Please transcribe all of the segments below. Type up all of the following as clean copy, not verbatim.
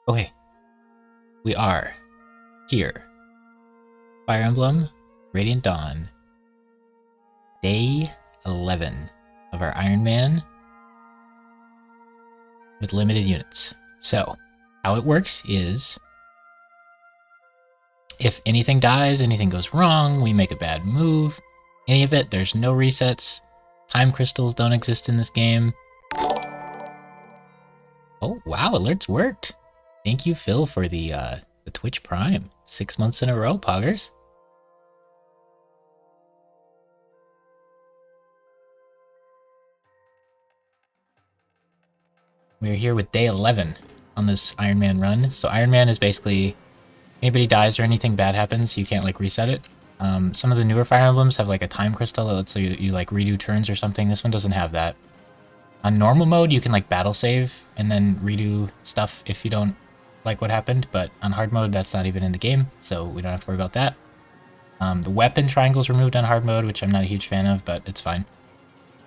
Okay, we are here. Fire Emblem, Radiant Dawn, day 11 of our Ironman with limited units. So, how it works is if anything dies, anything goes wrong, we make a bad move, any of it, there's no resets. Time crystals don't exist in this game. Oh, wow, alerts worked. Thank you, Phil, for the Twitch Prime. 6 months in a row, poggers. We're here with day 11 on this Ironman run. So Ironman is basically anybody dies or anything bad happens, you can't like reset it. Some of the newer Fire Emblems have like a time crystal that lets you like redo turns or something. This one doesn't have that. On normal mode, you can like battle save and then redo stuff if you don't like what happened, but on hard mode, that's not even in the game, so we don't have to worry about that. The weapon triangle's removed on hard mode, which I'm not a huge fan of, but it's fine.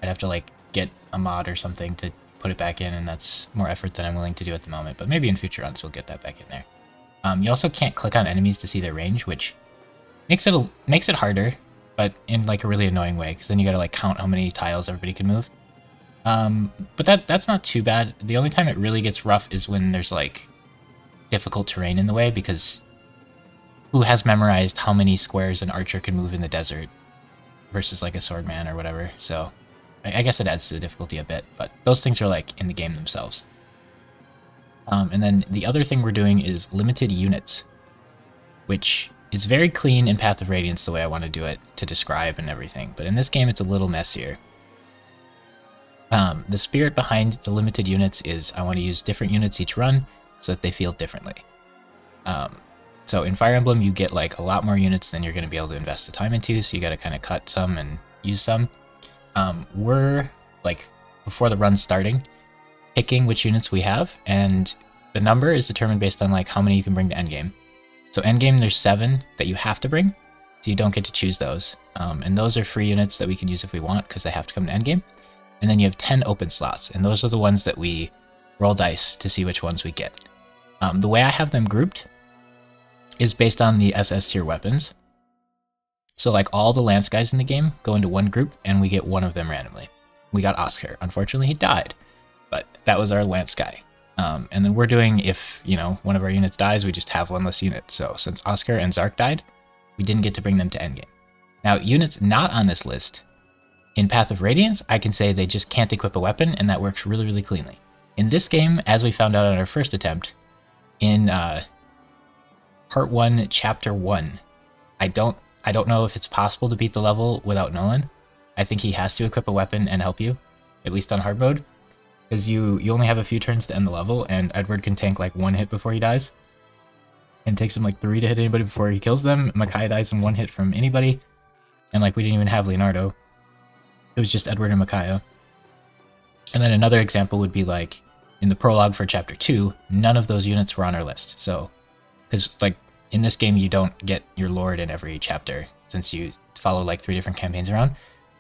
I'd have to like get a mod or something to put it back in, and that's more effort than I'm willing to do at the moment, but maybe in future runs we'll get that back in there. You also can't click on enemies to see their range, which makes it harder, but in like a really annoying way, because then you gotta like count how many tiles everybody can move. But that's not too bad. The only time it really gets rough is when there's like difficult terrain in the way, because who has memorized how many squares an archer can move in the desert versus like a swordman or whatever? So I guess it adds to the difficulty a bit, but those things are like in the game themselves. And then the other thing we're doing is limited units, which is very clean in Path of Radiance the way I want to do it to describe and everything, but in this game it's a little messier. The spirit behind the limited units is I want to use different units each run so that they feel differently. So in Fire Emblem you get like a lot more units than you're going to be able to invest the time into, so you got to kind of cut some and use some. We're like, before the run's starting, picking which units we have, and the number is determined based on like how many you can bring to endgame. So endgame there's 7 that you have to bring, so you don't get to choose those. And those are free units that we can use if we want because they have to come to endgame. And then you have 10 open slots, and those are the ones that we roll dice to see which ones we get. The way I have them grouped is based on the SS tier weapons. So like all the lance guys in the game go into one group, and we get one of them randomly. We got Oscar. Unfortunately, he died, but that was our lance guy. And then we're doing, if one of our units dies, we just have one less unit. So since Oscar and Zark died, we didn't get to bring them to endgame. Now, units not on this list, in Path of Radiance, I can say they just can't equip a weapon, and that works really, really cleanly. In this game, as we found out on our first attempt, in Part 1, Chapter 1, I don't know if it's possible to beat the level without Nolan. I think he has to equip a weapon and help you, at least on hard mode, because you only have a few turns to end the level, and Edward can tank like 1 hit before he dies, and it takes him like 3 to hit anybody before he kills them. Micaiah dies in 1 hit from anybody, and like we didn't even have Leonardo. It was just Edward and Micaiah. And then another example would be like in the prologue for Chapter 2, none of those units were on our list. So, because like in this game you don't get your Lord in every chapter, since you follow like 3 different campaigns around.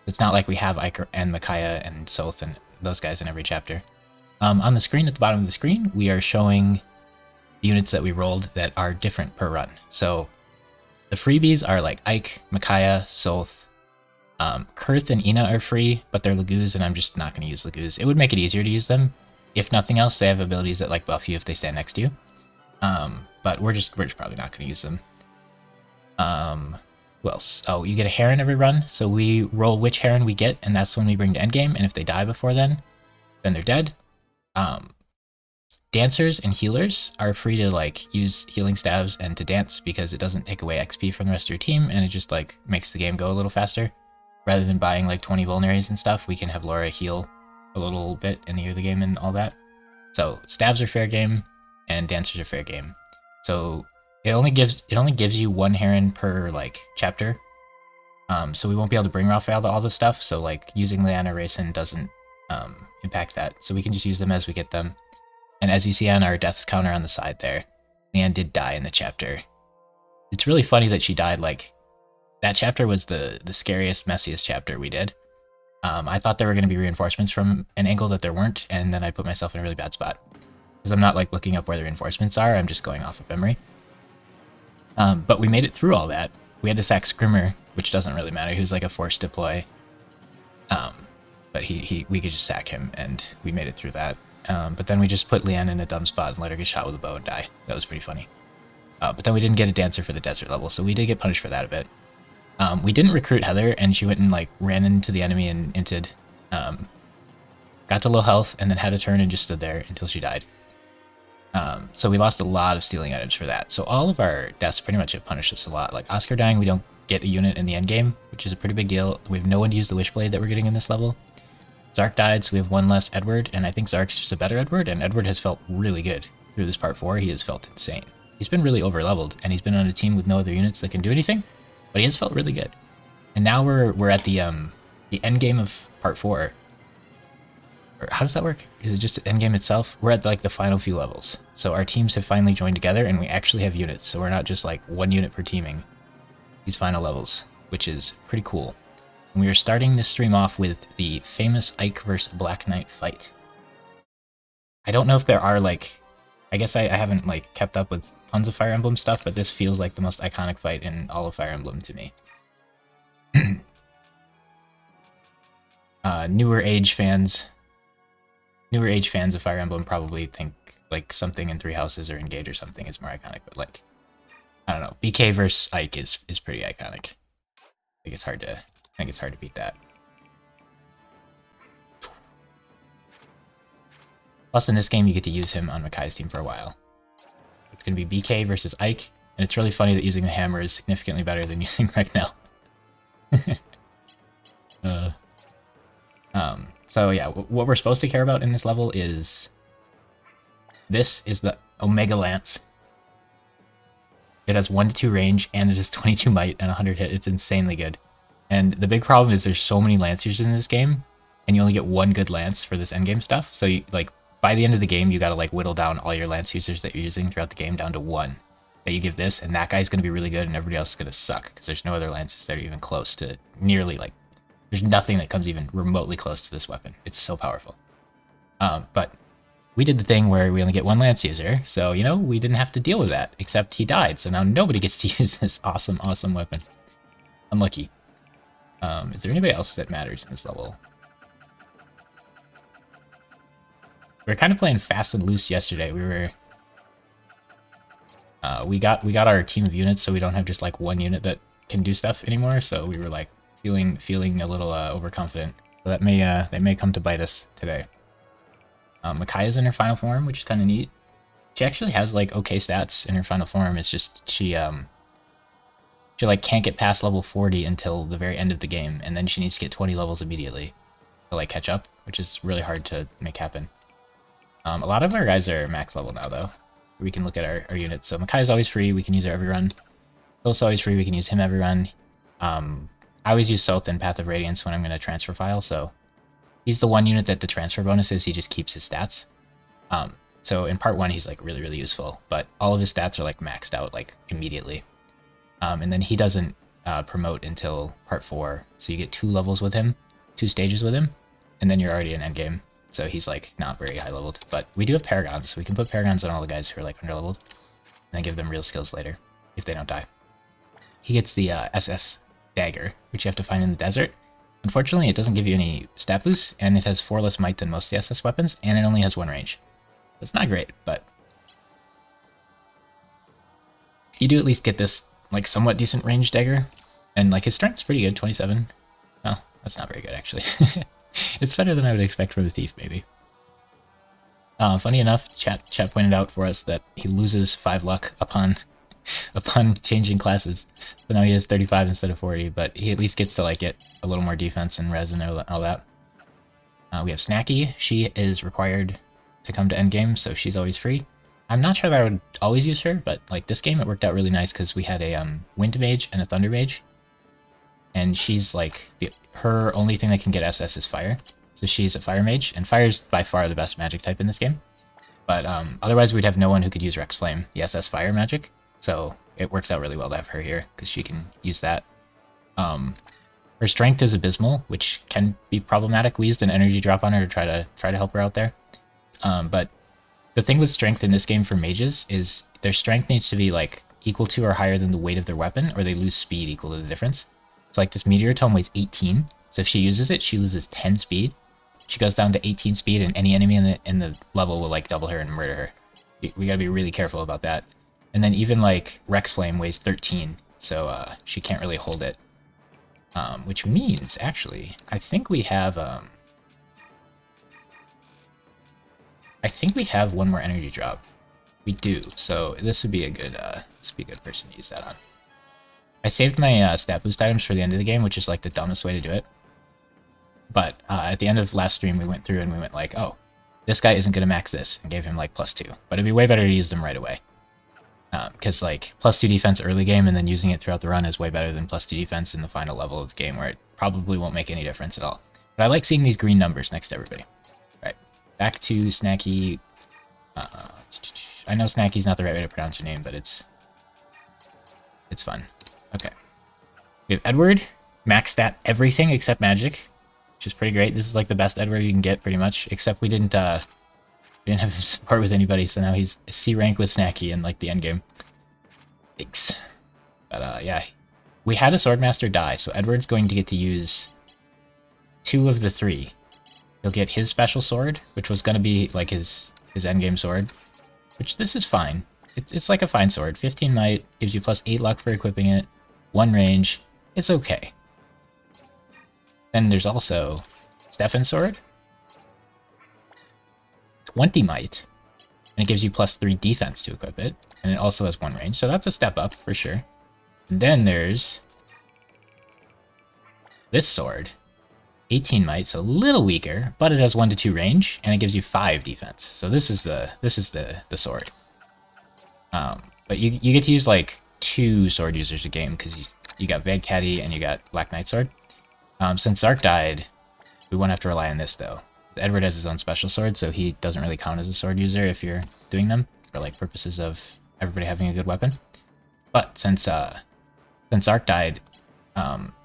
It's not like we have Iker and Micaiah and Soth and those guys in every chapter. On the screen, at the bottom of the screen, we are showing the units that we rolled that are different per run. So the freebies are like Ike, Micaiah, Soth. Kurth and Ina are free, but they're Lagoos, and I'm just not going to use Lagoos. It would make it easier to use them. If nothing else, they have abilities that like buff you if they stand next to you. But we're just probably not going to use them. Who else? Oh, you get a Heron every run, so we roll which Heron we get, and that's when we bring to endgame, and if they die before then they're dead. Dancers and healers are free to like use healing staves and to dance because it doesn't take away XP from the rest of your team, and it just like makes the game go a little faster. Rather than buying like 20 vulneraries and stuff, we can have Laura heal a little bit in the early game and all that. So staves are fair game, and dancers are fair game. So it only gives you 1 Heron per like chapter. So we won't be able to bring Raphael to all this stuff. So like using Leanna Rayson doesn't impact that. So we can just use them as we get them. And as you see on our deaths counter on the side there, Leanne did die in the chapter. It's really funny that she died. Like that chapter was the scariest, messiest chapter we did. I thought there were going to be reinforcements from an angle that there weren't, and then I put myself in a really bad spot. because I'm not like looking up where the reinforcements are. I'm just going off of memory. But we made it through all that. We had to sack Scrimmer, which doesn't really matter. He was like a forced deploy. But we could just sack him, and we made it through that. But then we just put Leanne in a dumb spot and let her get shot with a bow and die. That was pretty funny. But then we didn't get a dancer for the desert level, so we did get punished for that a bit. We didn't recruit Heather, and she went and like ran into the enemy and inted. Got to low health, and then had a turn and just stood there until she died. So we lost a lot of stealing items for that. So all of our deaths pretty much have punished us a lot. Like Oscar dying, we don't get a unit in the end game, which is a pretty big deal. We have no one to use the Wishblade that we're getting in this level. Zark died, so we have one less Edward, and I think Zark's just a better Edward, and Edward has felt really good through this part 4. He has felt insane. He's been really over-leveled, and he's been on a team with no other units that can do anything, but he has felt really good. And now we're at the end game of part 4. Or how does that work? Is it just the end game itself? We're at like the final few levels. So our teams have finally joined together, and we actually have units, so we're not just like one unit per teaming these final levels, which is pretty cool. And we are starting this stream off with the famous Ike vs. Black Knight fight. I don't know if there are like... I guess I haven't like kept up with tons of Fire Emblem stuff, but this feels like the most iconic fight in all of Fire Emblem to me. Newer age fans of Fire Emblem probably think like something in Three Houses or Engage or something is more iconic, but like, I don't know. BK versus Ike is pretty iconic. I think it's hard to beat that. Plus, in this game, you get to use him on Makai's team for a while. It's going to be BK versus Ike, and it's really funny that using the hammer is significantly better than using Regnell. So yeah, what we're supposed to care about in this level is... This is the Omega Lance. It has 1 to 2 range, and it has 22 might and 100 hit. It's insanely good. And the big problem is there's so many Lancers in this game, and you only get one good Lance for this endgame stuff. So you, like, by the end of the game, you gotta like whittle down all your Lance users that you're using throughout the game down to 1 that you give this, and that guy's gonna be really good, and everybody else is gonna suck because there's no other Lances that are even close to nearly like. There's nothing that comes even remotely close to this weapon. It's so powerful. But we did the thing where we only get 1 Lance user, so you know we didn't have to deal with that. Except he died, so now nobody gets to use this awesome weapon. Unlucky. Is there anybody else that matters in this level? We were kind of playing fast and loose yesterday. We were... we got our team of units, so we don't have just like one unit that can do stuff anymore. So we were like feeling a little overconfident. So that may come to bite us today. Micaiah's in her final form, which is kind of neat. She actually has like okay stats in her final form. It's just she like can't get past level 40 until the very end of the game, and then she needs to get 20 levels immediately to like catch up, which is really hard to make happen. A lot of our guys are max level now though. We can look at our units. So Makai's always free, we can use her every run. Phil's always free, we can use him every run. I always use Salt and Path of Radiance when I'm going to transfer file, so he's the one unit that the transfer bonus is, he just keeps his stats. So in part 1 he's like really useful, but all of his stats are like maxed out like immediately. And then he doesn't promote until part 4, so you get 2 levels with him, 2 stages with him, and then you're already in endgame. So he's like not very high leveled, but we do have Paragons, so we can put Paragons on all the guys who are like under leveled, and then give them real skills later if they don't die. He gets the SS Dagger, which you have to find in the desert. Unfortunately, it doesn't give you any stat boosts, and it has 4 less might than most of the SS weapons, and it only has 1 range. That's not great, but you do at least get this like somewhat decent range dagger, and like his strength's pretty good, 27. Oh, that's not very good actually. It's better than I would expect from a thief, maybe. Funny enough, chat pointed out for us that he loses 5 luck upon changing classes. So now he has 35 instead of 40, but he at least gets to like get a little more defense and res and all that. We have Snacky. She is required to come to endgame, so she's always free. I'm not sure that I would always use her, but like this game it worked out really nice because we had a Wind Mage and a Thunder Mage. And she's like, her only thing that can get SS is Fire. So she's a Fire Mage, and Fire's by far the best magic type in this game. But otherwise we'd have no one who could use Rex Flame, the SS Fire magic. So it works out really well to have her here, because she can use that. Her strength is abysmal, which can be problematic. We used an energy drop on her to try to help her out there. But The thing with strength in this game for mages is their strength needs to be like equal to or higher than the weight of their weapon, or they lose speed equal to the difference. So like this meteor tome weighs 18, so if she uses it, she loses 10 speed. She goes down to 18 speed, and any enemy in the level will like double her and murder her. We gotta be really careful about that. And then even like Rex Flame weighs 13, so she can't really hold it. Which means, actually, I think we have one more energy drop. We do, so this would be a good person to use that on. I saved my stat boost items for the end of the game, which is like the dumbest way to do it. But at the end of last stream, we went through and we went like, oh, this guy isn't going to max this, and gave him like +2. But it'd be way better to use them right away. Because like +2 defense early game and then using it throughout the run is way better than +2 defense in the final level of the game, where it probably won't make any difference at all. But I like seeing these green numbers next to everybody. Right, back to Snacky. I know Snacky's not the right way to pronounce your name, but it's fun. Okay. We have Edward, max stat everything except magic, which is pretty great. This is like the best Edward you can get, pretty much, except we didn't have him support with anybody, so now he's C rank with Snacky in like the end game. Thanks. But yeah, we had a Swordmaster die, so Edward's going to get to use 2 of the 3. He'll get his special sword, which was going to be like his endgame sword, which this is fine. It's like a fine sword. 15 might, gives you +8 luck for equipping it, 1 range. It's okay. Then there's also Stefan's sword. 20 might, and it gives you +3 defense to equip it, and it also has 1 range, so that's a step up for sure. And then there's this sword. 18 might, so a little weaker, but it has 1 to 2 range, and it gives you 5 defense. So this is the sword. But you get to use like 2 sword users a game, because you got Veg Caddy and you got Black Knight Sword. Since Zark died, we won't have to rely on this though. Edward has his own special sword, so he doesn't really count as a sword user if you're doing them for like purposes of everybody having a good weapon. But since Zark died,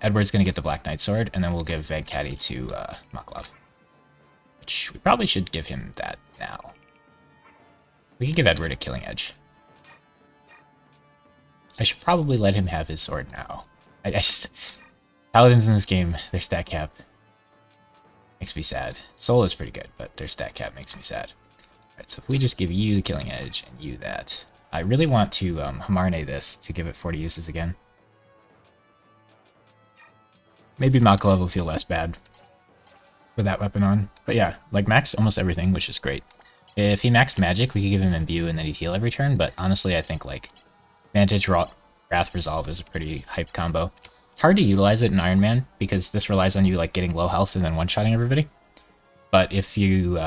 Edward's gonna get the Black Knight Sword, and then we'll give Veg Caddy to Maklov. Which we probably should give him that now. We could give Edward a Killing Edge. I should probably let him have his sword now. I just... Paladins in this game, their stat cap makes me sad. Soul is pretty good, but their stat cap makes me sad. Alright, so if we just give you the Killing Edge and you that... I really want to Hamarne this to give it 40 uses again. Maybe Maklov will feel less bad with that weapon on. But yeah, like max almost everything, which is great. If he maxed magic, we could give him Imbue and then he'd heal every turn, but honestly I think like Vantage, Wrath, Resolve is a pretty hype combo. It's hard to utilize it in Ironman, because this relies on you like getting low health and then one-shotting everybody. But if you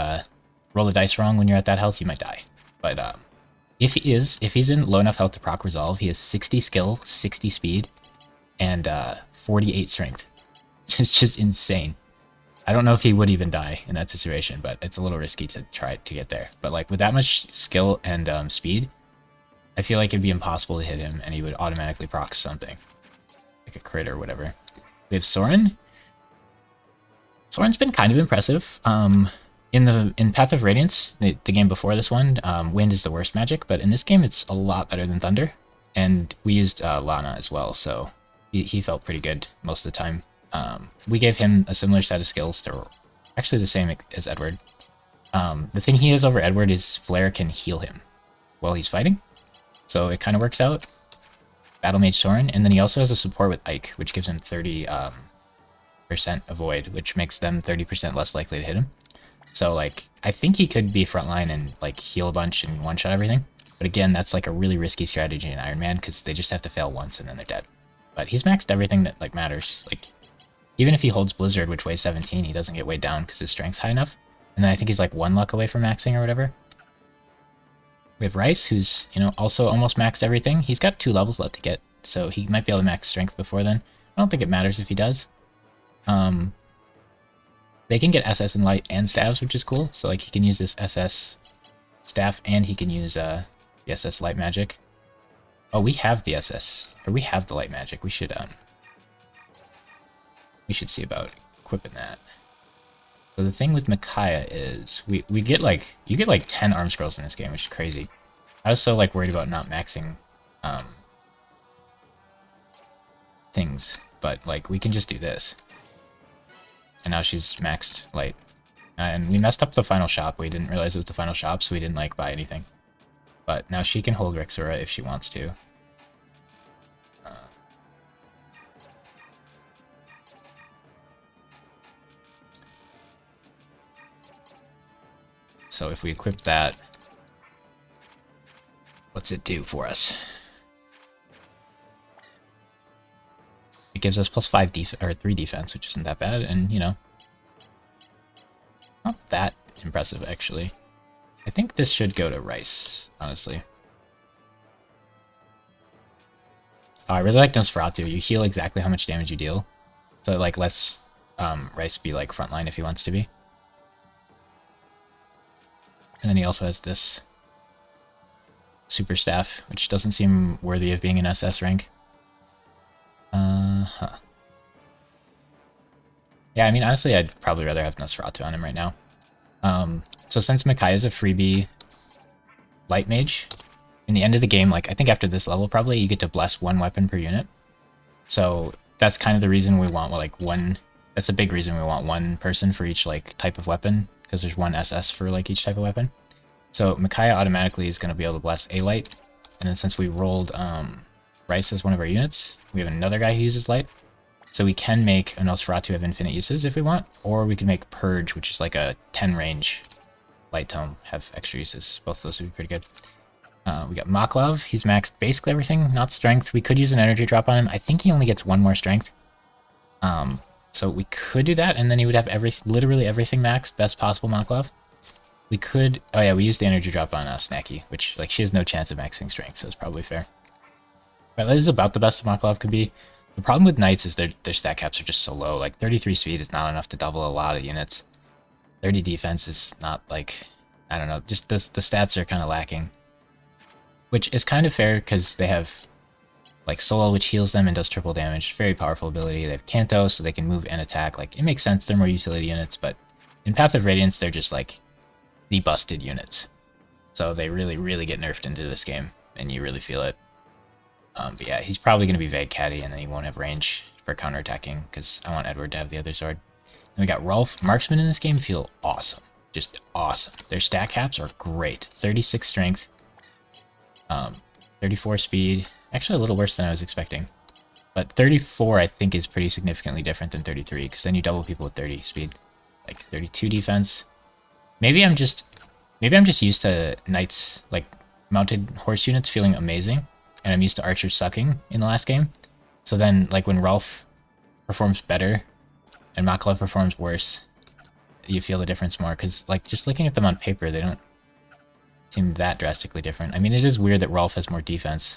roll the dice wrong when you're at that health, you might die. But if he's in low enough health to proc Resolve, he has 60 skill, 60 speed, and 48 strength. It's just insane. I don't know if he would even die in that situation, but it's a little risky to try to get there. But like with that much skill and speed, I feel like it'd be impossible to hit him, and he would automatically proc something. Like a crit or whatever. We have Soren. Soren's been kind of impressive. In Path of Radiance, the game before this one, Wind is the worst magic, but in this game it's a lot better than Thunder. And we used Lana as well, so he felt pretty good most of the time. We gave him a similar set of skills. They're actually the same as Edward. The thing he has over Edward is Flare can heal him while he's fighting, so it kind of works out. Battle Mage Soren, and then he also has a support with Ike, which gives him 30% avoid, which makes them 30% less likely to hit him. So like, I think he could be frontline and like heal a bunch and one-shot everything. But again, that's like a really risky strategy in Ironman, because they just have to fail once and then they're dead. But he's maxed everything that like matters. Like, even if he holds Blizzard, which weighs 17, he doesn't get weighed down because his strength's high enough. And then I think he's like 1 luck away from maxing or whatever. We have Rice, who's, you know, also almost maxed everything. He's got 2 levels left to get, so he might be able to max strength before then. I don't think it matters if he does. They can get SS and light and staves, which is cool. So like he can use this SS staff and he can use the SS light magic. Oh, we have the SS, or we have the light magic. We should see about equipping that. So the thing with Micaiah is we get like you get like 10 arm scrolls in this game, which is crazy. I was so like worried about not maxing things, but like we can just do this. And now she's maxed light. And we messed up the final shop. We didn't realize it was the final shop, so we didn't like buy anything. But now she can hold Rixora if she wants to. So if we equip that, what's it do for us? It gives us plus 5 or 3 defense, which isn't that bad, and you know, not that impressive actually. I think this should go to Rice, honestly. Oh, I really like Nosferatu. You heal exactly how much damage you deal, so it like lets Rice be like frontline if he wants to be. And then he also has this super staff, which doesn't seem worthy of being an SS rank. Yeah, I mean, honestly, I'd probably rather have Nosferatu on him right now. So since Micaiah is a freebie light mage, in the end of the game, like, I think after this level, probably, you get to bless 1 weapon per unit. So that's kind of the reason we want, like, that's a big reason we want 1 person for each, like, type of weapon, because there's 1 SS for, like, each type of weapon. So Micaiah automatically is going to be able to bless a light, and then since we rolled Rice as one of our units, we have another guy who uses light. So we can make a Nosferatu have infinite uses if we want, or we can make Purge, which is like a 10 range light tome, have extra uses. Both of those would be pretty good. We got Maklov. He's maxed basically everything, not strength. We could use an energy drop on him. I think he only gets 1 more strength. So we could do that, and then he would have literally everything maxed, best possible Maklov. We could... Oh yeah, we used the energy drop on Snacky, which, like, she has no chance of maxing strength, so it's probably fair. Right, that is about the best Maklov could be. The problem with Knights is their stat caps are just so low. Like, 33 speed is not enough to double a lot of units. 30 defense is not, like... I don't know, just the stats are kind of lacking. Which is kind of fair, because they have, like, Soul, which heals them and does triple damage. Very powerful ability. They have Kanto, so they can move and attack. Like, it makes sense they're more utility units, but in Path of Radiance, they're just, like, the busted units. So they really, really get nerfed into this game, and you really feel it. But yeah, he's probably going to be Vague Caddy, and then he won't have range for counterattacking, because I want Edward to have the other sword. And we got Rolf. Marksmen in this game feel awesome. Just awesome. Their stat caps are great. 36 strength, 34 speed. Actually a little worse than I was expecting. But 34 I think is pretty significantly different than 33, because then you double people with 30 speed. Like 32 defense. Maybe I'm just used to Knights, like mounted horse units feeling amazing, and I'm used to archers sucking in the last game. So then, like, when Rolf performs better and Maklov performs worse, you feel the difference more, because, like, just looking at them on paper, they don't seem that drastically different. I mean, it is weird that Rolf has more defense,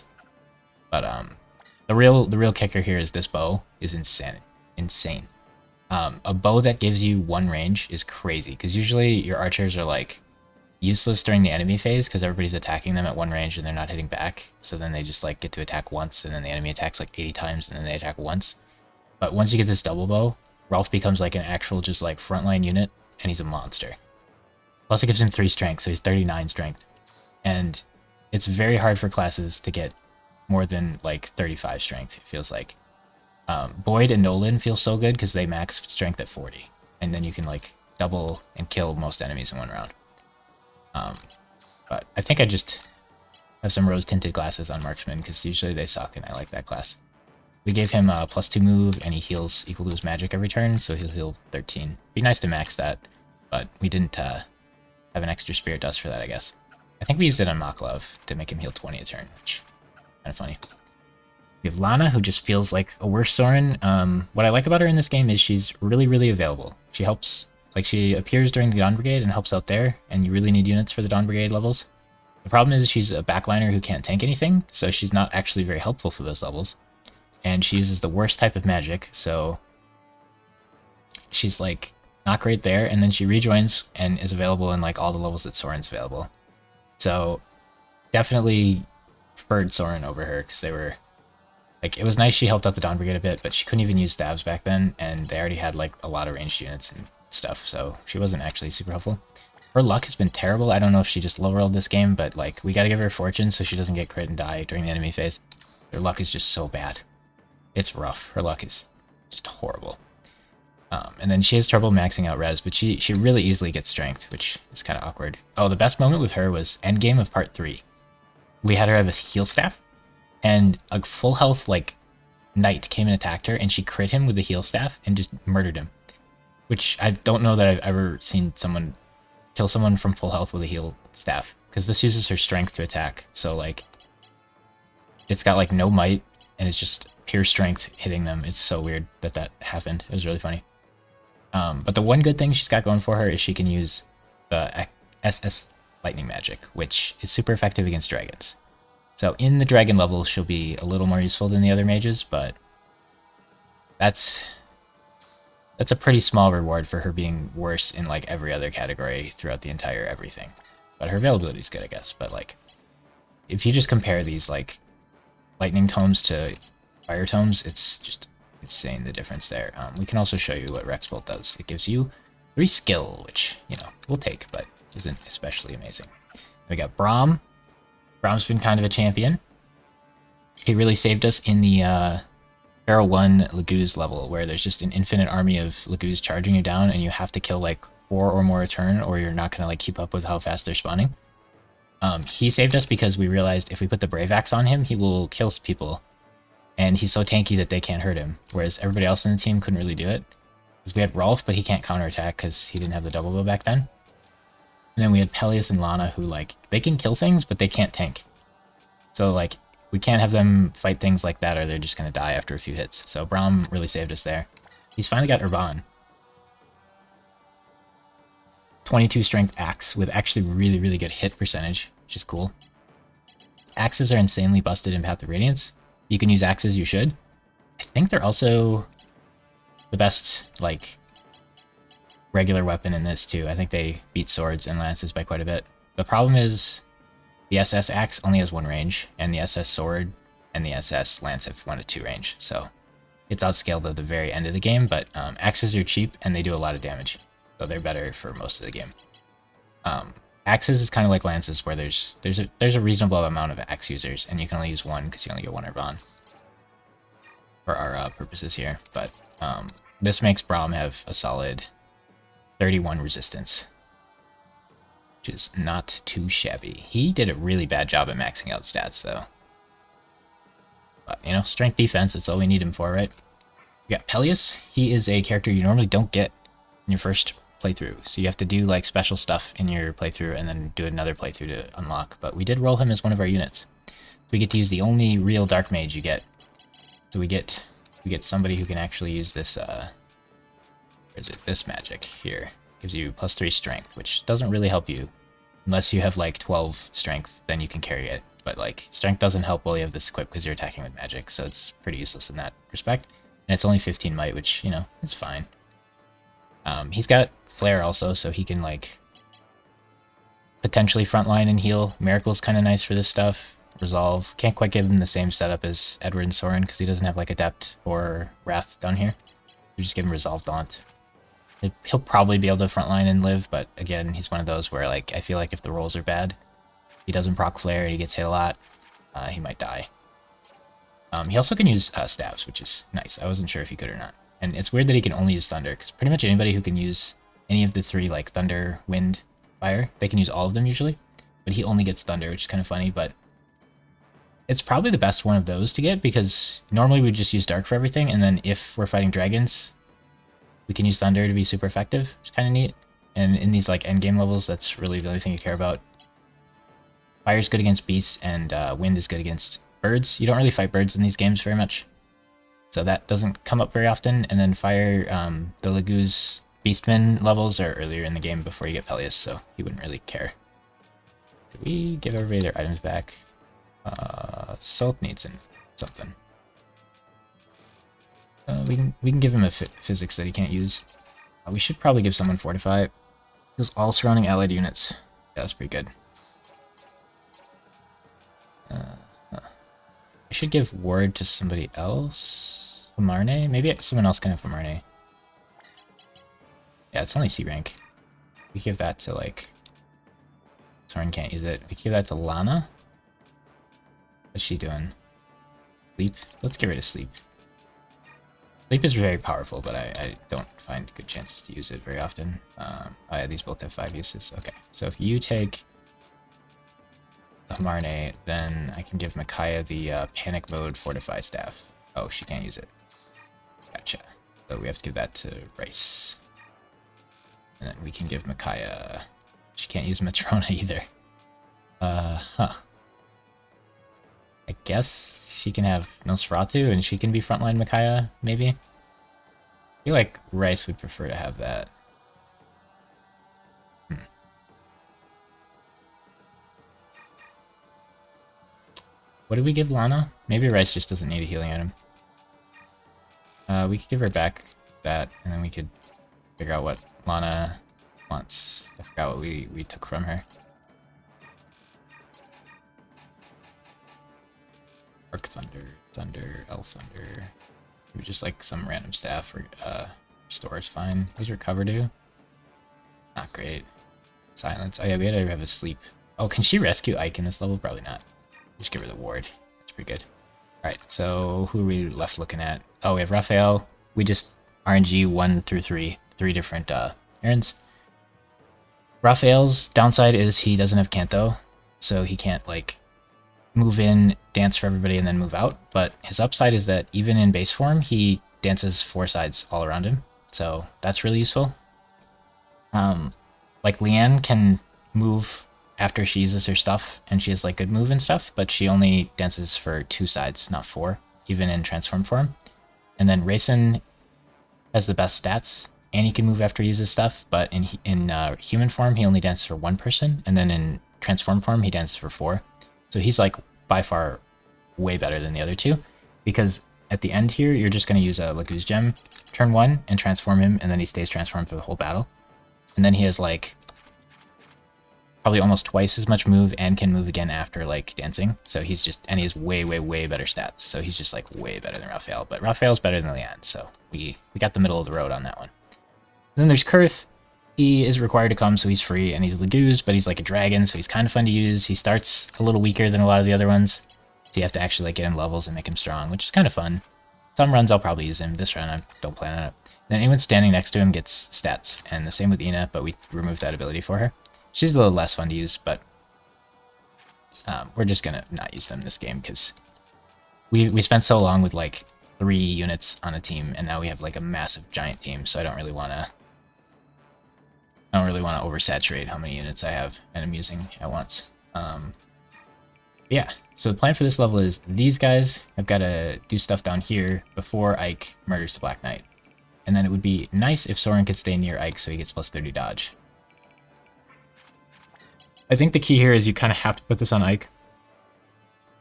but the real kicker here is this bow is insane. A bow that gives you 1 range is crazy, because usually your archers are, like, useless during the enemy phase because everybody's attacking them at 1 range and they're not hitting back. So then they just, like, get to attack once, and then the enemy attacks like 80 times and then they attack once. But once you get this double bow, Rolf becomes like an actual just like frontline unit, and he's a monster. Plus it gives him 3 strength, so he's 39 strength. And it's very hard for classes to get more than like 35 strength, it feels like. Boyd and Nolan feel so good because they max strength at 40. And then you can like double and kill most enemies in 1 round. But I think I just have some rose-tinted glasses on Marksman, because usually they suck, and I like that class. We gave him a +2 move, and he heals equal to his magic every turn, so he'll heal 13. Be nice to max that, but we didn't have an extra Spirit Dust for that, I guess. I think we used it on Maklov to make him heal 20 a turn, which is kind of funny. We have Lana, who just feels like a worse Soren. What I like about her in this game is she's really, really available. She helps... Like, she appears during the Dawn Brigade and helps out there, and you really need units for the Dawn Brigade levels. The problem is she's a backliner who can't tank anything, so she's not actually very helpful for those levels. And she uses the worst type of magic, so she's, like, not great there, and then she rejoins and is available in, like, all the levels that Soren's available. So, definitely preferred Soren over her, because they were... Like, it was nice she helped out the Dawn Brigade a bit, but she couldn't even use stabs back then, and they already had, like, a lot of ranged units, and stuff, so she wasn't actually super helpful. Her luck has been terrible. I don't know if she just low rolled this game, but like we gotta give her fortune so she doesn't get crit and die during the enemy phase. Her luck is just so bad. It's rough. Her luck is just horrible. And then she has trouble maxing out res, but she really easily gets strength, which is kind of awkward. Oh, the best moment with her was endgame of part 3. We had her have a heal staff, and a full health like knight came and attacked her, and she crit him with the heal staff and just murdered him. Which I don't know that I've ever seen someone kill someone from full health with a heal staff, because this uses her strength to attack. So like, it's got like no might, and it's just pure strength hitting them. It's so weird that that happened. It was really funny. But the one good thing she's got going for her is she can use the SS lightning magic, which is super effective against dragons. So in the dragon level, she'll be a little more useful than the other mages, but that's a pretty small reward for her being worse in like every other category throughout the entire everything. But her availability is good, I guess. But like, if you just compare these like lightning tomes to fire tomes, it's just insane the difference there. We can also show you what Rexbolt does. It gives you 3 skill, which, you know, we'll take, but isn't especially amazing. We got Braum. Braum's been kind of a champion. He really saved us in the Barrel 1 Laguz level, where there's just an infinite army of Laguz charging you down, and you have to kill like 4 or more a turn, or you're not going to like keep up with how fast they're spawning. He saved us because we realized if we put the Brave Axe on him, he will kill people. And he's so tanky that they can't hurt him, whereas everybody else in the team couldn't really do it. Because we had Rolf, but he can't counterattack because he didn't have the double bow back then. And then we had Peleus and Lana, who like, they can kill things, but they can't tank. So like, we can't have them fight things like that or they're just going to die after a few hits. So Braum really saved us there. He's finally got Urban. 22 strength axe with actually really, really good hit percentage, which is cool. Axes are insanely busted in Path of Radiance. You can use axes, you should. I think they're also the best, like, regular weapon in this, too. I think they beat swords and lances by quite a bit. The problem is the SS axe only has 1 range, and the SS sword and the SS lance have 1 to 2 range, so it's outscaled at the very end of the game, but axes are cheap, and they do a lot of damage, so they're better for most of the game. Axes is kind of like lances, where there's a reasonable amount of axe users, and you can only use 1 because you only get 1 Urban for our purposes here. But this makes Braum have a solid 31 resistance, which is not too shabby. He did a really bad job at maxing out stats, though. But, you know, strength defense, that's all we need him for, right? We got Peleus. He is a character you normally don't get in your first playthrough, so you have to do like special stuff in your playthrough and then do another playthrough to unlock. But we did roll him as one of our units, so we get to use the only real dark mage you get. So we get somebody who can actually use this this magic here. Gives you +3 strength, which doesn't really help you unless you have like 12 strength, then you can carry it. But like, strength doesn't help while you have this equipped because you're attacking with magic, so it's pretty useless in that respect. And it's only 15 might, which, you know, it's fine. He's got Flare also, so he can like potentially frontline and heal. Miracle's kind of nice for this stuff. Resolve. Can't quite give him the same setup as Edward and Soren because he doesn't have like Adept or Wrath down here. You just give him Resolve Daunt. He'll probably be able to frontline and live, but again, he's one of those where like I feel like if the rolls are bad, he doesn't proc Flare, he gets hit a lot, he might die. He also can use stabs, which is nice. I wasn't sure if he could or not. And it's weird that he can only use Thunder, because pretty much anybody who can use any of the 3, like Thunder, Wind, Fire, they can use all of them usually. But he only gets Thunder, which is kind of funny, but it's probably the best one of those to get, because normally we just use Dark for everything, and then if we're fighting dragons, we can use Thunder to be super effective, which is kind of neat. And in these like endgame levels, that's really the only thing you care about. Fire's good against beasts, and Wind is good against birds. You don't really fight birds in these games very much, so that doesn't come up very often. And then Fire, the Laguz Beastman levels are earlier in the game before you get Peleus, so he wouldn't really care. Did we give everybody their items back? Salt needs something. We can give him a physics that he can't use. We should probably give someone Fortify. Because all surrounding allied units. Yeah, that's pretty good. I should give Ward to somebody else. Hamarne? Maybe someone else can have Hamarne. Yeah, it's only C rank. We give that to like... Soren can't use it. We give that to Lana. What's she doing? Sleep? Let's get rid of Sleep. Sleep is very powerful, but I don't find good chances to use it very often. Oh yeah, these both have 5 uses. Okay, so if you take Hamarne, then I can give Micaiah the Panic Mode Fortify Staff. Oh, she can't use it. Gotcha. So we have to give that to Rice. And then we can give Micaiah... She can't use Matrona either. Huh. I guess she can have Nosferatu and she can be frontline Micaiah, maybe? I feel like Rice would prefer to have that. What did we give Lana? Maybe Rice just doesn't need a healing item. We could give her back that, and then we could figure out what Lana wants. I forgot what we took from her. Arc Thunder, Thunder, Elf Thunder. Maybe just like some random staff or restore is fine. Who's Recover do? Not great. Silence. Oh yeah, we had to have a sleep. Oh, can she rescue Ike in this level? Probably not. Just give her the ward. That's pretty good. Alright, so who are we left looking at? Oh, we have Raphael. We just RNG 1 through 3. 3 different errands. Raphael's downside is he doesn't have Kanto, so he can't like move in, dance for everybody, and then move out. But his upside is that even in base form, he dances 4 sides all around him. So that's really useful. Like Leanne can move after she uses her stuff, and she has like good move and stuff, but she only dances for 2 sides, not 4, even in transform form. And then Rayson has the best stats, and he can move after he uses stuff, but in human form, he only dances for 1 person, and then in transform form, he dances for 4. So he's like by far way better than the other 2, because at the end here, you're just going to use a Laguz Gem turn 1 and transform him, and then he stays transformed for the whole battle. And then he has like probably almost twice as much move and can move again after like dancing. So he's just, and he has way, way, way better stats. So he's just like way better than Raphael, but Raphael's better than Leanne. So we got the middle of the road on that one. And then there's Kurth. He is required to come, so he's free, and he's Laguz, but he's like a dragon, so he's kind of fun to use. He starts a little weaker than a lot of the other ones, so you have to actually like get him levels and make him strong, which is kind of fun. Some runs I'll probably use him. This run I don't plan on it. Then anyone standing next to him gets stats, and the same with Ina, but we removed that ability for her. She's a little less fun to use, but we're just gonna not use them this game because we spent so long with like 3 units on a team, and now we have like a massive giant team, so I don't really want to oversaturate how many units I have and I'm using at once. Yeah, so the plan for this level is these guys have got to do stuff down here before Ike murders the Black Knight. And then it would be nice if Soren could stay near Ike so he gets plus 30 dodge. I think the key here is you kind of have to put this on Ike,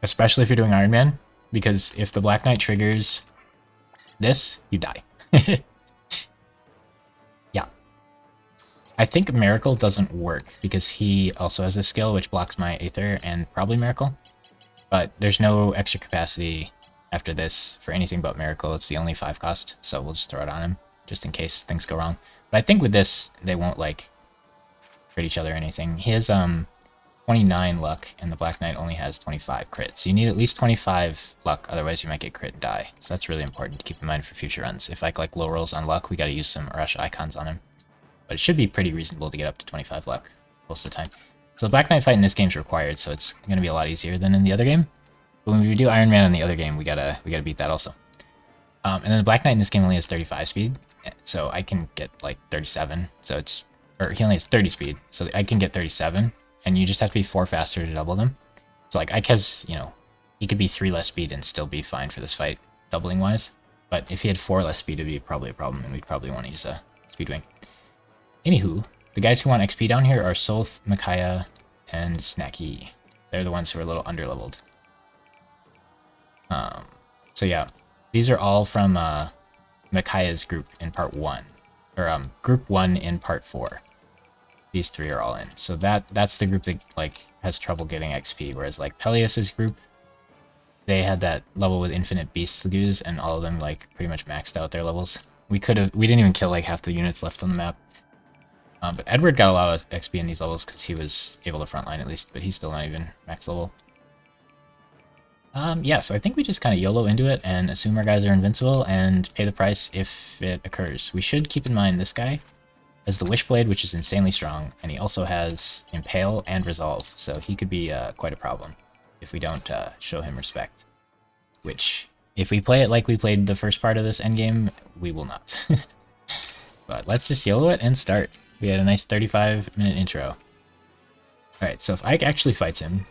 especially if you're doing Ironman, because if the Black Knight triggers this, you die. Yeah. I think Miracle doesn't work because he also has a skill which blocks my Aether and probably Miracle, but there's no extra capacity after this for anything but Miracle. It's the only 5 cost, so we'll just throw it on him just in case things go wrong. But I think with this, they won't like crit each other or anything. He has 29 luck, and the Black Knight only has 25 crit. So you need at least 25 luck, otherwise you might get crit and die. So that's really important to keep in mind for future runs. If I like low rolls on luck, we got to use some Arasha icons on him. But it should be pretty reasonable to get up to 25 luck most of the time. So the Black Knight fight in this game is required, so it's going to be a lot easier than in the other game. But when we do Iron Man in the other game, we gotta beat that also. And then the Black Knight in this game only has 35 speed, so I can get like 37. So it's, or he only has 30 speed, so I can get 37, and you just have to be 4 faster to double them. So like Ike has, you know, he could be 3 less speed and still be fine for this fight, doubling wise. But if he had 4 less speed, it'd be probably a problem, and we'd probably want to use a speed wing. Anywho, the guys who want XP down here are Solth, Micaiah, and Snacky. They're the ones who are a little underleveled. So yeah, these are all from Micaiah's group in part 1, or group 1 in part 4. These 3 are all in. So that's the group that like has trouble getting XP, whereas like Peleus's group, they had that level with infinite beast Laguz, and all of them like pretty much maxed out their levels. We didn't even kill like half the units left on the map. But Edward got a lot of XP in these levels because he was able to frontline at least, but he's still not even max level. Yeah, so I think we just kind of YOLO into it and assume our guys are invincible and pay the price if it occurs. We should keep in mind this guy has the Wishblade, which is insanely strong, and he also has Impale and Resolve, so he could be quite a problem if we don't show him respect. Which, if we play it like we played the first part of this endgame, we will not. But let's just YOLO it and start. We had a nice 35-minute intro. Alright, so if Ike actually fights him,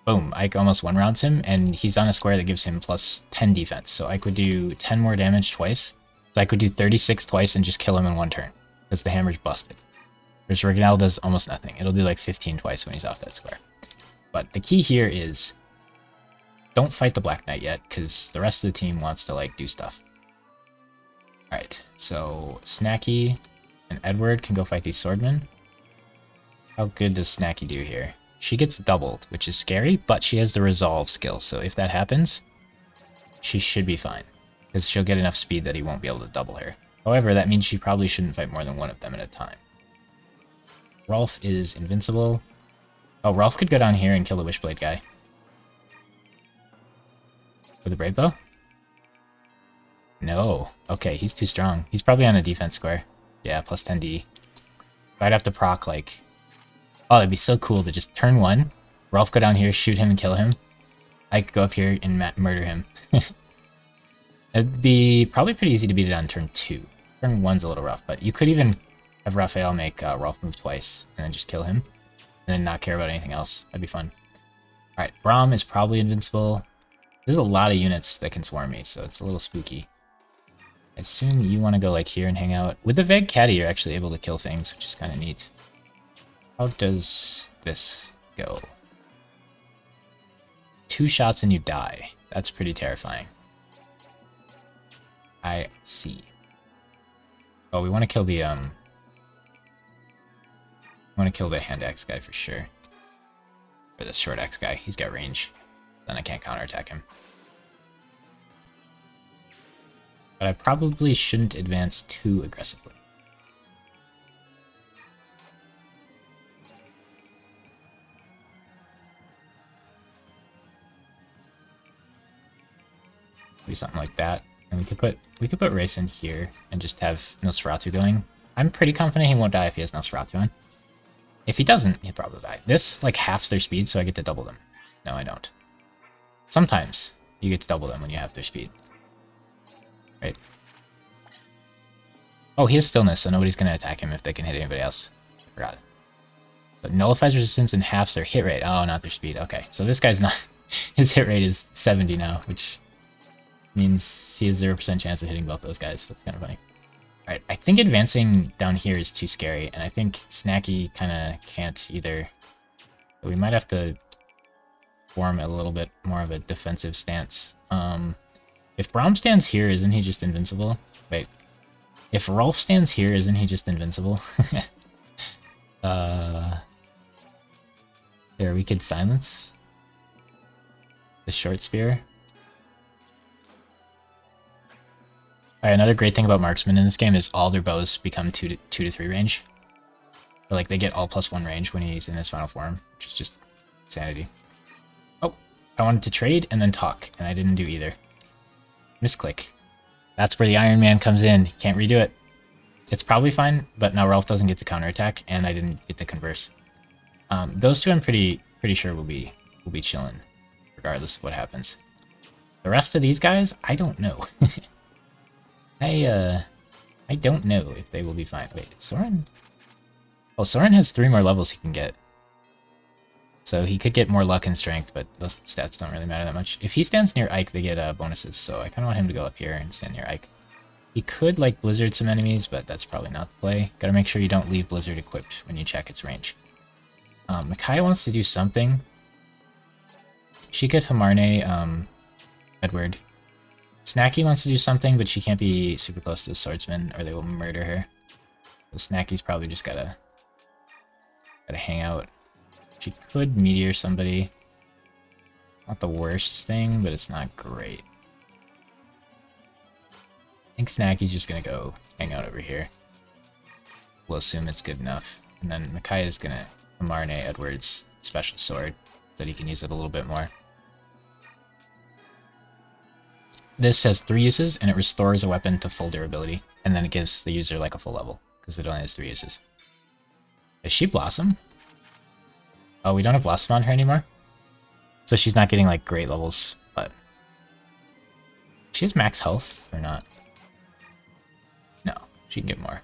boom, Ike almost one-rounds him, and he's on a square that gives him plus 10 defense, so Ike would do 10 more damage twice. So I could do 36 twice and just kill him in one turn, because the hammer's busted. Whereas Reginald does almost nothing. It'll do like 15 twice when he's off that square. But the key here is, don't fight the Black Knight yet, because the rest of the team wants to like do stuff. Alright, so Snacky and Edward can go fight these swordmen. How good does Snacky do here? She gets doubled, which is scary, but she has the Resolve skill, so if that happens, she should be fine. Because she'll get enough speed that he won't be able to double her. However, that means she probably shouldn't fight more than one of them at a time. Rolf is invincible. Oh, Rolf could go down here and kill the Wishblade guy. With a Brave Bow? No. Okay, he's too strong. He's probably on a defense square. Yeah, plus 10D. If I'd have to proc, like... Oh, it'd be so cool to just turn 1, Rolf go down here, shoot him and kill him. I could go up here and murder him. It'd be probably pretty easy to beat it on turn 2. Turn 1's a little rough, but you could even have Raphael make Rolf move twice, and then just kill him. And then not care about anything else. That'd be fun. Alright, Braum is probably invincible. There's a lot of units that can swarm me, so it's a little spooky. I assume you want to go like here and hang out. With the Veg Caddy, you're actually able to kill things, which is kind of neat. How does this go? 2 shots and you die. That's pretty terrifying. I see. Oh, we want to kill the hand axe guy for sure. Or the short axe guy. He's got range. Then I can't counterattack him. But I probably shouldn't advance too aggressively. Maybe something like that. And we could put Race in here and just have Nosferatu going. I'm pretty confident he won't die if he has Nosferatu on. If he doesn't, he'll probably die. This like halves their speed, so I get to double them. No, I don't. Sometimes you get to double them when you have their speed. Right? Oh, he has stillness, so nobody's gonna attack him if they can hit anybody else. Forgot. But nullifies resistance and halves their hit rate. Oh, not their speed. Okay, so this guy's not... His hit rate is 70 now, which means he has 0% chance of hitting both those guys. That's kind of funny. Alright, I think advancing down here is too scary, and I think Snacky kind of can't either. But we might have to form a little bit more of a defensive stance. If Braum stands here, isn't he just invincible? Wait. If Rolf stands here, isn't he just invincible? There, we could silence the short spear. Alright, another great thing about marksmen in this game is all their bows become 2 to 3 range. Or like they get all +1 range when he's in his final form, which is just insanity. Oh, I wanted to trade and then talk, and I didn't do either. Misclick. That's where the Iron Man comes in. Can't redo it. It's probably fine, but now Rolf doesn't get to counterattack, and I didn't get to converse. Those two I'm pretty sure will be chilling, regardless of what happens. The rest of these guys, I don't know. I don't know if they will be fine. Wait, Soren? Oh, Soren has 3 more levels he can get. So he could get more luck and strength, but those stats don't really matter that much. If he stands near Ike, they get bonuses, so I kind of want him to go up here and stand near Ike. He could, like, Blizzard some enemies, but that's probably not the play. Gotta make sure you don't leave Blizzard equipped when you check its range. Micaiah wants to do something. She could Hamarne, Edward. Snacky wants to do something, but she can't be super close to the swordsman, or they will murder her. So Snacky's probably just gotta hang out. She could meteor somebody. Not the worst thing, but it's not great. think Snacky's just gonna go hang out over here. We'll assume it's good enough. And then Micaiah's gonna Amarne Edward's special sword so that he can use it a little bit more. This has 3 uses, and it restores a weapon to full durability, and then it gives the user like a full level, because it only has 3 uses. Is she Blossom? Oh, we don't have Blossom on her anymore? So she's not getting like great levels, but... She has max health, or not? No, she can get more.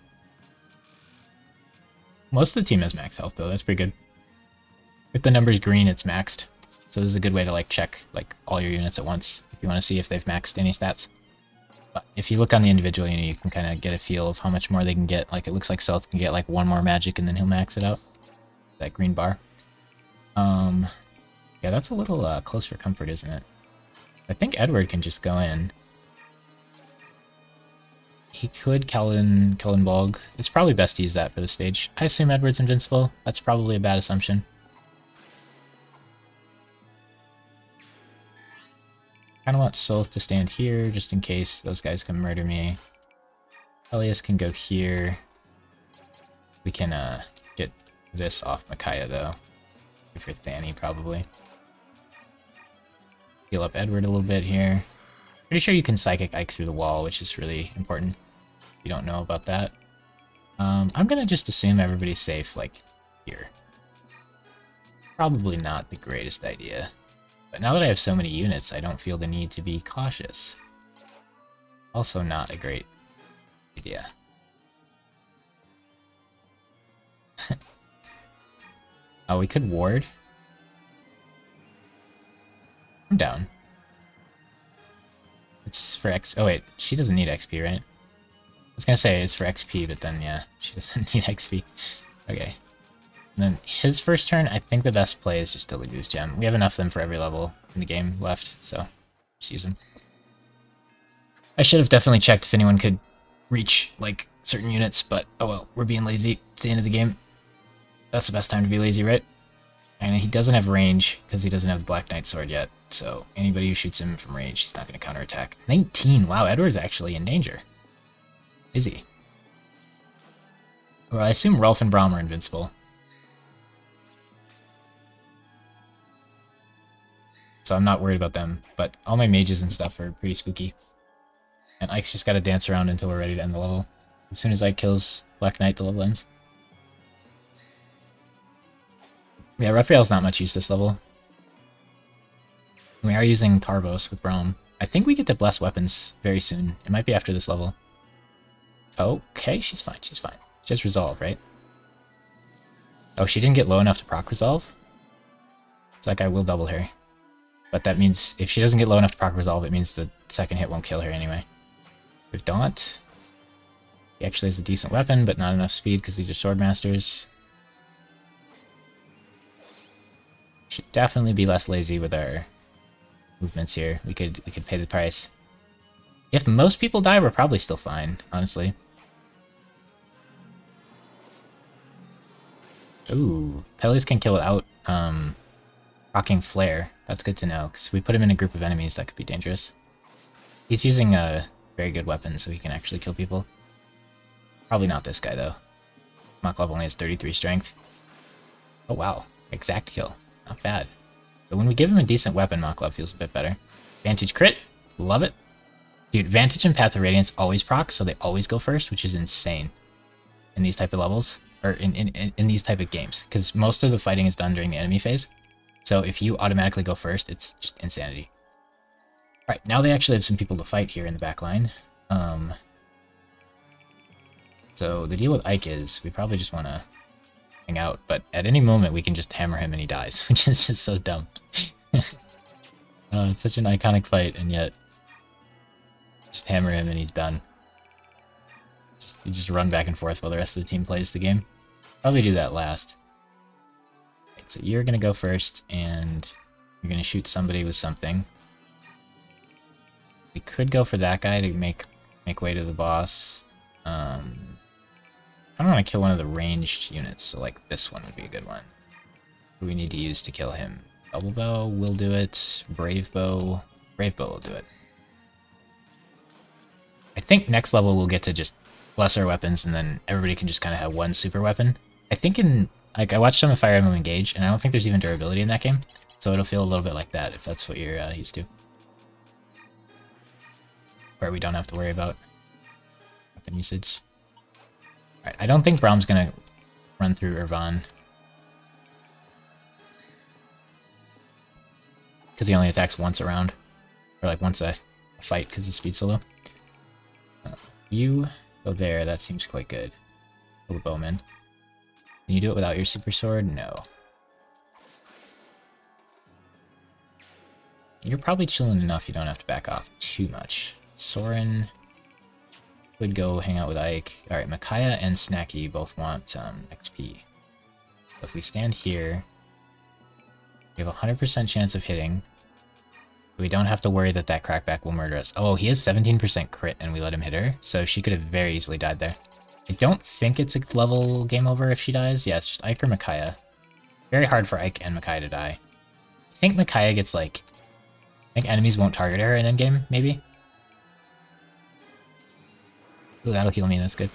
Most of the team has max health though, that's pretty good. If the number is green, it's maxed. So this is a good way to like check like all your units at once, if you want to see if they've maxed any stats. But if you look on the individual unit, you can kind of get a feel of how much more they can get. Like it looks like South can get like 1 more magic and then he'll max it out. That green bar. Yeah, that's a little close for comfort, isn't it? I think Edward can just go in. He could Kellenbog. It's probably best to use that for the stage. I assume Edward's invincible. That's probably a bad assumption. I don't want Sylph to stand here, just in case those guys come murder me. Elias can go here. We can get this off Micaiah, though. Good for Thani, probably. Heal up Edward a little bit here. Pretty sure you can Psychic Ike through the wall, which is really important. If you don't know about that. I'm gonna just assume everybody's safe, like, here. Probably not the greatest idea. But now that I have so many units, I don't feel the need to be cautious. Also not a great idea. Oh, we could ward. I'm down. It's for X... Oh wait, she doesn't need XP, right? I was gonna say it's for XP, but then yeah, she doesn't need XP. Okay. And then his first turn, I think the best play is just to Lagoose Gem. We have enough of them for every level in the game left, so just use them. I should have definitely checked if anyone could reach, like, certain units, but oh well, we're being lazy. It's the end of the game. That's the best time to be lazy, right? And he doesn't have range, because he doesn't have the Black Knight sword yet, so anybody who shoots him from range, he's not going to counterattack. 19! Wow, Edward's actually in danger. Is he? Well, I assume Rolf and Braum are invincible. So I'm not worried about them, but all my mages and stuff are pretty spooky. And Ike's just gotta dance around until we're ready to end the level. As soon as Ike kills Black Knight, the level ends. Yeah, Raphael's not much use this level. We are using Tarvos with Braum. I think we get to Bless Weapons very soon. It might be after this level. Okay, she's fine, she's fine. She has Resolve, right? Oh, she didn't get low enough to proc Resolve? So that guy will double her. But that means if she doesn't get low enough to proc Resolve, it means the second hit won't kill her anyway. With Daunt, he actually has a decent weapon, but not enough speed because these are Swordmasters. Should definitely be less lazy with our movements here. We could pay the price. If most people die, we're probably still fine, honestly. Ooh, Peleus can kill without rocking Flare. That's good to know, because if we put him in a group of enemies, that could be dangerous. He's using a very good weapon, so he can actually kill people. Probably not this guy, though. Maklov only has 33 strength. Oh wow, exact kill. Not bad. But when we give him a decent weapon, Maklov feels a bit better. Vantage crit. Love it. Dude, Vantage and Path of Radiance always proc, so they always go first, which is insane in these type of levels, or in these type of games, because most of the fighting is done during the enemy phase. So if you automatically go first, it's just insanity. Alright, now they actually have some people to fight here in the back line. So the deal with Ike is we probably just want to hang out, but at any moment we can just hammer him and he dies, which is just so dumb. It's such an iconic fight, and yet just hammer him and he's done. You just run back and forth while the rest of the team plays the game. Probably do that last. Okay, so you're gonna go first, and you're gonna shoot somebody with something. We could go for that guy to make way to the boss. I don't want to kill one of the ranged units, so like this one would be a good one. What do we need to use to kill him? Double Bow will do it. Brave Bow will do it. I think next level we'll get to just lesser weapons, and then everybody can just kind of have one super weapon. I think like, I watched some of Fire Emblem Engage, and I don't think there's even durability in that game, so it'll feel a little bit like that if that's what you're used to. Where we don't have to worry about weapon usage. Alright, I don't think Braum's gonna run through Irvan, because he only attacks once a round, or like once a fight because his speed's so low. You go there, that seems quite good. Kill the bowman. Can you do it without your super sword? No. You're probably chilling enough you don't have to back off too much. Soren would go hang out with Ike. Alright, Micaiah and Snacky both want XP. So if we stand here, we have a 100% chance of hitting. We don't have to worry that that crackback will murder us. Oh, he has 17% crit and we let him hit her, so she could have very easily died there. I don't think it's a level game over if she dies. Yeah, it's just Ike or Micaiah. Very hard for Ike and Micaiah to die. I think Micaiah gets like... I think enemies won't target her in endgame, maybe? Ooh, that'll heal me, that's good.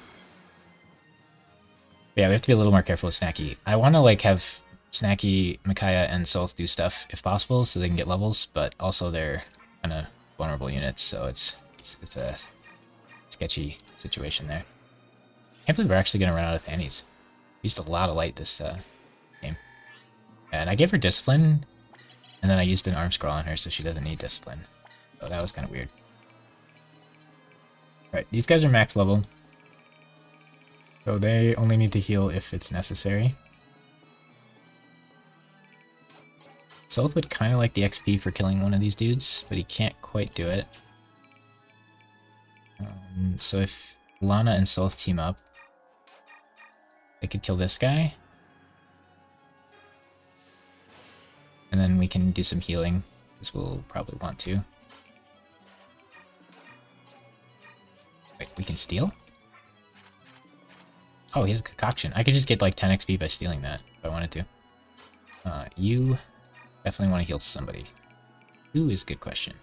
But yeah, we have to be a little more careful with Snacky. I want to like have Snacky, Micaiah, and Soth do stuff if possible so they can get levels, but also they're kind of vulnerable units, so it's a sketchy situation there. I can't believe we're actually going to run out of fannies. We used a lot of light this game. And I gave her discipline, and then I used an arm scroll on her so she doesn't need discipline. So that was kind of weird. Right, these guys are max level. So they only need to heal if it's necessary. Soth would kind of like the XP for killing one of these dudes, but he can't quite do it. So if Lana and Soth team up, they could kill this guy. And then we can do some healing, because we'll probably want to. Wait, we can steal? Oh, he has a concoction. I could just get like 10 XP by stealing that, if I wanted to. You definitely want to heal somebody. Who is a good question.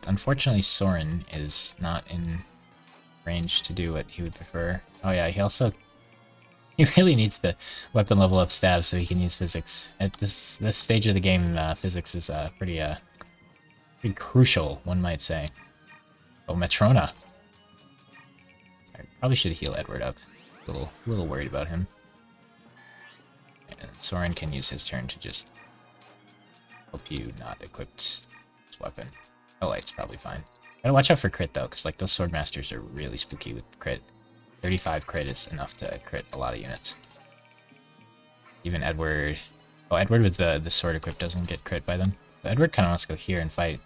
Unfortunately, Soren is not in range to do what he would prefer. Oh yeah, he also... He really needs the weapon level up stab so he can use physics. At this stage of the game, physics is pretty crucial, one might say. Oh, Matrona. I probably should heal Edward up. A little worried about him. And Soren can use his turn to just help you not equip his weapon. Oh, light's probably fine. Gotta watch out for crit though, because like those swordmasters are really spooky with crit. 35 crit is enough to crit a lot of units. Even Edward... Oh, Edward with the sword equipped doesn't get crit by them. So Edward kind of wants to go here and fight.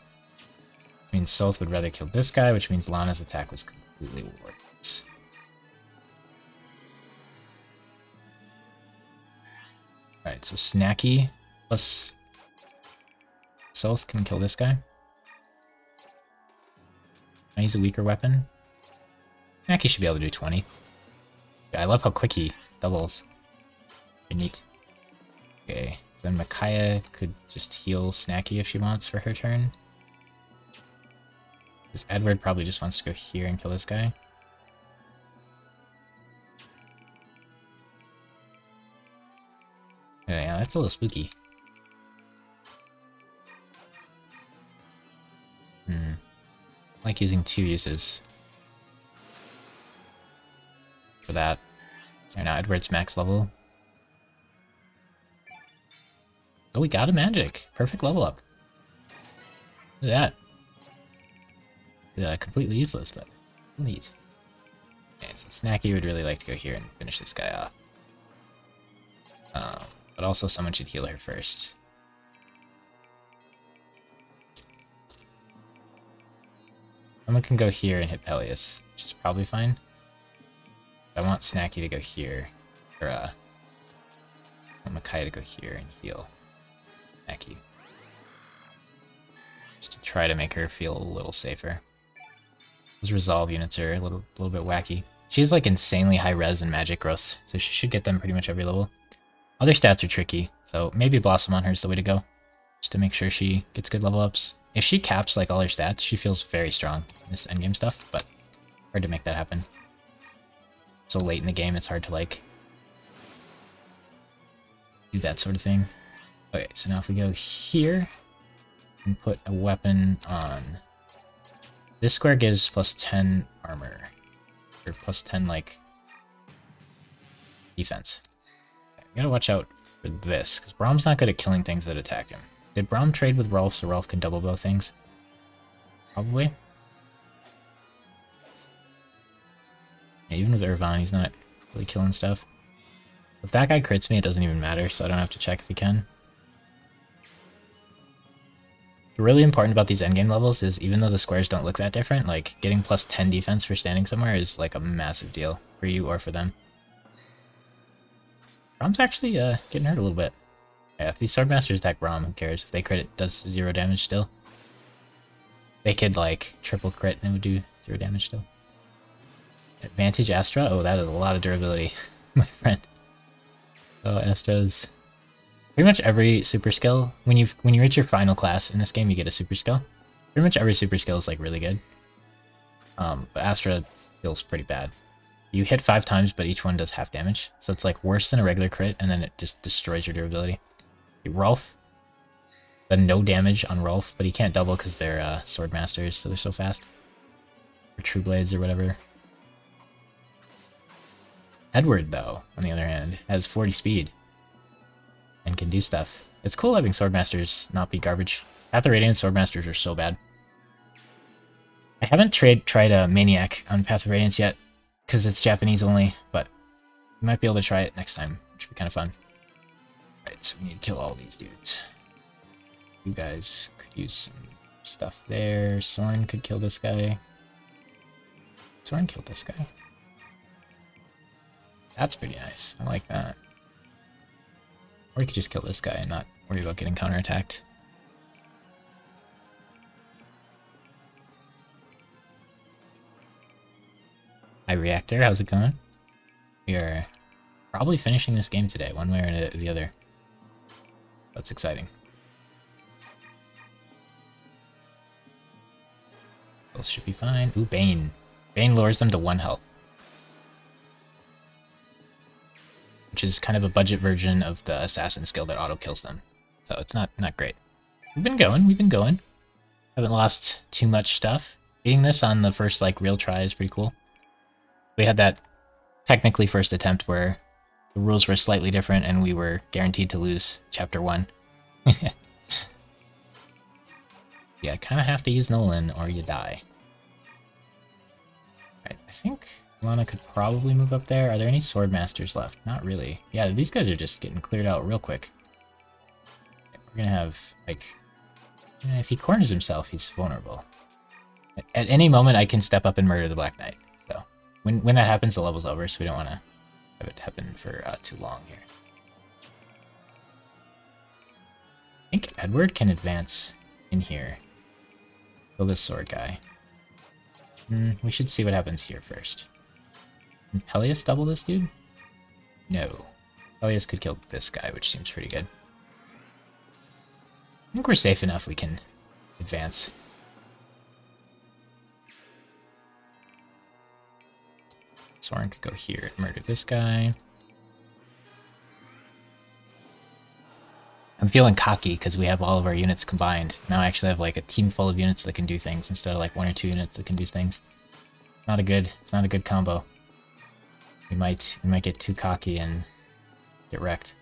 Which means Soth would rather kill this guy, which means Lana's attack was completely worthless. Alright, so Snacky plus Soth can kill this guy. Can I use a weaker weapon? Snacky should be able to do 20. Yeah, I love how quick he doubles. Pretty neat. Okay, so then Micaiah could just heal Snacky if she wants for her turn. This Edward probably just wants to go here and kill this guy. Yeah, that's a little spooky. I like using 2 uses for that. And now Edward's max level. Oh, we got a magic. Perfect level up. Look at that. Yeah, completely useless, but neat. Okay, so Snacky would really like to go here and finish this guy off. But also someone should heal her first. Someone can go here and hit Peleus, which is probably fine. I want Snacky to go here, or I want Micaiah to go here and heal Snacky. Just to try to make her feel a little safer. Those resolve units are a little bit wacky. She has like insanely high res and magic growth, so she should get them pretty much every level. Other stats are tricky, so maybe Blossom on her is the way to go. just to make sure she gets good level ups. If she caps like all her stats, she feels very strong in this endgame stuff, but hard to make that happen. So late in the game, it's hard to like do that sort of thing. Okay, so now if we go here and put a weapon on, this square gives plus 10 armor, or plus 10 like defense. Okay, we gotta watch out for this, because Brahm's not good at killing things that attack him. Did Braum trade with Rolf so Rolf can double bow things? Probably. Yeah, even with Irvine, he's not really killing stuff. If that guy crits me, it doesn't even matter, so I don't have to check if he can. What's really important about these endgame levels is even though the squares don't look that different, like getting plus 10 defense for standing somewhere is like a massive deal for you or for them. Braum's actually getting hurt a little bit. Yeah, if these Swordmasters attack Braum, who cares? If they crit, it does 0 damage still. They could, like, triple crit and it would do 0 damage still. Advantage Astra? Oh, that is a lot of durability, my friend. So Astra's... Pretty much every super skill, when you reach your final class in this game, you get a super skill. Pretty much every super skill is, like, really good. But Astra feels pretty bad. You hit 5 times, but each one does half damage. So it's, like, worse than a regular crit, and then it just destroys your durability. Rolf, then no damage on Rolf, but he can't double because they're sword masters, so they're so fast. Or true blades or whatever. Edward, though, on the other hand, has 40 speed and can do stuff. It's cool having sword masters not be garbage. Path of Radiance sword masters are so bad. I haven't tried a Maniac on Path of Radiance yet because it's Japanese only, but we might be able to try it next time, which would be kind of fun. Right, so we need to kill all these dudes. You guys could use some stuff there. Soren could kill this guy. Soren killed this guy. That's pretty nice. I like that. Or you could just kill this guy and not worry about getting counterattacked. Hi Reactor, how's it going? We are probably finishing this game today, one way or the other. That's exciting. Those should be fine. Ooh, Bane. Bane lowers them to 1 health. Which is kind of a budget version of the assassin skill that auto kills them. So it's not great. We've been going. Haven't lost too much stuff. Beating this on the first like real try is pretty cool. We had that technically first attempt where the rules were slightly different and we were guaranteed to lose chapter 1. Yeah, kind of have to use Nolan or you die. Right, I think Lana could probably move up there. Are there any sword masters left? Not really. Yeah, these guys are just getting cleared out real quick. We're gonna have, like... if he corners himself, he's vulnerable. At any moment, I can step up and murder the Black Knight. So, when that happens, the level's over, so we don't want to have it happen for too long here. I think Edward can advance in here. Kill this sword guy. We should see what happens here first. Can Peleus double this dude? No. Peleus could kill this guy, which seems pretty good. I think we're safe enough we can advance. Soren could go here and murder this guy. I'm feeling cocky because we have all of our units combined. Now I actually have like a team full of units that can do things instead of like 1 or 2 units that can do things. It's not a good combo. We might get too cocky and get wrecked.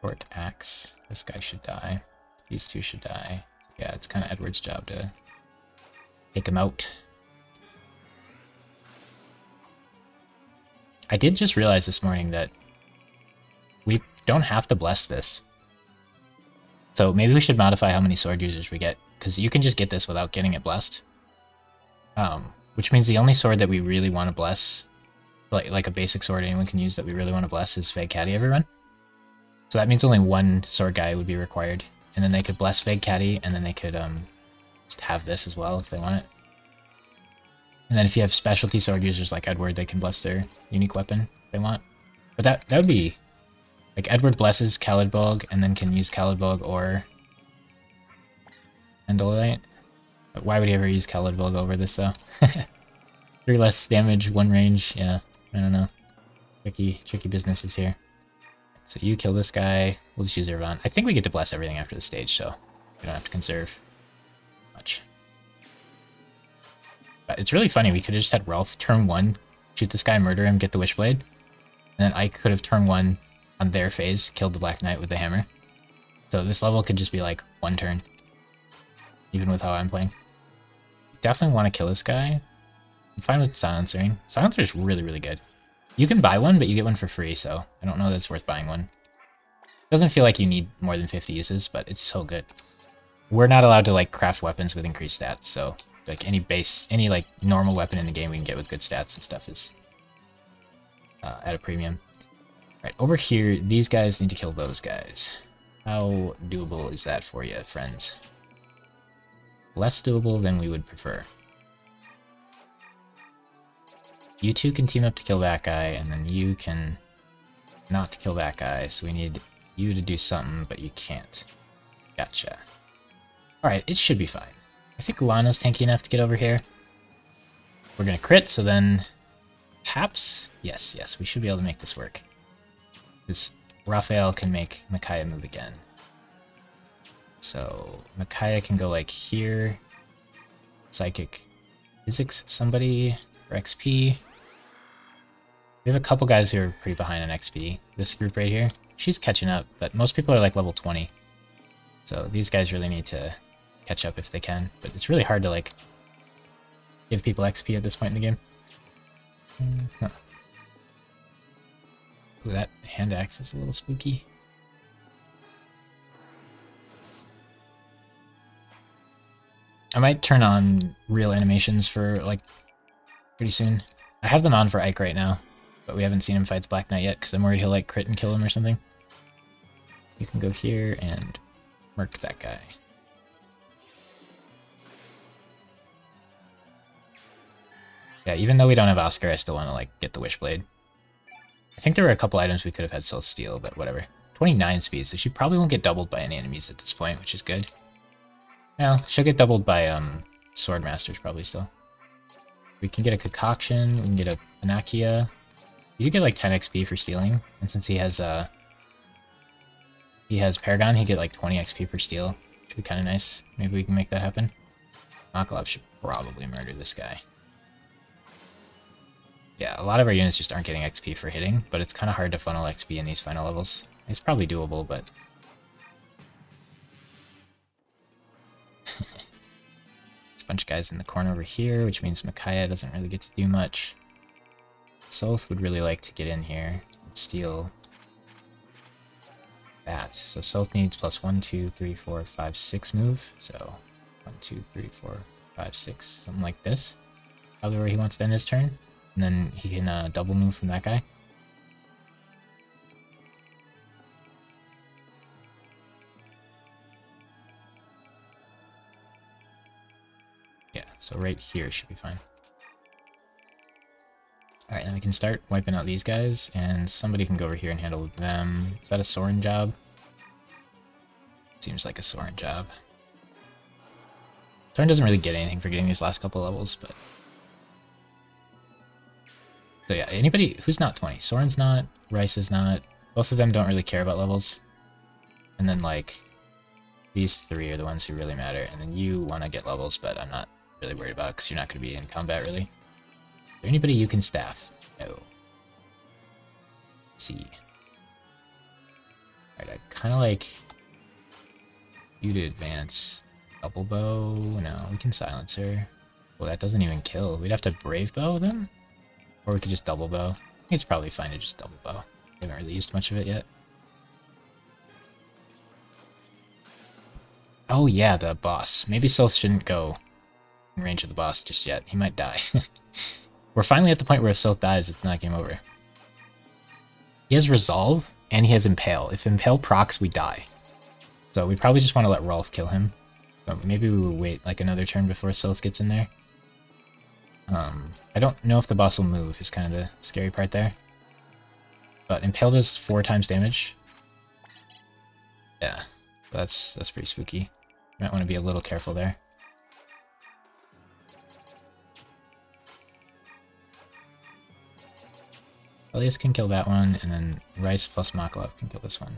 Short axe. This guy should die. These 2 should die. Yeah, it's kind of Edward's job to take him out. I did just realize this morning that we don't have to bless this. So maybe we should modify how many sword users we get, because you can just get this without getting it blessed. Which means the only sword that we really want to bless, like a basic sword anyone can use that we really want to bless, is Vague Caddy every run. So that means only 1 sword guy would be required, and then they could bless Vague Caddy, and then they could just have this as well if they want it. And then if you have specialty sword users like Edward, they can bless their unique weapon if they want. But that would be... Like, Edward blesses Caladbolg, and then can use Caladbolg or... Endolite. Why would he ever use Caladbolg over this, though? 3 less damage, 1 range, yeah. I don't know. Tricky businesses here. So you kill this guy. We'll just use Irvan. I think we get to bless everything after the stage, so we don't have to conserve much. But it's really funny. We could have just had Rolf turn 1, shoot this guy, murder him, get the Wishblade. And then I could have turn 1 on their phase, killed the Black Knight with the hammer. So this level could just be like 1 turn. Even with how I'm playing. Definitely want to kill this guy. I'm fine with silencing. Silencer is really, really good. You can buy one, but you get one for free, so I don't know that it's worth buying one. Doesn't feel like you need more than 50 uses, but it's so good. We're not allowed to like craft weapons with increased stats, so like any like normal weapon in the game we can get with good stats and stuff is at a premium. Right, over here, these guys need to kill those guys. How doable is that for you, friends? Less doable than we would prefer. You two can team up to kill that guy, and then you can not kill that guy, so we need you to do something, but you can't. Gotcha. Alright, it should be fine. I think Lana's tanky enough to get over here. We're gonna crit, so then... Perhaps? Yes, we should be able to make this work. This Raphael can make Micaiah move again. So, Micaiah can go like here. Psychic Physics somebody for XP. We have a couple guys who are pretty behind on XP. This group right here, she's catching up, but most people are like level 20. So these guys really need to catch up if they can. But it's really hard to like give people XP at this point in the game. Huh. Ooh, that hand axe is a little spooky. I might turn on real animations for, like, pretty soon. I have them on for Ike right now, but we haven't seen him fight the Black Knight yet, because I'm worried he'll, like, crit and kill him or something. You can go here and murk that guy. Yeah, even though we don't have Oscar, I still want to, like, get the Wishblade. I think there were a couple items we could have had Soul Steel, but whatever. 29 speed, so she probably won't get doubled by any enemies at this point, which is good. Well, she'll get doubled by Sword Masters probably still. We can get a Concoction, we can get a Panakia. You do get like 10 XP for stealing, and since he has Paragon, he get like 20 XP per steal, which would be kind of nice. Maybe we can make that happen. Makalov should probably murder this guy. Yeah, a lot of our units just aren't getting XP for hitting, but it's kind of hard to funnel XP in these final levels. It's probably doable, but... There's a bunch of guys in the corner over here, which means Micaiah doesn't really get to do much. Soth would really like to get in here and steal that. So Soth needs plus 1, 2, 3, 4, 5, 6 move. So 1, 2, 3, 4, 5, 6, something like this. Probably where he wants to end his turn. And then he can double move from that guy. Yeah, so right here should be fine. Alright, then we can start wiping out these guys, and somebody can go over here and handle them. Is that a Soren job? Seems like a Soren job. Soren doesn't really get anything for getting these last couple levels, but... So yeah, anybody who's not 20. Soren's not, Rice is not. Both of them don't really care about levels. And then like, these three are the ones who really matter. And then you want to get levels, but I'm not really worried about it because you're not going to be in combat really. Is there anybody you can staff? No. Let's see. Alright, I kind of like you to advance. Double bow? No, we can silence her. Well, that doesn't even kill. We'd have to brave bow them? Or we could just double bow. I think it's probably fine to just double bow. We haven't really used much of it yet. Oh yeah, the boss. Maybe Soth shouldn't go in range of the boss just yet. He might die. We're finally at the point where if Soth dies, it's not game over. He has Resolve, and he has Impale. If Impale procs, we die. So we probably just want to let Rolf kill him. But maybe we will wait like another turn before Soth gets in there. I don't know if the boss will move, is kind of the scary part there. But Impale does 4 times damage. Yeah, that's pretty spooky. You might want to be a little careful there. Elias can kill that one, and then Rice plus Makalov can kill this one.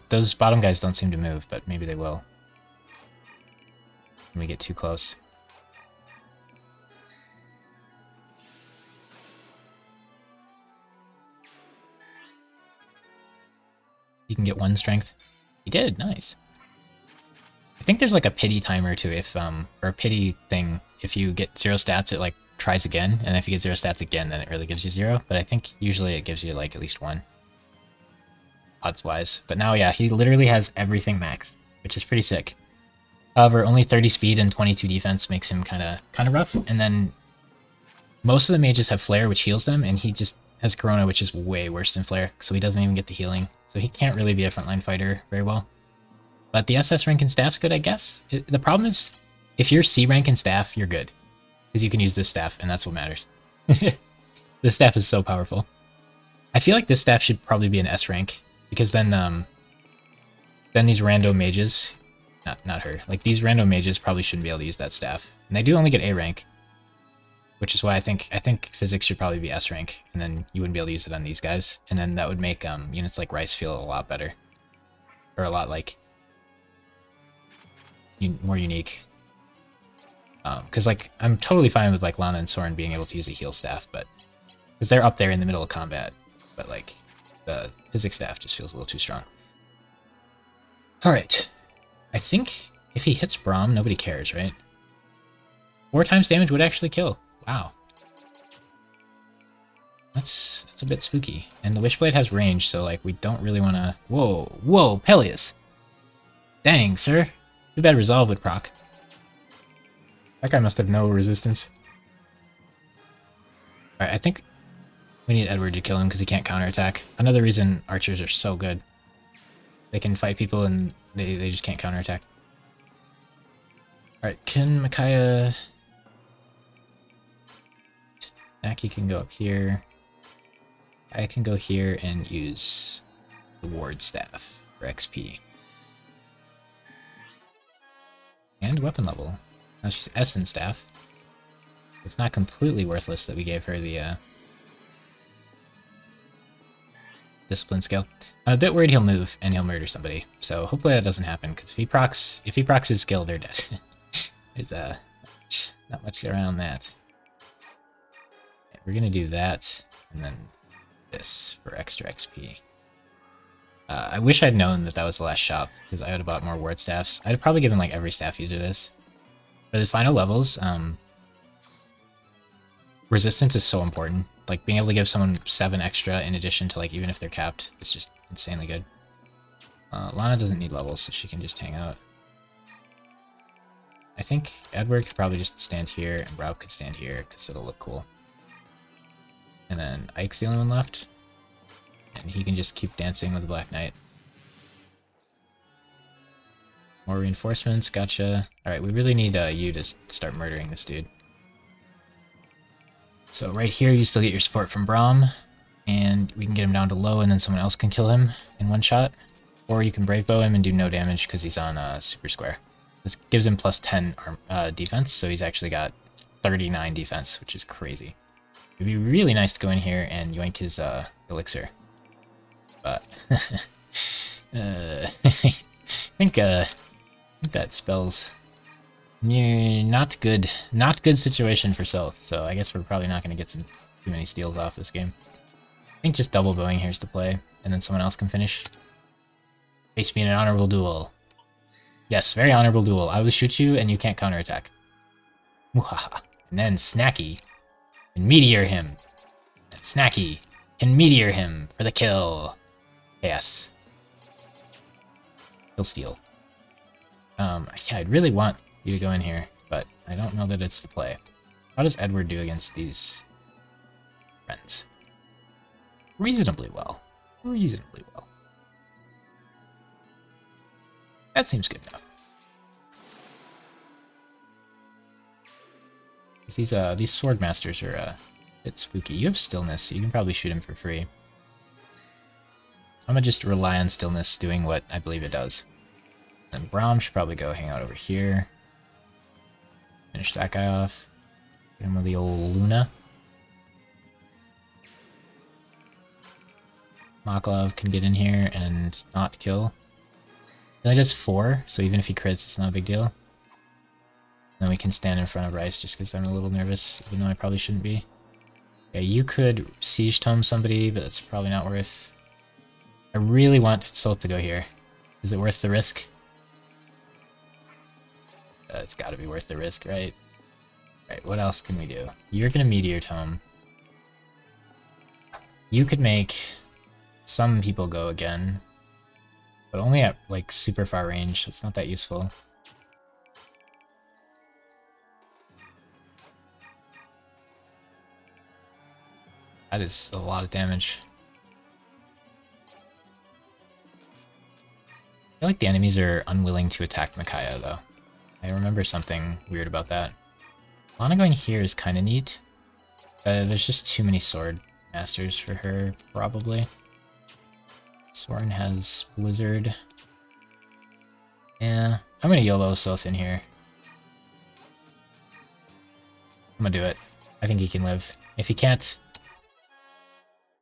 Those bottom guys don't seem to move, but maybe they will. When we get too close. You can get 1 strength. He did, nice. I think there's like a pity timer too, if or a pity thing. If you get 0 stats, it like tries again, and if you get 0 stats again, then it really gives you 0. But I think usually it gives you like at least 1. Odds wise. But now, yeah, he literally has everything maxed, which is pretty sick. However, only 30 speed and 22 defense makes him kind of rough. And then most of the mages have Flare, which heals them, and he just has Corona, which is way worse than Flare, so he doesn't even get the healing. So he can't really be a frontline fighter very well. But the SS rank and staff's good, I guess. The problem is, if you're C rank and staff, you're good. Because you can use this staff, and that's what matters. This staff is so powerful. I feel like this staff should probably be an S rank, because then these rando mages, not her, like these rando mages probably shouldn't be able to use that staff. And they do only get A rank, which is why I think physics should probably be S rank, and then you wouldn't be able to use it on these guys, and then that would make units like Rice feel a lot better, or a lot like more unique. Because like I'm totally fine with like Lana and Soren being able to use a heal staff, but because they're up there in the middle of combat, but like the physics staff just feels a little too strong. All right, I think if he hits Braum, nobody cares, right? 4 times damage would actually kill. Wow. That's a bit spooky. And the Wishblade has range, so like we don't really want to... Whoa, Peleus! Dang, sir. Too bad Resolve would proc. That guy must have no resistance. Alright, I think we need Edward to kill him because he can't counterattack. Another reason archers are so good. They can fight people and they just can't counterattack. Alright, can Micaiah... Naki can go up here. I can go here and use the ward staff for XP. And weapon level. Now she's Essence staff. It's not completely worthless that we gave her the discipline skill. I'm a bit worried he'll move and he'll murder somebody. So hopefully that doesn't happen, because if he procs his skill, they're dead. There's not much around that. We're gonna do that, and then this for extra XP. I wish I'd known that was the last shop, because I would have bought more ward staffs. I'd have probably given like every staff user this. For the final levels, resistance is so important. Like being able to give someone 7 extra in addition to like even if they're capped is just insanely good. Lana doesn't need levels, so she can just hang out. I think Edward could probably just stand here, and Braub could stand here, because it'll look cool. And then Ike's the only one left. And he can just keep dancing with the Black Knight. More reinforcements, gotcha. Alright, we really need you to start murdering this dude. So right here you still get your support from Braum. And we can get him down to low and then someone else can kill him in one shot. Or you can Brave Bow him and do no damage because he's on Super Square. This gives him plus 10 defense, so he's actually got 39 defense, which is crazy. It'd be really nice to go in here and yoink his elixir. But I think that spells not good situation for Sylph, so I guess we're probably not going to get too many steals off this game. I think just double bowing here is the play, and then someone else can finish. Face me in an honorable duel. Yes, very honorable duel. I will shoot you and you can't counterattack. And then Snacky can meteor him. And Snacky can meteor him for the kill. Yes. He'll steal. Yeah, I'd really want you to go in here, but I don't know that it's the play. How does Edward do against these friends? Reasonably well. Reasonably well. That seems good enough. These sword masters are It's spooky. You have stillness, so you can probably shoot him for free. I'm gonna just rely on stillness doing what I believe it does. And Braum should probably go hang out over here. Finish that guy off. Get him with the old Luna. Maklov can get in here and not kill. He only does 4, so even if he crits, it's not a big deal. Then we can stand in front of Rice just because I'm a little nervous, even though I probably shouldn't be. Yeah, you could Siege Tome somebody, but it's probably not worth... I really want Salt to go here. Is it worth the risk? It's gotta be worth the risk, right? Right, what else can we do? You're gonna Meteor Tome. You could make some people go again, but only at, like, super far range, so it's not that useful. That is a lot of damage. I feel like the enemies are unwilling to attack Micaiah, though. I remember something weird about that. Lana going here is kind of neat. There's just too many sword masters for her, probably. Soren has Blizzard. Yeah, I'm gonna YOLO Soth in here. I'm gonna do it. I think he can live. If he can't...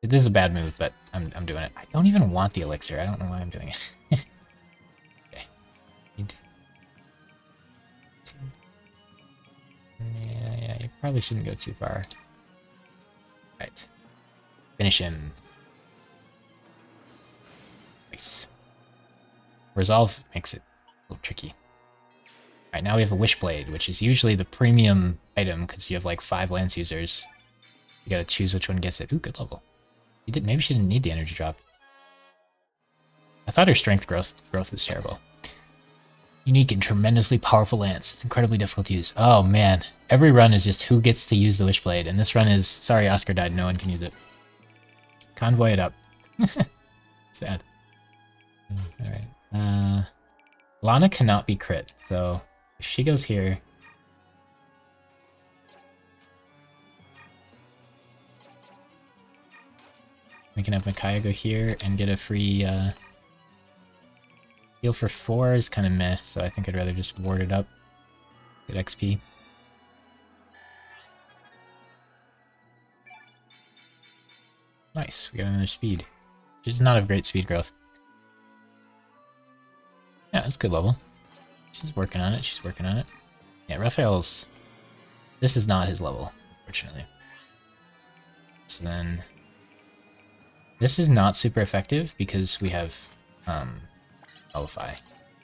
This is a bad move, but I'm doing it. I don't even want the elixir. I don't know why I'm doing it. Okay. Yeah, you probably shouldn't go too far. Right. Finish him. Nice. Resolve makes it a little tricky. Alright, now we have a Wishblade, which is usually the premium item because you have like 5 lance users. You gotta choose which one gets it. Ooh, good level. You did. Maybe she didn't need the energy drop. I thought her strength growth was terrible. Unique and tremendously powerful lance. It's incredibly difficult to use. Oh man, every run is just who gets to use the Wishblade, and this run is, sorry Oscar died, no one can use it. Convoy it up. Sad. Alright. Lana cannot be crit, so if she goes here... We can have Micaiah go here and get a free heal for 4 is kind of meh, so I think I'd rather just ward it up. Get XP. Nice, we got another speed. Which is not a great speed growth. Yeah, that's good level. She's working on it, she's working on it. Yeah, Raphael's... This is not his level, unfortunately. So then... This is not super effective because we have Nullify,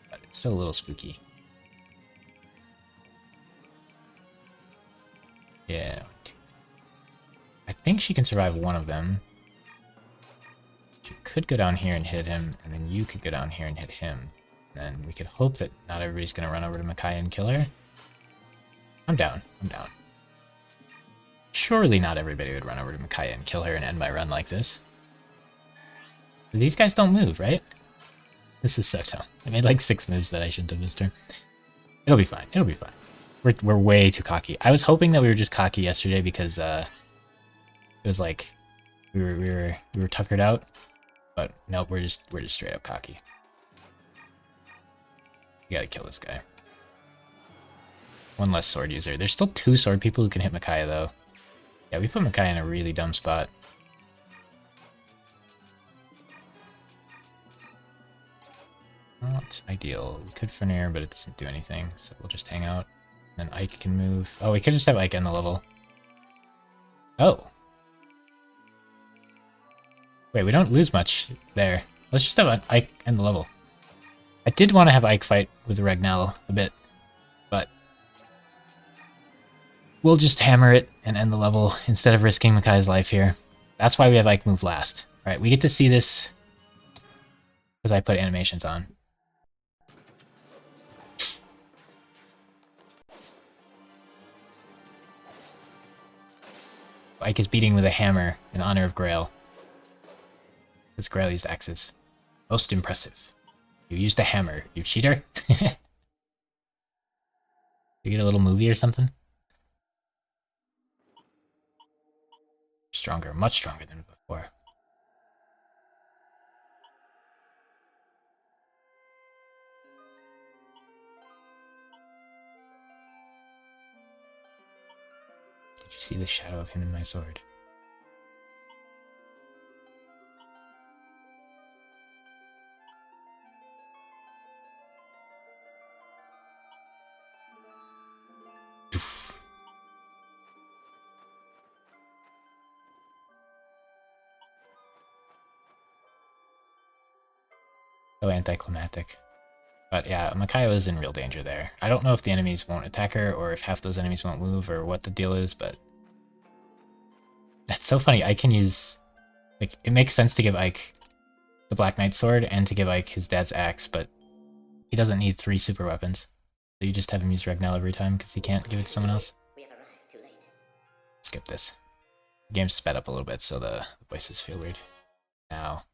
but it's still a little spooky. Yeah. I think she can survive one of them. She could go down here and hit him, and then you could go down here and hit him. And then we could hope that not everybody's going to run over to Micaiah and kill her. I'm down. I'm down. Surely not everybody would run over to Micaiah and kill her and end my run like this. These guys don't move, right? This is so dumb. I made like 6 moves that I shouldn't have this turn. It'll be fine. It'll be fine. We're way too cocky. I was hoping that we were just cocky yesterday because it was like we were tuckered out, but nope, we're just straight up cocky. You gotta kill this guy. One less sword user. There's still 2 sword people who can hit Micaiah though. Yeah, we put Micaiah in a really dumb spot. Not ideal. We could Fernair, but it doesn't do anything, so we'll just hang out. And then Ike can move. Oh, we could just have Ike end the level. Oh. Wait, we don't lose much there. Let's just have Ike end the level. I did want to have Ike fight with Ragnall a bit, but we'll just hammer it and end the level instead of risking Micaiah's life here. That's why we have Ike move last. Right, we get to see this because I put animations on. Ike is beating with a hammer in honor of Grail. Because Grail used axes. Most impressive. You used a hammer, you cheater. You get a little movie or something? stronger, much stronger than before. Did you see the shadow of him in my sword? Oof. So anticlimactic. But yeah, Micaiah is in real danger there. I don't know if the enemies won't attack her or if half those enemies won't move or what the deal is, but that's so funny. I can use, like, it makes sense to give Ike the Black Knight sword and to give Ike his dad's axe, but he doesn't need 3 super weapons. So you just have him use Regnell every time because he can't give it to someone else. Skip this. The game's sped up a little bit, so the voices feel weird. Now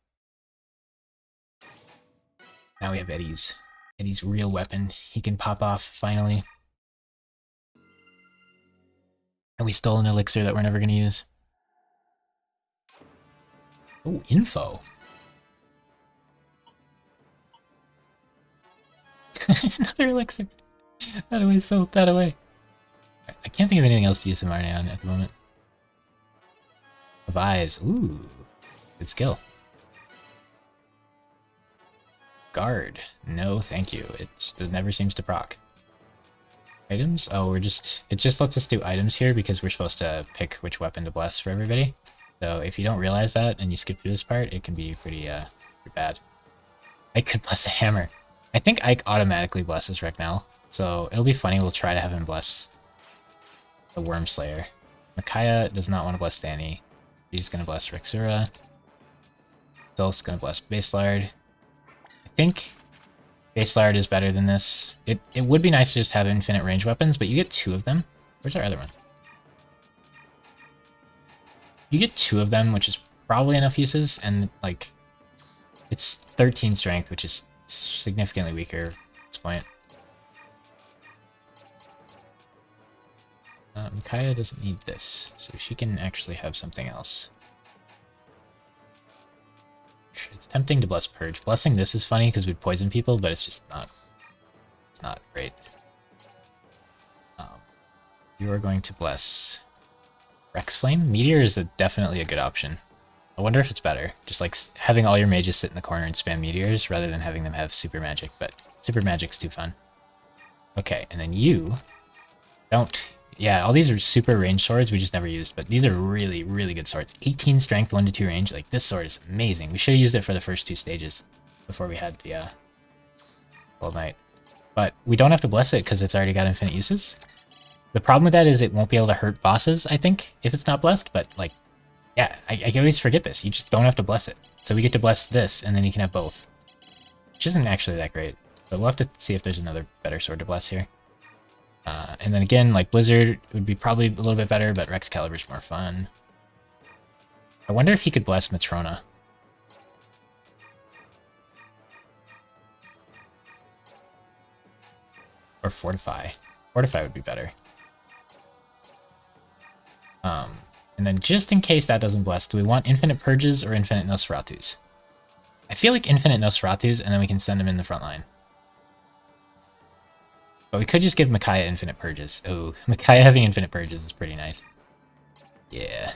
we have Eddie's real weapon. He can pop off, finally. And we stole an elixir that we're never gonna use. Oh, info. Another elixir. That away, so that away. I can't think of anything else to use Mrna on at the moment. Of eyes. Ooh. Good skill. Guard. No, thank you. It never seems to proc. Items? Oh, it just lets us do items here because we're supposed to pick which weapon to bless for everybody. So if you don't realize that and you skip through this part, it can be pretty bad. I could bless a hammer. I think Ike automatically blesses Regnell, so it'll be funny. We'll try to have him bless the Worm Slayer. Micaiah does not want to bless Danny. He's going to bless Rexura. Dulce's going to bless Baselard. I think Baselard is better than this. It would be nice to just have infinite range weapons, but you get 2 of them. Where's our other one? You get 2 of them, which is probably enough uses, and like it's 13 strength, which is significantly weaker at this point. Micaiah doesn't need this, so she can actually have something else. It's tempting to bless Purge. Blessing this is funny because we'd poison people, but it's just not. It's not great. You are going to bless Rex Flame. Meteor is definitely a good option. I wonder if it's better, just like having all your mages sit in the corner and spam meteors rather than having them have super magic. But super magic's too fun. Okay, and then you don't. Yeah, all these are super range swords we just never used, but these are really, really good swords. 18 strength, 1 to 2 range. Like, this sword is amazing. We should have used it for the first 2 stages before we had the Gold Knight. But we don't have to bless it because it's already got infinite uses. The problem with that is it won't be able to hurt bosses, I think, if it's not blessed. But, like, yeah, I always forget this. You just don't have to bless it. So we get to bless this, and then you can have both. Which isn't actually that great. But we'll have to see if there's another better sword to bless here. And then again, like Blizzard would be probably a little bit better, but Rex Caliber's more fun. I wonder if he could bless Matrona. Or Fortify. Fortify would be better. And then just in case that doesn't bless, do we want Infinite Purges or Infinite Nosferatus? I feel like Infinite Nosferatus, and then we can send him in the front line. But we could just give Micaiah Infinite Purges. Oh, Micaiah having Infinite Purges is pretty nice. Yeah,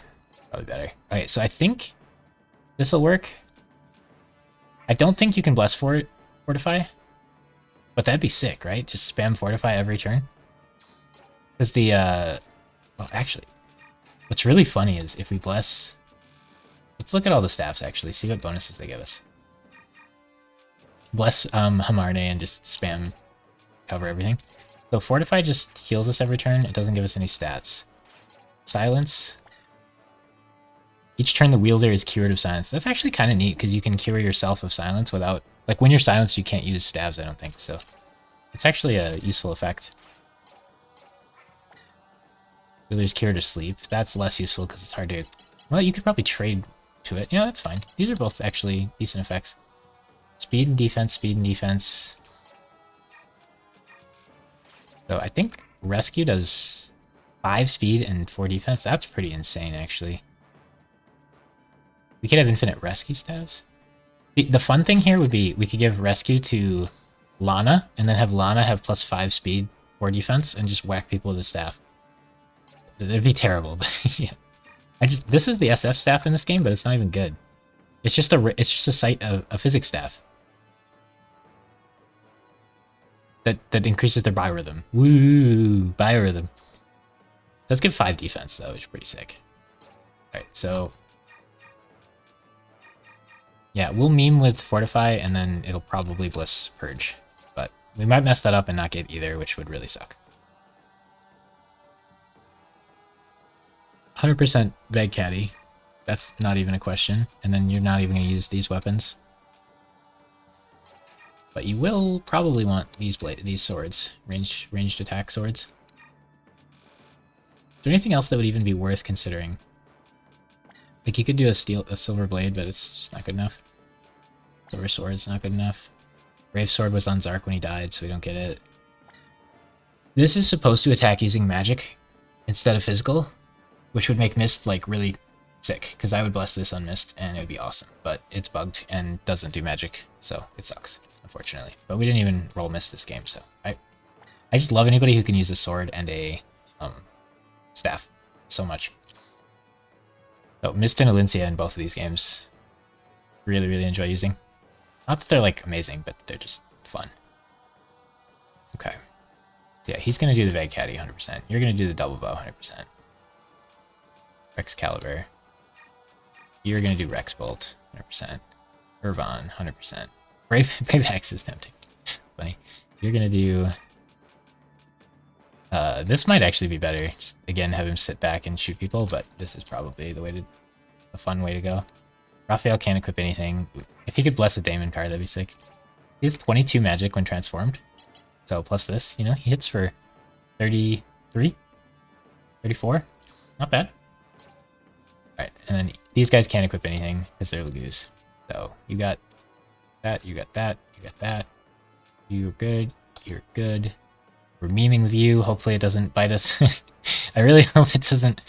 probably better. Okay, so I think this will work. I don't think you can bless Fortify. But that'd be sick, right? Just spam Fortify every turn. Because the, well, actually, what's really funny is if we bless... Let's look at all the staffs, actually, see what bonuses they give us. Bless Hamarne and just spam cover everything. So Fortify just heals us every turn. It doesn't give us any stats. Silence. Each turn the wielder is cured of silence. That's actually kind of neat because you can cure yourself of silence without... Like when you're silenced, you can't use stabs, I don't think. So it's actually a useful effect. Wielder's cured of sleep. That's less useful because it's hard to... Well, you could probably trade to it. Yeah, that's fine. These are both actually decent effects. Speed and defense, speed and defense. So I think Rescue does 5 speed and 4 defense. That's pretty insane, actually. We could have infinite rescue staves. The fun thing here would be we could give rescue to Lana, and then have Lana have +5 speed or defense, and just whack people with a staff. It'd be terrible, but yeah. This is the SF staff in this game, but it's not even good. It's just a physics staff that increases their biorhythm. Woo, biorhythm. Let's give 5 defense though, which is pretty sick. All right, so yeah, we'll meme with Fortify, and then it'll probably Bliss Purge. But we might mess that up and not get either, which would really suck. 100% Veg Caddy. That's not even a question. And then you're not even going to use these weapons. But you will probably want these swords. Ranged attack swords. Is there anything else that would even be worth considering? Like, you could do a silver blade, but it's just not good enough. Silver sword's not good enough. Brave sword was on Zark when he died, so we don't get it. This is supposed to attack using magic instead of physical, which would make Mist, like, really sick, because I would bless this on Mist, and it would be awesome. But it's bugged and doesn't do magic, so it sucks, unfortunately. But we didn't even roll Mist this game, so I just love anybody who can use a sword and a staff so much. So Mist and Alencia in both of these games, really, really enjoy using. Not that they're, like, amazing, but they're just fun. Okay. Yeah, he's going to do the Veg Caddy 100%. You're going to do the double bow 100%. Excalibur. You're going to do Rex Bolt 100%. Irvon 100%. Brave Axe is tempting. Funny. You're going to do... this might actually be better. Just, again, have him sit back and shoot people, but this is probably the fun way to go. Raphael can't equip anything. If he could bless a Daemon card, that'd be sick. He has 22 magic when transformed. So plus this, you know, he hits for 33? 34? Not bad. Alright, and then these guys can't equip anything because they're Lagoos. So you got that, you got that, you got that. You're good, you're good. We're memeing with you. Hopefully it doesn't bite us. I really hope it doesn't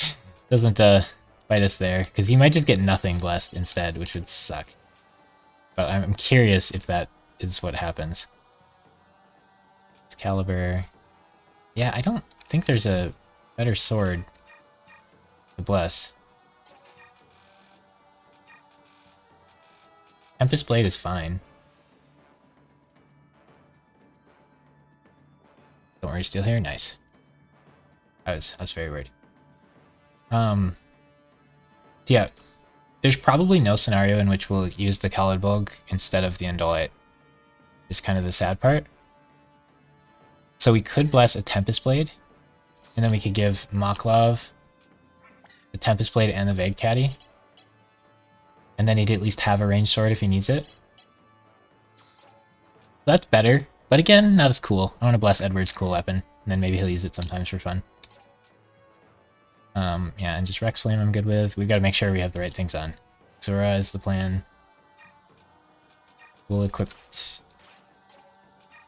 bite us there, because he might just get nothing blessed instead, which would suck. But I'm curious if that is what happens. Excalibur. Yeah, I don't think there's a better sword to bless. Tempest Blade is fine. Don't worry, still here. Nice. I was very worried. Yeah, there's probably no scenario in which we'll use the Kalidbolg instead of the Indolite. Is kind of the sad part. So we could bless a Tempest Blade, and then we could give Maklov the Tempest Blade and the Veg Caddy. And then he'd at least have a ranged sword if he needs it. That's better, but again, not as cool. I want to bless Edward's cool weapon, and then maybe he'll use it sometimes for fun. Yeah, and just Rex Flame I'm good with. We've got to make sure we have the right things on. Zora is the plan. We'll equip...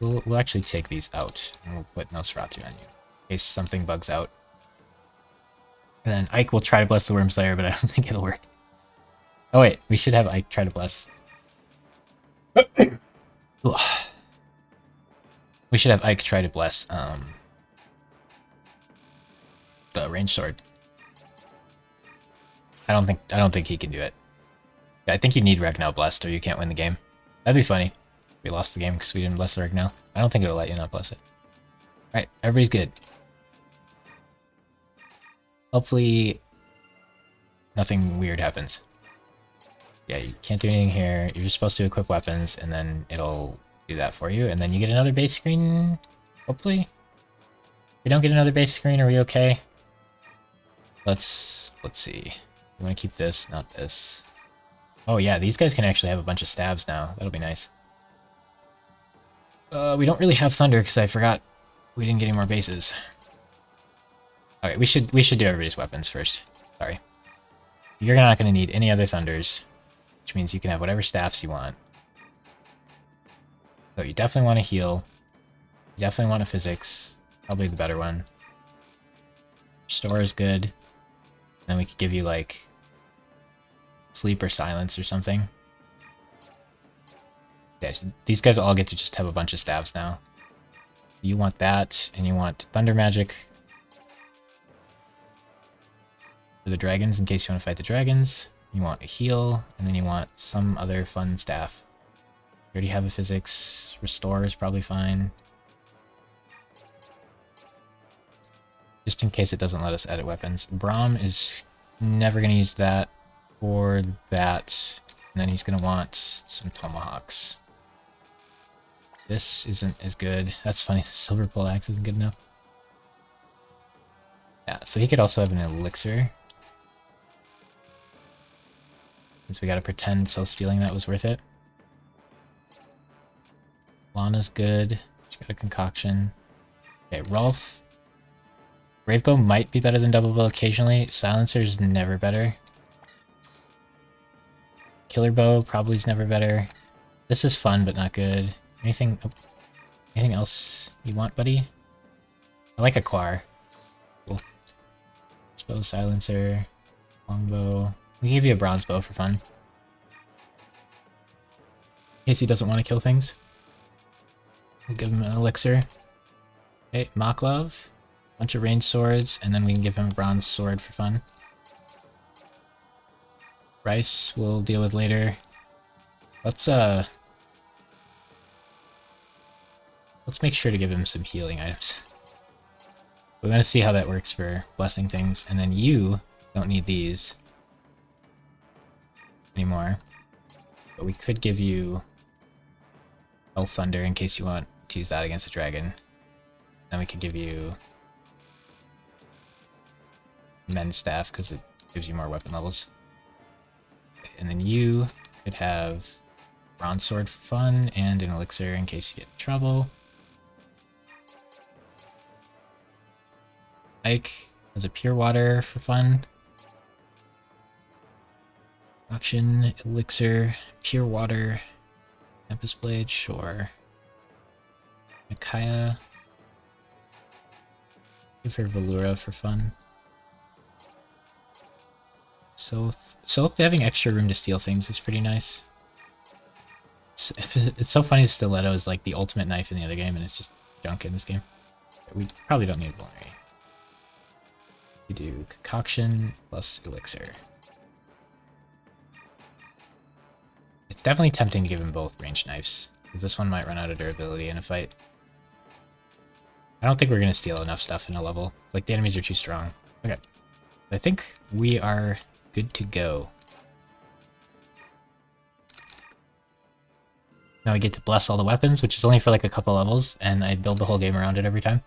We'll actually take these out, and we'll put Nosferatu on you, in case something bugs out. And then Ike will try to bless the Wormslayer, but I don't think it'll work. Oh wait, we should have Ike try to bless. We should have Ike try to bless the ranged sword. I don't think he can do it. I think you need Regnell blessed or you can't win the game. That'd be funny. We lost the game because we didn't bless the Regnell. I don't think it'll let you not bless it. Alright, everybody's good. Hopefully nothing weird happens. Yeah, you can't do anything here. You're just supposed to equip weapons, and then it'll do that for you. And then you get another base screen, hopefully. If we don't get another base screen, are we okay? Let's see. We want to keep this, not this. Oh yeah, these guys can actually have a bunch of stabs now. That'll be nice. We don't really have Thunder, because I forgot we didn't get any more bases. Alright, we should do everybody's weapons first. Sorry. You're not going to need any other Thunders, which means you can have whatever staffs you want. So you definitely want to heal. You definitely want a physics. Probably the better one. Restore is good. Then we could give you, like, Sleep or silence or something. Yeah, these guys all get to just have a bunch of staves now. You want that, and you want thunder magic for the dragons in case you want to fight the dragons. You want a heal, and then you want some other fun staff. You already have a physics. Restore is probably fine. Just in case it doesn't let us edit weapons. Braum is never going to use that or that. And then he's going to want some tomahawks. This isn't as good. That's funny, the silver pole axe isn't good enough. Yeah, so he could also have an elixir. Since we gotta pretend soul stealing that was worth it. Lana's good. She got a concoction. Okay, Rolf. Bravebow might be better than Double Bow occasionally. Silencer's never better. Killer Bow probably is never better. This is fun, but not good. Anything else you want, buddy? I like a Quar. Cool. Bow, Silencer, Longbow. We can give you a bronze bow for fun. In case he doesn't want to kill things. We'll give him an elixir. Okay, Moklov. Bunch of ranged swords, and then we can give him a bronze sword for fun. Rice we'll deal with later. Let's make sure to give him some healing items. We're gonna see how that works for blessing things, and then you don't need these anymore. But we could give you Health Thunder in case you want to use that against a dragon. Then we could give you Men's Staff because it gives you more weapon levels. And then you could have Bronze Sword for fun and an elixir in case you get in trouble. Ike has a pure water for fun. Auction, elixir, pure water, Tempest Blade, sure. Micaiah. Give her Valura for fun. Soth having extra room to steal things is pretty nice. It's so funny Stiletto is like the ultimate knife in the other game, and it's just junk in this game. We probably don't need Vulnerary. We do Concoction plus Elixir. It's definitely tempting to give him both ranged knives, because this one might run out of durability in a fight. I don't think we're going to steal enough stuff in a level. Like, the enemies are too strong. Okay. I think we are good to go. Now we get to bless all the weapons, which is only for like a couple levels, and I build the whole game around it every time.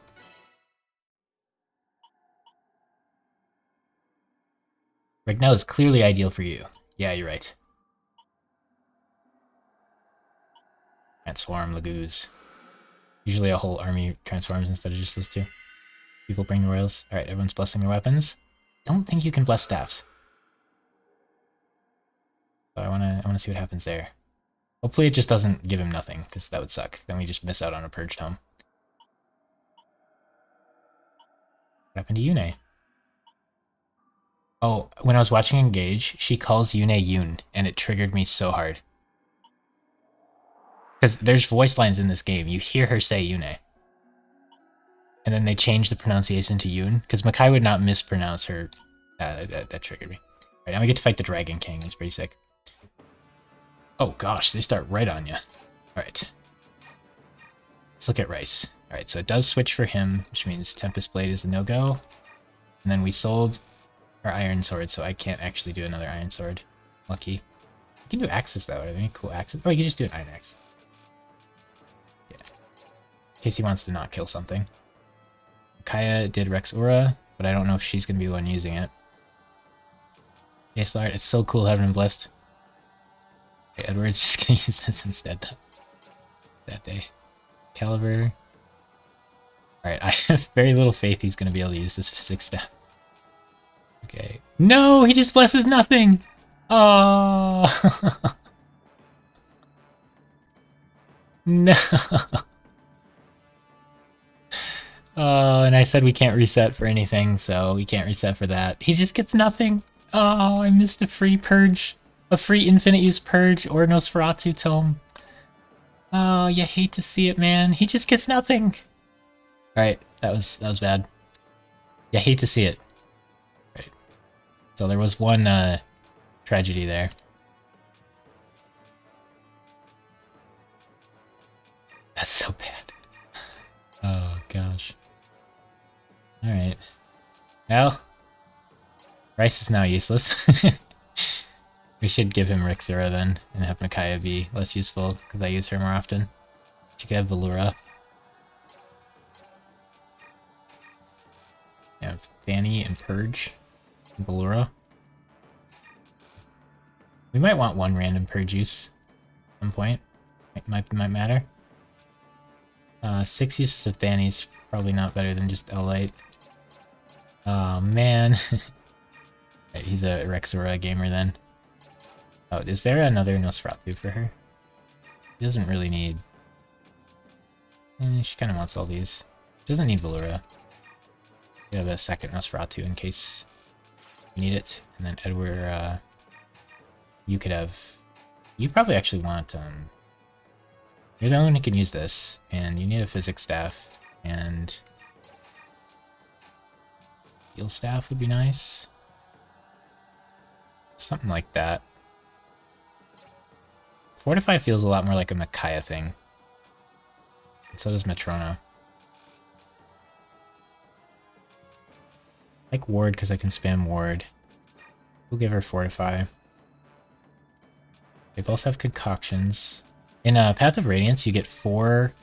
Right now is clearly ideal for you. Yeah, you're right. Transform, Lagoos. Usually a whole army transforms instead of just those two. People bring the royals. Alright, everyone's blessing their weapons. Don't think you can bless staffs. So I wanna see what happens there. Hopefully it just doesn't give him nothing, because that would suck. Then we just miss out on a purged home. What happened to Yune? Oh, when I was watching Engage, she calls Yune Yoon, and it triggered me so hard. Because there's voice lines in this game. You hear her say Yune. And then they change the pronunciation to Yoon, because Makai would not mispronounce her. That triggered me. Alright, now we get to fight the Dragon King. It's pretty sick. Oh gosh, they start right on you. Alright. Let's look at Rice. Alright, so it does switch for him, which means Tempest Blade is a no-go. And then we sold our Iron Sword, so I can't actually do another Iron Sword. Lucky. You can do axes though. Are there any cool axes? Oh, you can just do an Iron Axe. Yeah. In case he wants to not kill something. Kaya did Rex Aura, but I don't know if she's going to be the one using it. Yes, Lord, it's so cool having him blessed. Okay, Edward's just going to use this instead that day. Caliber. Alright, I have very little faith he's going to be able to use this physics staff. Okay. No, he just blesses nothing! Oh! No! Oh, and I said we can't reset for anything, so we can't reset for that. He just gets nothing! Oh, I missed a free purge. A free infinite use purge or Nosferatu tome. Oh, you hate to see it, man. He just gets nothing. Alright, that was bad. You hate to see it. Right. So there was one tragedy there. That's so bad. Oh gosh. Alright. Well, Rice is now useless. We should give him Rixura then, and have Micaiah be less useful, because I use her more often. She could have Velura. Yeah, Fanny and Purge. And Velura. We might want one random Purge use at some point. It might matter. 6 uses of Fanny's probably not better than just L-Light. Oh man. Right, he's a Rexura gamer then. Oh, is there another Nosferatu for her? She doesn't really need... she kind of wants all these. She doesn't need Velura. We have a second Nosferatu in case you need it. And then Edward, you could have... You probably actually want, you're the only one who can use this, and you need a physics staff, and... Heal staff would be nice. Something like that. Fortify feels a lot more like a Micaiah thing. And so does Matrona. I like Ward because I can spam Ward. We'll give her Fortify. They both have concoctions. In Path of Radiance, you get 4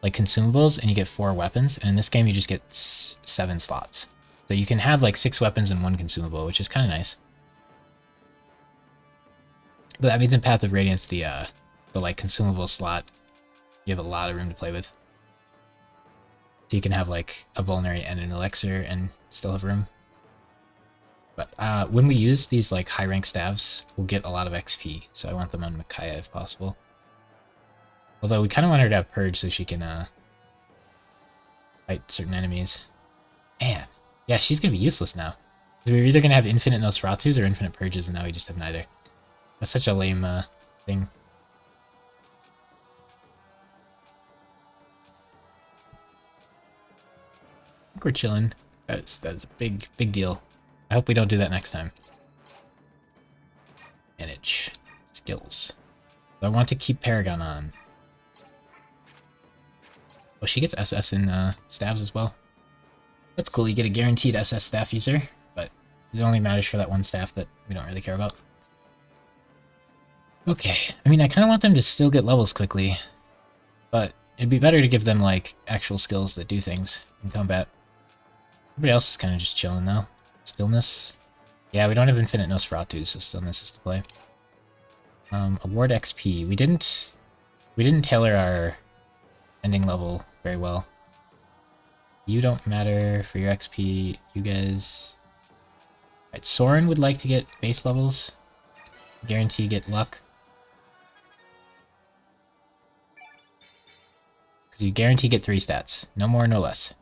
like consumables and you get 4 weapons. And in this game, you just get 7 slots. So you can have like 6 weapons and 1 consumable, which is kind of nice. But that means in Path of Radiance, the like consumable slot, you have a lot of room to play with. So you can have like a Vulnerary and an Elixir and still have room. But when we use these like high rank staves, we'll get a lot of XP. So I want them on Micaiah if possible. Although we kind of want her to have Purge so she can fight certain enemies. Man, yeah, she's gonna be useless now. Because we're either gonna have infinite Nosferatus or infinite Purges, and now we just have neither. That's such a lame thing. I think we're chilling. That's a big deal. I hope we don't do that next time. Manage skills. So I want to keep Paragon on. Oh, she gets SS in staves as well. That's cool. You get a guaranteed SS staff user, but it only matters for that one staff that we don't really care about. Okay, I mean, I kind of want them to still get levels quickly, but it'd be better to give them, like, actual skills that do things in combat. Everybody else is kind of just chilling now. Stillness. Yeah, we don't have infinite Nosferatu, so Stillness is to play. Award XP. We didn't tailor our ending level very well. You don't matter for your XP, you guys... Right, Soren would like to get base levels. Guarantee get luck. Because you guarantee get 3 stats. No more, no less.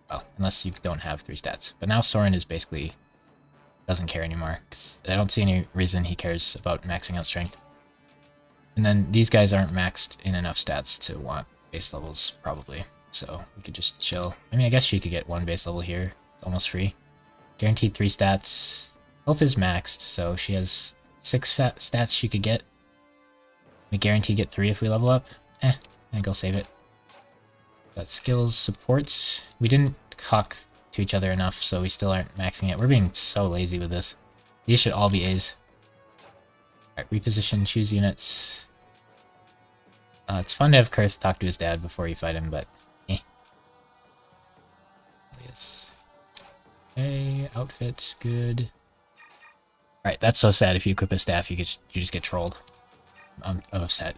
Well, unless you don't have 3 stats. But now Soren is basically... doesn't care anymore. Because I don't see any reason he cares about maxing out strength. And then these guys aren't maxed in enough stats to want base levels, probably. So we could just chill. I mean, I guess she could get 1 base level here. It's almost free. Guaranteed 3 stats. Health is maxed, so she has 6 stats she could get. We guarantee get 3 if we level up. I think I'll save it. Got skills, supports. We didn't talk to each other enough, so we still aren't maxing it. We're being so lazy with this. These should all be A's. Alright, reposition, choose units. It's fun to have Kurth talk to his dad before you fight him, but yes. Okay, outfits, good. Alright, that's so sad. If you equip a staff, you just get trolled. I'm upset.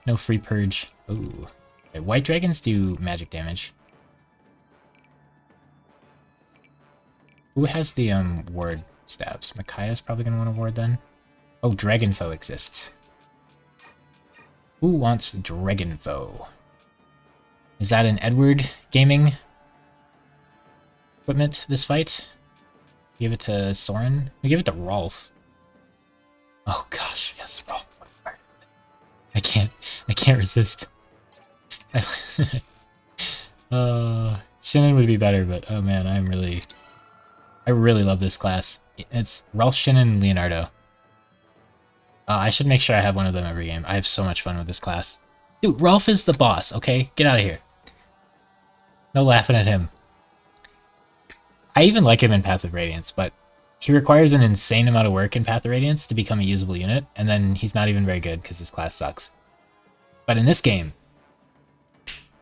No free purge. Ooh. Okay, white dragons do magic damage. Who has the ward staves? Micaiah's probably gonna want a ward then. Oh, Dragonfoe exists. Who wants Dragonfoe? Is that an Edward gaming equipment this fight? Give it to Soren? We give it to Rolf. Oh gosh, yes. Oh, I can't resist. Shinnon would be better, but oh man, I really love this class. It's Ralph, Shinnon, and Leonardo. I should make sure I have one of them every game. I have so much fun with this class. Dude, Ralph is the boss, okay? Get out of here. No laughing at him. I even like him in Path of Radiance, but he requires an insane amount of work in Path of Radiance to become a usable unit, and then he's not even very good because his class sucks. But in this game,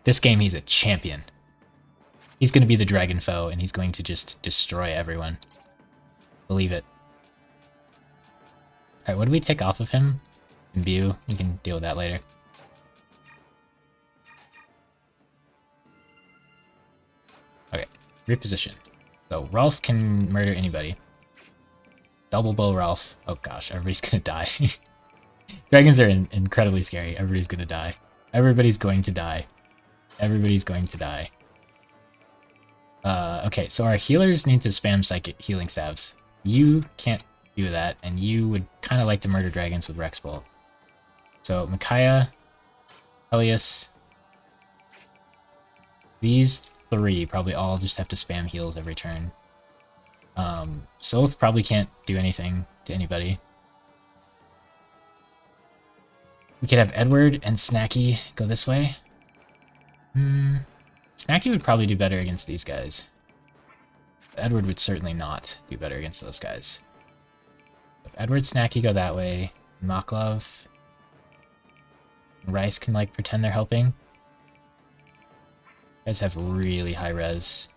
he's a champion. He's going to be the dragon foe, and he's going to just destroy everyone. Believe it. Alright, what do we take off of him? Imbue. We can deal with that later. Okay, reposition. So Ralph can murder anybody. Double bow Ralph. Oh gosh, everybody's gonna die. Dragons are incredibly scary. Everybody's gonna die. Everybody's going to die. Everybody's going to die. Okay, so our healers need to spam psychic healing stabs. You can't do that, and you would kind of like to murder dragons with Rex Bolt. So Micaiah, Elias, these three probably all just have to spam heals every turn. Soth probably can't do anything to anybody. We could have Edward and Snacky go this way. Snacky would probably do better against these guys. Edward would certainly not do better against those guys. If Edward, Snacky go that way, Maklov, Rice can like pretend they're helping. You guys have really high res.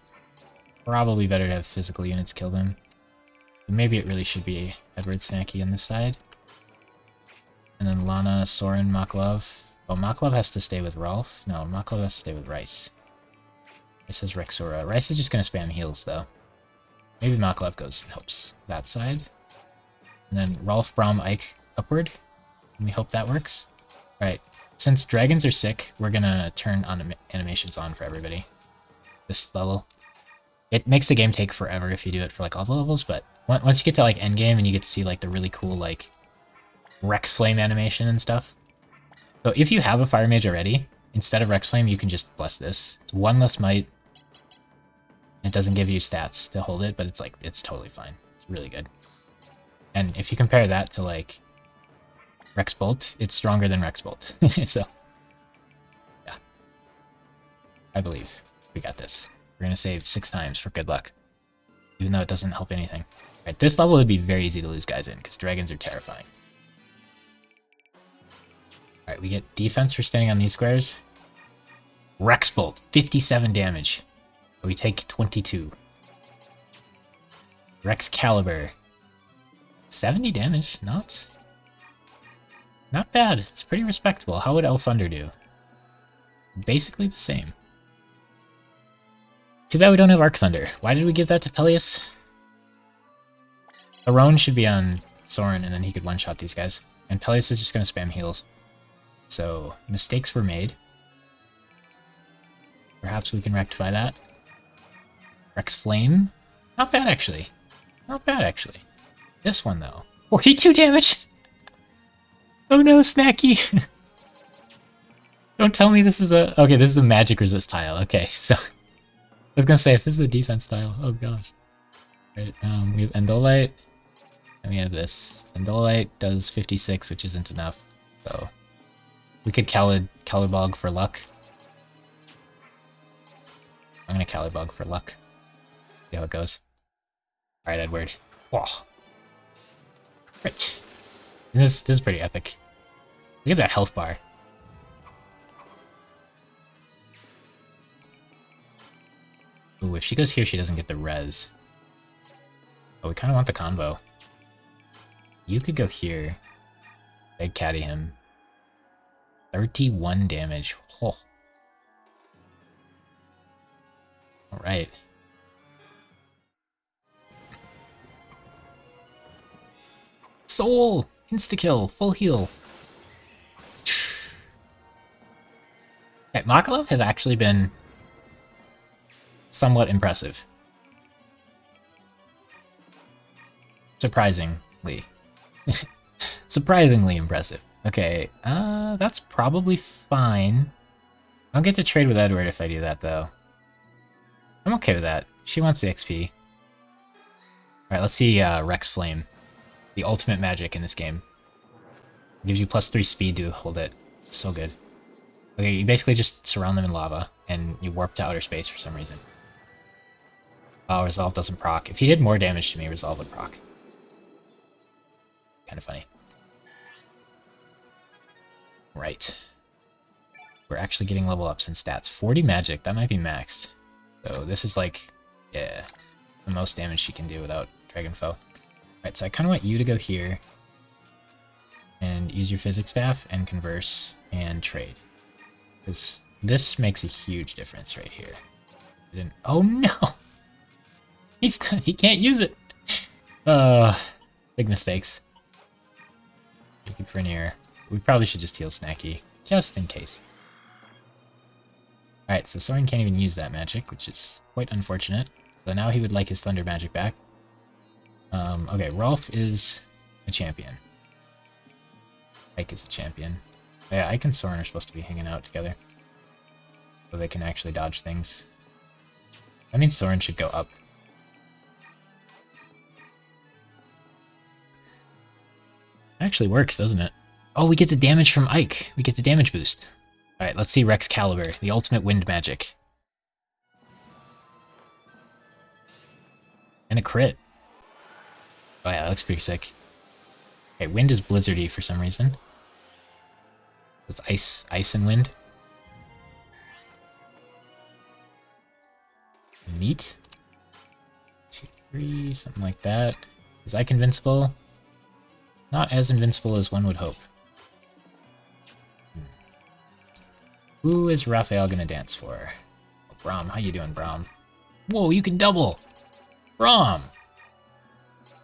Probably better to have physical units kill them. But maybe it really should be Edward, Snacky on this side. And then Lana, Soren, Maklov. Oh, Maklov has to stay with Rolf. No, Maklov has to stay with Rice. This is Rexora. Rice is just going to spam heals, though. Maybe Maklov goes and helps that side. And then Rolf, Braum, Ike upward. And we hope that works. Alright, since dragons are sick, we're going to turn on animations on for everybody. This level. It makes the game take forever if you do it for like all the levels, but once you get to like endgame and you get to see like the really cool like Rex Flame animation and stuff. So if you have a Fire Mage already, instead of Rex Flame, you can just bless this. It's one less might. It doesn't give you stats to hold it, but it's totally fine. It's really good. And if you compare that to like Rex Bolt, it's stronger than Rex Bolt. So yeah. I believe we got this. We're gonna save 6 times for good luck. Even though it doesn't help anything. Alright, this level would be very easy to lose guys in, because dragons are terrifying. Alright, we get defense for standing on these squares. Rex Bolt, 57 damage. We take 22. Rex Caliber, 70 damage. Not bad. It's pretty respectable. How would El Thunder do? Basically the same. Too bad we don't have Arc Thunder. Why did we give that to Peleus? Aron should be on Soren, and then he could one-shot these guys. And Peleus is just going to spam heals. So, mistakes were made. Perhaps we can rectify that. Rex Flame? Not bad, actually. Not bad, actually. This one, though. 42 damage! Oh no, Snacky! Don't tell me this is a... Okay, this is a magic resist tile. Okay, so... I was gonna say, if this is a defense tile, oh gosh. Right, we have Endolite, and we have this. Endolite does 56, which isn't enough, so... We could Calibog for luck. I'm gonna Calibog for luck. See how it goes. Alright, Edward. Whoa. Right. This is pretty epic. Look at that health bar. Ooh, if she goes here, she doesn't get the res. Oh, we kind of want the combo. You could go here. Beg caddy him. 31 damage. Oh. Alright. Soul! Insta-kill! Full heal! Okay, Makalov has actually been somewhat impressive. Surprisingly. Surprisingly impressive. Okay, that's probably fine. I'll get to trade with Edward if I do that, though. I'm okay with that. She wants the XP. Alright, let's see Rex Flame. The ultimate magic in this game. Gives you +3 speed to hold it. So good. Okay, you basically just surround them in lava, and you warp to outer space for some reason. Oh, Resolve doesn't proc. If he did more damage to me, Resolve would proc. Kind of funny. Right. We're actually getting level ups in stats. 40 magic, that might be maxed. So this is like, yeah, the most damage she can do without Dragon Foe. Alright, so I kind of want you to go here and use your physics staff and converse and trade. Because this makes a huge difference right here. Oh no! He can't use it! Big mistakes. Looking for an ear. We probably should just heal Snacky, just in case. Alright, so Soren can't even use that magic, which is quite unfortunate. So now he would like his Thunder magic back. Okay, Rolf is a champion. Ike is a champion. Yeah, Ike and Soren are supposed to be hanging out together. So they can actually dodge things. I mean, Soren should go up. It actually works, doesn't it? Oh, we get the damage from Ike. We get the damage boost. Alright, let's see Rex Caliber, the ultimate wind magic. And a crit. Oh yeah, that looks pretty sick. Okay, wind is blizzardy for some reason. It's ice and wind. Neat. 2, 3, something like that. Is Ike invincible? Not as invincible as one would hope. Who is Raphael gonna dance for? Oh, Braum, how you doing, Braum? Whoa, you can double! Braum!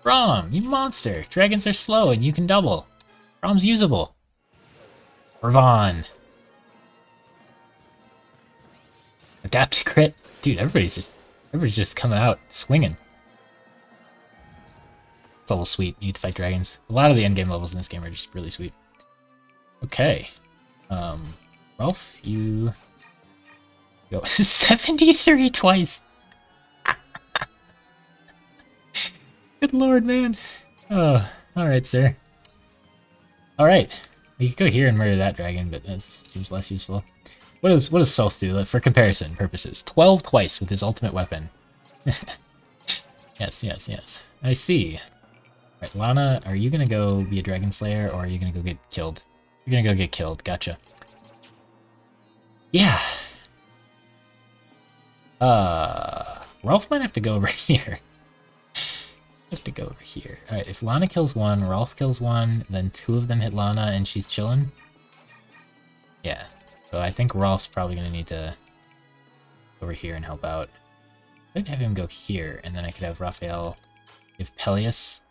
Braum, you monster! Dragons are slow and you can double. Braum's usable. Ravon. Adapt to crit. Dude, everybody's just coming out swinging. It's all sweet. You need to fight dragons. A lot of the endgame levels in this game are just really sweet. Okay. Rolf, you go 73 twice. Good lord, man. Oh, alright, sir. Alright. We could go here and murder that dragon, but that seems less useful. What does Soth do for comparison purposes? 12 twice with his ultimate weapon. Yes. I see. Right, Lana, are you gonna go be a dragon slayer or are you gonna go get killed? You're gonna go get killed, gotcha. Yeah. Rolf might have to go over here. Have to go over here. Alright, if Lana kills one, Rolf kills one, then 2 of them hit Lana and she's chilling. Yeah. So I think Rolf's probably gonna need to go over here and help out. I could have him go here, and then I could have Raphael give Peleus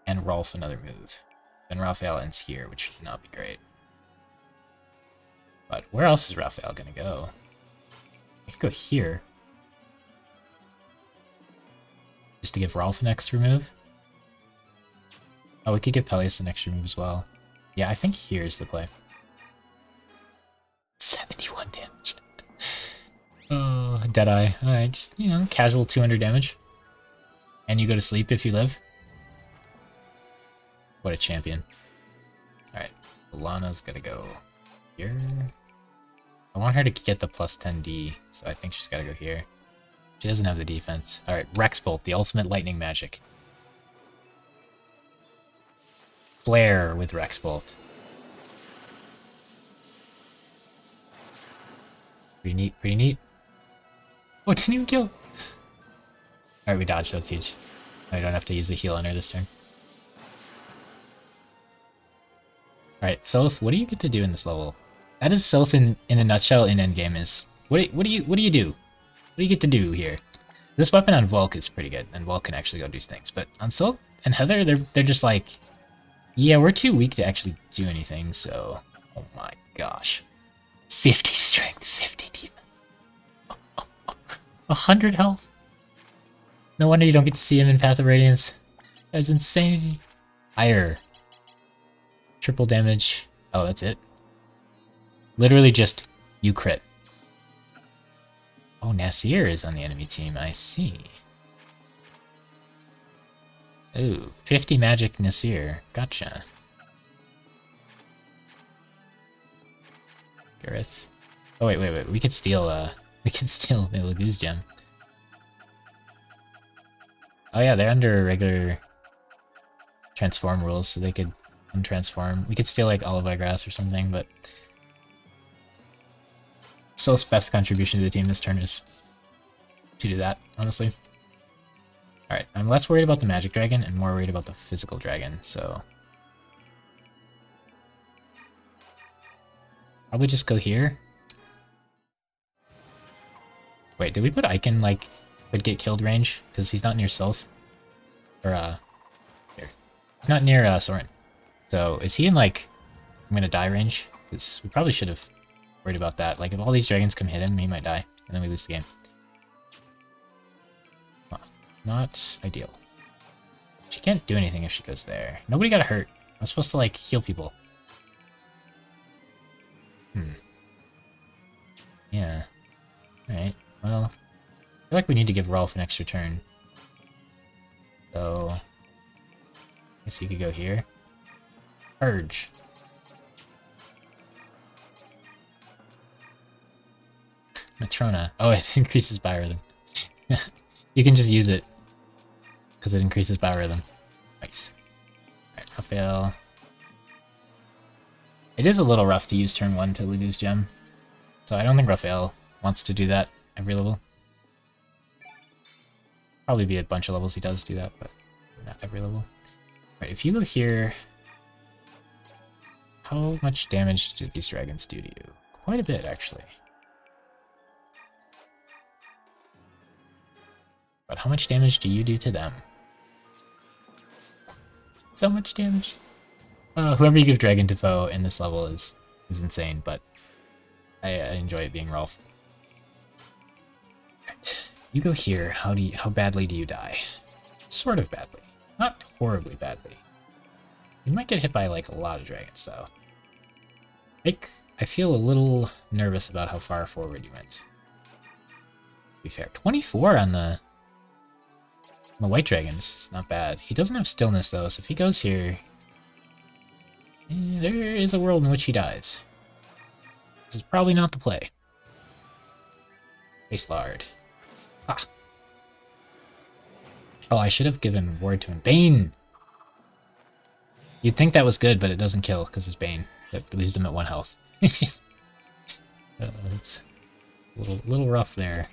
and Rolf another move. Then Raphael ends here, which would not be great. But where else is Raphael gonna go? I could go here. Just to give Rolf an extra move. Oh, we could give Peleus an extra move as well. Yeah, I think here's the play. 71 damage. Oh, Deadeye. Alright, just, you know, casual 200 damage. And you go to sleep if you live. What a champion. Alright, so Lana's gotta go here. I want her to get the plus 10D, so I think she's gotta go here. She doesn't have the defense. Alright, Rex Bolt, the ultimate lightning magic. Flare with Rex Bolt. Pretty neat, pretty neat. Oh, it didn't even kill! Alright, we dodged that siege. I don't have to use a heal on her this turn. Alright, Soth, what do you get to do in this level? That is Soth in a nutshell in endgame is... What do you do? What do you get to do here? This weapon on Volk is pretty good, and Volk can actually go do things, but on Soth and Heather, they're just like... Yeah, we're too weak to actually do anything, so... Oh my gosh. 50 strength, 50 defense. 100 health. No wonder you don't get to see him in Path of Radiance. That's insanity. Ire. Triple damage. Oh, that's it. Literally just you crit. Oh, Nasir is on the enemy team. I see. Ooh, 50 magic Nasir. Gotcha. Gareth. Oh wait. We could steal we could steal the Lagoose gem. Oh yeah, they're under regular transform rules, so they could untransform. We could steal like Olive Grass or something, but Sylph's best contribution to the team this turn is to do that, honestly. Alright, I'm less worried about the magic dragon and more worried about the physical dragon, so probably just go here. Wait, did we put Icon, like, could get killed range? Because he's not near Sylph. Or, here. He's not near, Soren. So, is he in, like, I'm gonna die range? Because we probably should have worried about that. Like, if all these dragons come hit him, he might die. And then we lose the game. Huh. Not ideal. She can't do anything if she goes there. Nobody got hurt. I'm supposed to, like, heal people. Yeah. Alright. Well, I feel like we need to give Rolf an extra turn. So, I guess you could go here. Purge. Matrona. Oh, it increases biorhythm. You can just use it, because it increases biorhythm. Nice. Alright, Raphael. It is a little rough to use turn 1 to Lagoose Gem, so I don't think Raphael wants to do that every level. Probably be a bunch of levels he does do that, but not every level. Alright, if you go here, how much damage do these dragons do to you? Quite a bit, actually. But how much damage do you do to them? So much damage. Whoever you give Dragon to foe in this level is insane, but I enjoy it being Rolf. Right. You go here. How badly do you die? Sort of badly. Not horribly badly. You might get hit by like a lot of dragons though. I feel a little nervous about how far forward you went. To be fair. 24 on the white dragons. It's not bad. He doesn't have stillness though, so if he goes here, there is a world in which he dies. This is probably not the play. Face Lard. Ah. Oh, I should have given Ward to him. Bane! You'd think that was good, but it doesn't kill because it's Bane. It leaves him at 1 health. It's a little rough there,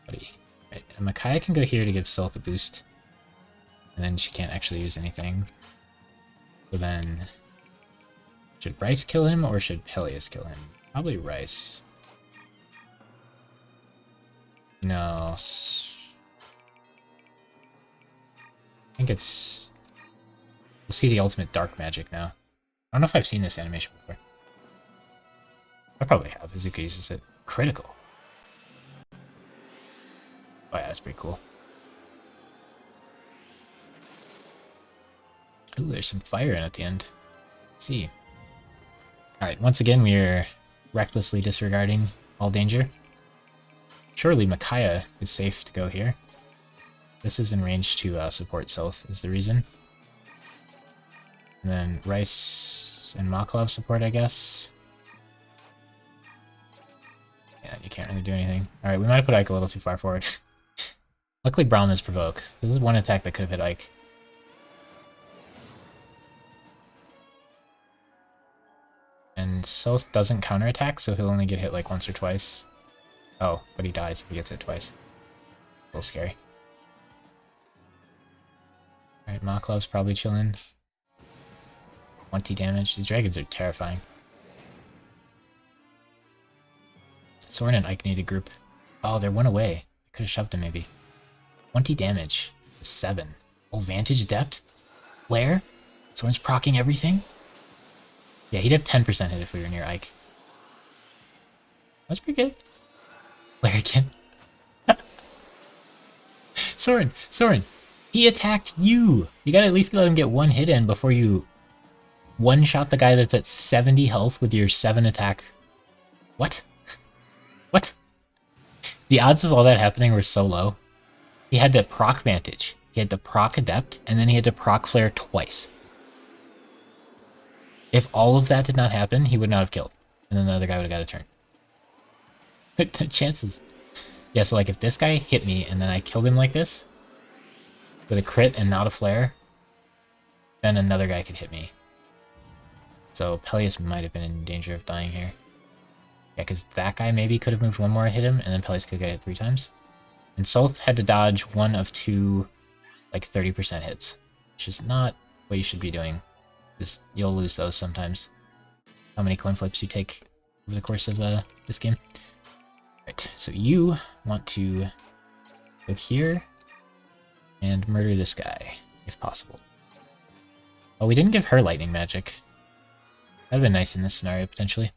buddy. Right, and Micaiah can go here to give Sylph a boost. And then she can't actually use anything. So then, should Rice kill him or should Peleus kill him? Probably Rice. No. I think it's... We'll see the ultimate dark magic now. I don't know if I've seen this animation before. I probably have. Izuka uses it. Critical. Oh yeah, that's pretty cool. Ooh, there's some fire in at the end. Let's see. Alright, once again we are recklessly disregarding all danger. Surely Micaiah is safe to go here. This is in range to support Sylph is the reason. And then Rice and Maklov support, I guess. Yeah, you can't really do anything. Alright, we might have put Ike a little too far forward. Luckily Braum is provoke. This is one attack that could have hit Ike. And Sylph doesn't counterattack, so he'll only get hit like once or twice. Oh, but he dies if he gets hit twice. A little scary. Alright, Maklov's probably chilling. 20 damage. These dragons are terrifying. Soren and Ike need a group. Oh, they're 1 away. I could have shoved him maybe. 20 damage. 7. Oh, Vantage Adept? Flare? Soren's proccing everything? Yeah, he'd have 10% hit if we were near Ike. That's pretty good. Flare again. Soren! He attacked you! You gotta at least let him get 1 hit in before you one shot the guy that's at 70 health with your 7 attack. What? What? The odds of all that happening were so low. He had to proc Vantage, he had to proc Adept, and then he had to proc Flare twice. If all of that did not happen, he would not have killed. And then the other guy would have got a turn. The chances. Yeah, so like if this guy hit me and then I killed him like this, with a crit and not a flare, then another guy could hit me. So Peleus might have been in danger of dying here. Yeah, because that guy maybe could have moved one more and hit him, and then Peleus could get it 3 times. And Soth had to dodge one of 2, like 30% hits, which is not what you should be doing. Because you'll lose those sometimes. How many coin flips you take over the course of this game. Right, so you want to go here and murder this guy, if possible. Oh, we didn't give her lightning magic. That'd been nice in this scenario, potentially.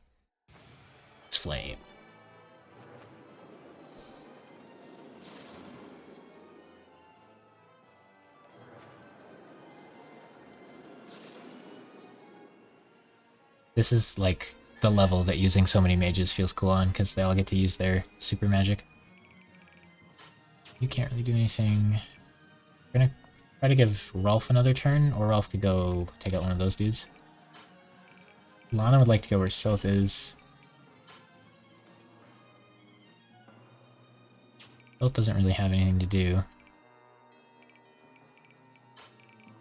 It's flame. This is like the level that using so many mages feels cool on, because they all get to use their super magic. You can't really do anything. We're gonna try to give Rolf another turn, or Rolf could go take out one of those dudes. Lana would like to go where Soth is. Soth doesn't really have anything to do.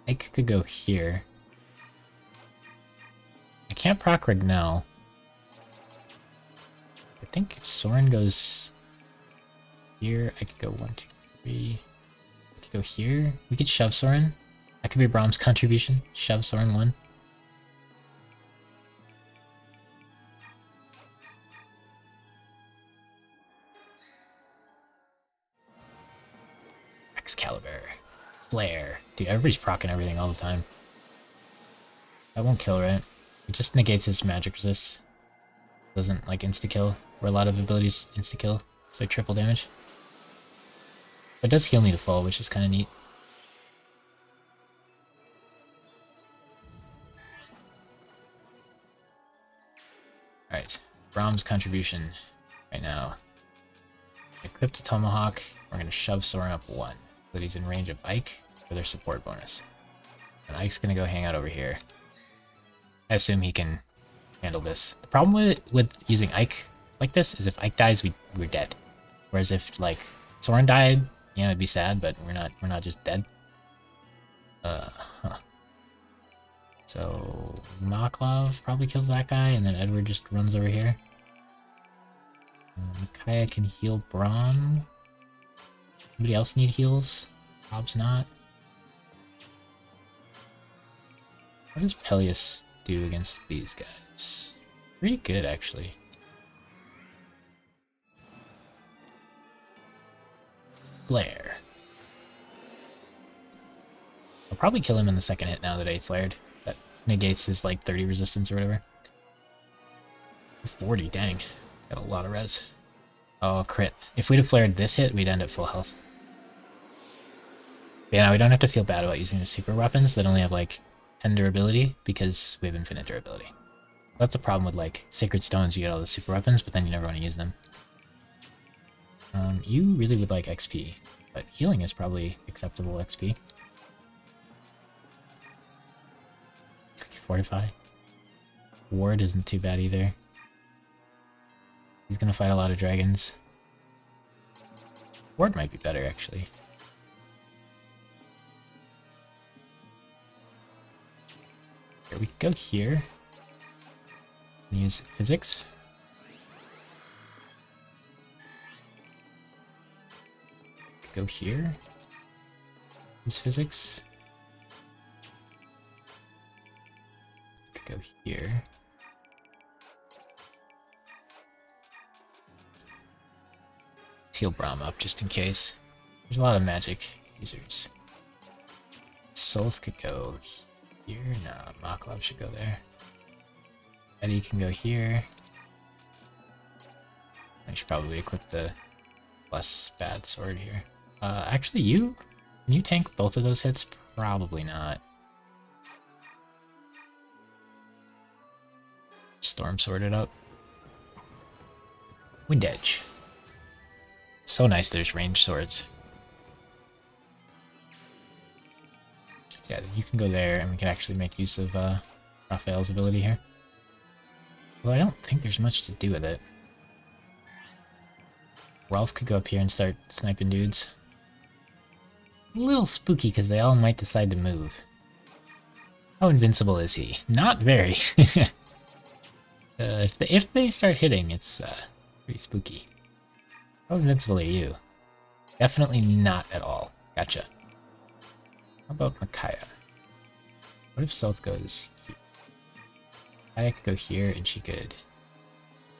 Ike could go here. I can't proc Ragnell. I think if Soren goes here, I could go 1, 2, 3. I could go here. We could shove Soren. That could be Brahm's contribution. Shove Soren 1. Excalibur. Flare. Dude, everybody's proccing everything all the time. That won't kill, right? It just negates his magic resist. Doesn't like insta-kill, where a lot of abilities insta-kill. It's like triple damage. But it does heal me to full, which is kind of neat. Alright, Brahm's contribution right now. Equip the Tomahawk, we're going to shove Soren up 1, so that he's in range of Ike for their support bonus. And Ike's going to go hang out over here. I assume he can handle this. The problem with using Ike like this is if Ike dies, we're dead. Whereas if like Soren died, yeah, it'd be sad, but we're not just dead. So Maklov probably kills that guy, and then Edward just runs over here. Kaya can heal Brahm. Anybody else need heals? Rob's not. What does Peleus do against these guys? Pretty good, actually. Flare. I'll probably kill him in the second hit now that I flared. That negates his like 30 resistance or whatever. 40, dang. Got a lot of res. Oh, crit. If we'd have flared this hit, we'd end at full health. But yeah, now we don't have to feel bad about using the super weapons that only have like 10 durability, because we have infinite durability. That's a problem with like Sacred Stones, you get all the super weapons, but then you never want to use them. You really would like XP, but healing is probably acceptable XP. Fortify. Ward isn't too bad either. He's gonna fight a lot of dragons. Ward might be better, actually. Here, we could go here and use physics. We could go here. Use physics. We could go here. Heal Brahm up just in case. There's a lot of magic users. Soth could go here. No, Maklov should go there. Eddie can go here. I should probably equip the less bad sword here. Actually, can you tank both of those hits? Probably not. Storm sorted up. Wind Edge. So nice there's ranged swords. So yeah, you can go there and we can actually make use of Raphael's ability here. Well, I don't think there's much to do with it. Rolf could go up here and start sniping dudes. A little spooky because they all might decide to move. How invincible is he? Not very. If they start hitting, it's pretty spooky. How invincible are you? Definitely not at all. Gotcha. How about Micaiah? What if South goes here? Micaiah could go here and she could...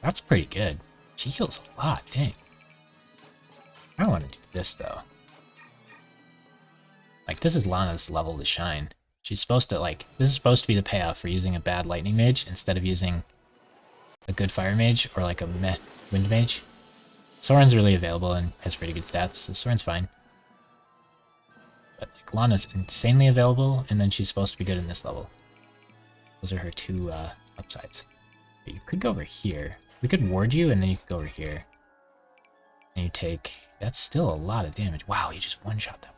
That's pretty good. She heals a lot, dang. I don't want to do this though. Like, this is Lana's level to shine. She's supposed to, like, this is supposed to be the payoff for using a bad lightning mage instead of using a good fire mage or like a meh wind mage. Soren's really available and has pretty good stats, so Soren's fine. But like, Lana's insanely available, and then she's supposed to be good in this level. Those are her two upsides. But you could go over here. We could ward you, and then you could go over here. And you take... That's still a lot of damage. Wow, you just one-shot them.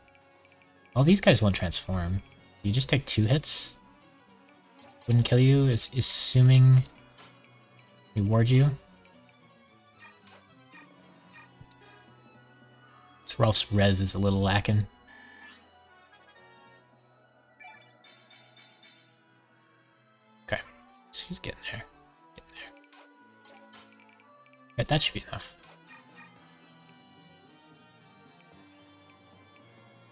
All these guys won't transform. You just take 2 hits. Wouldn't kill you, assuming they ward you. So Rolf's res is a little lacking. Okay, so he's getting there. Right, that should be enough.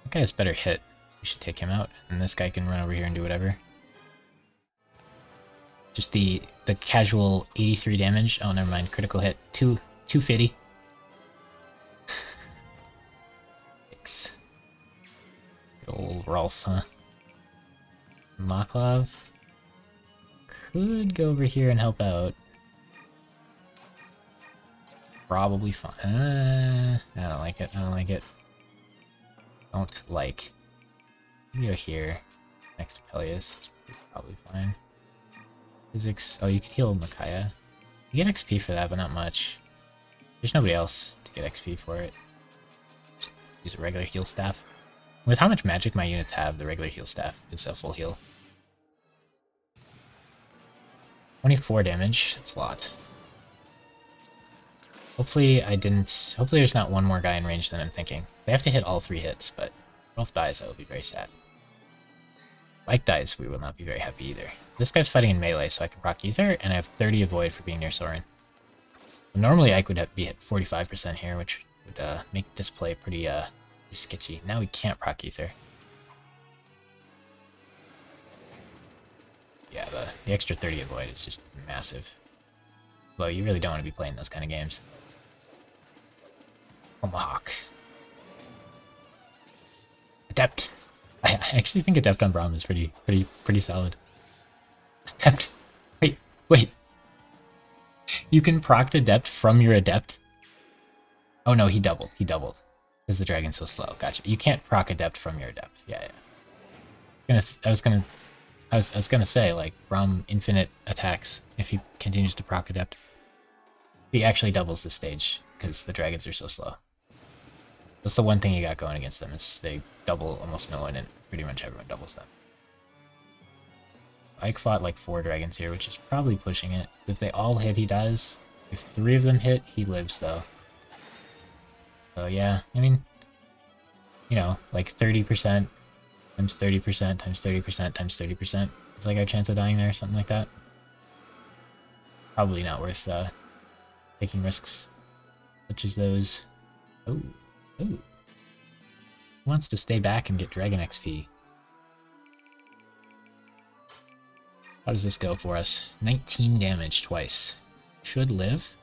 That guy has better hit. We should take him out, and this guy can run over here and do whatever. Just the casual 83 damage. Oh, never mind. Critical hit. 250. Thanks. Good old Rolf, huh? Maklav could go over here and help out. Probably fine. I don't like it. I don't like it. Don't like. You go here. Next to Peleus. It's probably fine. Physics. Oh, you can heal Micaiah. You get XP for that, but not much. There's nobody else to get XP for it. Just use a regular heal staff. With how much magic my units have, the regular heal staff is a full heal. 24 damage. That's a lot. Hopefully hopefully there's not one more guy in range than I'm thinking. They have to hit all 3 hits, but if Rolf dies, I will be very sad. If Mike dies, we will not be very happy either. This guy's fighting in melee, so I can proc Ether, and I have 30 avoid for being near Soren. Normally I could be at 45% here, which would make this play pretty sketchy. Now we can't proc Ether. Yeah, the extra 30 avoid is just massive. Well, you really don't want to be playing those kind of games. Tomahawk. Adept. I actually think Adept on Braum is pretty solid. Adept. Wait. You can proc Adept from your Adept? Oh no, he doubled. Because the dragon's so slow. Gotcha. You can't proc Adept from your Adept. Yeah. I was gonna say, like, Braum infinite attacks if he continues to proc Adept. He actually doubles the stage because the dragons are so slow. That's the one thing you got going against them, is they double almost no one, and pretty much everyone doubles them. Ike fought like 4 dragons here, which is probably pushing it. If they all hit, he dies. If 3 of them hit, he lives, though. So yeah, I mean, you know, like 30% times 30% times 30% times 30% is like our chance of dying there, something like that. Probably not worth taking risks such as those. Oh. Who wants to stay back and get Dragon XP? How does this go for us? 19 damage twice. Should live.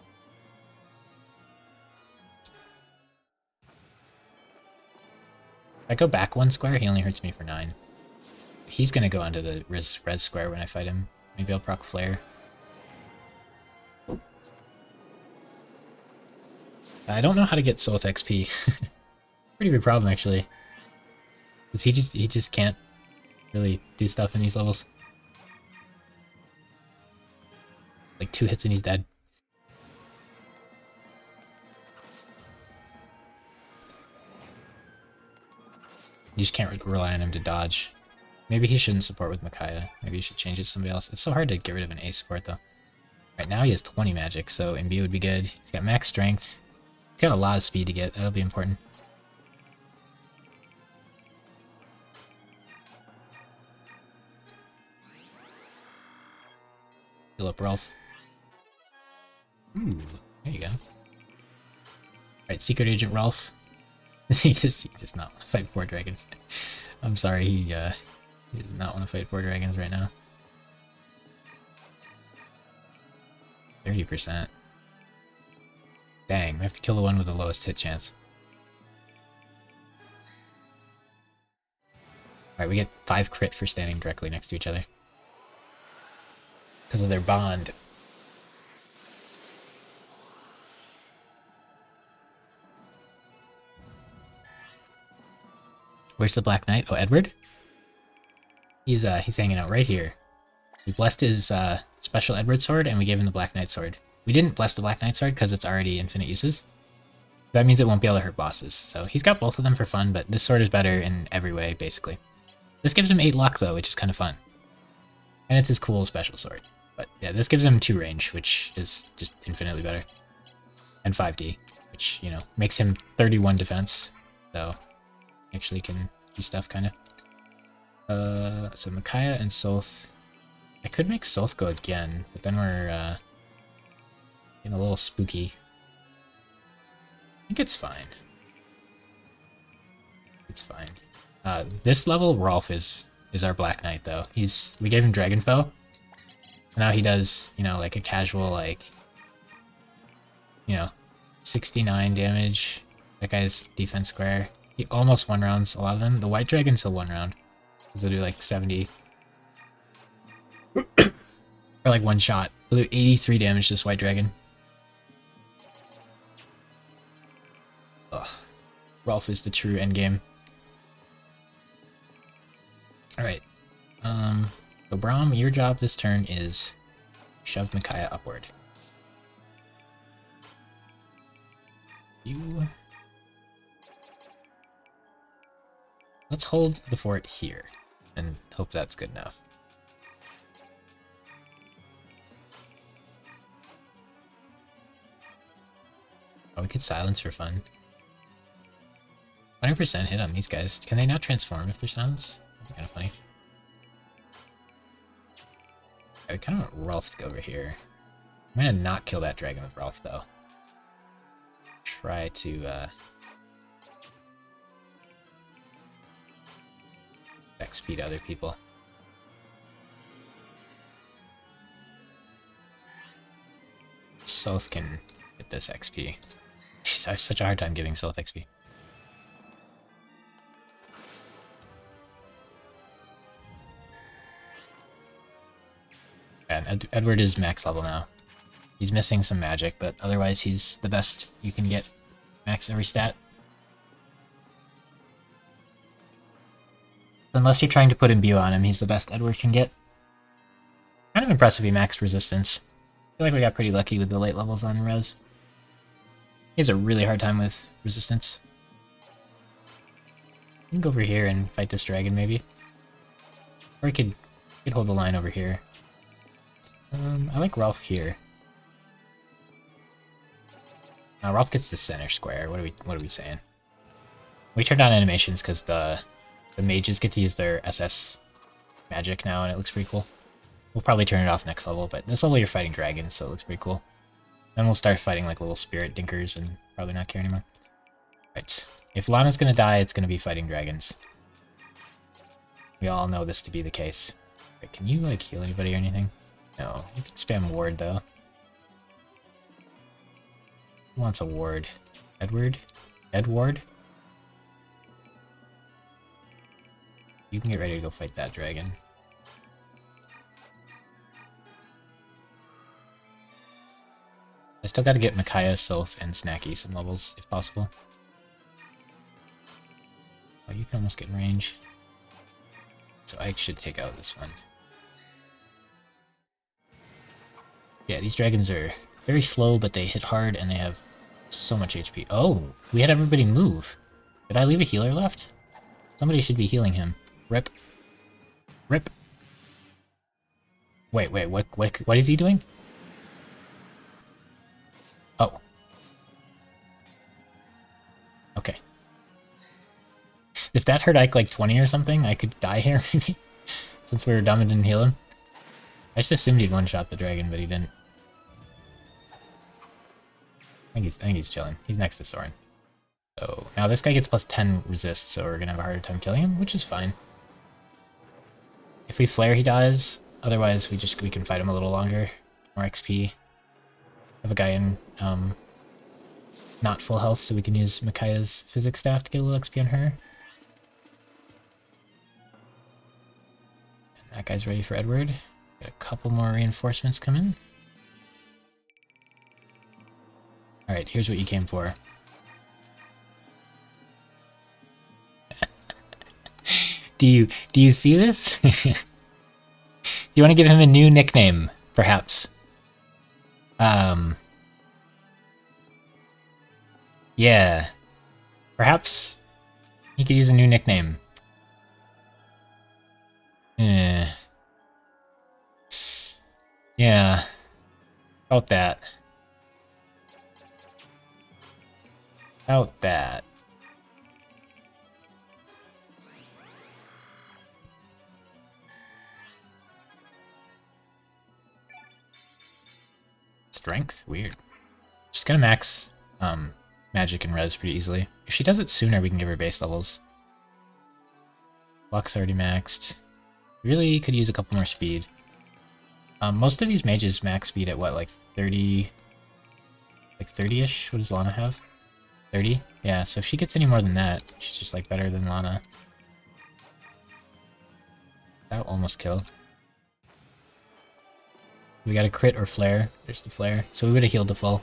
If I go back 1 square, he only hurts me for 9. He's gonna go onto the res square when I fight him. Maybe I'll proc Flare. I don't know how to get Soth XP. Pretty big problem, actually. Because he just can't really do stuff in these levels. Like 2 hits and he's dead. You just can't rely on him to dodge. Maybe he shouldn't support with Micaiah. Maybe you should change it to somebody else. It's so hard to get rid of an A support though. Right now he has 20 magic, so Imbue would be good. He's got max strength. He's got a lot of speed to get. That'll be important. Heal up Rolf. Ooh, there you go. Alright, Secret Agent Rolf. he does not want to fight 4 dragons. I'm sorry, he does not want to fight 4 dragons right now. 30%. Dang, we have to kill the one with the lowest hit chance. Alright, we get 5 crit for standing directly next to each other. Because of their bond. Where's the Black Knight? Oh, Edward? He's hanging out right here. We blessed his special Edward sword, and we gave him the Black Knight sword. We didn't bless the Black Knight sword because it's already infinite uses. That means it won't be able to hurt bosses. So he's got both of them for fun, but this sword is better in every way, basically. This gives him 8 luck, though, which is kind of fun. And it's his cool special sword. But yeah, this gives him 2 range, which is just infinitely better. And 5D, which, you know, makes him 31 defense. So actually can do stuff, kind of. So Micaiah and Soth. I could make Soth go again, but then we're getting a little spooky. I think it's fine. It's fine. This level, Rolf is our Black Knight, though. We gave him Dragon Foe. Now he does, you know, like a casual, like, you know, 69 damage. That guy's defense square. He almost 1 rounds a lot of them. The White Dragons he'll 1 round. He'll do like 70. Or like 1 shot. He'll do 83 damage to this White Dragon. Ugh. Rolf is the true endgame. Alright. So Braum, your job this turn is shove Micaiah upward. Let's hold the fort here and hope that's good enough. Oh, we could silence for fun. 20% hit on these guys. Can they not transform if they're silenced? That'd be kind of funny. I kind of want Rolf to go over here. I'm gonna not kill that dragon with Rolf, though. Try to, XP to other people. Soth can get this XP. I have such a hard time giving Soth XP. And Edward is max level now. He's missing some magic, but otherwise he's the best you can get. Max every stat. Unless you're trying to put Imbue on him, he's the best Edward can get. Kind of impressive he maxed resistance. I feel like we got pretty lucky with the late levels on res. He has a really hard time with resistance. You can go over here and fight this dragon, maybe. Or he could hold the line over here. I like Rolf here. Now Rolf gets the center square. What are we saying? We turned on animations because the mages get to use their SS magic now, and it looks pretty cool. We'll probably turn it off next level, but this level you're fighting dragons, so it looks pretty cool. Then we'll start fighting like little spirit dinkers and probably not care anymore. Right. If Lana's gonna die, it's gonna be fighting dragons. We all know this to be the case. Wait, can you like heal anybody or anything? No. You can spam ward though. Who wants a ward? Edward? Edward? You can get ready to go fight that dragon. I still gotta get Micaiah, Soth, and Snacky some levels, if possible. Oh, you can almost get in range. So I should take out this one. Yeah, these dragons are very slow, but they hit hard and they have so much HP. Oh, we had everybody move. Did I leave a healer left? Somebody should be healing him. Rip. Rip. Wait, what is he doing? Oh. Okay. If that hurt Ike like 20 or something, I could die here, maybe? Since we were dumb and didn't heal him. I just assumed he'd one-shot the dragon, but he didn't. I think he's chilling. He's next to Soren. So, now this guy gets plus 10 resist, so we're gonna have a harder time killing him, which is fine. If we flare, he dies. Otherwise, we can fight him a little longer. More XP. Have a guy in, not full health, so we can use Micaiah's physics staff to get a little XP on her. And that guy's ready for Edward. Got a couple more reinforcements coming. Alright, here's what you came for. Do you see this? Do you want to give him a new nickname, perhaps? Yeah. Perhaps he could use a new nickname. Yeah. About that. About that. Strength? Weird. She's gonna max magic and res pretty easily. If she does it sooner, we can give her base levels. Luck's already maxed. Really could use a couple more speed. Most of these mages max speed at what, like 30? Like 30-ish? What does Lana have? 30? Yeah, so if she gets any more than that, she's just like better than Lana. That almost killed. We got a crit or flare. There's the flare. So we would have healed the full.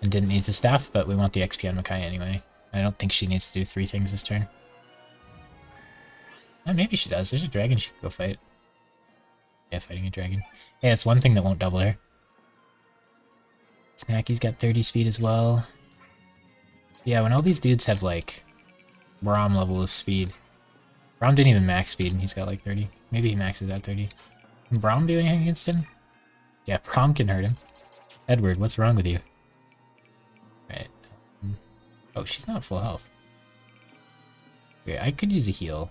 And didn't need the staff, but we want the XP on Micaiah anyway. I don't think she needs to do 3 things this turn. Maybe she does. There's a dragon she could go fight. Yeah, fighting a dragon. Hey, that's one thing that won't double her. Snacky's got 30 speed as well. Yeah, when all these dudes have like Braum level of speed. Braum didn't even max speed and he's got like 30. Maybe he maxes at 30. Can Braum do anything against him? Yeah, Braum can hurt him. Edward, what's wrong with you? Right. Oh, she's not full health. Okay, I could use a heal.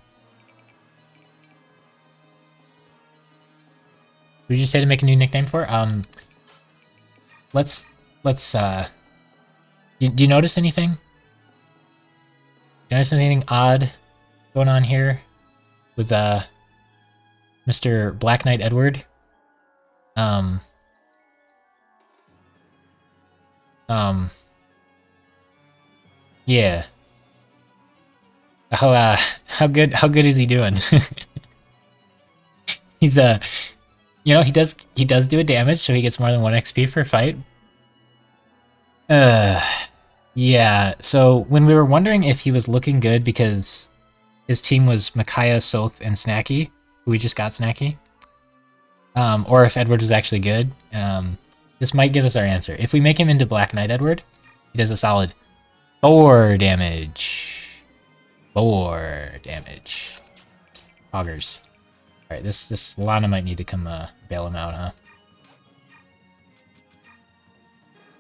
What did you say to make a new nickname for? Let's, do you notice anything? Do you notice anything odd going on here with, Mr. Black Knight Edward? Yeah. How good is he doing? He's, you know, he does do a damage, so he gets more than 1 XP for a fight. Yeah, so when we were wondering if he was looking good because his team was Micaiah, Soth, and Snacky, who we just got Snacky, or if Edward was actually good, this might give us our answer. If we make him into Black Knight Edward, he does a solid 4 damage. 4 damage. Hoggers. Alright, this Lana might need to come bail him out, huh?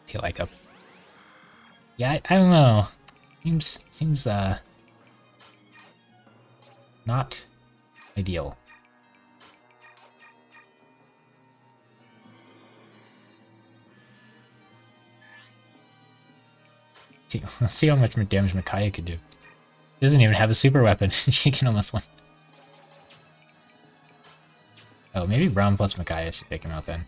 Heal like up. Yeah, I don't know. Seems not ideal. Let's see how much more damage Micaiah could do. She doesn't even have a super weapon. She can almost win. Oh, maybe Braum plus Micaiah should take him out then.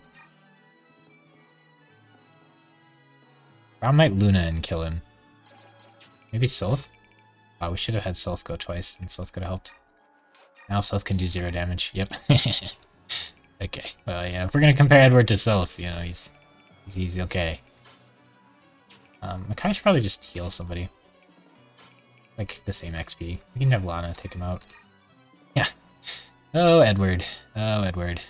Braum might Luna and kill him. Maybe Soth? Wow, we should have had Soth go twice, and Soth could have helped. Now Soth can do 0 damage. Yep. Okay. Well, yeah, if we're gonna compare Edward to Soth, you know, he's okay. Micaiah should probably just heal somebody. Like, the same XP. We can have Lana take him out. Yeah. Oh, Edward. Oh, Edward.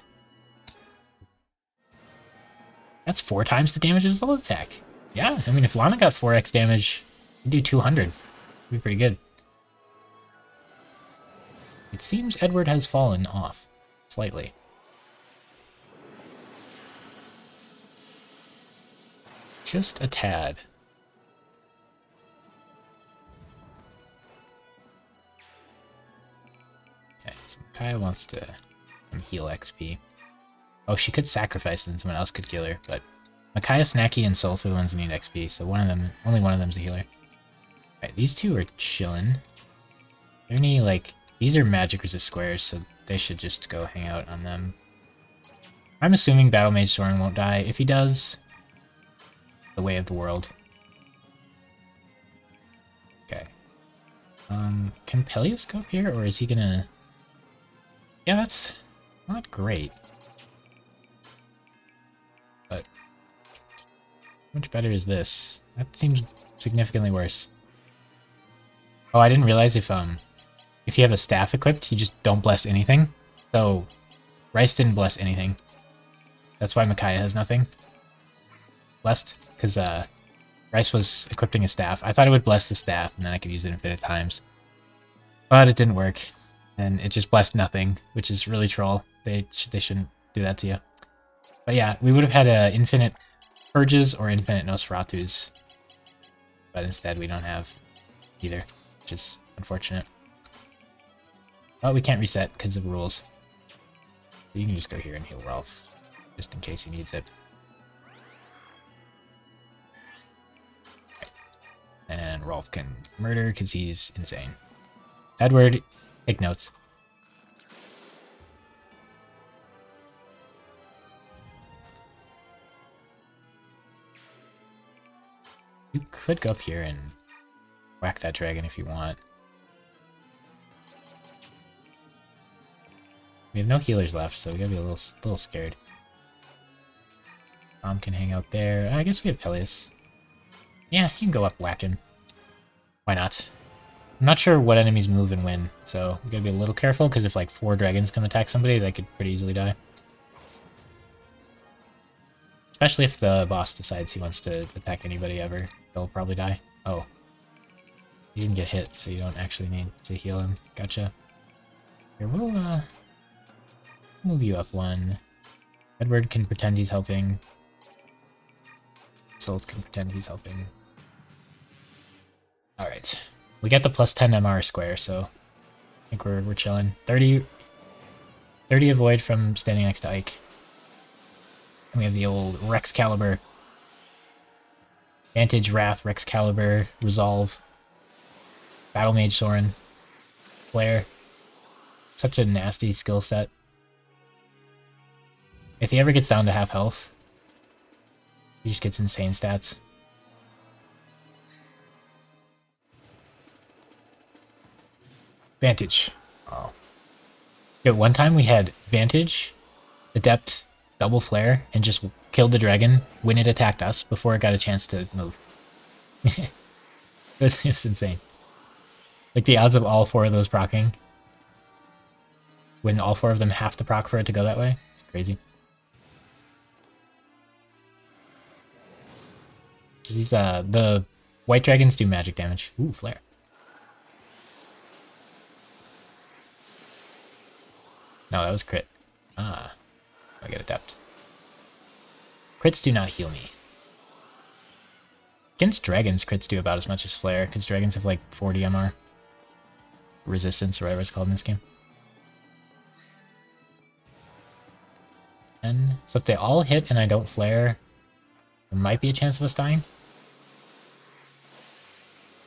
That's 4 times the damage of his ult attack. Yeah, I mean, if Lana got 4x damage, he'd do 200. It'd be pretty good. It seems Edward has fallen off. Slightly. Just a tad. Okay, so Kaya wants to heal XP. Oh, she could sacrifice and someone else could heal her, but Micaiah, Snacky, and Sulfu ones need XP, so only one of them's a healer. Alright, these two are chilling. Are there any, like, these are magic resist squares, so they should just go hang out on them. I'm assuming Battle Mage Soren won't die. If he does, the way of the world. Okay. Can Peleus go up here, or is he gonna... Yeah, that's not great. But how much better is this? That seems significantly worse. Oh, I didn't realize if you have a staff equipped, you just don't bless anything. So Rice didn't bless anything. That's why Micaiah has nothing blessed, because Rice was equipping a staff. I thought it would bless the staff, and then I could use it infinite times. But it didn't work, and it just blessed nothing, which is really troll. They shouldn't do that to you. But yeah, we would have had infinite Purges or infinite Nosferatus. But instead we don't have either, which is unfortunate. But we can't reset because of rules. So you can just go here and heal Rolf, just in case he needs it. Okay. And Rolf can murder because he's insane. Edward, take notes. You could go up here and whack that dragon if you want. We have no healers left, so we gotta be a little scared. Tom can hang out there. I guess we have Peleus. Yeah, he can go up whack him. Why not? I'm not sure what enemies move and when, so we gotta be a little careful, because if like 4 dragons come attack somebody, they could pretty easily die. Especially if the boss decides he wants to attack anybody ever, they'll probably die. Oh. You didn't get hit, so you don't actually need to heal him. Gotcha. Here, we'll move you up 1. Edward can pretend he's helping. Sult can pretend he's helping. Alright. We got the plus 10 MR square, so I think we're chilling. 30 avoid from standing next to Ike. And we have the old Rexcalibur. Vantage, Wrath, Rexcalibur, Resolve. Battle Mage Soren. Flare. Such a nasty skill set. If he ever gets down to half health, he just gets insane stats. Vantage. Oh. Yo, one time we had Vantage, Adept, double flare, and just killed the dragon when it attacked us before it got a chance to move. it was insane. Like the odds of all 4 of those proccing, when all 4 of them have to proc for it to go that way, it's crazy. These the white dragons do magic damage. Ooh, flare. No, that was crit. Ah, I get adept. Crits do not heal me. Against dragons, crits do about as much as flare, because dragons have like 40 MR. Resistance, or whatever it's called in this game. And so if they all hit and I don't flare, there might be a chance of us dying.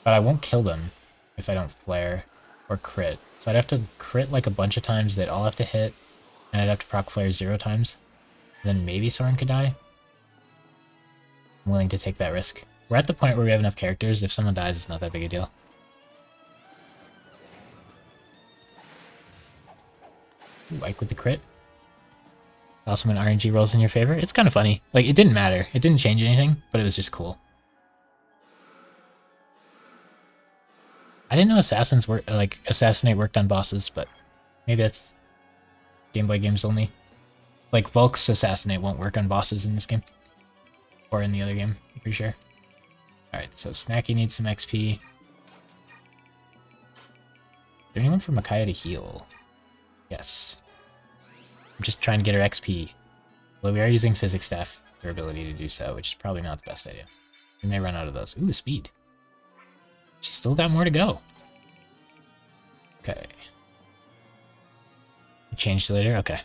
But I won't kill them if I don't flare or crit. So I'd have to crit like a bunch of times, they'd all have to hit, and I'd have to proc flare 0 times. Then maybe Soren could die. I'm willing to take that risk. We're at the point where we have enough characters, if someone dies, it's not that big a deal. Ooh, Ike with the crit. Also when RNG rolls in your favor. It's kind of funny. Like, it didn't matter. It didn't change anything, but it was just cool. I didn't know assassins work, like, assassinate worked on bosses, but maybe that's Game Boy games only. Like, Volk's assassinate won't work on bosses in this game. or in the other game, I'm pretty sure. Alright, so Snacky needs some XP. Is there anyone for Micaiah to heal? Yes. I'm just trying to get her XP. Well, we are using Physics Staff, their ability to do so, which is probably not the best idea. We may run out of those. Ooh, speed. She's still got more to go. Okay. Change to later? Okay.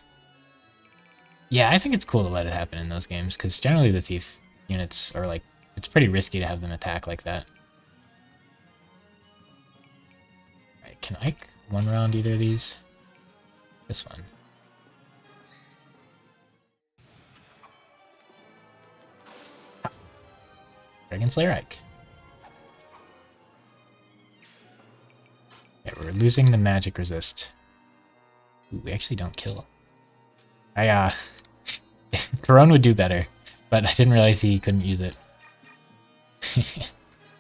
Yeah, I think it's cool to let it happen in those games, because generally the Thief units are like, it's pretty risky to have them attack like that. Alright, can I one round either of these? This one. Ah. Dragon Slayer Ike. Yeah, we're losing the magic resist. Ooh, we actually don't kill. Throne would do better, but I didn't realize he couldn't use it.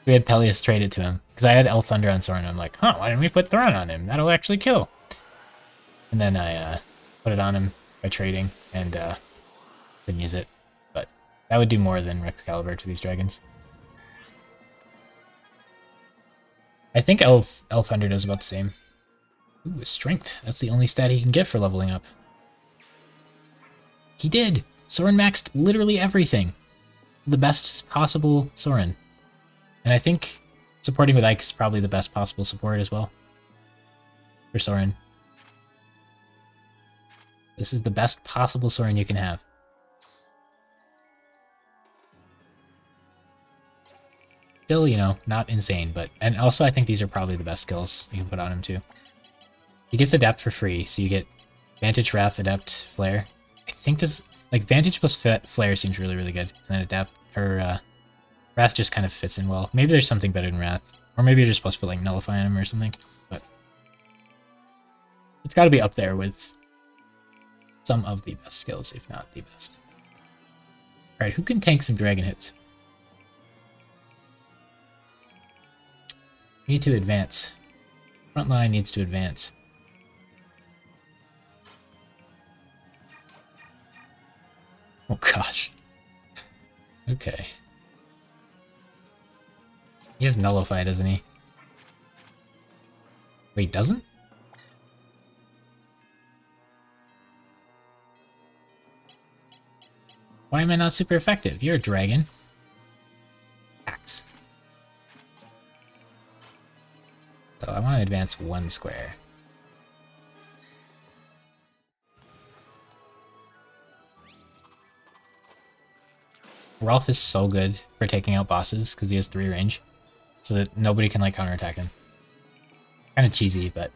We had Peleus trade it to him, because I had Elf Thunder on Soren, and I'm like, huh, why didn't we put Throne on him? That'll actually kill. And then I put it on him by trading, and didn't use it. But that would do more than Excalibur to these dragons. I think Elf Thunder does about the same. Ooh, strength. That's the only stat he can get for leveling up. He did! Soren maxed literally everything. The best possible Soren. And I think supporting with Ike is probably the best possible support as well. For Soren. This is the best possible Soren you can have. Still, you know, not insane, but... And also I think these are probably the best skills you can put on him too. He gets Adept for free, so you get Vantage, Wrath, Adept, Flare. I think this... Like, Vantage plus Flare seems really, really good. And then Adept, or Wrath just kind of fits in well. Maybe there's something better than Wrath. Or maybe you're just supposed to put, like, Nullify on him or something. But it's gotta be up there with some of the best skills, if not the best. Alright, who can tank some dragon hits? We need to advance. Front line needs to advance. Oh gosh. Okay. He has Nullify, doesn't he? Wait, doesn't? Why am I not super effective? You're a dragon. Axe. So I want to advance one square. Rolf is so good for taking out bosses because he has 3 range, so that nobody can like counterattack him. Kind of cheesy, but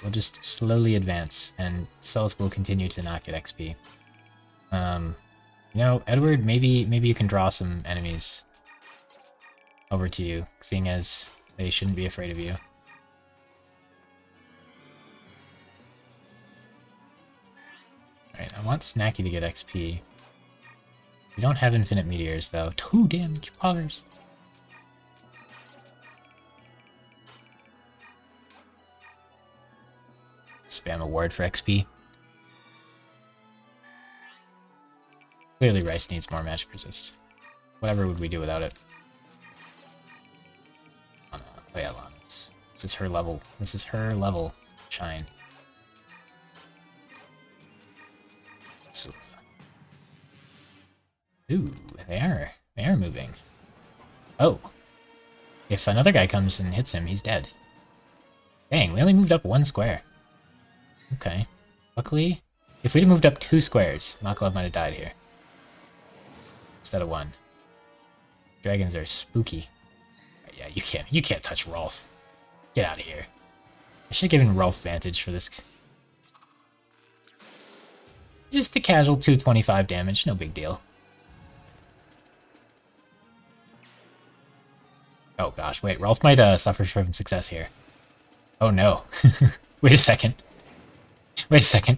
we'll just slowly advance, and South will continue to not get XP. You know, Edward, maybe you can draw some enemies over to you, seeing as they shouldn't be afraid of you. Alright, I want Snacky to get XP. We don't have infinite meteors, though. 2 damage powers. Spam a ward for XP. Clearly Rice needs more magic resist. Whatever would we do without it? Oh yeah, Lana's. This is her level. This is her level. Shine. So, ooh, they are moving. Oh. If another guy comes and hits him, he's dead. Dang, we only moved up 1 square. Okay. Luckily, if we'd have moved up 2 squares, Makalov might have died here. Instead of 1. Dragons are spooky. Yeah, you can't touch Rolf. Get out of here. I should have given Rolf Vantage for this. Just a casual 225 damage, no big deal. Oh gosh, wait, Rolf might suffer from success here. Oh no. Wait a second. Wait a second.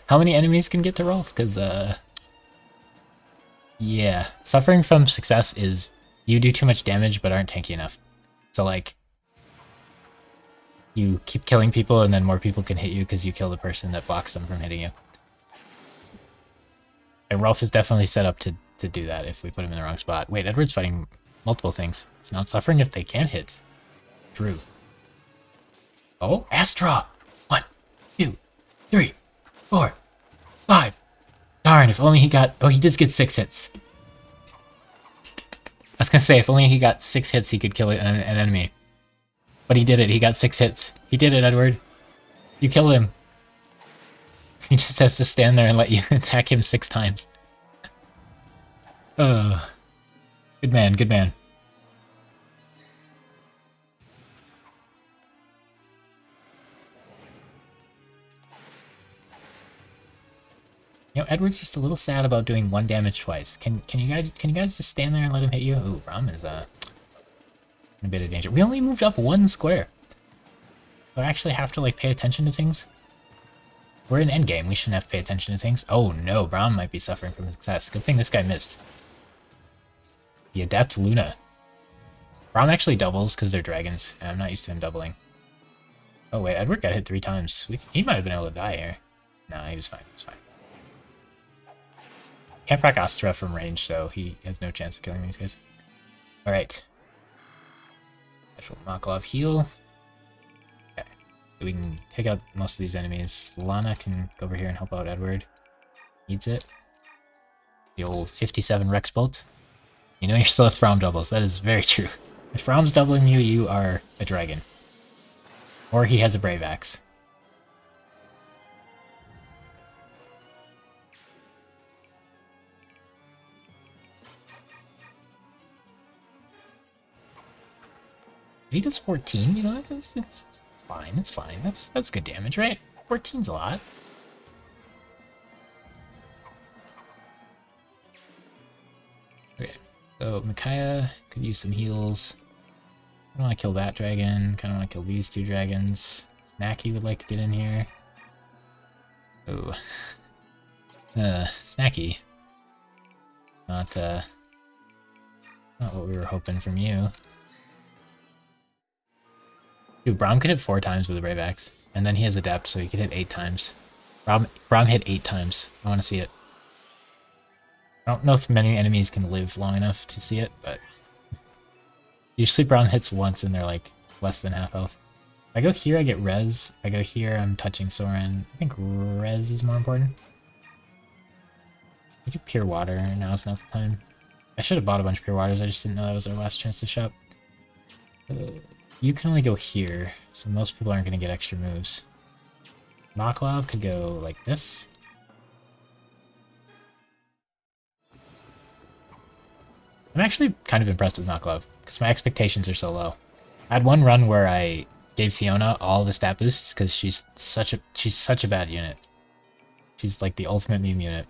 How many enemies can get to Rolf? Because, yeah, suffering from success is you do too much damage but aren't tanky enough. So, like, you keep killing people and then more people can hit you because you kill the person that blocks them from hitting you. And Rolf is definitely set up to to do that if we put him in the wrong spot. Wait, Edward's fighting multiple things. It's not suffering if they can hit. True. Oh, Astra! 1, 2, 3, 4, 5. Darn, if only he got... Oh, he did get 6 hits. I was gonna say, if only he got 6 hits, he could kill an enemy. But he did it. He got 6 hits. He did it, Edward. You killed him. He just has to stand there and let you attack him 6 times. Good man, good man. You know, Edward's just a little sad about doing 1 damage twice. Can you guys just stand there and let him hit you? Ooh, Ram is in a bit of danger. We only moved up 1 square. Do I actually have to like pay attention to things? We're in endgame. We shouldn't have to pay attention to things. Oh no, Braum might be suffering from success. Good thing this guy missed. The Adept Luna. Braum actually doubles because they're dragons, and I'm not used to him doubling. Oh wait, Edward got hit 3 times. He might have been able to die here. No, he was fine. He was fine. Can't proc Astra from range, so he has no chance of killing these guys. Alright. Actual Maklov heal. Okay. So we can take out most of these enemies. Lana can go over here and help out Edward. Needs it. The old 57 Rex Bolt. You know you're still if Throm doubles. That is very true. If Throm's doubling you, you are a dragon. Or he has a Brave Axe. He does 14, you know, it's fine, it's fine. That's good damage, right? 14's a lot. Okay, so Micaiah could use some heals. I don't want to kill that dragon, kind of want to kill these 2 dragons. Snacky would like to get in here. Oh. Snacky. Not what we were hoping from you. Dude, Braum could hit 4 times with a Brave Axe, and then he has Adept, so he could hit 8 times. Braum hit 8 times. I want to see it. I don't know if many enemies can live long enough to see it, but usually Braum hits once and they're like less than half health. If I go here, I get Res. If I go here, I'm touching Soren. I think Res is more important. I get Pure Water. Now's not the time. I should have bought a bunch of Pure Waters. I just didn't know that was our last chance to shop. You can only go here, so most people aren't going to get extra moves. Maklov could go like this. I'm actually kind of impressed with Maklov, because my expectations are so low. I had one run where I gave Fiona all the stat boosts, because she's such a bad unit. She's like the ultimate meme unit.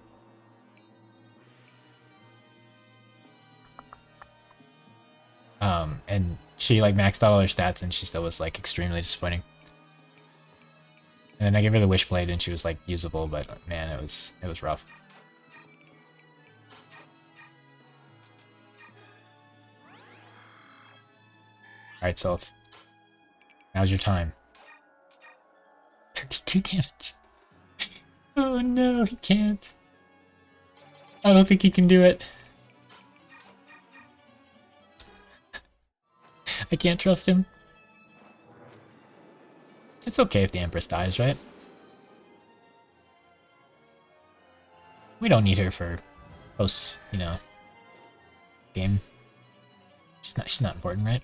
And she like maxed out all her stats and she still was like extremely disappointing. And then I gave her the Wishblade and she was like usable, but man, it was rough. Alright, Sylph. Now's your time. 32 damage. Oh no, he can't. I don't think he can do it. I can't trust him. It's okay if the Empress dies, right? We don't need her for post, you know, game. She's not important, right?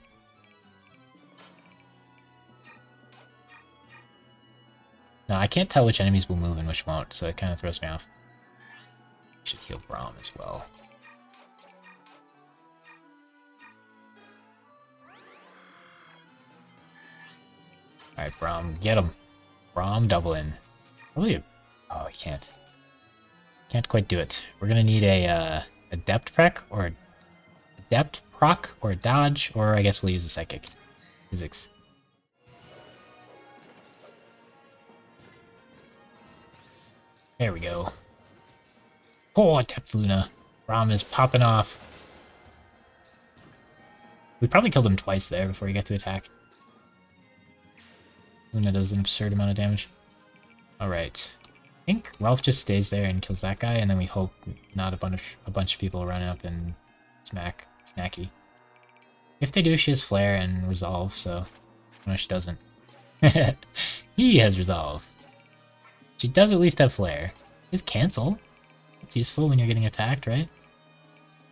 No, I can't tell which enemies will move and which won't, so it kind of throws me off. Should heal Braum as well. Alright, Braum, get him. Braum double in. Probably oh, he can't. Can't quite do it. We're gonna need a Adept Proc, or Adept Proc, or a Dodge, or I guess we'll use a Psychic. Physics. There we go. Oh, Adept Luna. Braum is popping off. We probably killed him twice there before he got to attack. Luna does an absurd amount of damage. Alright. think Ralph just stays there and kills that guy, and then we hope not a bunch of people run up and smack Snacky. If they do, she has Flare and Resolve, so no, she doesn't. He has Resolve. She does at least have Flare. Is Cancel? It's useful when you're getting attacked, right?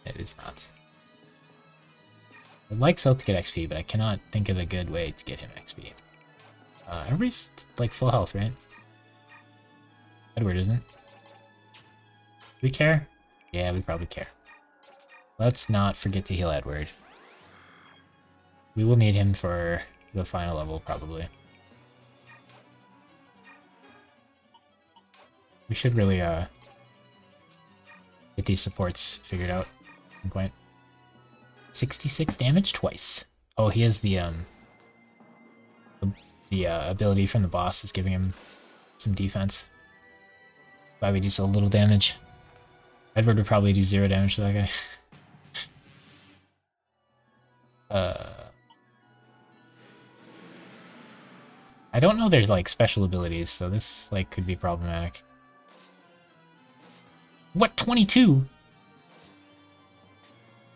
It is not. I'd like Silk to get XP, but I cannot think of a good way to get him XP. Everybody's like full health, right? Edward isn't. Do we care? Yeah, we probably care. Let's not forget to heal Edward. We will need him for the final level, probably. We should really get these supports figured out at some point. 66 damage twice. Oh, he has the ability from the boss is giving him some defense. Why we do so little damage. Edward would probably do 0 damage to that guy. I don't know there's like special abilities, so this like could be problematic. What, 22?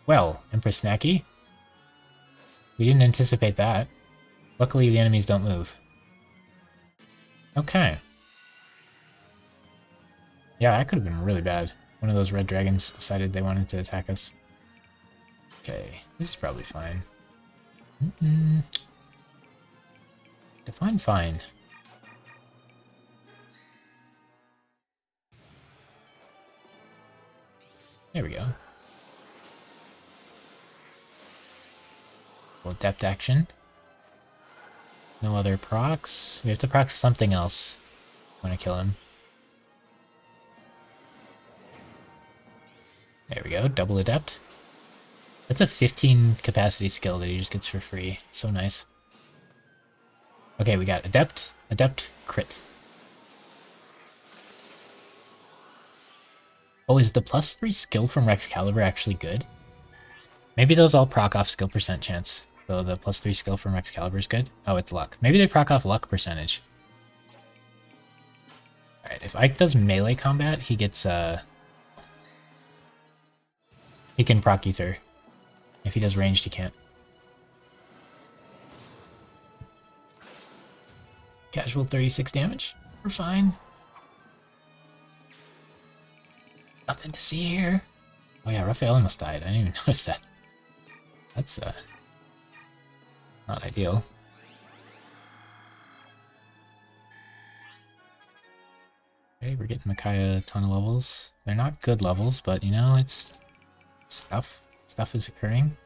Well, Empress Snacky. We didn't anticipate that. Luckily the enemies don't move. Okay. Yeah, that could have been really bad. One of those red dragons decided they wanted to attack us. Okay, this is probably fine. Define fine. There we go. Well, depth action. No other procs. We have to proc something else when I kill him. There we go, double adept. That's a 15 capacity skill that he just gets for free. So nice. Okay, we got adept, adept, crit. Oh, is the +3 skill from Rexcalibur actually good? Maybe those all proc off skill percent chance. So the +3 skill from Rexcalibur is good. Oh, it's luck. Maybe they proc off luck percentage. Alright, if Ike does melee combat, he gets, he can proc ether. If he does ranged, he can't. Casual 36 damage. We're fine. Nothing to see here. Oh yeah, Raphael almost died. I didn't even notice that. That's, not ideal. Okay, we're getting Micaiah a ton of levels. They're not good levels, but you know, it's stuff. Stuff is occurring.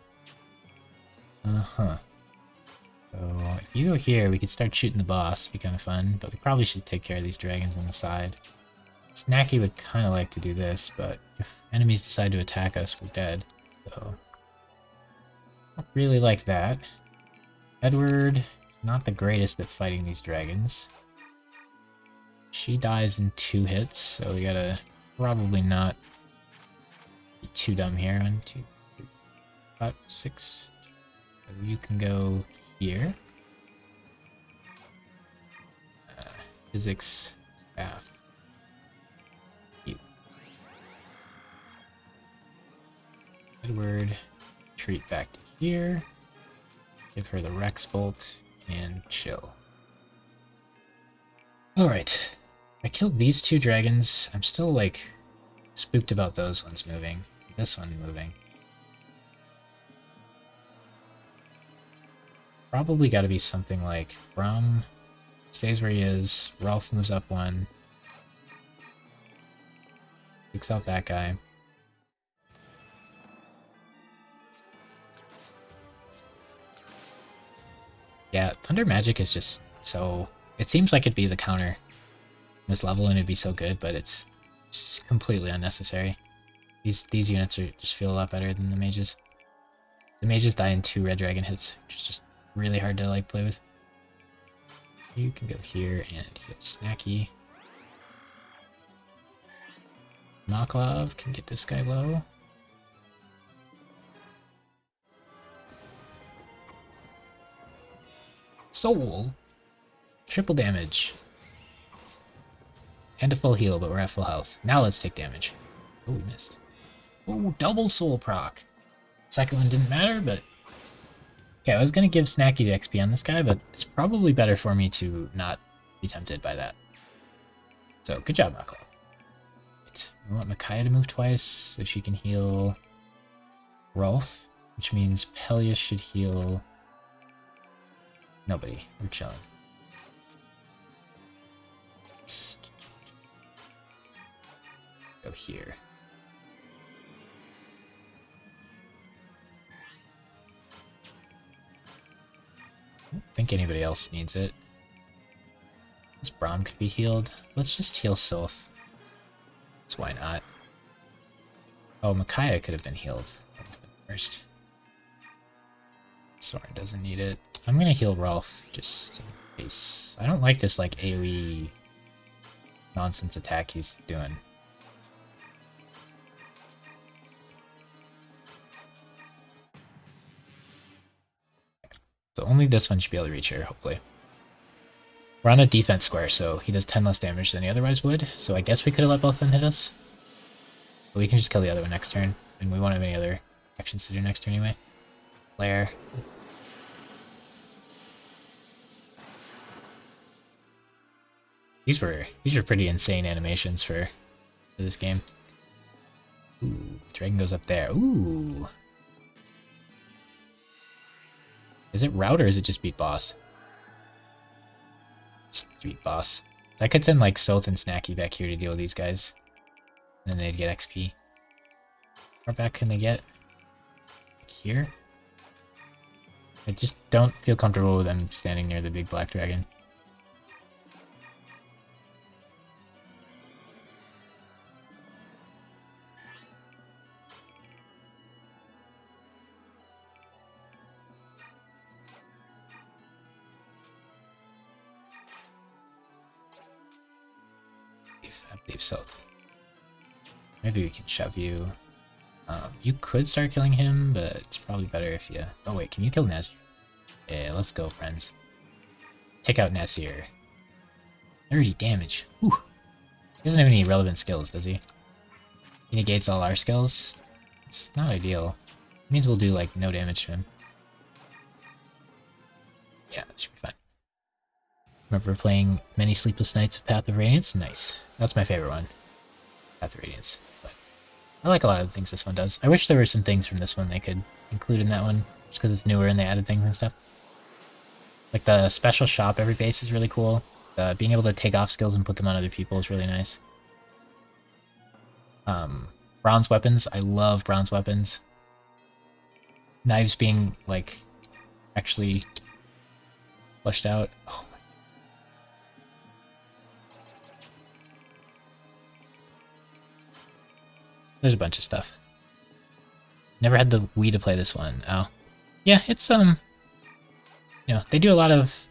Uh-huh. So, if you go here, we could start shooting the boss. Be kind of fun, but we probably should take care of these dragons on the side. Snacky would kind of like to do this, but if enemies decide to attack us, we're dead. So, don't really like that. Edward, not the greatest at fighting these dragons. She dies in 2 hits, so we gotta probably not be too dumb here. 1, 2, 3, 5, 6. So you can go here. Physics staff. You. Edward, retreat back to here. Give her the Rex Bolt and chill. Alright. I killed these 2 dragons. I'm still like spooked about those ones moving. This one moving. Probably gotta be something like Brum stays where he is, Ralph moves up 1. Takes out that guy. Yeah, Thunder Magic is just so... It seems like it'd be the counter in this level and it'd be so good, but it's just completely unnecessary. These units just feel a lot better than the mages. The mages die in 2 red dragon hits, which is just really hard to like play with. You can go here and hit Snacky. Maklov can get this guy low. Soul! Triple damage. And a full heal, but we're at full health. Now let's take damage. Oh, we missed. Oh, double soul proc. Second one didn't matter, but... Okay, I was gonna give Snacky the XP on this guy, but it's probably better for me to not be tempted by that. So, good job, Mako. Right. I want Micaiah to move twice, so she can heal Rolf, which means Peleus should heal... Nobody. We're chilling. Let's go here. I don't think anybody else needs it. This Braum could be healed. Let's just heal Sylph. So why not? Oh, Micaiah could have been healed first. Soren doesn't need it. I'm gonna heal Rolf just in case. I don't like this like AoE nonsense attack he's doing. So only this one should be able to reach her, hopefully. We're on a defense square, so he does 10 less damage than he otherwise would, so I guess we could have let both of them hit us. But we can just kill the other one next turn, and we won't have any other actions to do next turn anyway. Flare. These were pretty insane animations for this game. Ooh, dragon goes up there. Ooh. Is it route or is it just beat boss? Just beat boss. I could send like Sylph and Snacky back here to deal with these guys. And then they'd get XP. How far back can they get? Like here? I just don't feel comfortable with them standing near the big black dragon. I believe so. Maybe we can shove you. You could start killing him, but it's probably better if you... Oh wait, can you kill Nazir? Yeah, let's go, friends. Take out Nazir. 30 damage. Whew. He doesn't have any relevant skills, does he? He negates all our skills. It's not ideal. It means we'll do, like, no damage to him. Yeah, that should be fine. Remember playing Many Sleepless Nights of Path of Radiance? Nice. That's my favorite one. Path of Radiance. But I like a lot of the things this one does. I wish there were some things from this one they could include in that one, just because it's newer and they added things and stuff. Like the special shop every base is really cool. Being able to take off skills and put them on other people is really nice. Bronze weapons. I love bronze weapons. Knives being, like, actually fleshed out. Oh my. There's a bunch of stuff. Never had the Wii to play this one. Oh. Yeah, it's, you know, they do a lot of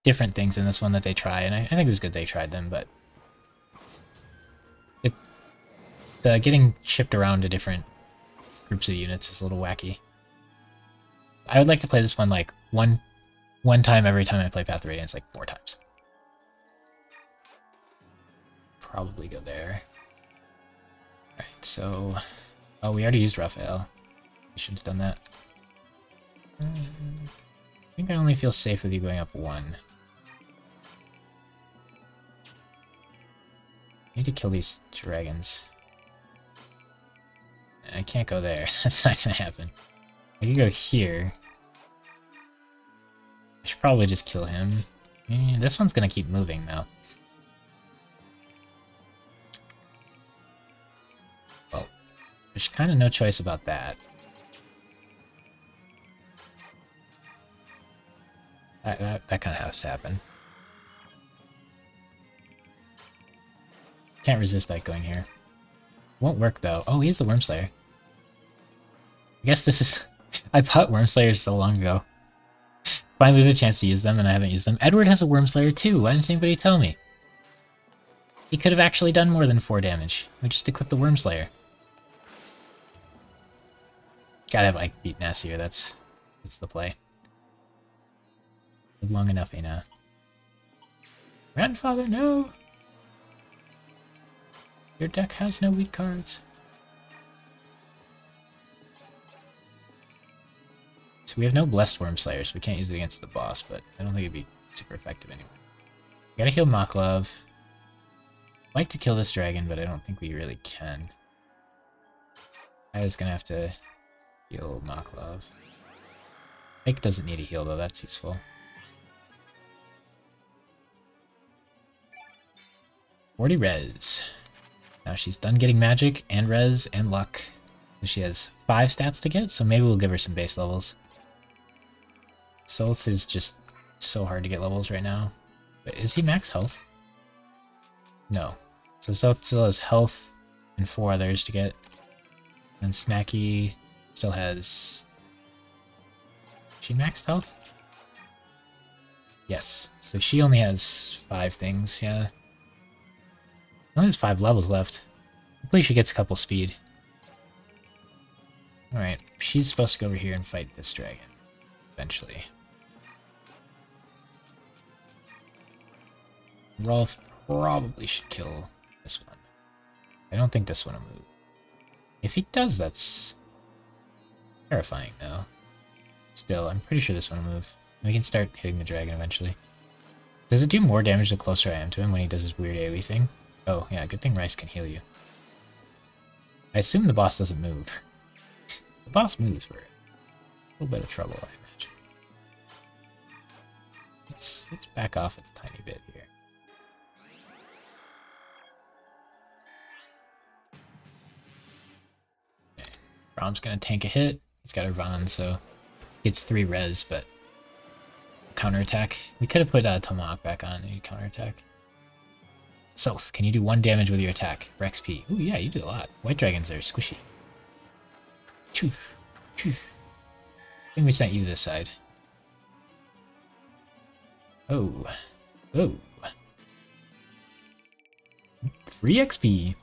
different things in this one that they try, and I think it was good they tried them, but getting shipped around to different groups of units is a little wacky. I would like to play this one like one time every time I play Path of Radiance, like 4 times. Probably go there. Alright, so... Oh, we already used Raphael. We should have done that. I think I only feel safe with you going up 1. I need to kill these dragons. I can't go there. That's not gonna happen. I can go here. I should probably just kill him. This one's gonna keep moving, though. Well, there's kind of no choice about that. That kind of has to happen. Can't resist that going here. Won't work, though. Oh, he has the Wormslayer. I guess this is... I bought Wormslayers so long ago. Finally the chance to use them, and I haven't used them. Edward has a Wormslayer too. Why didn't anybody tell me? He could have actually done more than 4 damage. We just equipped the Wormslayer. Gotta have, like, beat Nasir. That's the play. Live long enough, Aina. Grandfather, no! Your deck has no weak cards. So we have no Blessed Worm Slayer, so we can't use it against the boss, but I don't think it'd be super effective anyway. Gotta heal Maklov. I'd like to kill this dragon, but I don't think we really can. I was gonna have to heal Maklov. Ike doesn't need a heal though, that's useful. Forty res. Now she's done getting magic and res and luck. So she has 5 stats to get, so maybe we'll give her some base levels. Soth is just so hard to get levels right now. But is he max health? No. So Soth still has health and 4 others to get. And Snacky still has... Is she maxed health? Yes. So she only has 5 things, yeah. Only has 5 levels left. Hopefully she gets a couple speed. Alright, she's supposed to go over here and fight this dragon. Eventually. Rolf probably should kill this one. I don't think this one will move. If he does, that's terrifying, though. Still, I'm pretty sure this one will move. We can start hitting the dragon eventually. Does it do more damage the closer I am to him when he does his weird AoE thing? Oh, yeah, good thing Rice can heal you. I assume the boss doesn't move. The boss moves, we're in a little bit of trouble, I imagine. Let's back off a tiny bit here. Okay. Brom's gonna tank a hit. He's got Irvan, so he gets 3 res, but counterattack. We could have put Tomahawk back on and counterattack. Soth, can you do 1 damage with your attack for XP? Ooh, yeah, you do a lot. White dragons are squishy. Choof, choof. I think we sent you this side. Oh. Oh. 3 XP.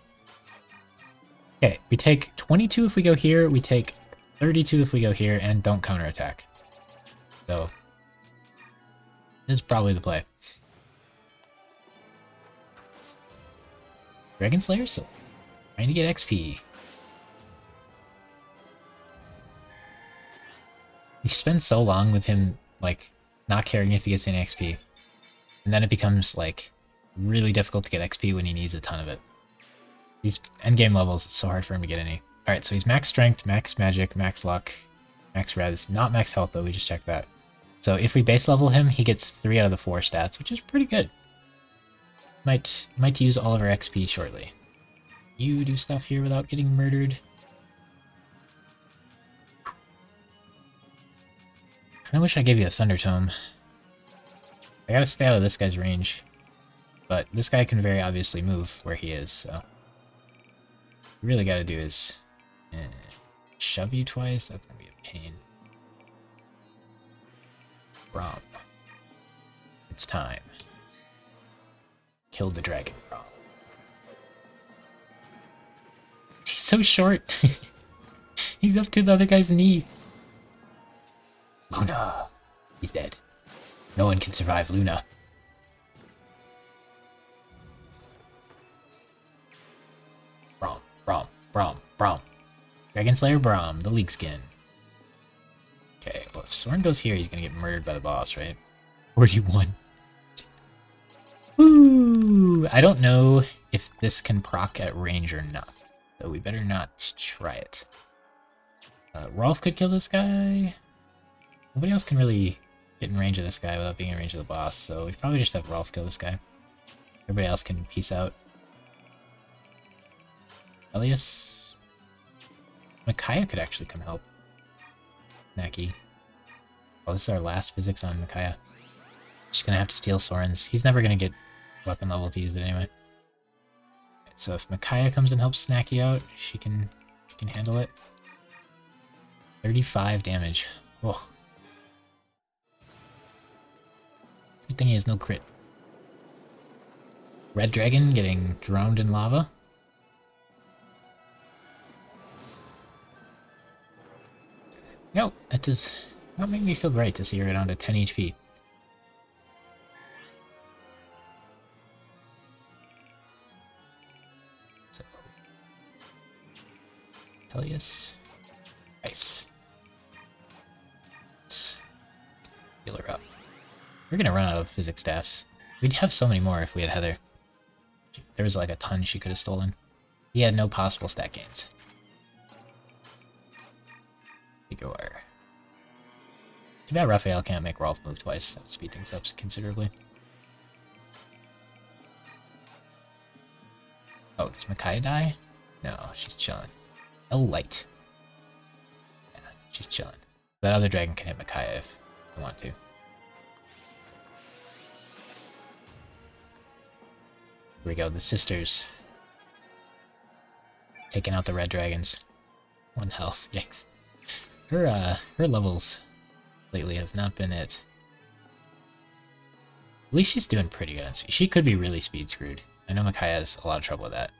Okay, we take 22 if we go here, we take 32 if we go here, and don't counterattack. So, this is probably the play. Dragon Slayer, so trying to get XP. You spend so long with him, like, not caring if he gets any XP. And then it becomes, like, really difficult to get XP when he needs a ton of it. These endgame levels, it's so hard for him to get any. Alright, so he's max strength, max magic, max luck, max res. Not max health, though, we just checked that. So if we base level him, he gets 3 out of the 4 stats, which is pretty good. Might use all of our XP shortly. You do stuff here without getting murdered. I wish I gave you a Thunder Tome. I gotta stay out of this guy's range. But this guy can very obviously move where he is, so... What you really gotta do is... shove you twice? That's gonna be a pain. Brom. It's time. Kill the dragon, Brom. He's so short! He's up to the other guy's knee. Luna! He's dead. No one can survive Luna. Brom, Brom, Brom, Brom. Dragon Slayer Brom, the League Skin. Okay, well if Soren goes here, he's gonna get murdered by the boss, right? 41. Woo! I don't know if this can proc at range or not, so we better not try it. Rolf could kill this guy. Nobody else can really get in range of this guy without being in range of the boss, so we probably just have Rolf kill this guy. Everybody else can peace out. Elias? Micaiah could actually come help. Naki. Oh, this is our last physics on Micaiah. Just gonna have to steal Soren's. He's never gonna get weapon level to use it anyway. So if Micaiah comes and helps Snacky out, she can handle it. 35 damage. Ugh. Good thing he has no crit. Red Dragon getting drowned in lava. No, that does not make me feel great to see her down to 10 HP. So Peleus. Nice. Let's heal her up. We're gonna run out of physics staffs. We'd have so many more if we had Heather. There was like a ton she could have stolen. He had no possible stat gains. Igor. Too bad Raphael can't make Rolf move twice. That would speed things up considerably. Oh, does Micaiah die? No, she's chilling. El Light. Yeah, she's chilling. That other dragon can hit Micaiah if I want to. Here we go, the sisters. Taking out the red dragons. 1 health, yikes. Her levels lately have not been it. At least she's doing pretty good on speed. She could be really speed screwed. I know Micaiah has a lot of trouble with that.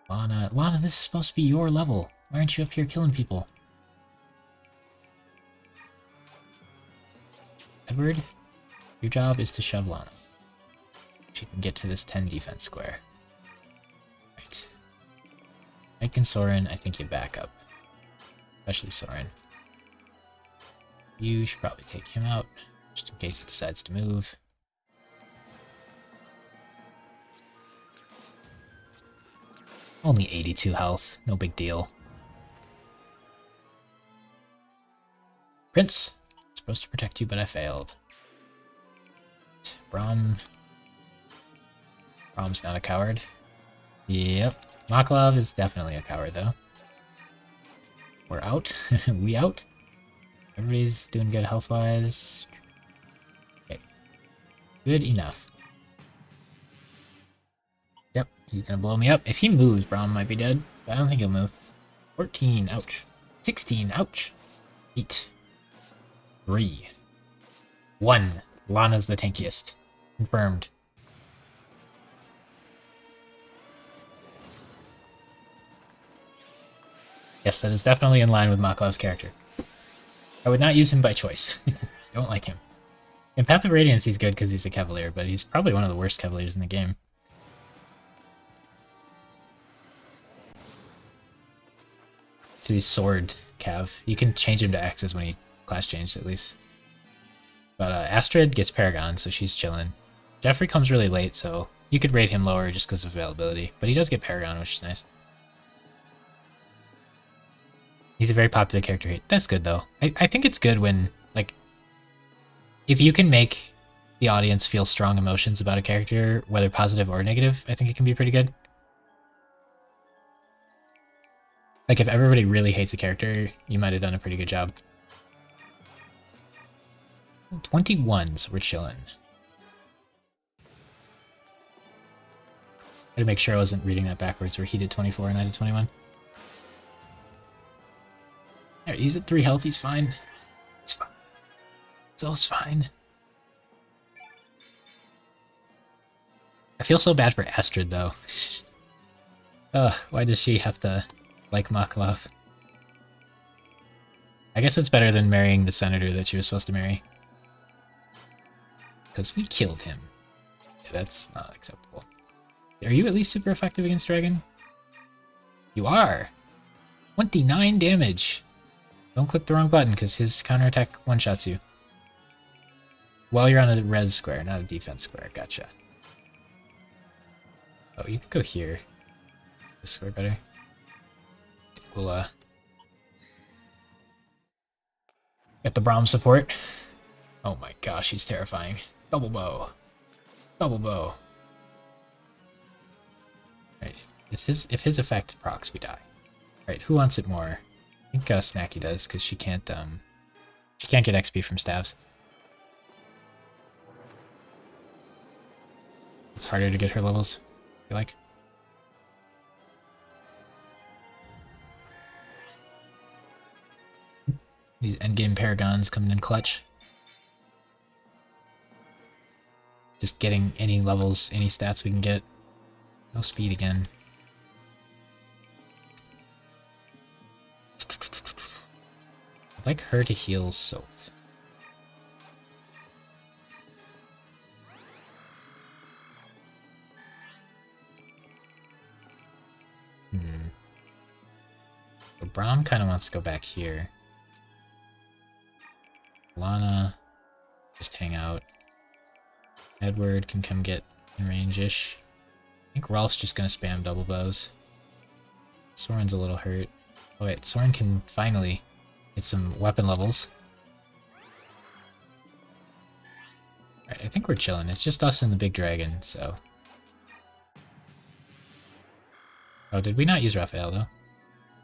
Lana, this is supposed to be your level. Why aren't you up here killing people? Edward, your job is to shove Lana. She can get to this 10 defense square. Right. Mike and Soren, I think you back up. Especially Soren. You should probably take him out, just in case he decides to move. Only 82 health, no big deal. Prince, I'm supposed to protect you, but I failed. Brahm's not a coward. Yep. Maklov is definitely a coward, though. We're out. We out. Everybody's doing good health-wise. Okay. Good enough. Yep, he's gonna blow me up. If he moves, Braum might be dead, but I don't think he'll move. 14, ouch. 16, ouch. 8. 3. 1. Lana's the tankiest. Confirmed. Yes, that is definitely in line with Maklov's character. I would not use him by choice. Don't like him. In Path of Radiance, he's good because he's a Cavalier, but he's probably one of the worst Cavaliers in the game. So he's Sword Cav. You can change him to Axes when he class changed, at least. But Astrid gets Paragon, so she's chilling. Jeffrey comes really late, so you could rate him lower just because of availability. But he does get Paragon, which is nice. He's a very popular character. That's good, though. I think it's good when, like, if you can make the audience feel strong emotions about a character, whether positive or negative, I think it can be pretty good. Like, if everybody really hates a character, you might have done a pretty good job. 21, so we're chilling. I had to make sure I wasn't reading that backwards, where he did 24 and I did 21. Alright, he's at 3 health, he's fine. It's fine. Zill's fine. I feel so bad for Astrid, though. Why does she have to like Maklov? I guess it's better than marrying the senator that she was supposed to marry. Because we killed him. Yeah, that's not acceptable. Are you at least super effective against Dragon? You are! 29 damage! Don't click the wrong button, because his counterattack one-shots you. While you're on a res square, not a defense square. Gotcha. Oh, you could go here. This square better. We'll, get the Braum support. Oh my gosh, he's terrifying. Double bow. Double bow. Right. If his effect procs, we die. Right, who wants it more? I think Snacky does, because she can't get XP from staves. It's harder to get her levels, I feel like. These endgame Paragons coming in clutch. Just getting any levels, any stats we can get. No speed again. I'd like her to heal Soth. Braum kind of wants to go back here. Lana, just hang out. Edward can come get in range-ish. I think Rolf's just gonna spam double bows. Soren's a little hurt. Oh wait, Soren can finally get some weapon levels. Alright, I think we're chilling. It's just us and the big dragon, so... Oh, did we not use Raphael, though?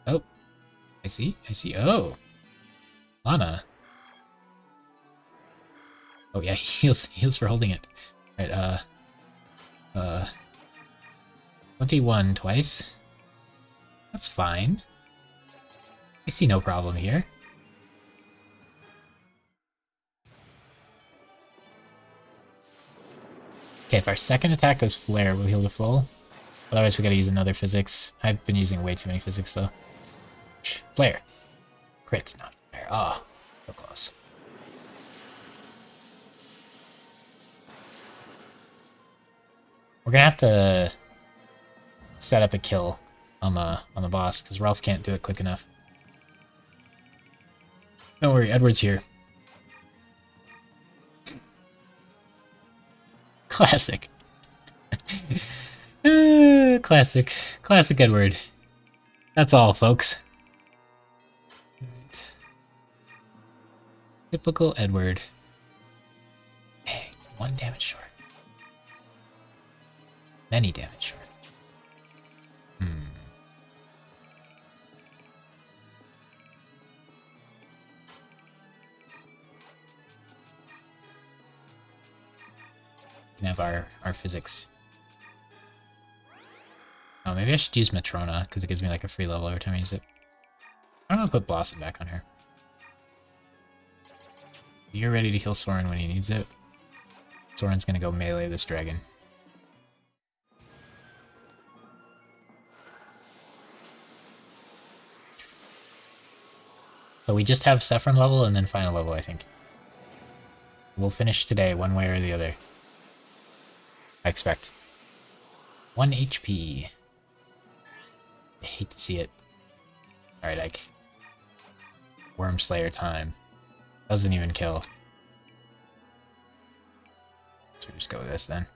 Oh! I see. Oh! Lana! Oh yeah, heals for holding it. Alright, 21 twice. That's fine. I see no problem here. Okay, if our second attack does flare, we'll heal to full. Otherwise, we gotta use another physics. I've been using way too many physics, though. Flare. Crit, not flare. Oh, so close. We're gonna have to set up a kill on the boss, because Ralph can't do it quick enough. Don't worry, Edward's here. Classic. Classic Edward. That's all, folks. Typical Edward. Hey, 1 damage short. Many damage short. We can have our physics. Oh, maybe I should use Matrona, because it gives me like a free level every time I use it. I'm gonna put Blossom back on her. You're ready to heal Soren when he needs it. Soren's gonna go melee this dragon. So we just have Saffron level and then final level, I think. We'll finish today, one way or the other. I expect. 1 HP. I hate to see it. Alright, Ike. Worm Slayer time. Doesn't even kill. So we just go with this then.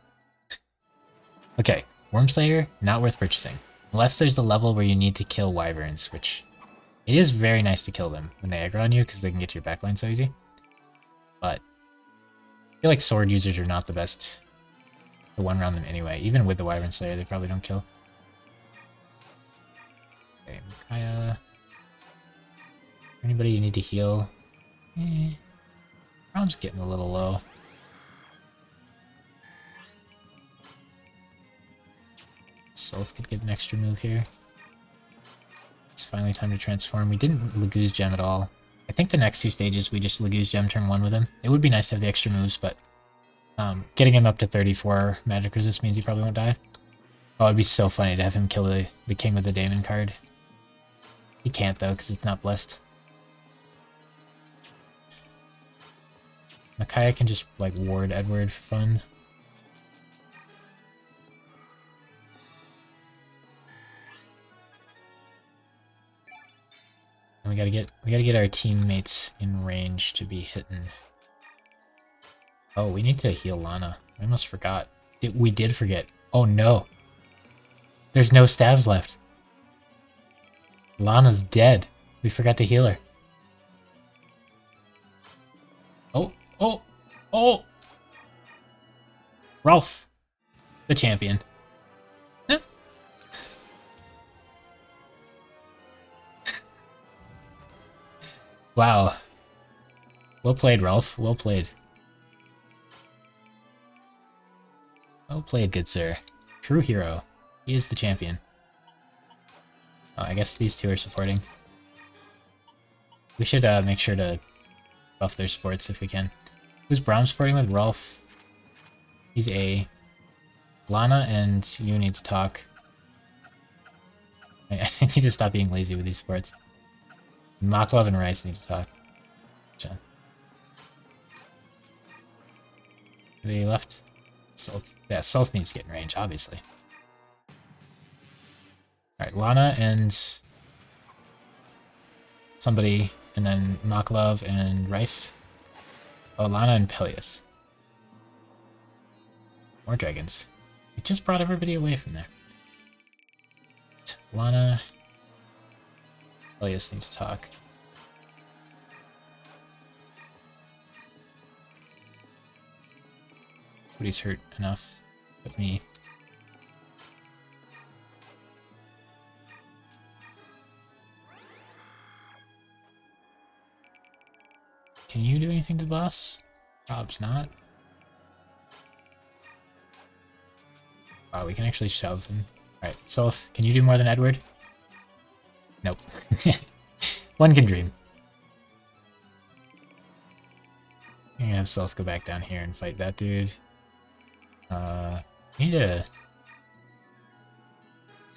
Okay, Worm Slayer, not worth purchasing. Unless there's the level where you need to kill wyverns, which... It is very nice to kill them when they aggro on you, because they can get to your backline so easy. But... I feel like sword users are not the best to one-round them anyway. Even with the Wyvern Slayer, they probably don't kill. Okay, Micaiah... Anybody you need to heal? Braum's getting a little low. Soph could get an extra move here. It's finally time to transform. We didn't Laguz Gem at all. I think the next 2 stages we just Laguz Gem turn 1 with him. It would be nice to have the extra moves, but getting him up to 34 magic resist means he probably won't die. Oh, it'd be so funny to have him kill the king with the Daemon card. He can't though, because it's not blessed. Micaiah can just like ward Edward for fun. And we gotta get our teammates in range to be hitting. Oh, we need to heal Lana. I almost forgot. We did forget. Oh no. There's no stabs left. Lana's dead. We forgot to heal her. Oh! Ralph, the champion. Wow. Well played, Ralph. Well played. Well played, good sir. True hero. He is the champion. Oh, I guess these two are supporting. We should make sure to buff their supports if we can. Who's Braum supporting with? Rolf. He's A. Lana and you need to talk. I need to stop being lazy with these supports. Maklov and Rice need to talk. John. They left? Soph. Yeah, Soph needs to get in range, obviously. Alright, Lana and somebody, and then Maklov and Rice. Oh, Lana and Peleus. More dragons. We just brought everybody away from there. Lana. Peleus need to talk. Nobody's hurt enough but me. Can you do anything to the boss? Rob's not. Wow, we can actually shove him. Alright, Soph, can you do more than Edward? Nope. One can dream. I'm gonna have Soph go back down here and fight that dude. We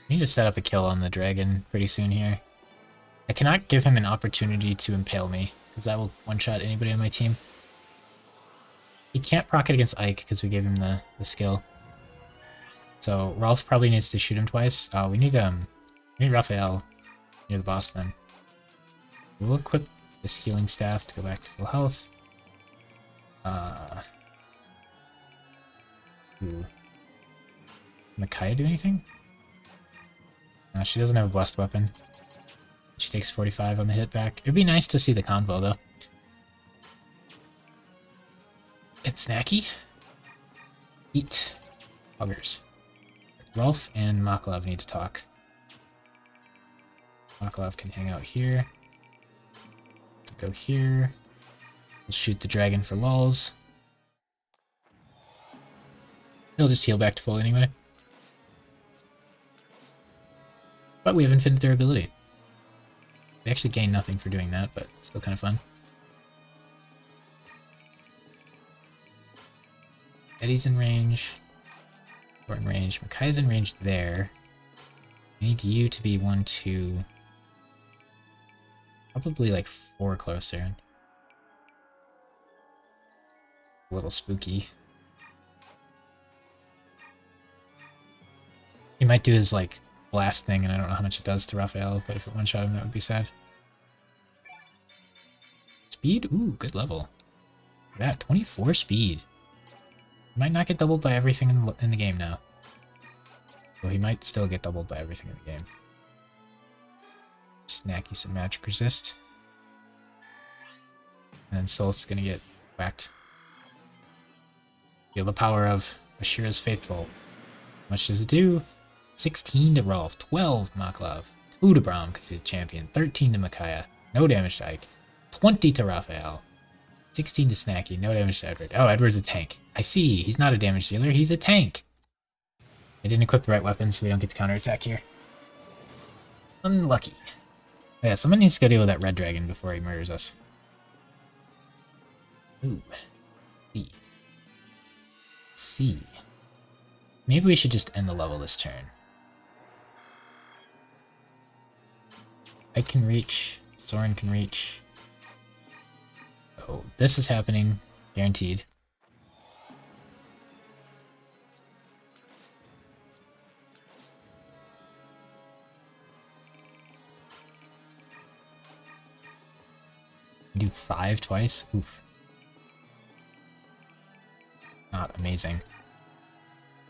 need to set up a kill on the dragon pretty soon here. I cannot give him an opportunity to impale me, because that will one-shot anybody on my team. He can't proc it against Ike, because we gave him the skill. So Rolf probably needs to shoot him twice. We need Raphael near the boss then. We'll equip this healing staff to go back to full health. Ooh. Micaiah do anything? No, she doesn't have a blessed weapon. She takes 45 on the hit back. It'd be nice to see the convo though. Get snacky. Eat. Huggers. Rolf and Maklov need to talk. Maklov can hang out here. Go here. We'll shoot the dragon for lulz. He'll just heal back to full anyway. But we have infinite durability. We actually gain nothing for doing that, but it's still kind of fun. Eddie's in range. We're in range. Makai's in range there. I need you to be 1, 2... Probably like 4 closer. A little spooky. He might do his like blast thing, and I don't know how much it does to Raphael, but if it one-shot him, that would be sad. Speed? Ooh, good level. Look at that, 24 speed. He might not get doubled by everything in the game now. Well, he might still get doubled by everything in the game. Snacky some magic resist. And then Solth's gonna get whacked. Feel the power of Ashira's Faithful. How much does it do? 16 to Rolf, 12 Maklov, 2 to Braum because he's a champion, 13 to Micaiah, no damage to Ike, 20 to Raphael, 16 to Snacky, no damage to Edward. Oh, Edward's a tank. I see, he's not a damage dealer, he's a tank. I didn't equip the right weapon, so we don't get to counterattack here. Unlucky. Oh, yeah, someone needs to go deal with that red dragon before he murders us. Ooh. C. C. Maybe we should just end the level this turn. I can reach. Soren can reach. Oh, this is happening. Guaranteed. Do 5 twice? Oof. Not amazing.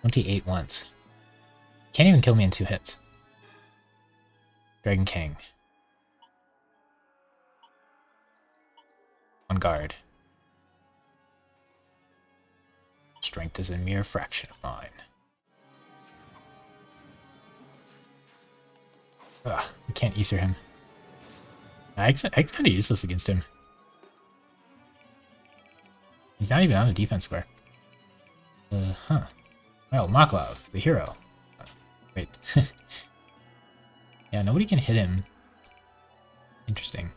28 once. Can't even kill me in 2 hits. Dragon King. On guard. Strength is a mere fraction of mine. Ugh, we can't ether him. Ike's kind of useless against him. He's not even on the defense square. Huh. Well, Maklov, the hero. Wait. Yeah, nobody can hit him. Interesting.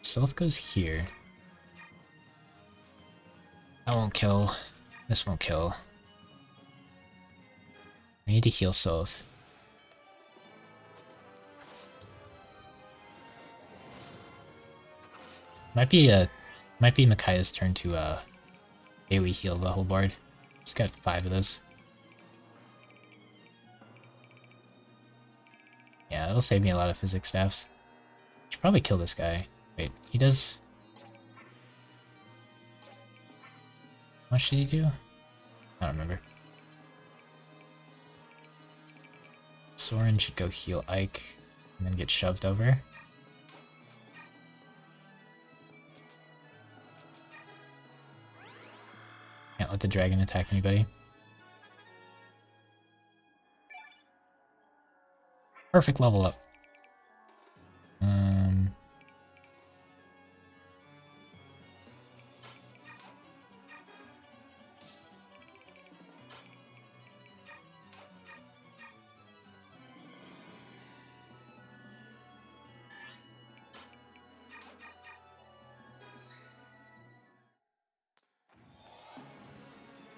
Sylph goes here. That won't kill. This won't kill. I need to heal Sylph. Might be Micaiah's turn to AoE heal the whole board. Just got 5 of those. Yeah, that'll save me a lot of physics staffs. Should probably kill this guy. Wait, he does... How much did he do? I don't remember. Soren should go heal Ike and then get shoved over. Can't let the dragon attack anybody. Perfect level up.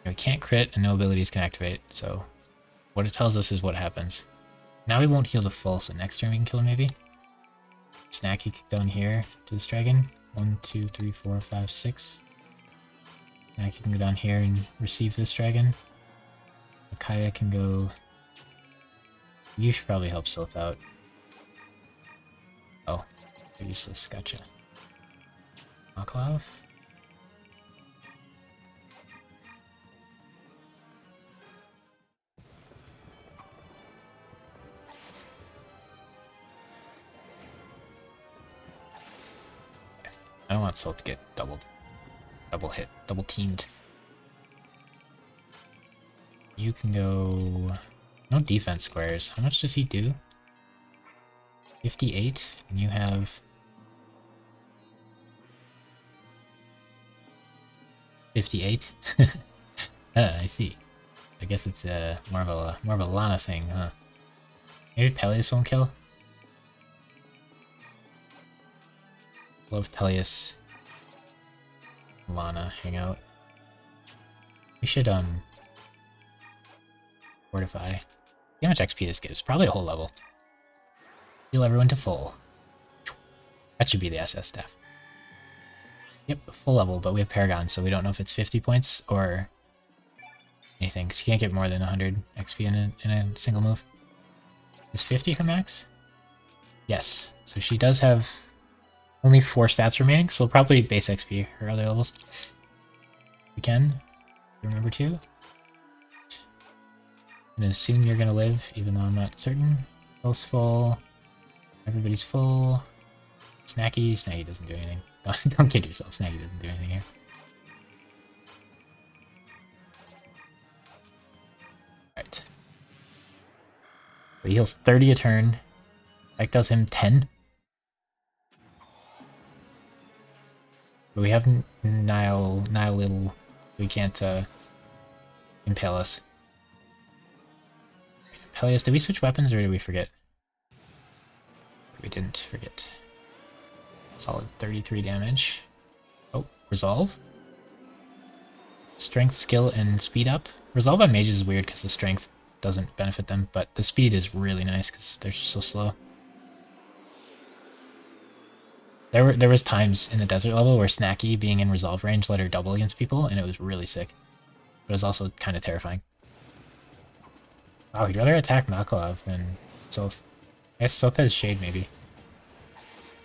We can't crit and no abilities can activate, so what it tells us is what happens. Now we won't heal the full, so next turn we can kill him maybe. Snacky can go in here to this dragon. 1, 2, 3, 4, 5, 6. Snacky can go down here and receive this dragon. Micaiah can go... You should probably help Sylph out. Oh, they're useless, gotcha. Maklav? I don't want Salt to get double hit, double teamed. You can go... No defense squares. How much does he do? 58, and you have... 58? I see. I guess it's more of a Lana thing, huh? Maybe Peleus won't kill? Love Peleus. Lana hang out. We should fortify. See how much XP this gives? Probably a whole level. Heal everyone to full. That should be the SS staff. Yep, full level, but we have Paragon, so we don't know if it's 50 points or anything, because you can't get more than 100 XP in a single move. Is 50 her max? Yes. So she does have only 4 stats remaining, so we'll probably base XP her other levels. We can. Remember to. I'm gonna assume you're gonna live, even though I'm not certain. Health's full. Everybody's full. Snacky. Snacky doesn't do anything. Don't kid yourself. Snacky doesn't do anything here. Alright. So he heals 30 a turn. That does him 10. But we have Nile Little. We can't impale us. Peleus, did we switch weapons or did we forget? We didn't forget. Solid 33 damage. Oh, Resolve. Strength, skill, and speed up. Resolve on mages is weird because the strength doesn't benefit them, but the speed is really nice because they're just so slow. There was times in the desert level where Snacky being in resolve range let her double against people, and it was really sick. But it was also kind of terrifying. Wow, he'd rather attack Maklav than Soph. I guess Soph has Shade, maybe.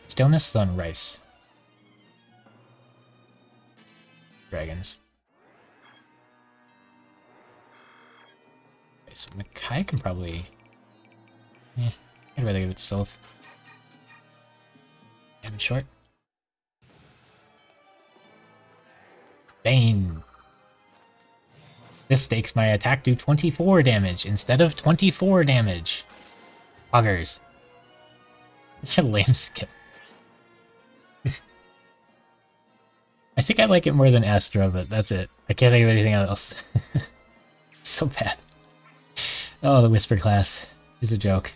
Stillness is on Rice. Dragons. Okay, so Micaiah can probably... I'd rather give it to Soph. And short. Bane. This makes my attack do 24 damage instead of 24 damage. Poggers. It's a lame skip. I think I like it more than Astra, but that's it. I can't think of anything else. It's so bad. Oh, the Whisper class is a joke.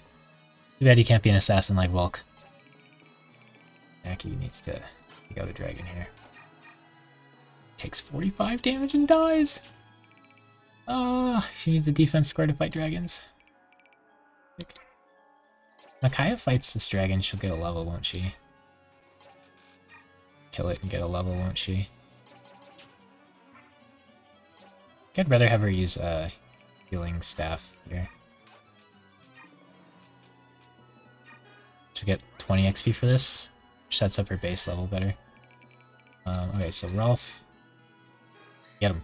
Too bad you can't be an assassin like Volk. Aki needs to take out a dragon here. Takes 45 damage and dies! She needs a defense square to fight dragons. Micaiah fights this dragon, she'll get a level, won't she? kill it and get a level, won't she? I'd rather have her use healing staff here. She'll get 20 XP for this, which sets up her base level better. Okay, so Rolf, get him.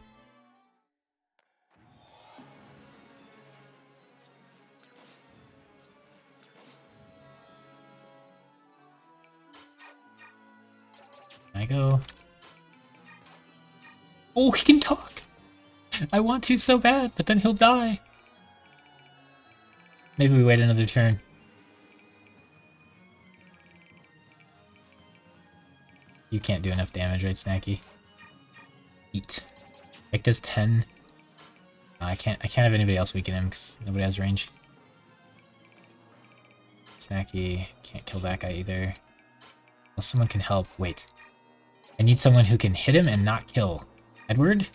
Can I go? Oh, he can talk! I want to so bad, but then he'll die. Maybe we wait another turn. You can't do enough damage, right, Snacky? Eat. Like does 10. I can't have anybody else weaken him because nobody has range. Snacky can't kill that guy either. Well, someone can help. Wait. I need someone who can hit him and not kill. Edward?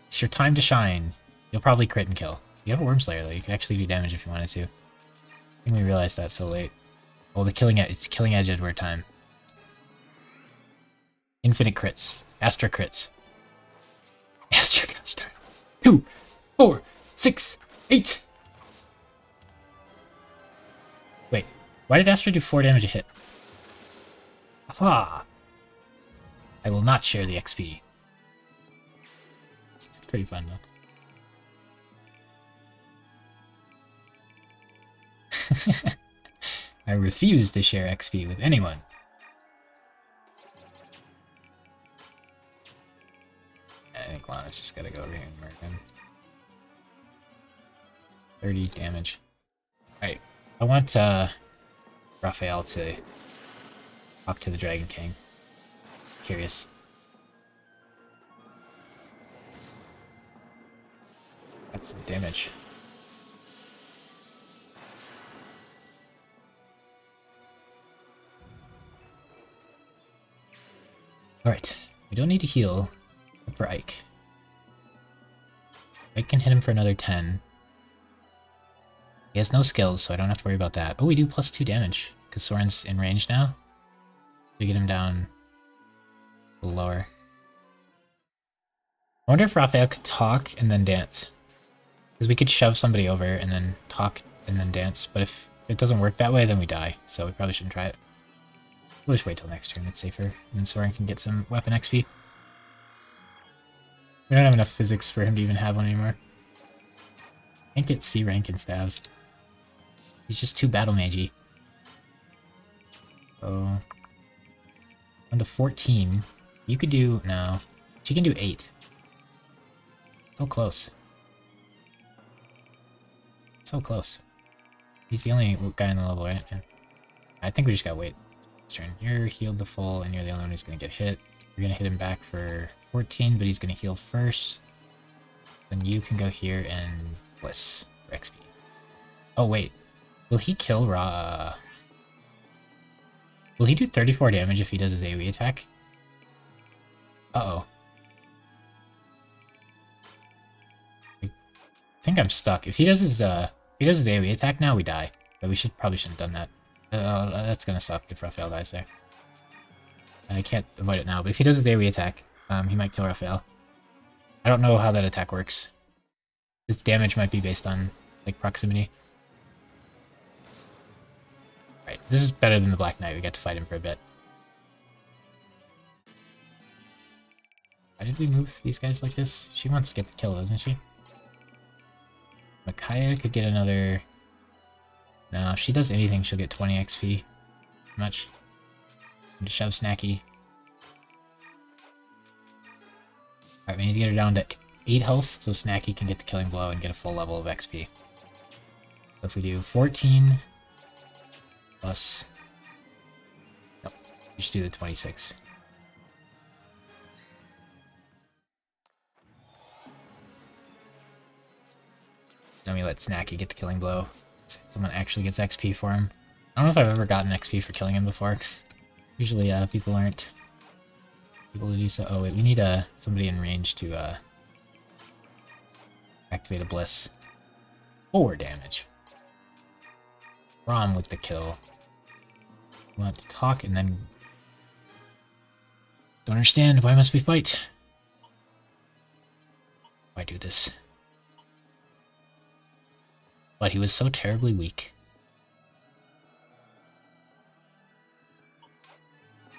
It's your time to shine. You'll probably crit and kill. You have a Worm Slayer though, you can actually do damage if you wanted to. I think we realized that so late. Oh, it's Killing Edge Edward time. Infinite crits. Astra crits. Astra got started. 2, 4, 6, 8. Wait, why did Astra do 4 damage a hit? Aha! I will not share the XP. It's pretty fun though. I refuse to share XP with anyone. I think Lana's just gotta go over here and murder him. 30 damage. Alright, I want Raphael to talk to the Dragon King. Curious. That's some damage. Alright, we don't need to heal for Ike. Ike can hit him for another 10. He has no skills, so I don't have to worry about that. Oh, we do +2 damage, because Soren's in range now. We get him down a little lower. I wonder if Raphael could talk and then dance. Because we could shove somebody over and then talk and then dance, but if it doesn't work that way, then we die, so we probably shouldn't try it. We'll just wait till next turn, it's safer, and then Soren can get some weapon XP. We don't have enough physics for him to even have one anymore. Can't get C rank in stabs. He's just too battle magey. So, down to 14. You could do... no. She can do 8. So close. So close. He's the only guy in the level, right? Yeah. I think we just gotta wait. This turn. You're healed to full, and you're the only one who's gonna get hit. You're gonna hit him back for 14, but he's gonna heal first. Then you can go here and bliss for XP. Oh wait. Will he kill Ra? Will he do 34 damage if he does his AoE attack? Uh-oh. I think I'm stuck. If he does his AoE attack now, we die. But we probably shouldn't have done that. That's gonna suck if Raphael dies there. And I can't avoid it now, but if he does his AoE attack, he might kill Raphael. I don't know how that attack works. His damage might be based on, like, proximity. Right, this is better than the Black Knight. We got to fight him for a bit. Why did we move these guys like this? She wants to get the kill, doesn't she? Micaiah could get another... no, if she does anything, she'll get 20 XP. Much. And to shove Snacky. Alright, we need to get her down to 8 health, so Snacky can get the killing blow and get a full level of XP. So if we do 14... plus... nope, just do the 26. Then we let Snacky get the killing blow. Someone actually gets XP for him. I don't know if I've ever gotten XP for killing him before, because usually people aren't able to do so. Oh wait, we need somebody in range to activate a bliss. 4 damage. Rom with the kill. We want to talk and then Don't understand. Why must we fight? Why do this? But he was so terribly weak.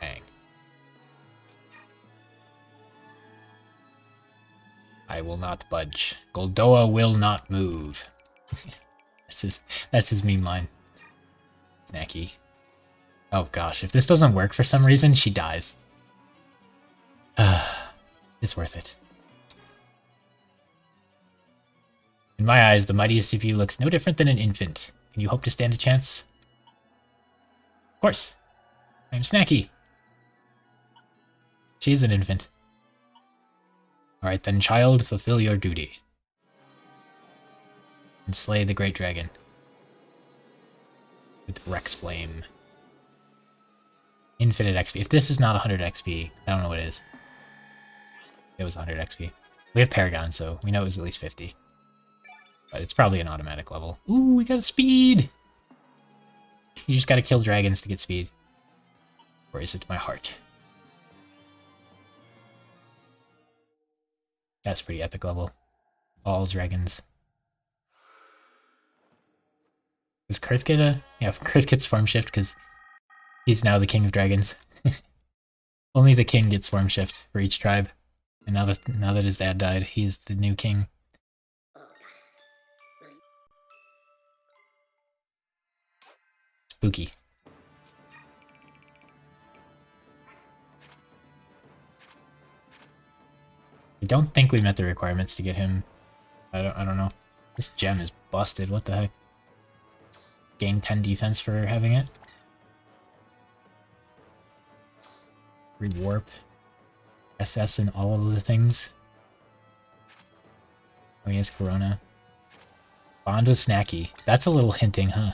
Dang. I will not budge. Goldoa will not move. That's his meme line. Snacky. Oh gosh, if this doesn't work for some reason, she dies. It's worth it. In my eyes, the mightiest CPU looks no different than an infant. Can you hope to stand a chance? Of course. I'm Snacky. She is an infant. Alright then, child, fulfill your duty. And slay the great dragon. With Rex Flame. Infinite XP. If this is not 100 XP, I don't know what it is. It was 100 XP. We have Paragon, so we know it was at least 50. But it's probably an automatic level. Ooh, we got a speed! You just gotta kill dragons to get speed. Or is it my heart? That's a pretty epic level. All dragons. Does Kurth get a... Yeah, Kurth gets form shift because he's now the king of dragons. Only the king gets form shift for each tribe. And now that his dad died, he's the new king. Spooky. I don't think we met the requirements to get him. I don't know. This gem is busted. What the heck? Gain 10 defense for having it. Rewarp. SS and all of the things. Oh, he has Corona. Bond with Snacky. That's a little hinting, huh?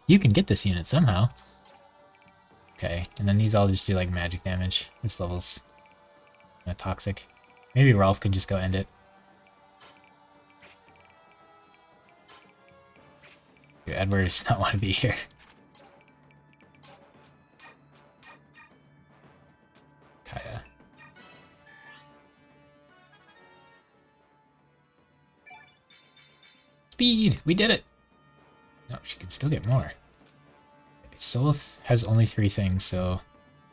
You can get this unit somehow. Okay, and then these all just do like magic damage. This level's not toxic. Maybe Rolf could just go end it. Dude, Edward does not want to be here. Kaya. Speed! We did it! No, she can still get more. Okay, Solith has only 3 things, so...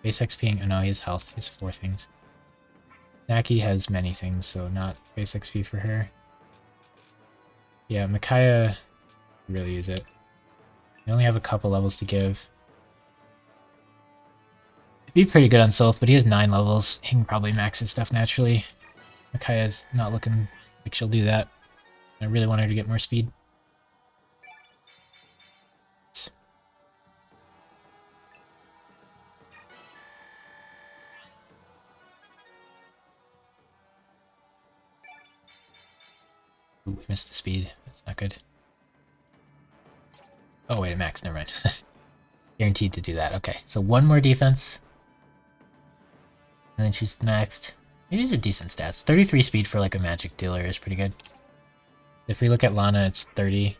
Base XP, oh no, he has health. He has 4 things. Naki has many things, so not base XP for her. Yeah, Micaiah really use it. We only have a couple levels to give. It'd be pretty good on Solith, but he has 9 levels. He can probably max his stuff naturally. Micaiah's not looking like she'll do that. I really want her to get more speed. Ooh, we missed the speed. That's not good. Oh wait, max, never mind. Guaranteed to do that. Okay, so 1 more defense. And then she's maxed. These are decent stats. 33 speed for like a magic dealer is pretty good. If we look at Lana, it's 30.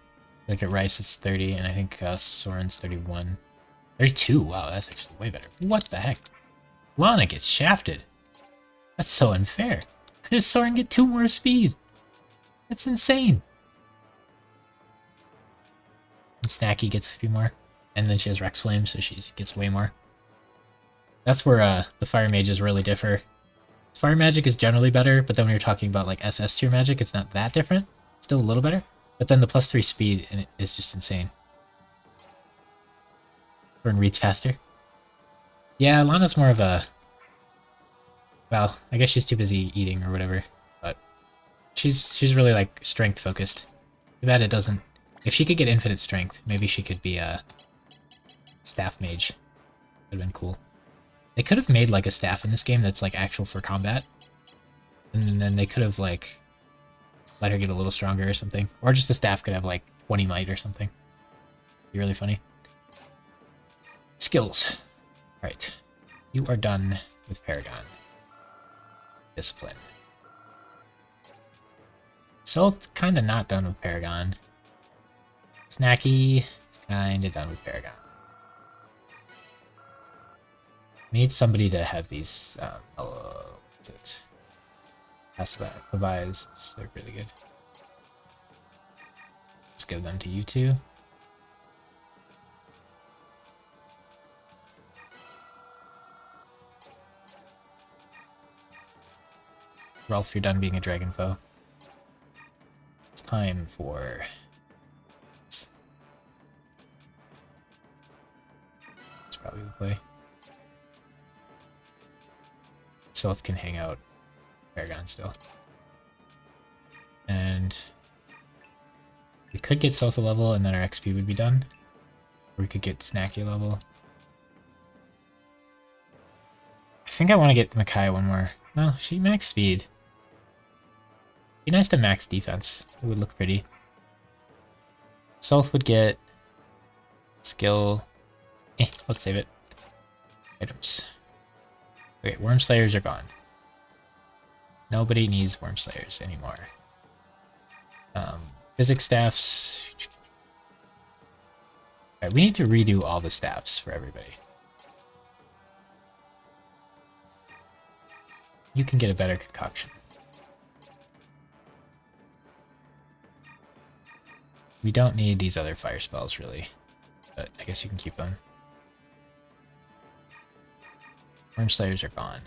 Look at Rice, it's 30, and I think Soren's 31. 32, wow, that's actually way better. What the heck? Lana gets shafted. That's so unfair. How does Soren get 2 more speed? That's insane. And Snacky gets a few more. And then she has Rex Flame, so she gets way more. That's where the Fire Mages really differ. Fire Magic is generally better, but then when you're talking about like SS tier magic, it's not that different. Still a little better. But then the +3 speed and it is just insane. Burn reads faster. Yeah, Lana's more of a... Well, I guess she's too busy eating or whatever. But she's really like strength focused. Too bad it doesn't... If she could get infinite strength, maybe she could be a staff mage. Would have been cool. They could have made like a staff in this game that's like actual for combat. And then they could have like let her get a little stronger or something. Or just the staff could have like 20 might or something. Be really funny. Skills. Alright. You are done with Paragon. Discipline. So it's kinda not done with Paragon. Snacky, it's kinda done with Paragon. We need somebody to have these, what's it? Provise. They're really good. Just give them to you two. Rolf, you're done being a dragon foe. It's time for... It's probably the play. Sylph can hang out Paragon still. And we could get Sylph a level and then our XP would be done. Or we could get Snacky level. I think I want to get Makai one more. No, she max speed. Be nice to max defense. It would look pretty. Sylph would get skill. Let's save it. Items. Okay, Worm Slayers are gone. Nobody needs Worm Slayers anymore. Physics staffs. Alright, we need to redo all the staffs for everybody. You can get a better concoction. We don't need these other fire spells, really. But I guess you can keep them. Worm Slayers are gone.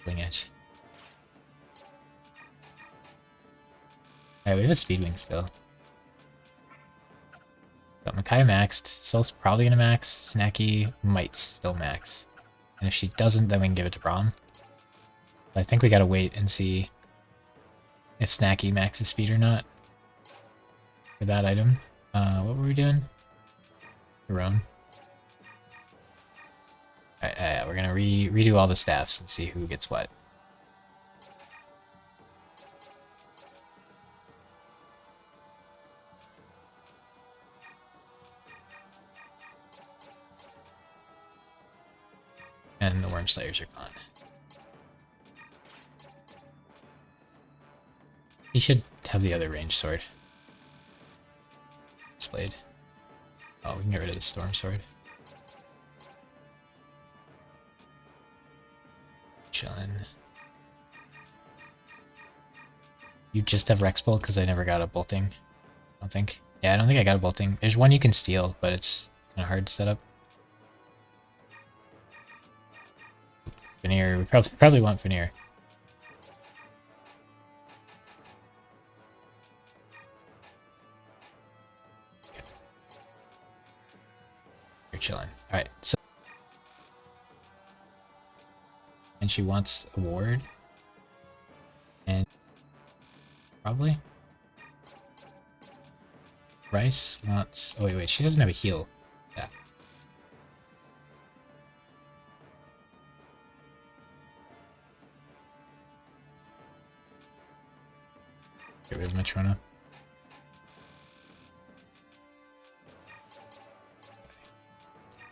Wing Edge. Alright, we have a Speedwing still. Got Makai maxed. Sylph's probably gonna max. Snacky might still max. And if she doesn't, then we can give it to Braum. But I think we gotta wait and see if Snacky maxes speed or not for that item. What were we doing? Theron. Alright, we're gonna redo all the staffs and see who gets what. And the Worm Slayers are gone. He should have the other ranged sword. Blade. Oh, we can get rid of the Storm Sword. Chillin'. You just have Rex Bolt because I never got a bolting. I don't think. Yeah, I don't think I got a bolting. There's one you can steal, but it's kind of hard to set up. Veneer. We probably want Veneer. Okay. You're chilling. Alright, so... And she wants a ward. And... Probably? Rice wants... Oh, wait, she doesn't have a heal. Yeah. Get rid of Matrona.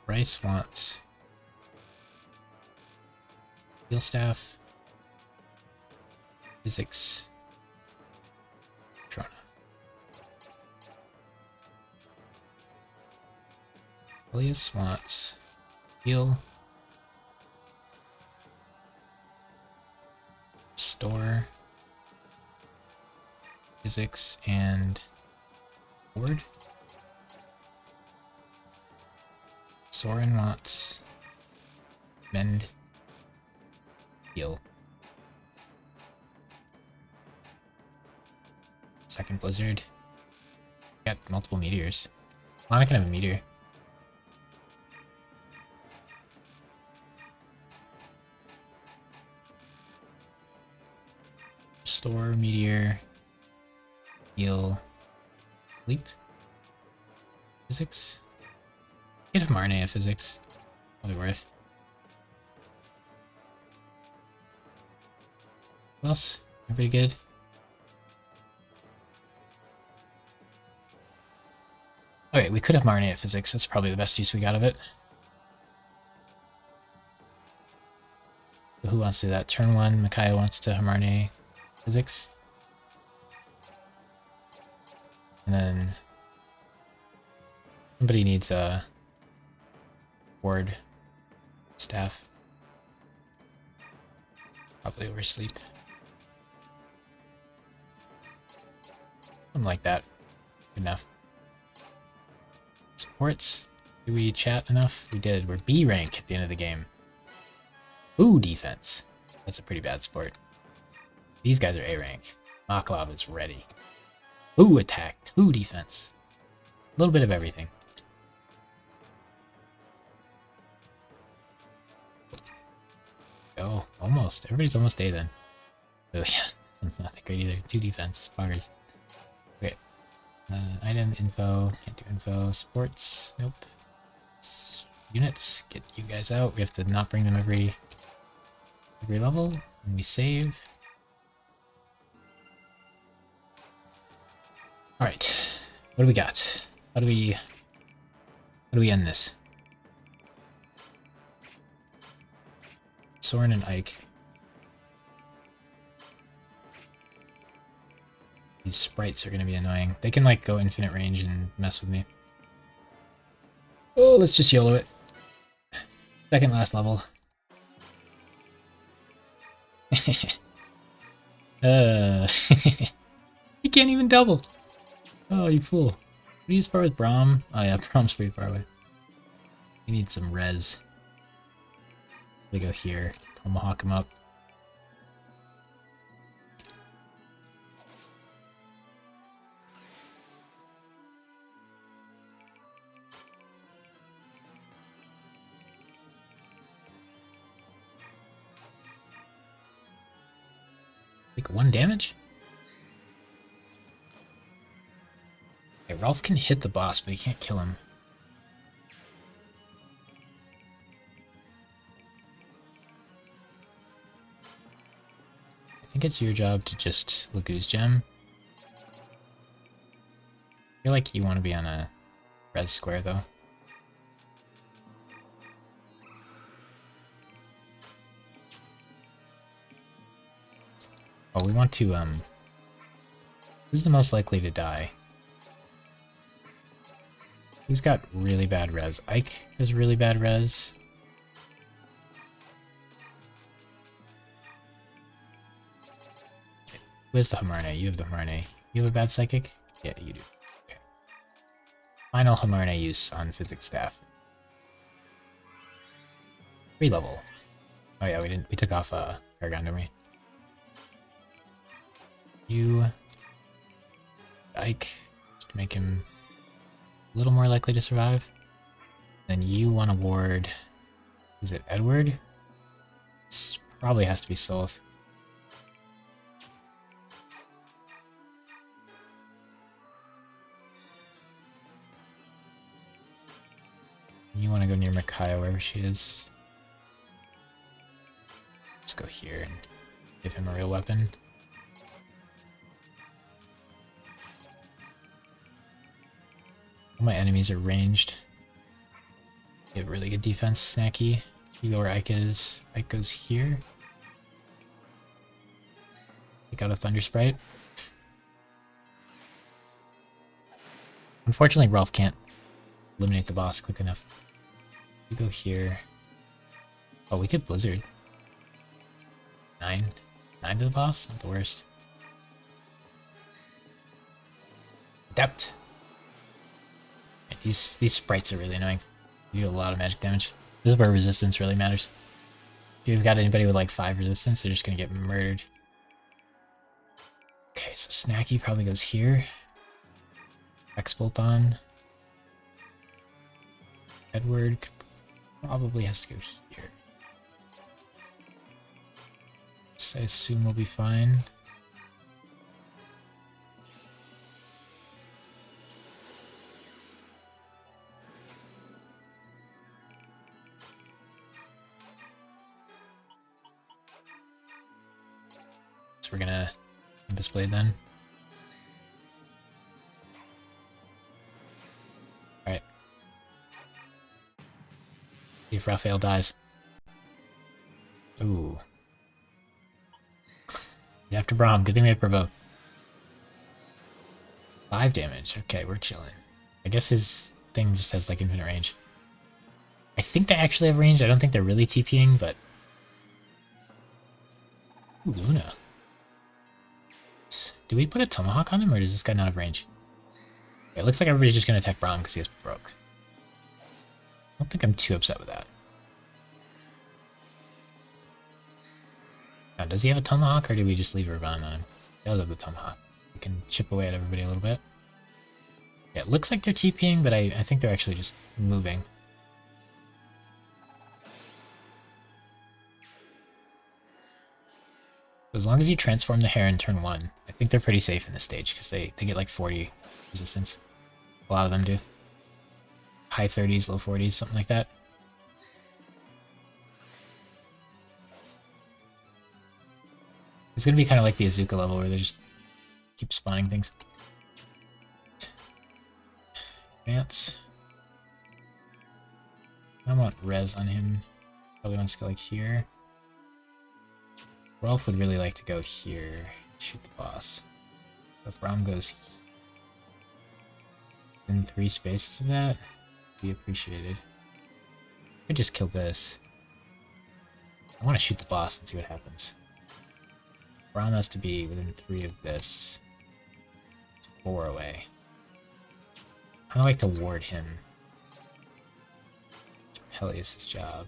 Rice wants... Heal Staff. Physics. Matrona. Elias wants... Heal. Store. Physics and ward. Soren wants mend, heal. Second blizzard. Got multiple meteors. Lana can have a meteor. Store, meteor. Heal, leap, physics. Get a Marne of physics. Probably worth. What else? Everybody good? Okay, we could have Marne at physics. That's probably the best use we got of it. So who wants to do that? Turn 1, Micaiah wants to Marne physics. And then somebody needs Ward. Staff. Probably oversleep. Something like that. Good enough. Supports. Did we chat enough? We did. We're B rank at the end of the game. Ooh, defense. That's a pretty bad sport. These guys are A rank. Maklov is ready. Ooh, attack. Ooh, defense. A little bit of everything. Oh, almost. Everybody's almost A then. Oh yeah, this one's not that great either. 2 defense. Foggers. Okay. Item, info. Can't do info. Sports. Nope. Units. Get you guys out. We have to not bring them every level. And we save. Alright. What do we got? How do we end this? Soren and Ike. These sprites are going to be annoying. They can like go infinite range and mess with me. Oh, let's just YOLO it. Second last level. He can't even double. Oh, you fool. What do you as far as Braum? Oh yeah, Braum's pretty far away. We need some res. We go here. Tomahawk him up. Like 1 damage? Okay, Ralph can hit the boss, but he can't kill him. I think it's your job to just Lagoo's Gem. I feel like you want to be on a res square, though. Oh, we want to, who's the most likely to die? Who's got really bad res? Ike has really bad res. Who has the Hamarne? You have the Hamarne. You have a bad psychic? Yeah, you do. Okay. Final Hamarne use on physics staff. 3 level. Oh yeah, we took off Paragon, didn't we? You Ike, just to make him a little more likely to survive. Then you want to ward, is it Edward? This probably has to be Solth. You want to go near Micaiah, wherever she is. Just go here and give him a real weapon. All my enemies are ranged. You have really good defense, Snacky. You go where Ike is. Ike goes here. Take out a Thunder Sprite. Unfortunately, Ralph can't eliminate the boss quick enough. You go here. Oh, we could Blizzard. 9 to the boss? Not the worst. Adept. These sprites are really annoying. You do a lot of magic damage. This is where resistance really matters. If you've got anybody with like 5 resistance, they're just gonna get murdered. Okay, so Snacky probably goes here. X-Bolt on. Edward probably has to go here. So I assume we'll be fine. So we're gonna Tempest Blade then. Alright. See if Raphael dies. Ooh. After Braum, good thing we have Provoke. 5 damage. Okay, we're chilling. I guess his thing just has like infinite range. I think they actually have range. I don't think they're really TPing, but... Ooh, Luna. Do we put a Tomahawk on him, or does this guy not have range? Okay, it looks like everybody's just going to attack Braum because he has Broke. I don't think I'm too upset with that. Now, does he have a Tomahawk, or do we just leave Ravana on? He does have the Tomahawk. We can chip away at everybody a little bit. Yeah, it looks like they're TPing, but I think they're actually just moving. As long as you transform the hair in turn 1, I think they're pretty safe in this stage, because they get like 40 resistance. A lot of them do. High 30s, low 40s, something like that. It's going to be kind of like the Azuka level, where they just keep spawning things. Advance. I want res on him. Probably wants to go like here. Rolf would really like to go here, shoot the boss. So if Braum goes in 3 spaces of that, be appreciated. I could just kill this. I want to shoot the boss and see what happens. Braum has to be within 3 of this. It's 4 away. I like to ward him. It's Peleus' job.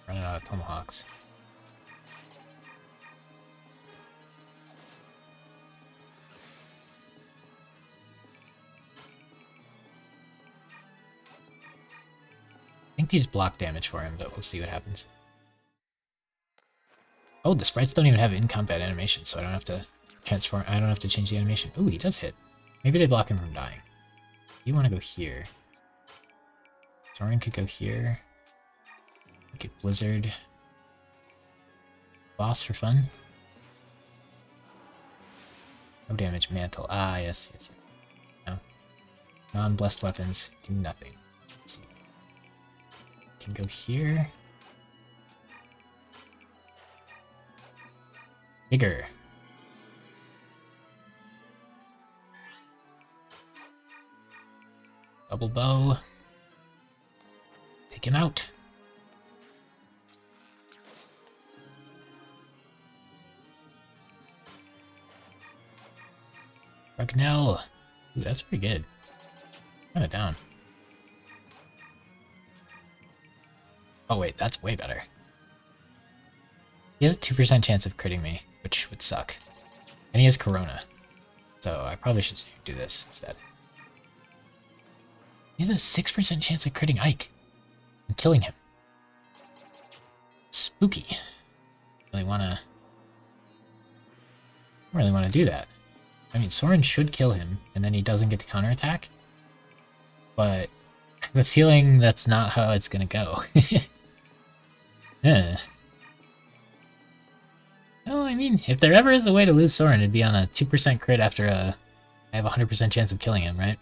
Running out of Tomahawks. I think these block damage for him, but we'll see what happens. Oh, the sprites don't even have in-combat animation, so I don't have to transform. I don't have to change the animation. Ooh, he does hit. Maybe they block him from dying. You want to go here. Soren could go here. Get Blizzard. Boss for fun. No damage, Mantle. Ah, yes, yes. No. Non-blessed weapons do nothing. Let's see. Can go here. Bigger. Double bow. Take him out. Ragnell. Ooh, that's pretty good. Kind of down. Oh wait, that's way better. He has a 2% chance of critting me, which would suck. And he has Corona. So I probably should do this instead. He has a 6% chance of critting Ike and killing him. Spooky. Don't really wanna do that. I mean, Soren should kill him, and then he doesn't get to counterattack. But I have a feeling that's not how it's gonna go. Yeah. Well, I mean, if there ever is a way to lose Soren, it'd be on a 2% crit after I have a 100% chance of killing him, right?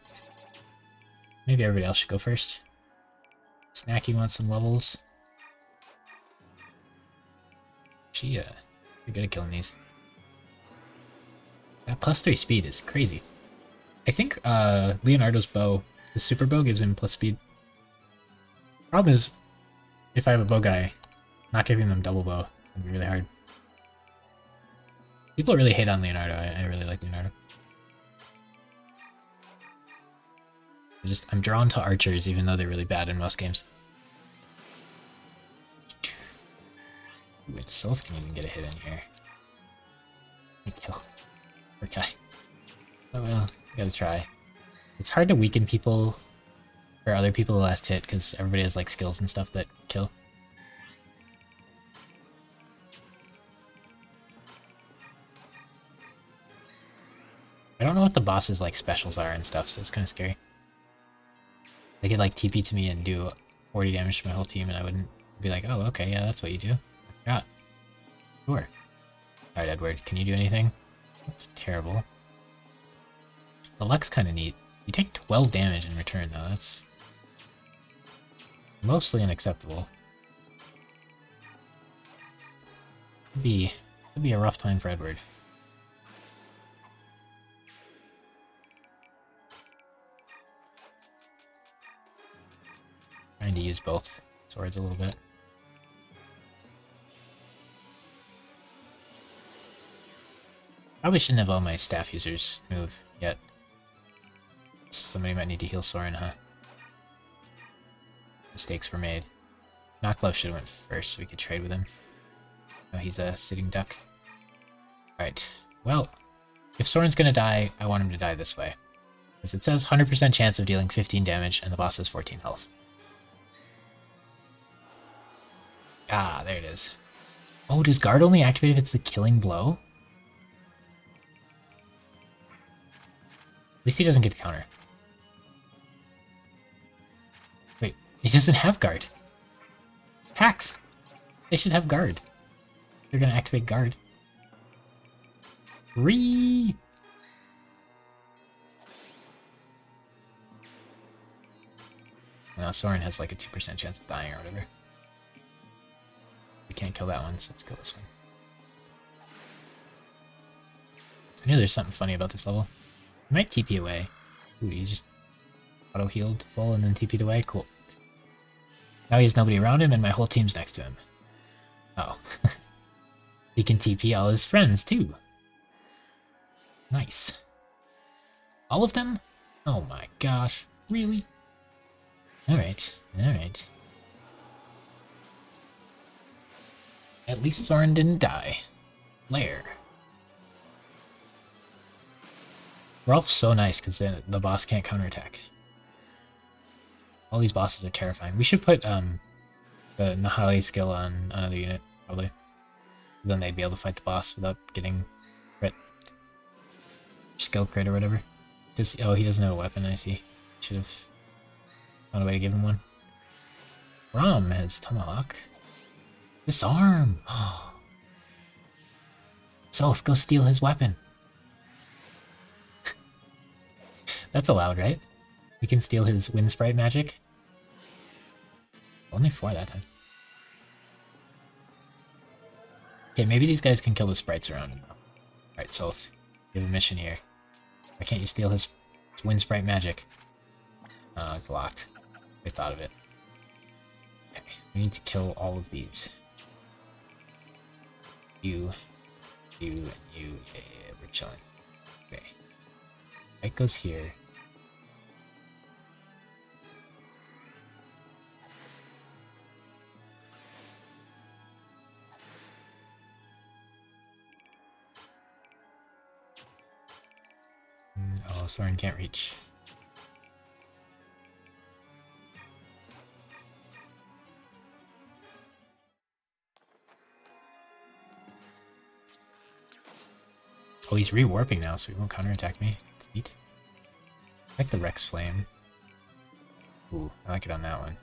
Maybe everybody else should go first. Snacky wants some levels. You're good at killing these. That +3 speed is crazy. I think Leonardo's bow, the super bow, gives him plus speed. Problem is, if I have a bow guy, not giving them double bow, it's gonna be really hard. People really hate on Leonardo. I really like Leonardo. I'm drawn to archers, even though they're really bad in most games. Wait, Sylph can even get a hit in here. Kill. Okay. Oh well, gotta try. It's hard to weaken people or other people the last hit because everybody has like skills and stuff that kill. I don't know what the boss's like specials are and stuff, so it's kind of scary. They could like TP to me and do 40 damage to my whole team, and I wouldn't be like, oh, okay, yeah, that's what you do. I forgot. Sure. Alright, Edward, can you do anything? That's terrible. The luck's kind of neat. You take 12 damage in return, though. That's mostly unacceptable. Could be a rough time for Edward. Trying to use both swords a little bit. Probably shouldn't have all my staff users move yet. Somebody might need to heal Soren, huh? Mistakes were made. Knocklove should have went first so we could trade with him. Oh, he's a sitting duck. Alright, well, if Soren's gonna die, I want him to die this way. Because it says 100% chance of dealing 15 damage, and the boss has 14 health. Ah, there it is. Oh, does guard only activate if it's the killing blow? At least he doesn't get the counter. Wait, he doesn't have guard. Hacks! They should have guard. They're gonna activate guard. Ree! Now Soren has like a 2% chance of dying or whatever. We can't kill that one, so let's kill this one. I knew there's something funny about this level. He might TP away. Ooh, he just auto-healed to full and then TP'd away? Cool. Now he has nobody around him and my whole team's next to him. Oh. He can TP all his friends, too. Nice. All of them? Oh my gosh. Really? Alright, alright. At least Soren didn't die. Lair. Rolf's so nice because the boss can't counterattack. All these bosses are terrifying. We should put the Nahali skill on another unit, probably. Then they'd be able to fight the boss without getting crit. Skill crit or whatever. Just, oh, he doesn't have a weapon, I see. Should have found a way to give him one. Braum has Tomahawk. Disarm! Oh. Soph, go steal his weapon. That's allowed, right? We can steal his wind sprite magic. Only 4 that time. Okay, maybe these guys can kill the sprites around him. Alright, Soph, you have a mission here. Why can't you steal his wind sprite magic? Oh, it's locked. I thought of it. Okay, we need to kill all of these. You, and you. Yeah, we're chilling. Okay. It goes here. Oh, Soren can't reach. Oh, he's rewarping now, so he won't counterattack me. It's neat. I like the Rex Flame. Ooh, I like it on that one.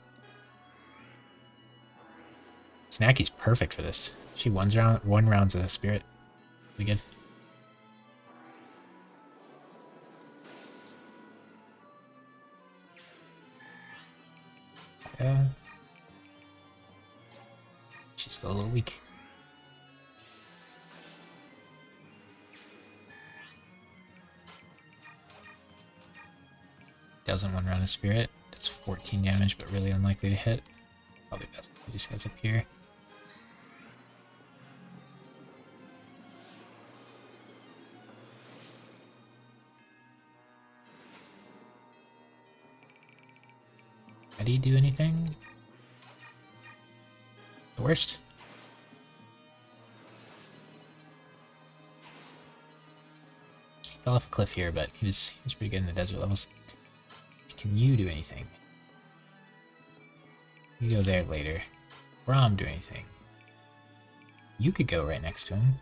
Snacky's perfect for this. She one rounds a spirit. Really good. Yeah. She's still a little weak. Doesn't one round a spirit. Does 14 damage, but really unlikely to hit. Probably best if he just goes up here. Did he do anything? The worst? He fell off a cliff here, but he was pretty good in the desert levels. Can you do anything? You go there later. Braum do anything? You could go right next to him.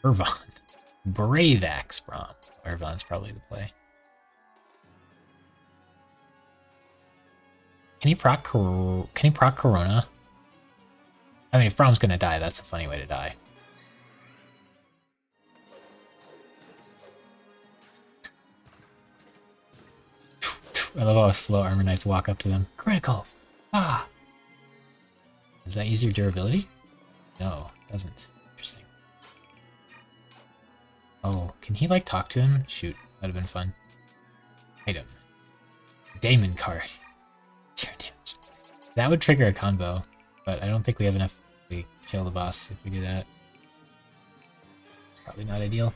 Irvon. Brave Axe Braum. Irvon's probably the play. Can he proc Corona? I mean, if Braum's gonna die, that's a funny way to die. I love how slow Armor Knights walk up to them. Critical! Ah! Does that use your durability? No, it doesn't. Interesting. Oh, can he, like, talk to him? Shoot, that'd have been fun. Item. Daemon card. 0 damage. That would trigger a combo, but I don't think we have enough to kill the boss if we do that. Probably not ideal.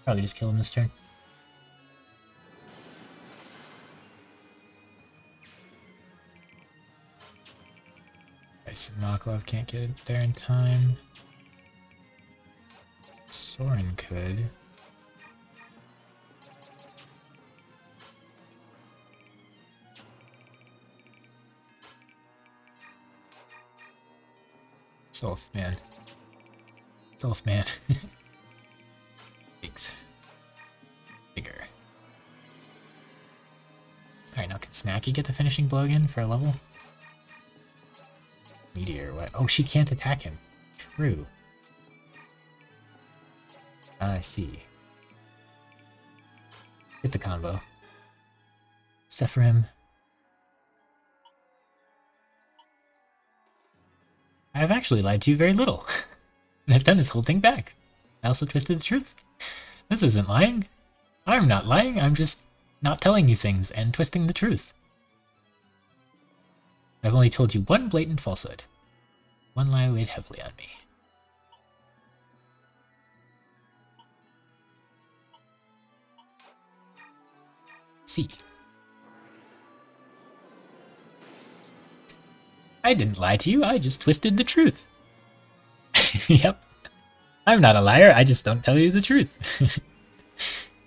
Probably just kill him this turn. Okay, so Maklov can't get it there in time. Soren could. Solth, man. Solth, man. Thanks. Bigger. Alright, now can Snacky get the finishing blow again for a level? Meteor, what? Oh, she can't attack him. True. I see. Get the combo. Sephirim. I've actually lied to you very little. And I've done this whole thing back. I also twisted the truth. This isn't lying. I'm not lying, I'm just not telling you things and twisting the truth. I've only told you one blatant falsehood. One lie weighed heavily on me. See. I didn't lie to you, I just twisted the truth. Yep. I'm not a liar, I just don't tell you the truth.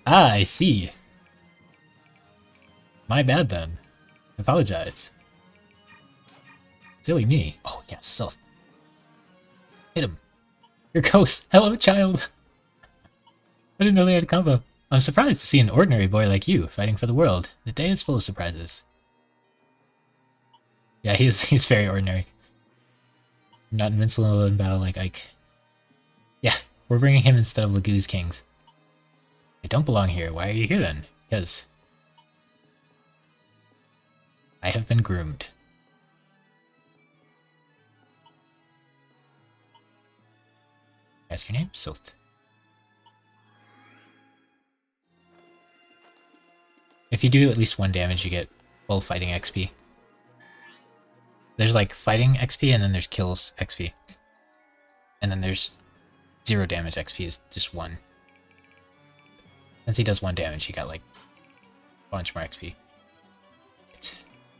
Ah, I see. My bad then. I apologize. Silly me. Oh, yes, self. Hit him. Your ghost. Hello, child. I didn't know they had a combo. I'm surprised to see an ordinary boy like you fighting for the world. The day is full of surprises. Yeah, he's very ordinary. Not invincible in battle like Ike. Yeah, we're bringing him instead of Lagoo's Kings. They don't belong here. Why are you here then? Because I have been groomed. That's your name? Soth. If you do at least 1 damage, you get full fighting XP. There's like fighting XP and then there's kills XP. And then there's 0 damage XP is just 1. Since he does 1 damage, he got like a bunch more XP.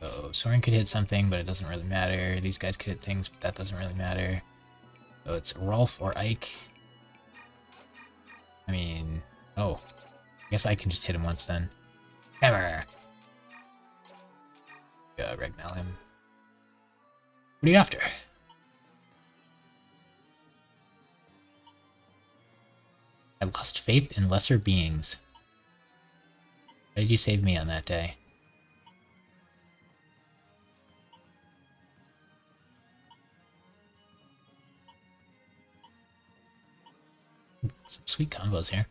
So Soren could hit something, but it doesn't really matter. These guys could hit things, but that doesn't really matter. So it's Rolf or Ike. I mean, oh, I guess I can just hit him once then. Hammer! Regnal him. What are you after? I lost faith in lesser beings. Why did you save me on that day? Some sweet combos here.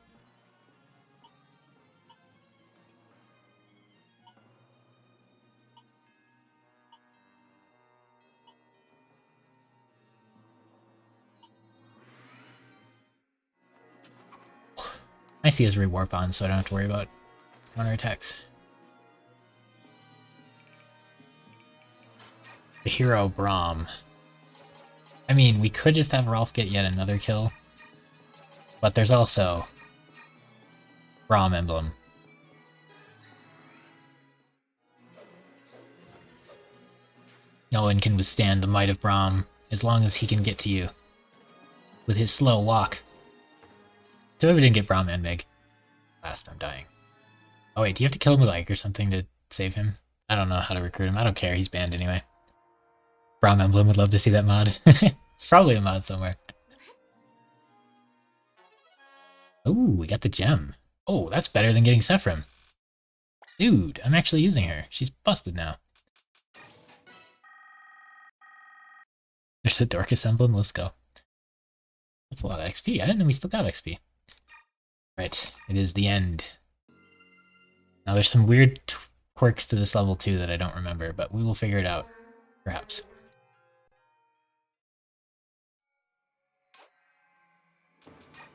I see his rewarp on, so I don't have to worry about counterattacks. The hero Braum. I mean, we could just have Rolf get yet another kill. But there's also Braum Emblem. No one can withstand the might of Braum as long as he can get to you with his slow walk. Too bad we didn't get Braum and Meg. Last, I'm dying. Oh wait, do you have to kill him with Ike or something to save him? I don't know how to recruit him. I don't care, he's banned anyway. Braum Emblem would love to see that mod. It's probably a mod somewhere. Ooh, we got the gem. Oh, that's better than getting Sephirim. Dude, I'm actually using her. She's busted now. There's a Dorcas emblem, let's go. That's a lot of XP. I didn't know we still got XP. Right, it is the end. Now there's some weird quirks to this level too that I don't remember, but we will figure it out, perhaps.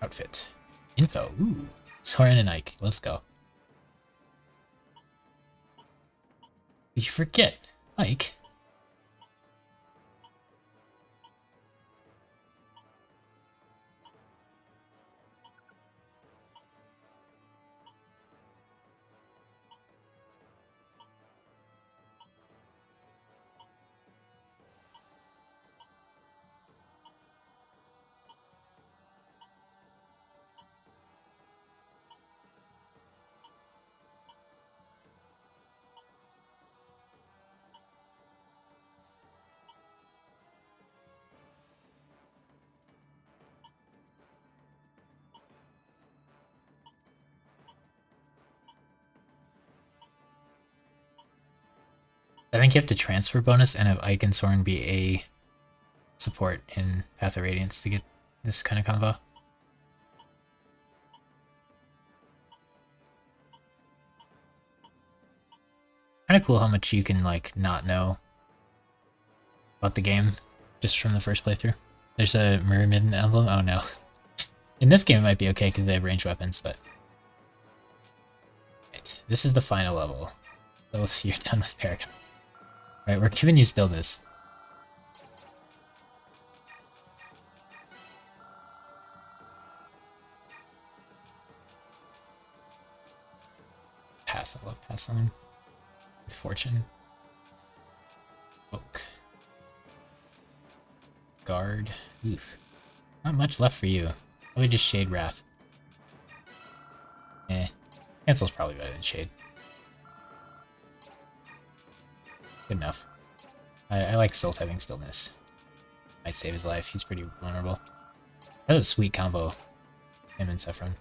Outfit. Info. Ooh. Soren and Ike. Let's go. Did you forget? Ike? I think you have to transfer bonus and have Ike and Soren be a support in Path of Radiance to get this kind of combo. Kind of cool how much you can like not know about the game just from the first playthrough. There's a Mermaid Emblem. Oh no. In this game it might be okay because they have ranged weapons, but... Right. This is the final level. So you're done with Paragon. Right, we're giving you stillness. Pass, I love pass on. Fortune. Oak. Guard. Oof. Not much left for you. Probably just Shade Wrath. Eh. Cancel's probably better than Shade. Good enough. I like Soul having stillness. Might save his life. He's pretty vulnerable. That's a sweet combo. Him and Saffron.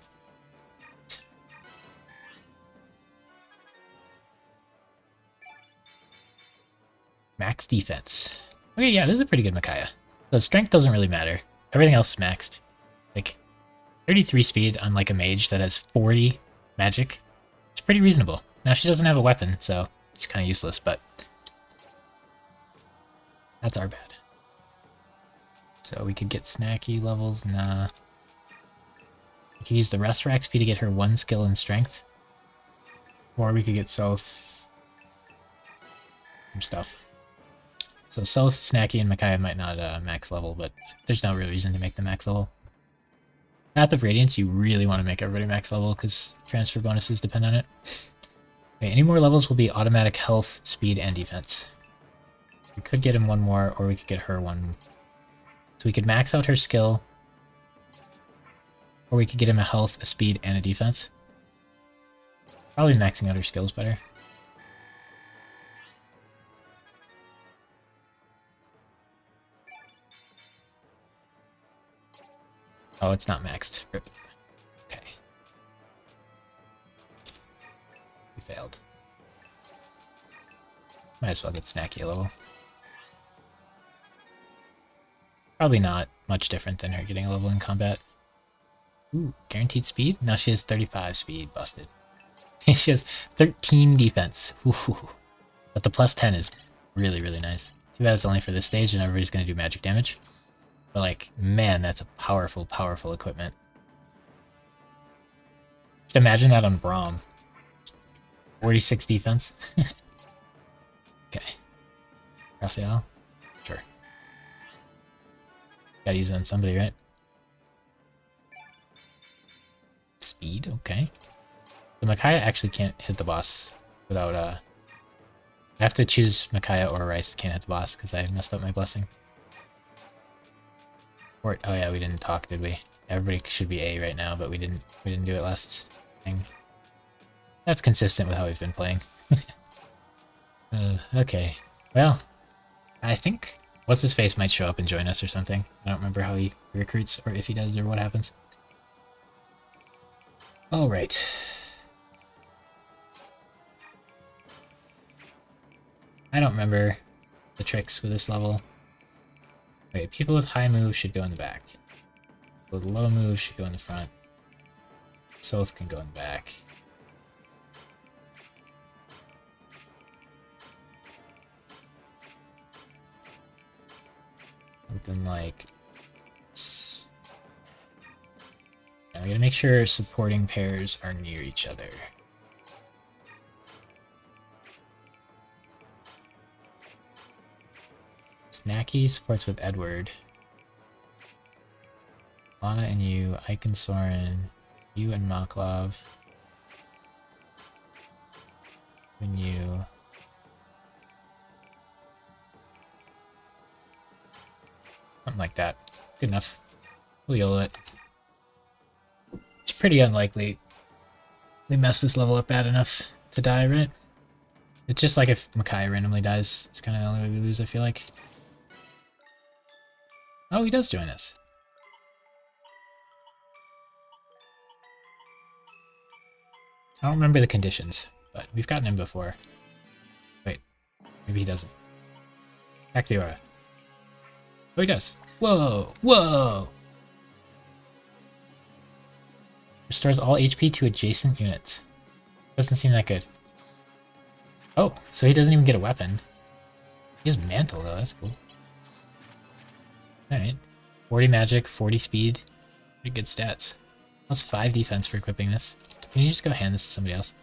Max defense. Okay, yeah, this is a pretty good Micaiah. So strength doesn't really matter. Everything else is maxed. Like, 33 speed on like a mage that has 40 magic. It's pretty reasonable. Now she doesn't have a weapon, so she's kind of useless, but that's our bad. So we could get snacky levels. Nah. We could use the rest for XP to get her 1 skill in strength. Or we could get South. Some stuff. So South, Snacky, and Micaiah might not max level, but there's no real reason to make them max level. Path of Radiance, you really want to make everybody max level because transfer bonuses depend on it. Okay, any more levels will be automatic health, speed, and defense. We could get him 1 more, or we could get her 1. So we could max out her skill, or we could get him a health, a speed, and a defense. Probably maxing out her skills better. Oh, it's not maxed. Rip. Okay. We failed. Might as well get Snacky a level. Probably not much different than her getting a level in combat. Ooh, guaranteed speed? Now she has 35 speed. Busted. She has 13 defense. Ooh. But the plus 10 is really, really nice. Too bad it's only for this stage and everybody's going to do magic damage. But like, man, that's a powerful, powerful equipment. Just imagine that on Braum. 46 defense. Okay. Raphael? Sure. Gotta use it on somebody, right? Speed, okay. So Micaiah actually can't hit the boss without, I have to choose Micaiah or Rice can't hit the boss because I messed up my blessing. Or, oh yeah, we didn't talk, did we? Everybody should be A right now, but we didn't do it last thing. That's consistent with how we've been playing. Okay. Well, I think What's-His-Face might show up and join us or something. I don't remember how he recruits or if he does or what happens. Alright. I don't remember the tricks with this level. Wait, people with high moves should go in the back. People with low moves should go in the front. Soth can go in the back. Something like this. Yeah. we gotta make sure supporting pairs are near each other. Snacky supports with Edward. Lana and you, Ike and Soren, you and Maklov. And you. Something like that. Good enough. We'll yell it. It's pretty unlikely they mess this level up bad enough to die, right? It's just like if Makai randomly dies. It's kind of the only way we lose, I feel like. Oh, he does join us. I don't remember the conditions, but we've gotten him before. Wait, maybe he doesn't. Hack the aura. Oh, he does. Whoa! Whoa! Restores all HP to adjacent units. Doesn't seem that good. Oh, so he doesn't even get a weapon. He has Mantle, though. That's cool. Alright. 40 magic, 40 speed. Pretty good stats. Plus 5 defense for equipping this. Can you just go hand this to somebody else?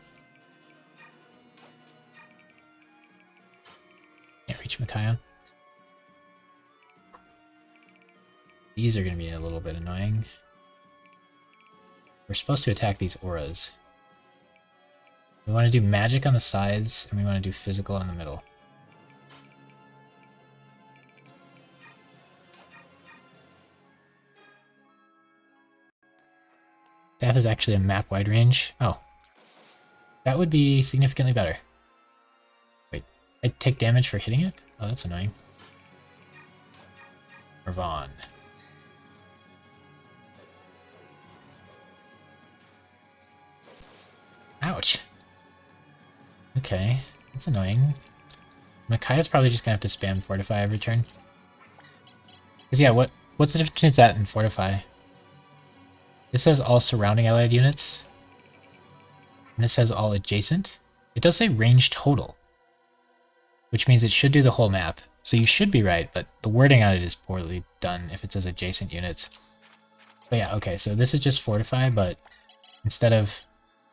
Can't reach Makayon. These are going to be a little bit annoying. We're supposed to attack these auras. We want to do magic on the sides, and we want to do physical on the middle. Staff is actually a map-wide range. Oh. That would be significantly better. Wait, I take damage for hitting it? Oh, that's annoying. Ravon. Ouch. Okay, that's annoying. Makaya's probably just gonna have to spam Fortify every turn. Because yeah, what's the difference between that and Fortify? This says all surrounding allied units. And this says all adjacent. It does say range total. Which means it should do the whole map. So you should be right, but the wording on it is poorly done if it says adjacent units. But yeah, okay, so this is just Fortify, but instead of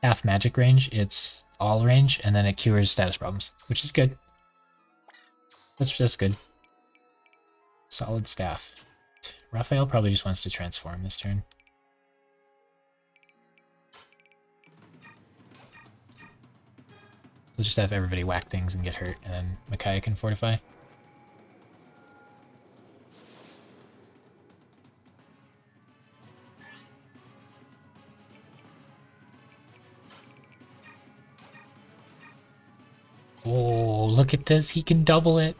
half magic range, it's all range, and then it cures status problems, which is good. That's good. Solid staff. Raphael probably just wants to transform this turn. We'll just have everybody whack things and get hurt, and then Micaiah can fortify. Oh, look at this. He can double it.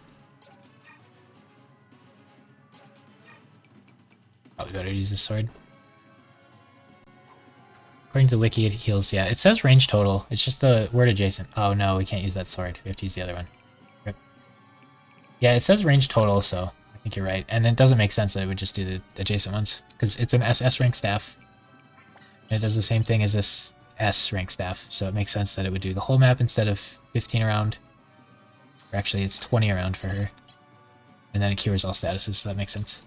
Probably better use this sword. According to the wiki, it heals. Yeah, it says range total. It's just the word adjacent. Oh no, we can't use that sword. We have to use the other one. Rip. Yeah, it says range total, so I think you're right. And it doesn't make sense that it would just do the adjacent ones, because it's an SS rank staff. And it does the same thing as this S rank staff, so it makes sense that it would do the whole map instead of 15 around. Or actually, it's 20 around for her. And then it cures all statuses, so that makes sense.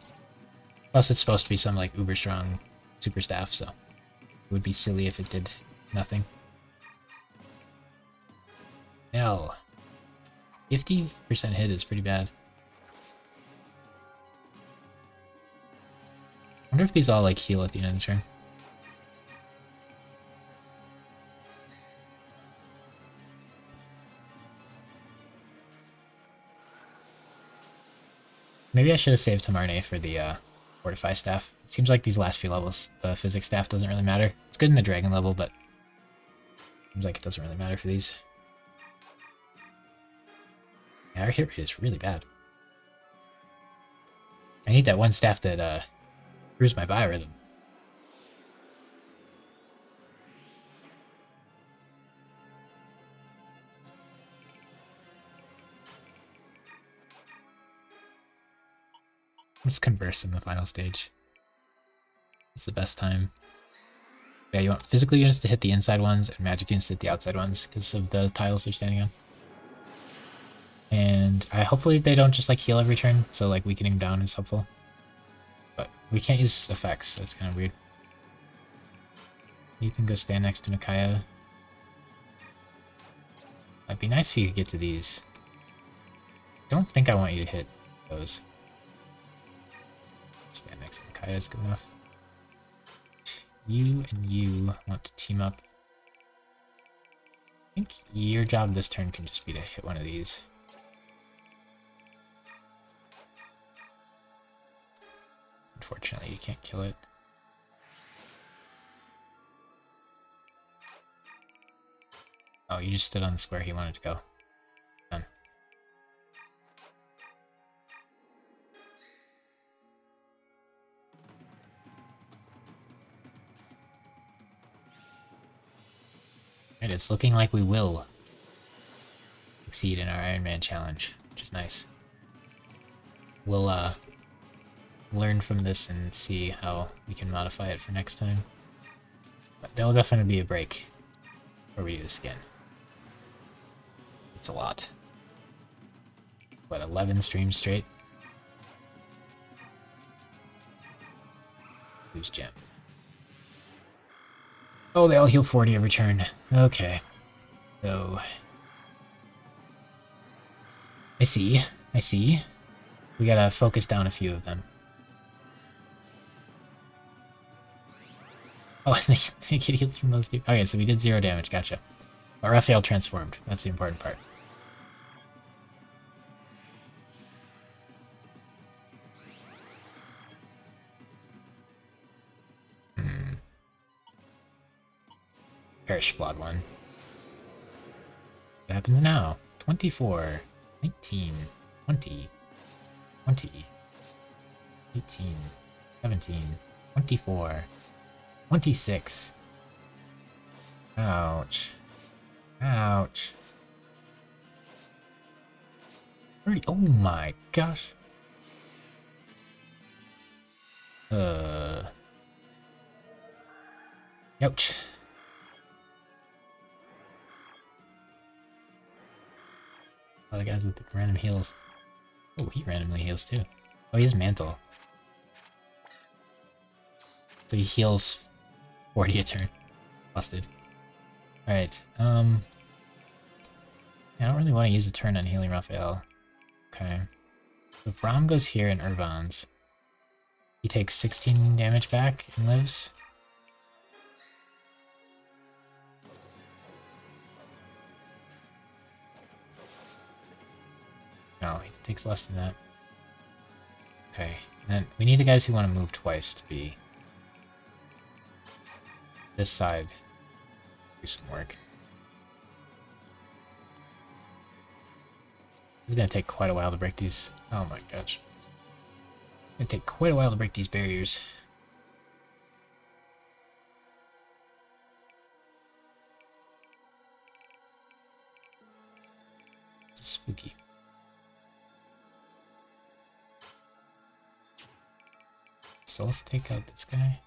Plus, it's supposed to be some like uber strong super staff, so it would be silly if it did nothing. Now, 50% hit is pretty bad. I wonder if these all like heal at the end of the turn. Maybe I should have saved Tamarne for the Fortify staff. It seems like these last few levels, the physics staff doesn't really matter. It's good in the dragon level, but seems like it doesn't really matter for these. Yeah, our hit rate is really bad. I need that one staff that improves my biorhythm. Let's converse in the final stage. It's the best time. Yeah, you want physical units to hit the inside ones and magic units to hit the outside ones because of the tiles they're standing on. And hopefully they don't just like heal every turn, so like weakening down is helpful. But we can't use effects, so it's kind of weird. You can go stand next to Nakaya. It'd be nice if you could get to these. Don't think I want you to hit those. Stand next to Nakaya is good enough. You and you want to team up. I think your job this turn can just be to hit one of these. Unfortunately, you can't kill it. Oh, you just stood on the square he wanted to go. Done. Alright, it's looking like we will succeed in our Ironman challenge, which is nice. We'll learn from this and see how we can modify it for next time. But there'll definitely be a break before we do this again. It's a lot. What, 11 streams straight? Lose gem. Oh, they all heal 40 every turn. Okay. So... I see. I see. We gotta focus down a few of them. Oh, they get healed from those two. Okay, so we did 0 damage, gotcha. But Raphael transformed. That's the important part. Perish flawed one. What happens now? 24, 19, 20, 20, 18, 17, 24, 26. Ouch. Ouch. 30. Oh my gosh. Ouch. A lot of guys with random heals. Oh, he randomly heals too. Oh, he has Mantle. So he heals 40 a turn. Busted. Alright, I don't really want to use a turn on healing Raphael. Okay. So if Braum goes here and Irvan's, he takes 16 damage back and lives. No, he takes less than that. Okay, and then we need the guys who want to move twice to be this side. Do some work. It's gonna take quite a while to break these. Oh my gosh. It's gonna take quite a while to break these barriers. It's spooky. So let's take out this guy.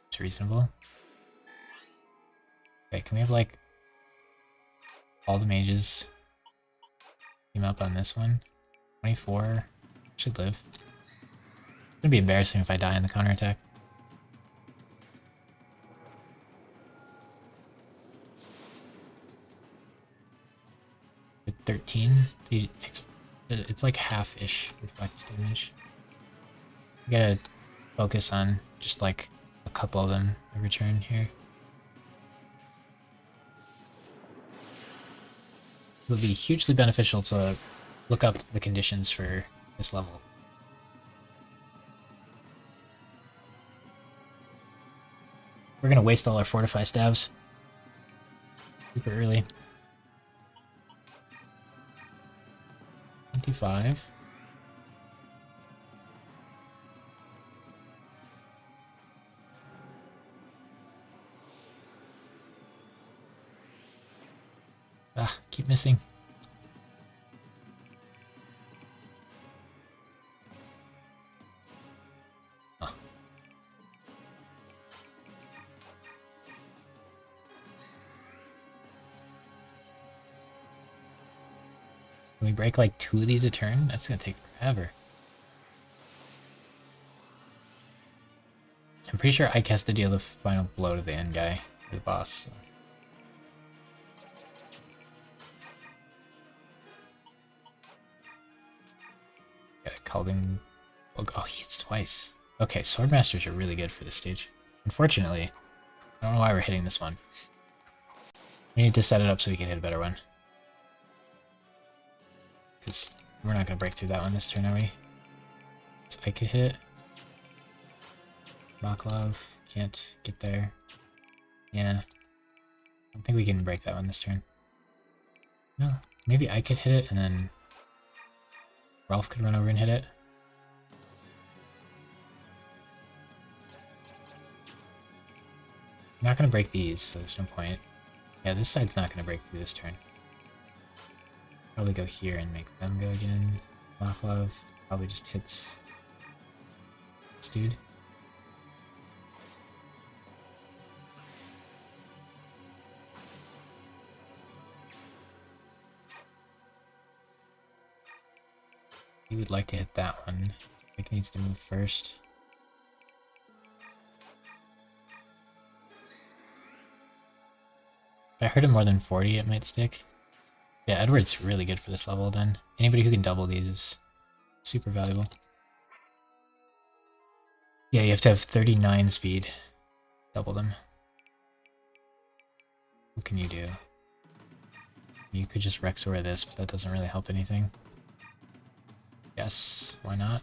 It's reasonable. Okay, can we have like all the mages team up on this one? 24 should live. It's gonna be embarrassing if I die in the counterattack. At 13, he takes, it's like half-ish reflect damage. We gotta focus on just like a couple of them every turn here. It would be hugely beneficial to look up the conditions for this level. We're gonna waste all our fortify stabs super early. 25. Ah, keep missing. Oh. Can we break like 2 of these a turn? That's gonna take forever. I'm pretty sure Ike has to deal the final blow to the end guy, the boss. So. Yeah, Calvin. Oh, he hits twice. Okay, Swordmasters are really good for this stage. Unfortunately, I don't know why we're hitting this one. We need to set it up so we can hit a better one. Because we're not going to break through that one this turn, are we? So I could hit. Maklov can't get there. Yeah. I don't think we can break that one this turn. No, maybe I could hit it and then Ralph could run over and hit it. I'm not going to break these, so there's no point. Yeah, this side's not going to break through this turn. Probably go here and make them go again. Maklov probably just hits this dude. He would like to hit that one. Vic needs to move first. If I hurt him more than 40, it might stick. Yeah, Edward's really good for this level then. Anybody who can double these is super valuable. Yeah, you have to have 39 speed. Double them. What can you do? You could just Rexor this, but that doesn't really help anything. Yes, why not?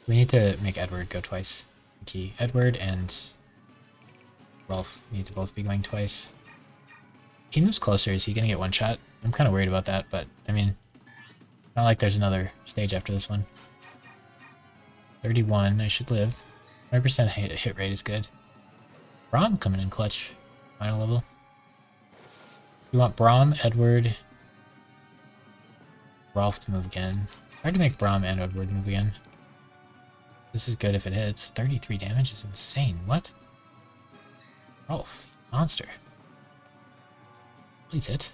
We need to make Edward go twice. That's the key. Edward and Rolf need to both be going twice. He moves closer, is he gonna get one shot? I'm kind of worried about that, but I mean, not like there's another stage after this one. 31, I should live. 100% hit rate is good. Braum coming in clutch. Final level. You want Braum, Edward, Rolf to move again. It's hard to make Braum and Edward move again. This is good if it hits. 33 damage is insane. What? Rolf, monster. Please hit.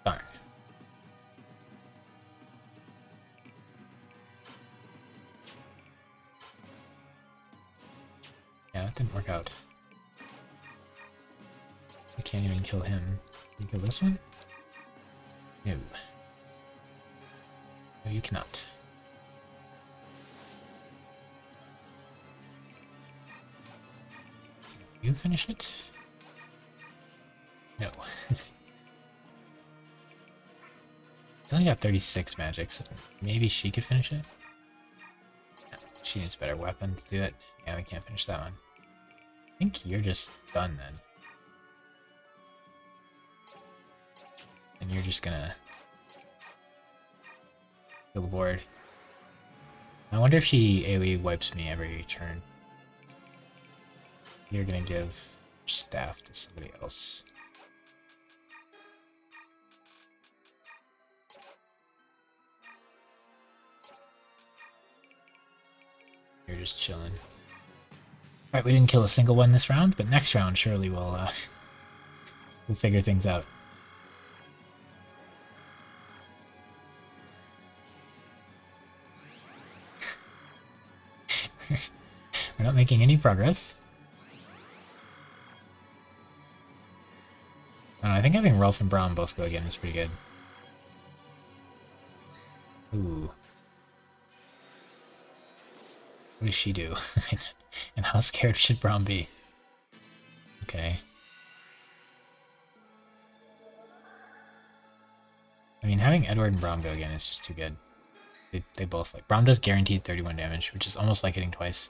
Darn. Yeah, that didn't work out. I can't even kill him. Can you kill this one? No. No, you cannot. You finish it? No. It's only got 36 magic, so maybe she could finish it? No, she needs a better weapon to do it. Yeah, we can't finish that one. I think you're just done then. And you're just gonna kill the board. I wonder if she AoE wipes me every turn. You're gonna give staff to somebody else. You're just chilling. Alright, we didn't kill a single one this round, but next round surely we'll figure things out. We're not making any progress. I think having Rolf and Braum both go again is pretty good. Ooh. What does she do? And how scared should Braum be? Okay. I mean, having Edward and Braum go again is just too good. They both like... Braum does guaranteed 31 damage, which is almost like hitting twice.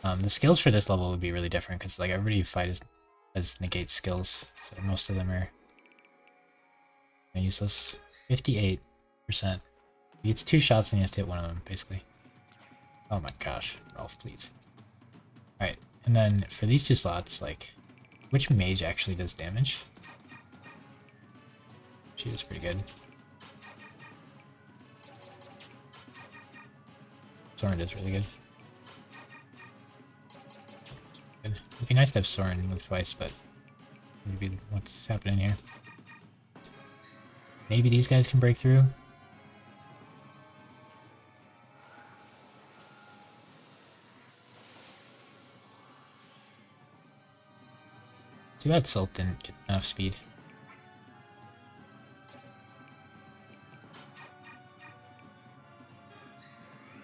The skills for this level would be really different, because like everybody you fight has negate skills, so most of them are useless. 58%. He gets 2 shots and he has to hit one of them, basically. Oh my gosh, Ralph, please. Alright, and then for these 2 slots, like, which mage actually does damage? She is pretty good. Soren does really good. It'd be nice to have Soren move twice, but maybe what's happening here. Maybe these guys can break through. Too bad Salt didn't get enough speed.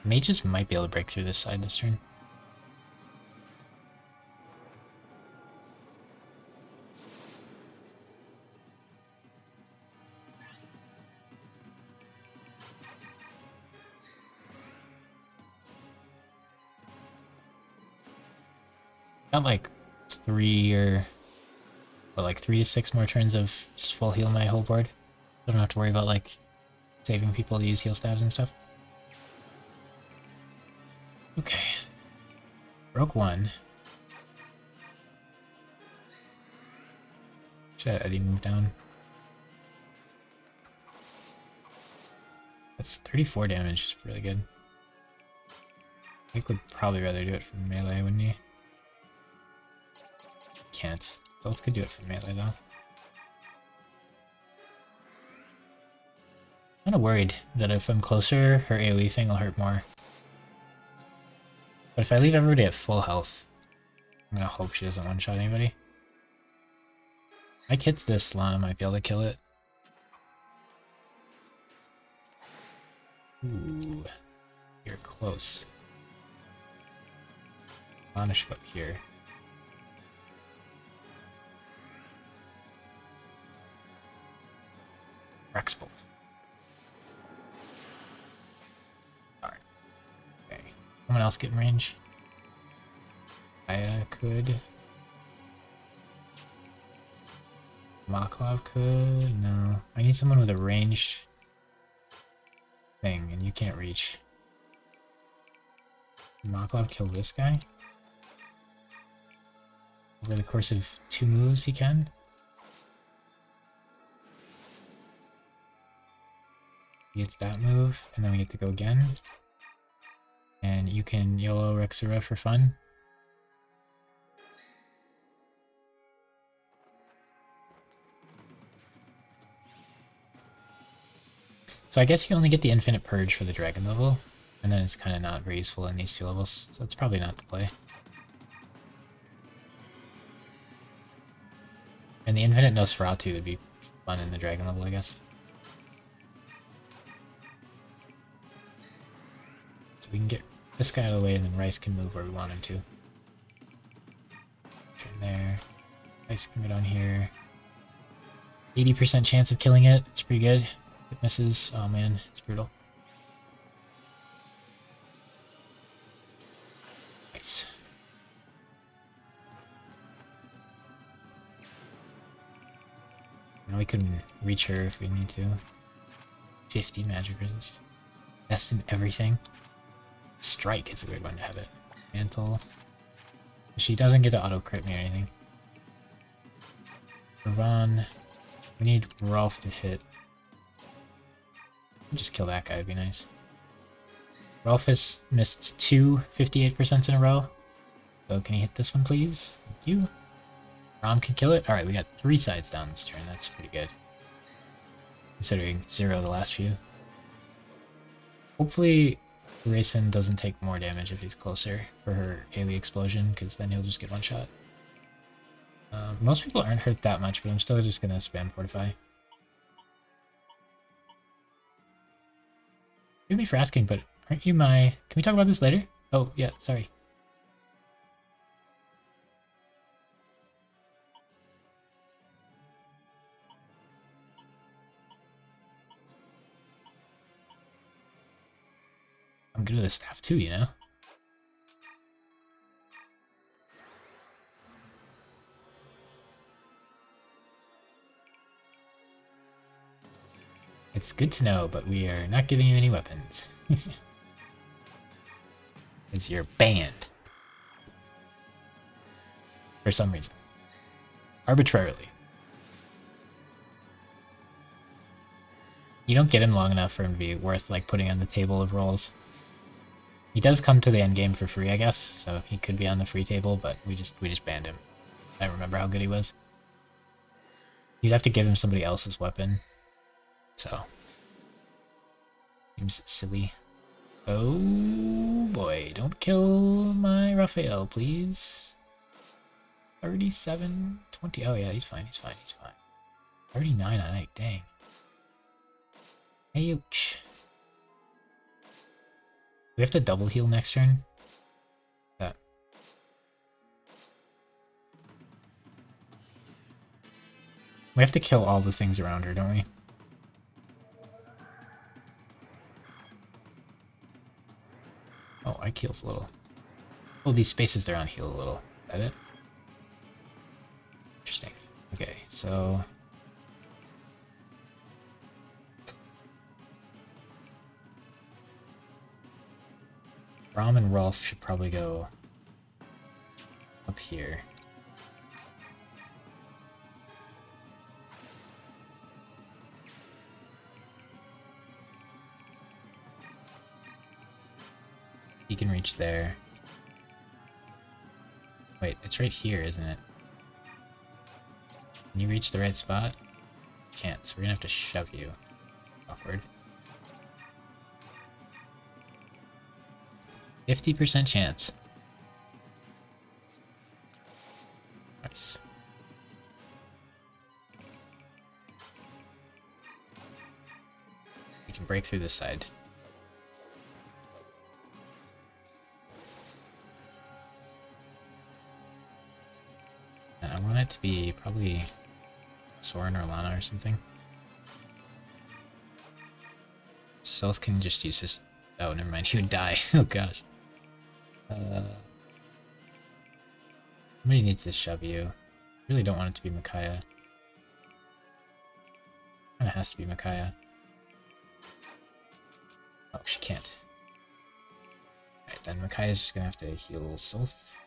Mages might be able to break through this side this turn. Got like 3 to 6 more turns of just full heal my whole board. I don't have to worry about like saving people to use heal stabs and stuff. Okay. Broke one. Should Eddie move down? That's 34 damage, is really good. I would probably rather do it from melee, wouldn't he? Can't. Stealth could do it from melee though. I'm kinda worried that if I'm closer, her AoE thing will hurt more. But if I leave everybody at full health, I'm gonna hope she doesn't one-shot anybody. Mike hits this, Lana might be able to kill it. Ooh, you're close. Lana should go up here. Rexbolt. Alright. Okay. Someone else get in range? I could. Maklov could. No. I need someone with a ranged thing, and you can't reach. Maklov kill this guy? Over the course of 2 moves, he can? He gets that move, and then we get to go again. And you can YOLO Rexura for fun. So I guess you only get the Infinite Purge for the Dragon level, and then it's kind of not very useful in these 2 levels, so it's probably not the play. And the Infinite Nosferatu would be fun in the Dragon level, I guess. So we can get this guy out of the way, and then Rice can move where we want him to. Turn there. Rice can go down here. 80% chance of killing it. It's pretty good. If it misses, oh man, it's brutal. Nice. Now we can reach her if we need to. 50 magic resist. Best in everything. Strike is a weird one to have it. Mantle. She doesn't get to auto crit me or anything. Ravon. We need Rolf to hit. Just kill that guy would be nice. Rolf has missed 2 58% in a row. So can he hit this one, please? Thank you. Rom can kill it. Alright, we got 3 sides down this turn. That's pretty good. Considering 0 the last few. Hopefully, Rayson doesn't take more damage if he's closer for her AoE explosion, because then he'll just get one shot. Most people aren't hurt that much, but I'm still just gonna spam Fortify. Forgive me for asking, but aren't you my... Can we talk about this later? Oh, yeah, sorry. I'm good with the staff too, you know? It's good to know, but we are not giving you any weapons. Because you're banned. For some reason. Arbitrarily. You don't get him long enough for him to be worth like putting on the table of rolls. He does come to the end game for free, I guess, so he could be on the free table, but we just banned him. I don't remember how good he was. You'd have to give him somebody else's weapon So seems silly. Oh boy, don't kill my Raphael, please. 37, 20. Oh yeah, he's fine, he's fine, he's fine. 39 on Ike, dang. Hey, ouch. We have to double heal next turn. That. We have to kill all the things around her, don't we? Oh, Ike heals a little. Oh, these spaces they're on heal a little. Is that it? Interesting. Okay, so... Rom and Rolf should probably go up here. He can reach there. Wait, it's right here, isn't it? Can you reach the right spot? Can't, so we're gonna have to shove you. Awkward. 50% chance. Nice. We can break through this side. And I want it to be probably Soren or Lana or something. Soth can just use his... Oh, never mind, he would die. Oh gosh. Somebody needs to shove you. Really don't want it to be Micaiah. Kinda has to be Micaiah. Oh, she can't. Alright, then Micaiah's just gonna have to heal Soth.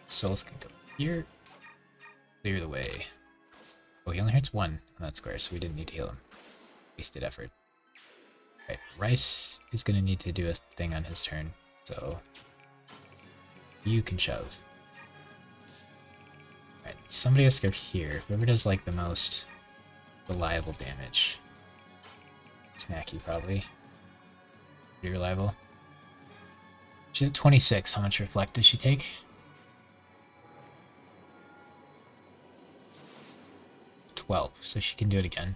Soth can go here. Clear the way. Oh, he only hurts one on that square, so we didn't need to heal him. Wasted effort. Right, Rice is going to need to do a thing on his turn, so you can shove. Right, somebody has to go here. Whoever does like the most reliable damage. Snacky, probably. Pretty reliable. She's at 26. How much reflect does she take? 12, so she can do it again.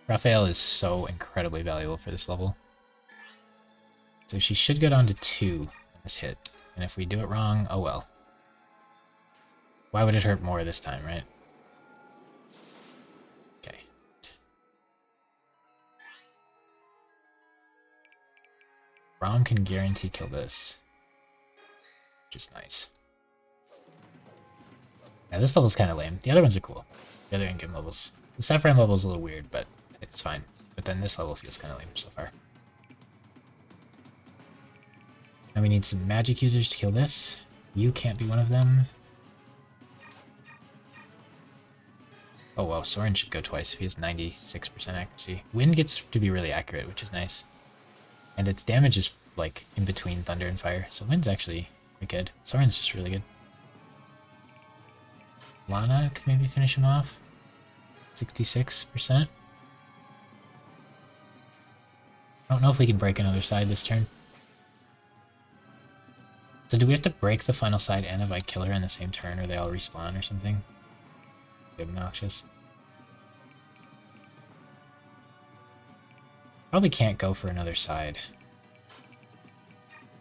Raphael is so incredibly valuable for this level. So she should go down to 2 on this hit. And if we do it wrong, oh well. Why would it hurt more this time, right? Okay. Rom can guarantee kill this. Which is nice. Yeah, this level's kind of lame. The other ones are cool. The other in-game levels. The Sapphire level is a little weird, but it's fine. But then this level feels kind of lame so far. Now we need some magic users to kill this. You can't be one of them. Oh well, Soren should go twice if he has 96% accuracy. Wind gets to be really accurate, which is nice. And its damage is like in between thunder and fire, so Wind's actually pretty good. Soren's just really good. Lana could maybe finish him off. 66%. I don't know if we can break another side this turn. So do we have to break the final side and have I kill her in the same turn, or they all respawn or something? Obnoxious. Probably can't go for another side.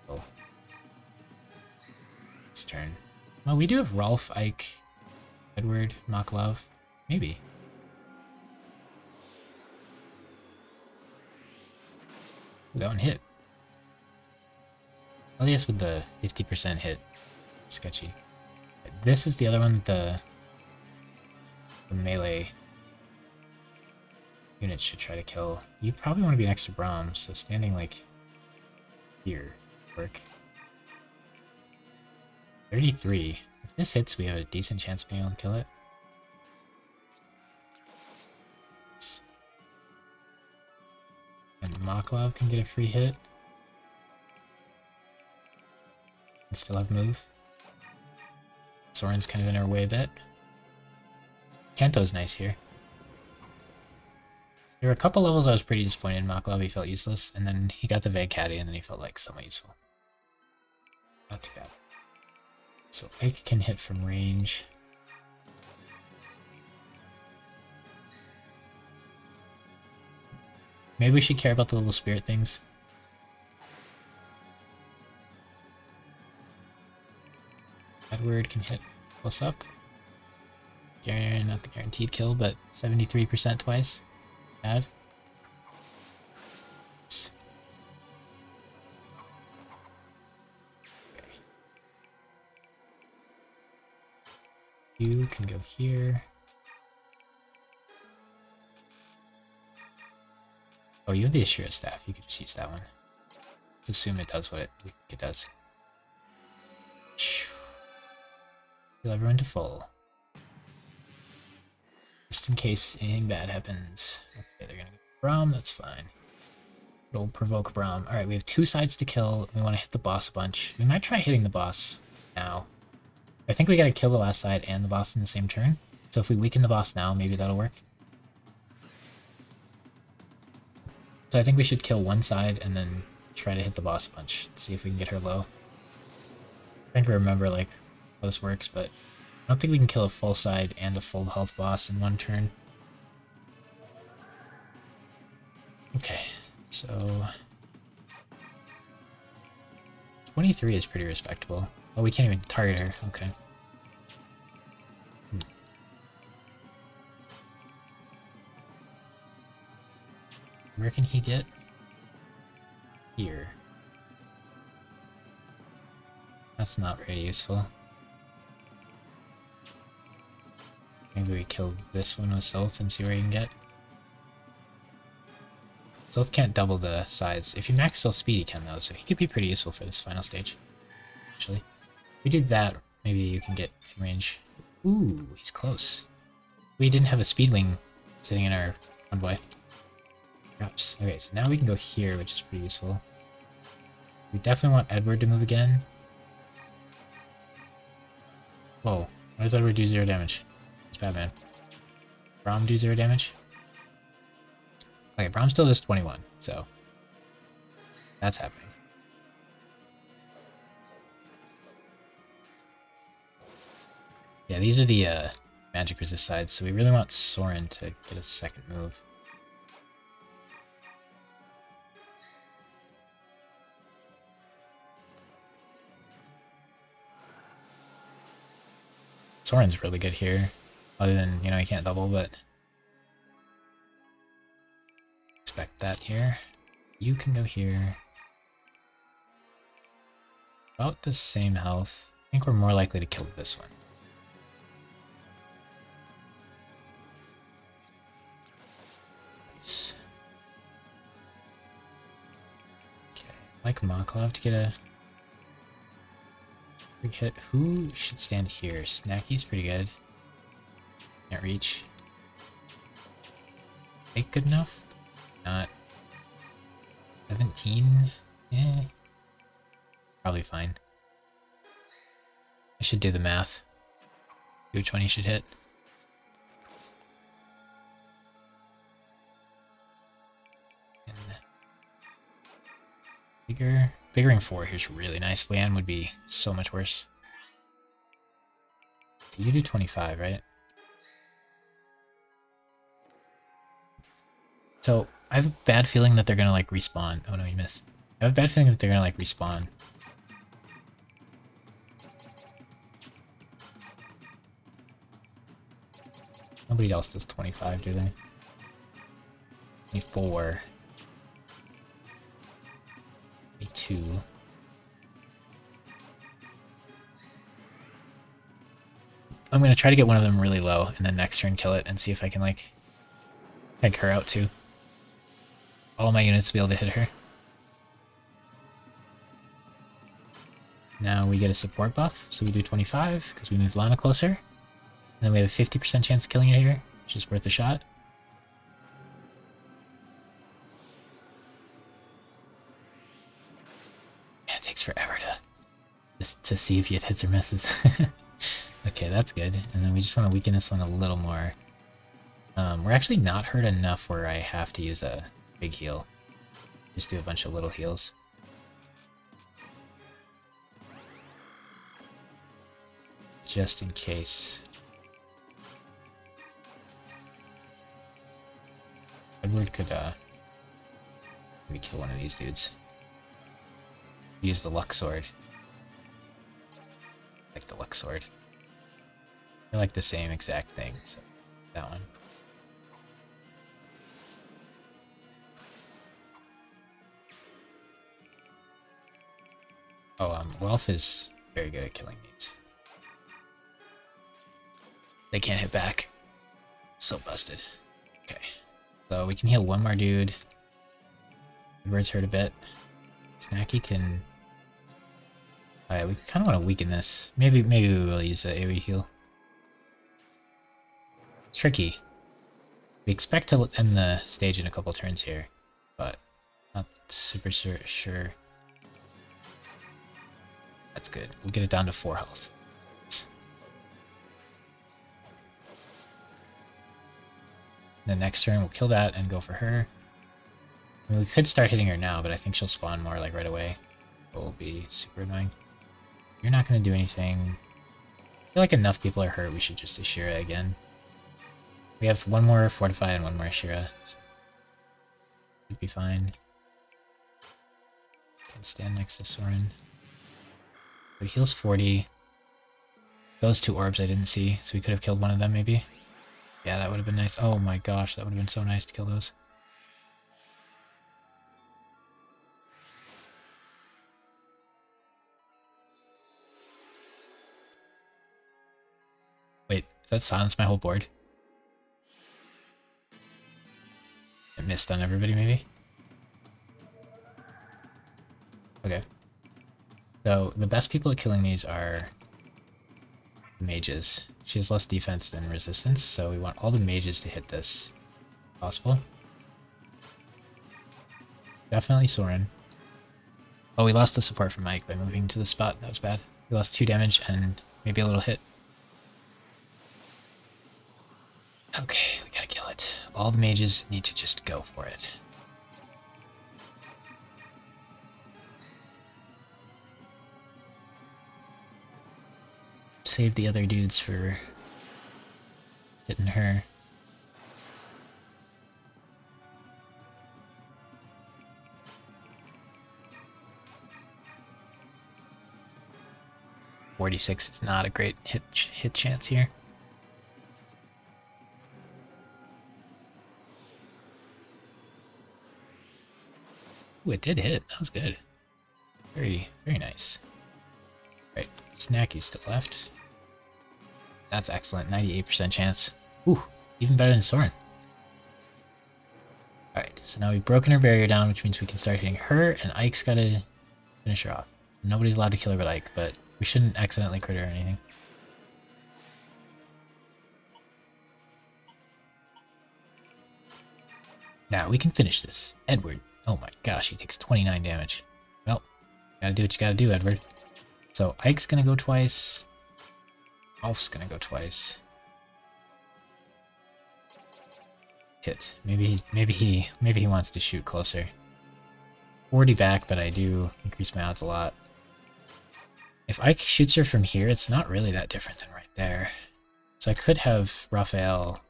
Oh. This turn. Well, we do have Rolf, Ike, Edward, Maklov. Maybe. Ooh, that one hit. Well, yes, with the 50% hit. Sketchy. This is the other one, the melee units should try to kill. You probably want to be next to Brahms, so standing like here would work. 33. If this hits, we have a decent chance of being able to kill it. And Maklov can get a free hit. And still have move. Soren's kind of in our way a bit. Kanto's nice here. There were a couple levels I was pretty disappointed in Maklov. He felt useless, and then he got the Vegcaddy, and then he felt like somewhat useful. Not too bad. So Ike can hit from range. Maybe we should care about the little spirit things. Edward can hit close up. Not the guaranteed kill, but 73% twice. Bad. Okay. You can go here. Oh, you have the Ashura staff. You could just use that one. Let's assume it does what it does. Heal everyone to full. Just in case anything bad happens. Okay, they're gonna go Braum, that's fine. It'll provoke Braum. Alright, we have 2 sides to kill. We want to hit the boss a bunch. We might try hitting the boss now. I think we gotta kill the last side and the boss in the same turn. So if we weaken the boss now, maybe that'll work. So I think we should kill one side and then try to hit the boss a bunch. See if we can get her low. I think I remember like how this works, but I don't think we can kill a full side and a full health boss in one turn. Okay, so 23 is pretty respectable. Oh, we can't even target her. Okay. Where can he get? Here. That's not very useful. Maybe we kill this one with Sylph and see where he can get. Sylph can't double the size. If you max Sylph speed, he can though, so he could be pretty useful for this final stage. Actually, if we do that, maybe you can get in range. Ooh, he's close. We didn't have a speed wing sitting in our convoy. Perhaps. Okay, so now we can go here, which is pretty useful. We definitely want Edward to move again. Whoa, why does Edward do 0 damage? It's bad, man. Braum do 0 damage? Okay, Braum still does 21, so that's happening. Yeah, these are the magic resist sides, so we really want Soren to get a second move. Soren's really good here, other than, you know, he can't double, but expect that here. You can go here. About the same health. I think we're more likely to kill this one. Nice. Okay, I'd like Maklov to get a big hit. Who should stand here? Snacky's pretty good. Can't reach. Ain't good enough? Not. 17? Eh. Probably fine. I should do the math. Which one he should hit. And Biggering 4 here's really nice. Leanne would be so much worse. So you do 25, right? So I have a bad feeling that they're gonna like respawn. Oh no, you missed. I have a bad feeling that they're gonna like respawn. Nobody else does 25, do they? 24. 22. I'm gonna try to get one of them really low and then next turn kill it and see if I can like take her out too. All my units to be able to hit her. Now we get a support buff, so we do 25 because we moved Lana closer. And then we have a 50% chance of killing it here, which is worth a shot. forever to see if it hits or misses. Okay, that's good. And then we just want to weaken this one a little more. We're actually not hurt enough where I have to use a big heal. Just do a bunch of little heals. Just in case. Edward could maybe kill one of these dudes. Use the luck sword. Like the luck sword. They're like the same exact thing, so that one. Oh, Welf is very good at killing these. They can't hit back. So busted. Okay. So we can heal one more dude. Edward's hurt a bit. Snacky can... Alright, we kind of want to weaken this. Maybe we will use the AoE heal. It's tricky. We expect to end the stage in a couple turns here, but not super sure. That's good. We'll get it down to 4 health. The next turn we'll kill that and go for her. I mean, we could start hitting her now, but I think she'll spawn more like right away. It will be super annoying. You're not going to do anything. I feel like enough people are hurt, we should just Ashira again. We have one more Fortify and one more Ashira. So should be fine. Can stand next to Soren. So he heals 40. Those 2 orbs I didn't see, so we could have killed one of them maybe. Yeah, that would have been nice. Oh my gosh, that would have been so nice to kill those. Wait, does that silence my whole board? I missed on everybody, maybe? Okay. So, the best people at killing these are mages. She has less defense than resistance, so we want all the mages to hit this if possible. Definitely Soren. Oh, we lost the support from Mike by moving to the spot. That was bad. We lost 2 damage and maybe a little hit. Okay, we gotta kill it. All the mages need to just go for it. Save the other dudes for hitting her. .46 is not a great hit chance here. Ooh, it did hit. That was good. Very, very nice. Right, Snacky's still left. That's excellent. 98% chance. Ooh, even better than Soren. Alright, so now we've broken her barrier down, which means we can start hitting her, and Ike's gotta finish her off. Nobody's allowed to kill her but Ike, but we shouldn't accidentally crit her or anything. Now we can finish this. Edward. Oh my gosh, he takes 29 damage. Well, gotta do what you gotta do, Edward. So Ike's gonna go twice. Alf's gonna go twice. Hit. Maybe he wants to shoot closer. 40 back, but I do increase my odds a lot. If Ike shoots her from here, it's not really that different than right there. So I could have Raphael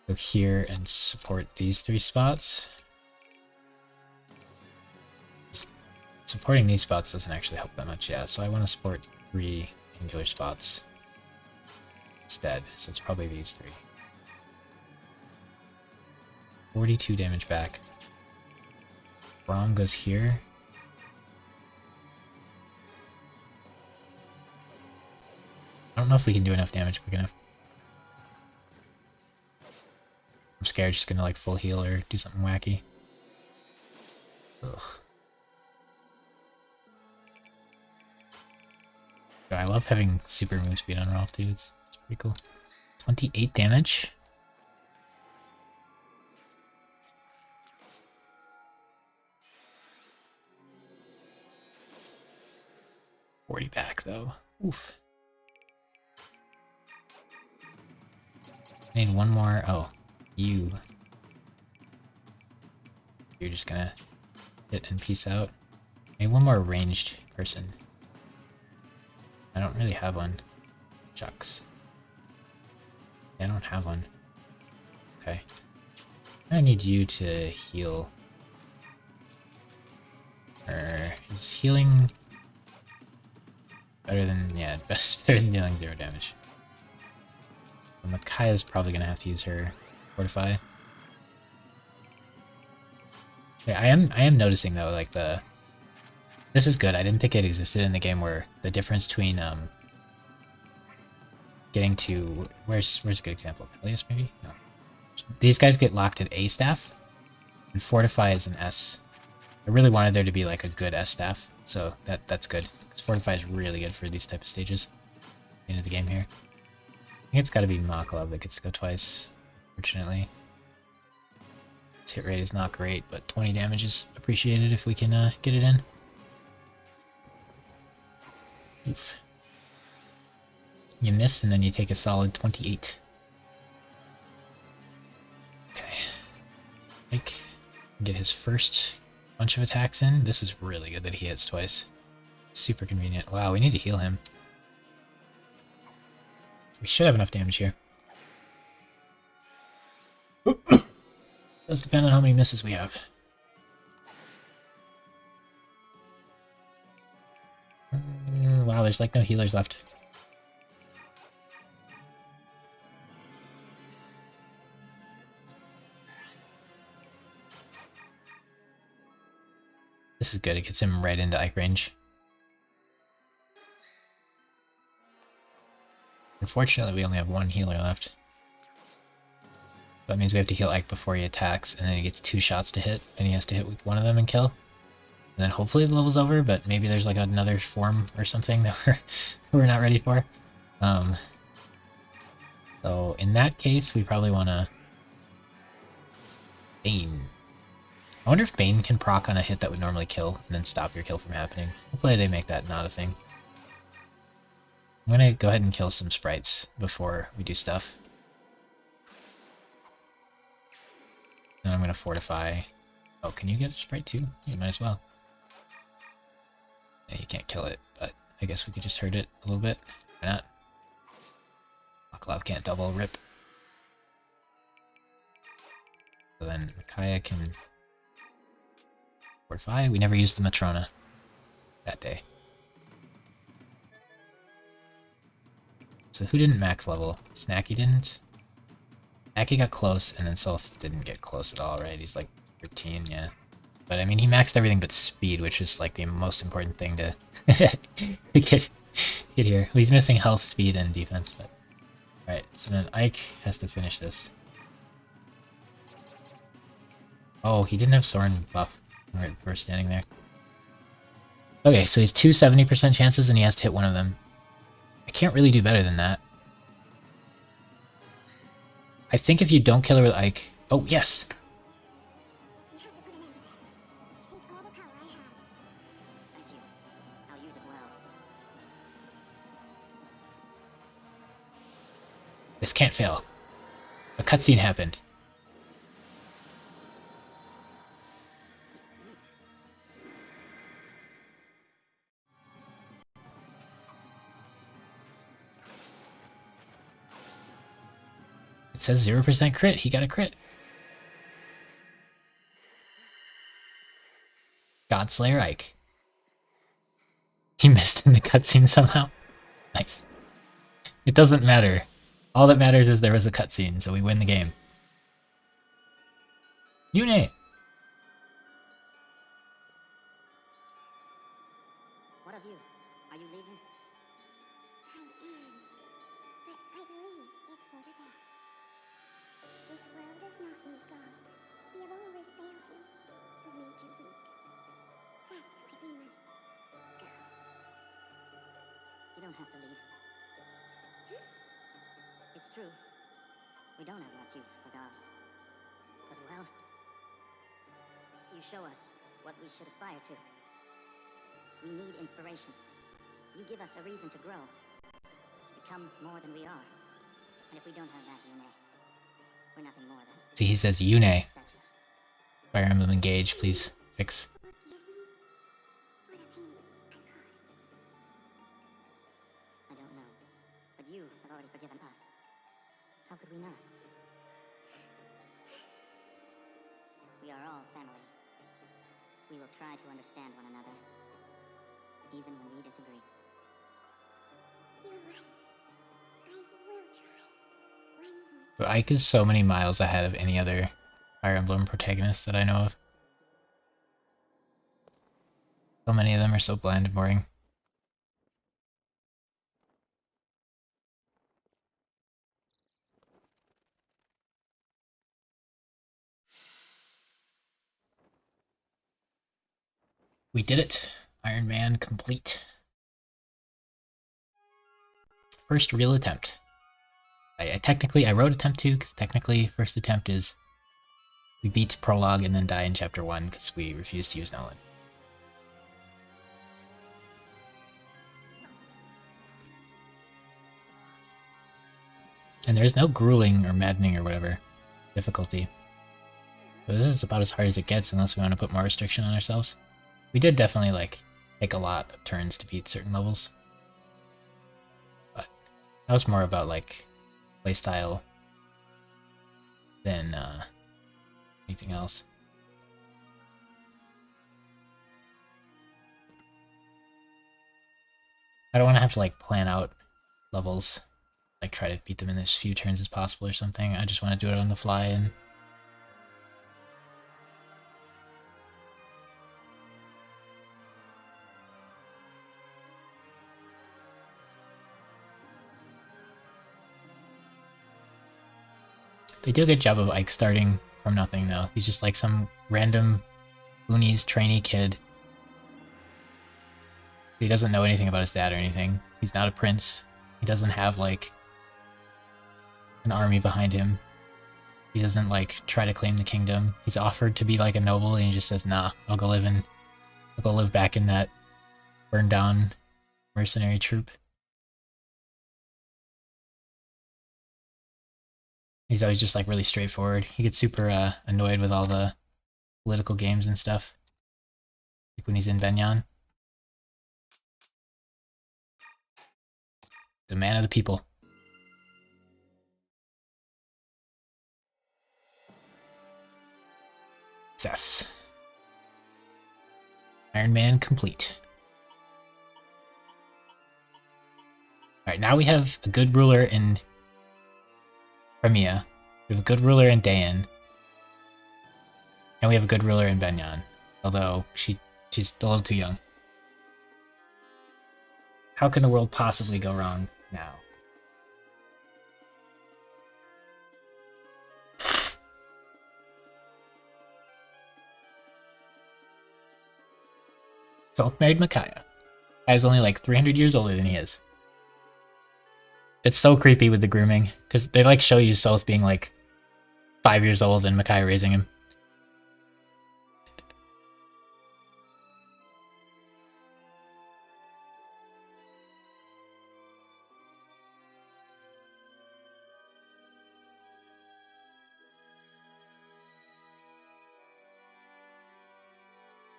go here and support these 3 spots. Supporting these spots doesn't actually help that much, yeah, so I want to support 3 angular spots instead, so it's probably these 3. 42 damage back. Braum goes here. I don't know if we can do enough damage quick enough. I'm scared she's gonna like full heal or do something wacky. Ugh. I love having super move speed on Rolf, dude. It's pretty cool. 28 damage? 40 back though. Oof. I need one more. Oh, you're just gonna hit and peace out. I need one more ranged person. I don't really have one. Chucks. I don't have one. Okay. I need you to heal. Is healing better than, yeah, better than dealing 0 damage. So Makaya's probably gonna have to use her Fortify. Yeah, I am noticing though, like this is good. I didn't think it existed in the game where the difference between getting to where's a good example? Elias maybe? No. These guys get locked at A staff, and Fortify is an S. I really wanted there to be like a good S staff, so that's good. Because Fortify is really good for these type of stages. Into the game here. I think it's got to be Maklov that gets to go twice, fortunately. Its hit rate is not great, but 20 damage is appreciated if we can get it in. Oof. You miss, and then you take a solid 28. Okay. Like, get his first bunch of attacks in. This is really good that he hits twice. Super convenient. Wow, we need to heal him. We should have enough damage here. Does depend on how many misses we have. Wow, there's like no healers left. This is good, it gets him right into Ike range. Unfortunately, we only have one healer left. That means we have to heal Ike before he attacks, and then he gets 2 shots to hit, and he has to hit with one of them and kill. And then hopefully the level's over, but maybe there's like another form or something that we're not ready for. So in that case, we probably want to Bane. I wonder if Bane can proc on a hit that would normally kill, and then stop your kill from happening. Hopefully they make that not a thing. I'm gonna go ahead and kill some sprites before we do stuff. And I'm gonna fortify. Oh, can you get a sprite too? You might as well. Yeah, you can't kill it, but I guess we could just hurt it a little bit. Why not? Maklov can't double rip. So then Kaya can fortify. We never used the Matrona that day. So who didn't max level? Snacky didn't? Snacky got close, and then Sylph didn't get close at all, right? He's like 13, yeah. But I mean, he maxed everything but speed, which is like the most important thing to get here. Well, he's missing health, speed, and defense, but... Alright, so then Ike has to finish this. Oh, he didn't have Soren buff when we were standing there. Okay, so he's 2 70% chances, and he has to hit one of them. I can't really do better than that. I think if you don't kill her with Ike... Oh, yes! This can't fail. A cutscene happened. It says 0% crit. He got a crit. Godslayer Ike. He missed in the cutscene somehow. Nice. It doesn't matter. All that matters is there was a cutscene, so we win the game. Yune! What of you? Are you leaving? I am, but I believe it's for the best. This world does not need gods. We have always failed you. We made you weak. That's why we must go. You don't have to leave. It's true. We don't have much use for gods. But well, you show us what we should aspire to. We need inspiration. You give us a reason to grow, to become more than we are. And if we don't have that, Yune, we're nothing more than See, he says Yune. statues. Fire Emblem Engage, please fix. Forgive me for the pain I've caused. I don't know, but you have already forgiven us. How could we not? We are all family. We will try to understand one another, even when we disagree. You're right. I will try. One more But Ike is so many miles ahead of any other Fire Emblem protagonist that I know of. So many of them are so bland and boring. We did it! Iron Man complete. First real attempt. I wrote attempt 2 because technically first attempt is we beat prologue and then die in chapter 1 because we refused to use Nolan. And there's no grueling or maddening or whatever difficulty. But this is about as hard as it gets unless we want to put more restriction on ourselves. We did definitely like take a lot of turns to beat certain levels. But that was more about like playstyle than anything else. I don't want to have to like plan out levels, like try to beat them in as few turns as possible or something. I just want to do it on the fly and they do a good job of Ike starting from nothing though. He's just like some random boonies trainee kid. He doesn't know anything about his dad or anything. He's not a prince. He doesn't have like an army behind him. He doesn't like try to claim the kingdom. He's offered to be like a noble and he just says, nah, I'll go live back in that burned down mercenary troop. He's always just like really straightforward. He gets super annoyed with all the political games and stuff. Like when he's in Benyan. The man of the people. Success. Iron Man complete. Alright, now we have a good ruler in Crimea. We have a good ruler in Dayan. And we have a good ruler in Benyan. Although she's a little too young. How can the world possibly go wrong now? Self-married Micaiah. Guy's only like 300 years older than he is. It's so creepy with the grooming, because they like show you Seth being like 5 years old and Micaiah raising him.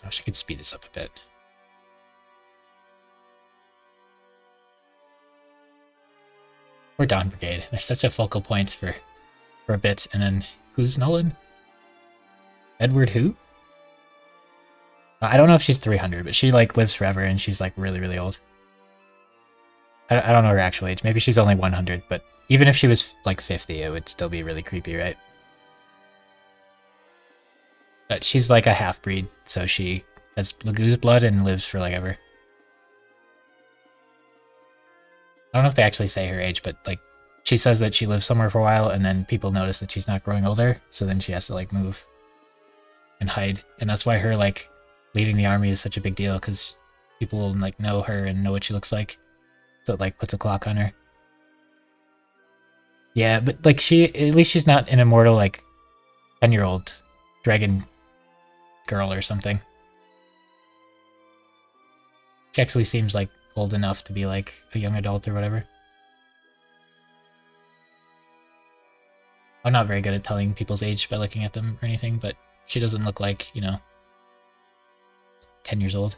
I wish I could speed this up a bit. Or Dawn Brigade. They're such a focal point for a bit, and then who's Nolan? Edward who? I don't know if she's 300, but she like lives forever and she's like really, really old. I don't know her actual age. Maybe she's only 100, but even if she was like 50, it would still be really creepy, right? But she's like a half-breed, so she has Lagu's blood and lives for like ever. I don't know if they actually say her age, but like she says that she lives somewhere for a while and then people notice that she's not growing older, so then she has to like move and hide. And that's why her like leading the army is such a big deal, because people will like know her and know what she looks like. So it like puts a clock on her. Yeah, but like at least she's not an immortal like 10-year-old dragon girl or something. She actually seems like old enough to be like a young adult or whatever. I'm not very good at telling people's age by looking at them or anything, but she doesn't look like, 10 years old.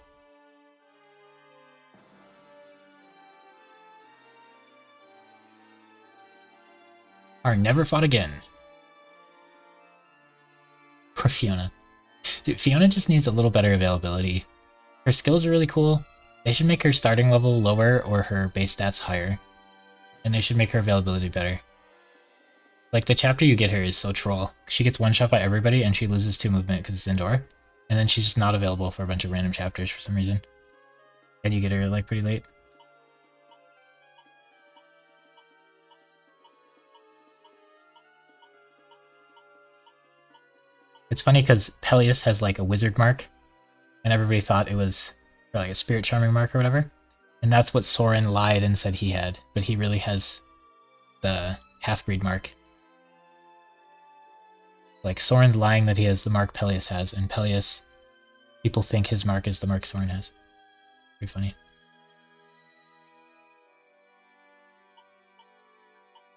Are never fought again. Poor Fiona. Dude, Fiona just needs a little better availability. Her skills are really cool. They should make her starting level lower or her base stats higher. And they should make her availability better. Like, the chapter you get her is so troll. She gets one shot by everybody and she loses 2 movement because it's indoor. And then she's just not available for a bunch of random chapters for some reason. And you get her, like, pretty late. It's funny because Peleus has, like, a wizard mark. And everybody thought it was, or like, a spirit charming mark or whatever. And that's what Soren lied and said he had. But he really has the half-breed mark. Like, Soren's lying that he has the mark Peleus has, and Peleus, people think his mark is the mark Soren has. Pretty funny.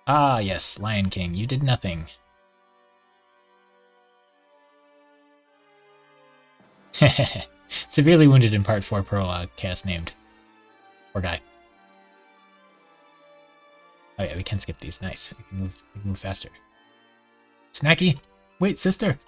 Ah, yes, Lion King, you did nothing. Severely wounded in Part 4 prologue, cast named. Poor guy. Oh yeah, we can skip these. Nice. We can move faster. Snacky! Wait, sister!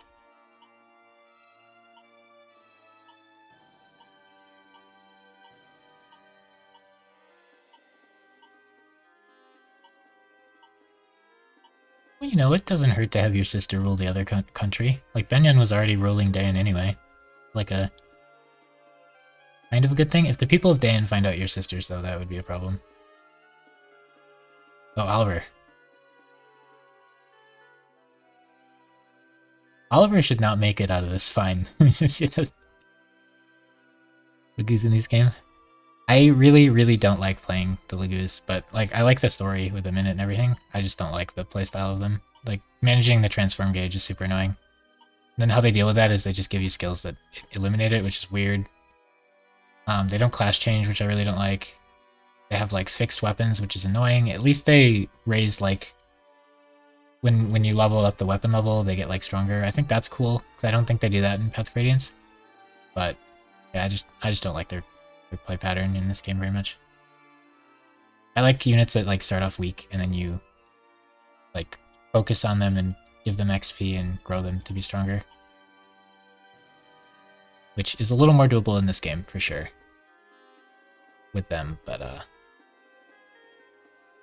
Well, you know, it doesn't hurt to have your sister rule the other country. Like, Benyan was already ruling Dayan anyway. Like a... kind of a good thing. If the people of Dayan find out you're sisters, though, that would be a problem. Oh, Oliver. Oliver should not make it out of this fine. The Lagoos in this game. I really, really don't like playing the Lagoos, but like I like the story with them in it and everything. I just don't like the playstyle of them. Like, managing the transform gauge is super annoying. And then how they deal with that is they just give you skills that eliminate it, which is weird. They don't class change, which I really don't like. They have like fixed weapons, which is annoying. At least they raise like when you level up the weapon level, they get like stronger. I think that's cool because I don't think they do that in Path of Radiance. But yeah, I just don't like their play pattern in this game very much. I like units that like start off weak and then you like focus on them and give them XP and grow them to be stronger. Which is a little more doable in this game for sure. With them, but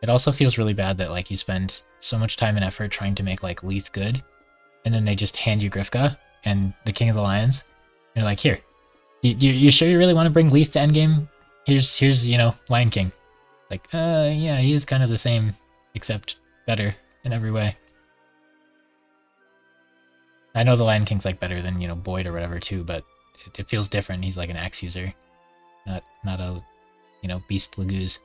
it also feels really bad that like you spend so much time and effort trying to make like Leith good, and then they just hand you Grifka and the King of the Lions. And you're like, here, you sure you really want to bring Leith to endgame? Here's Lion King. Like, yeah, he is kind of the same, except better in every way. I know the Lion King's like better than Boyd or whatever too, but it feels different. He's like an axe user, not a beast Lagoos.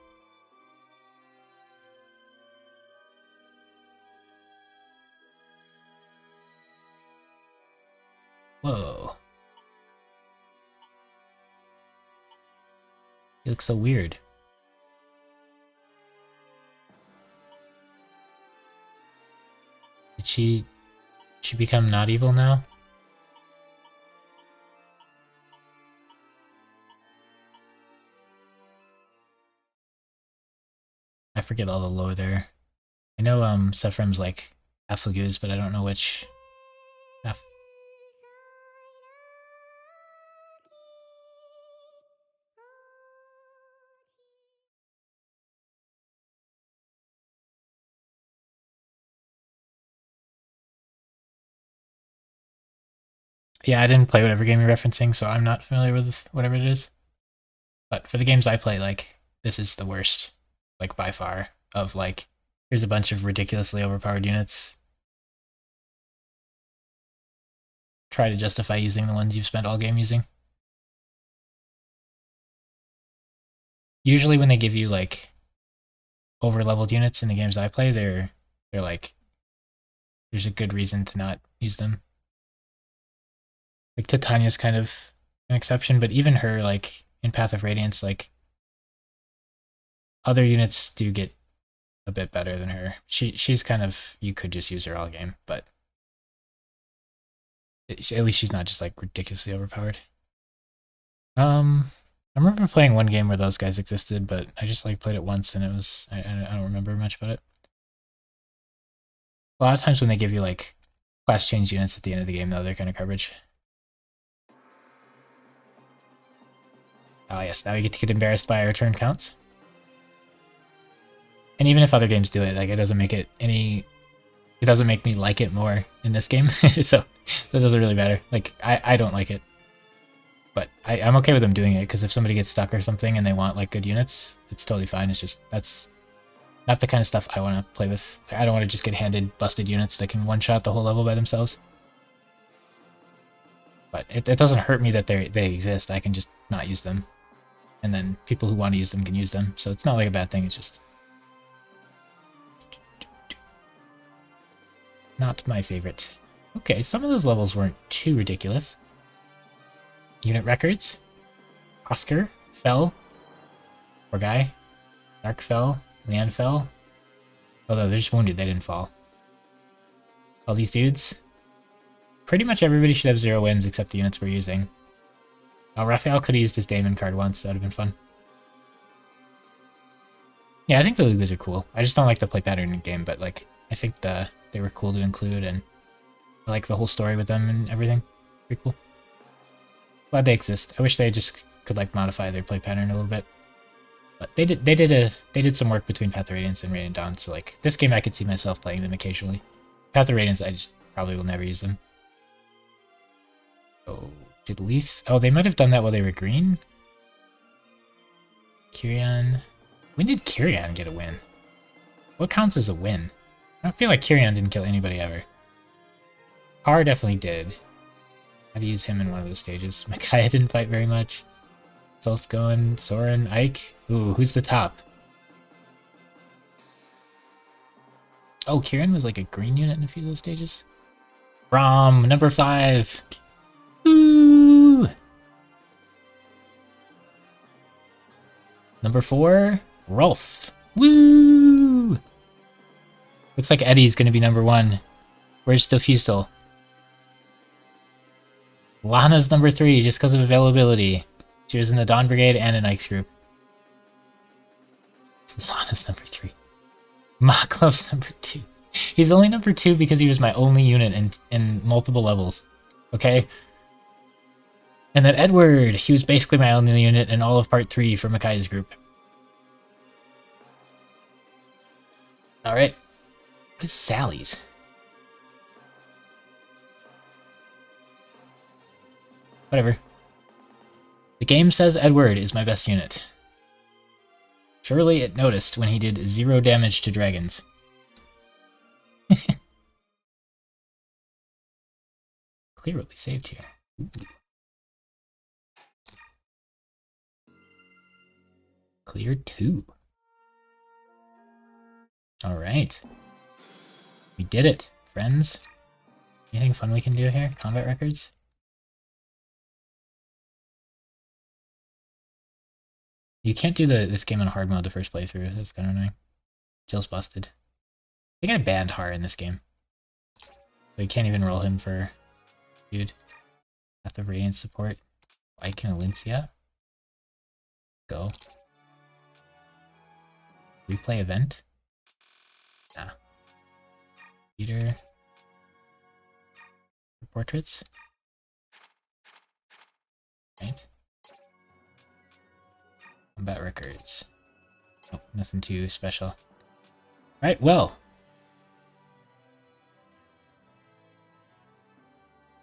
Whoa. He looks so weird. Did she become not evil now? I forget all the lore there. I know Sephiroth's like half Lagoos, but I don't know which half. Yeah, I didn't play whatever game you're referencing, so I'm not familiar with whatever it is. But for the games I play, like, this is the worst, like, by far, of, like, here's a bunch of ridiculously overpowered units. Try to justify using the ones you've spent all game using. Usually when they give you, like, over-leveled units in the games I play, they're like, there's a good reason to not use them. Like, Titania's kind of an exception, but even her, like, in Path of Radiance, like, Other units do get a bit better than her. She's kind of, you could just use her all game, but at least she's not just like ridiculously overpowered. I remember playing one game where those guys existed, but I just like played it once and it was, I don't remember much about it. A lot of times when they give you like class change units at the end of the game, though, they're kind of garbage. Oh yes, now we get to get embarrassed by our turn counts. And even if other games do it, like it doesn't make it any, it doesn't make me like it more in this game. So it doesn't really matter. Like I don't like it. But I'm okay with them doing it, because if somebody gets stuck or something and they want like good units, it's totally fine. It's just, that's not the kind of stuff I want to play with. I don't want to just get handed busted units that can one-shot the whole level by themselves. But it doesn't hurt me that they exist. I can just not use them. And then people who want to use them can use them. So it's not like a bad thing, it's just not my favorite. Okay, some of those levels weren't too ridiculous. Unit records. Oscar fell. Poor guy. Dark fell. Leanne fell. Although they're just wounded, they didn't fall. All these dudes. Pretty much everybody should have 0 wins except the units we're using. Raphael could have used his Daemon card once, that would have been fun. Yeah, I think the Lugas are cool. I just don't like the play pattern in game, but like, I think they were cool to include, and I like the whole story with them and everything. Pretty cool. Glad they exist. I wish they just could like modify their play pattern a little bit. But they did some work between Path of Radiance and Radiant Dawn, so like this game I could see myself playing them occasionally. Path of Radiance, I just probably will never use them. Oh, did Leaf? Oh, they might have done that while they were green. Kyrian. When did Kyrian get a win? What counts as a win? I don't feel like Kyrian didn't kill anybody ever. Har definitely did. Had to use him in one of those stages. Micaiah didn't fight very much. Self going, Soren, Ike. Ooh, who's the top? Oh, Kieran was like a green unit in a few of those stages. Rom, number 5. Ooh. Number 4, Rolf. Woo! Looks like Eddie's gonna be number 1. Where's Diffusal? Lana's number 3, just because of availability. She was in the Dawn Brigade and an Ike's group. Lana's number 3. Maklov's number 2. He's only number 2 because he was my only unit in multiple levels. Okay? And then Edward, he was basically my only unit in all of part 3 for Makai's group. Alright. What is Sally's? Whatever. The game says Edward is my best unit. Surely it noticed when he did 0 damage to dragons. Clearly saved here. Ooh. Clear 2. Alright. We did it, friends. Anything fun we can do here? Combat records? You can't do this game on hard mode the first playthrough. That's kind of annoying. Jill's busted. I think I banned Har in this game. So you can't even roll him for dude. Path of Radiance support. Ike and Alincia. Go. Replay event. Nah. Peter. Portraits. Right. Combat records. Oh, nothing too special. Right, well.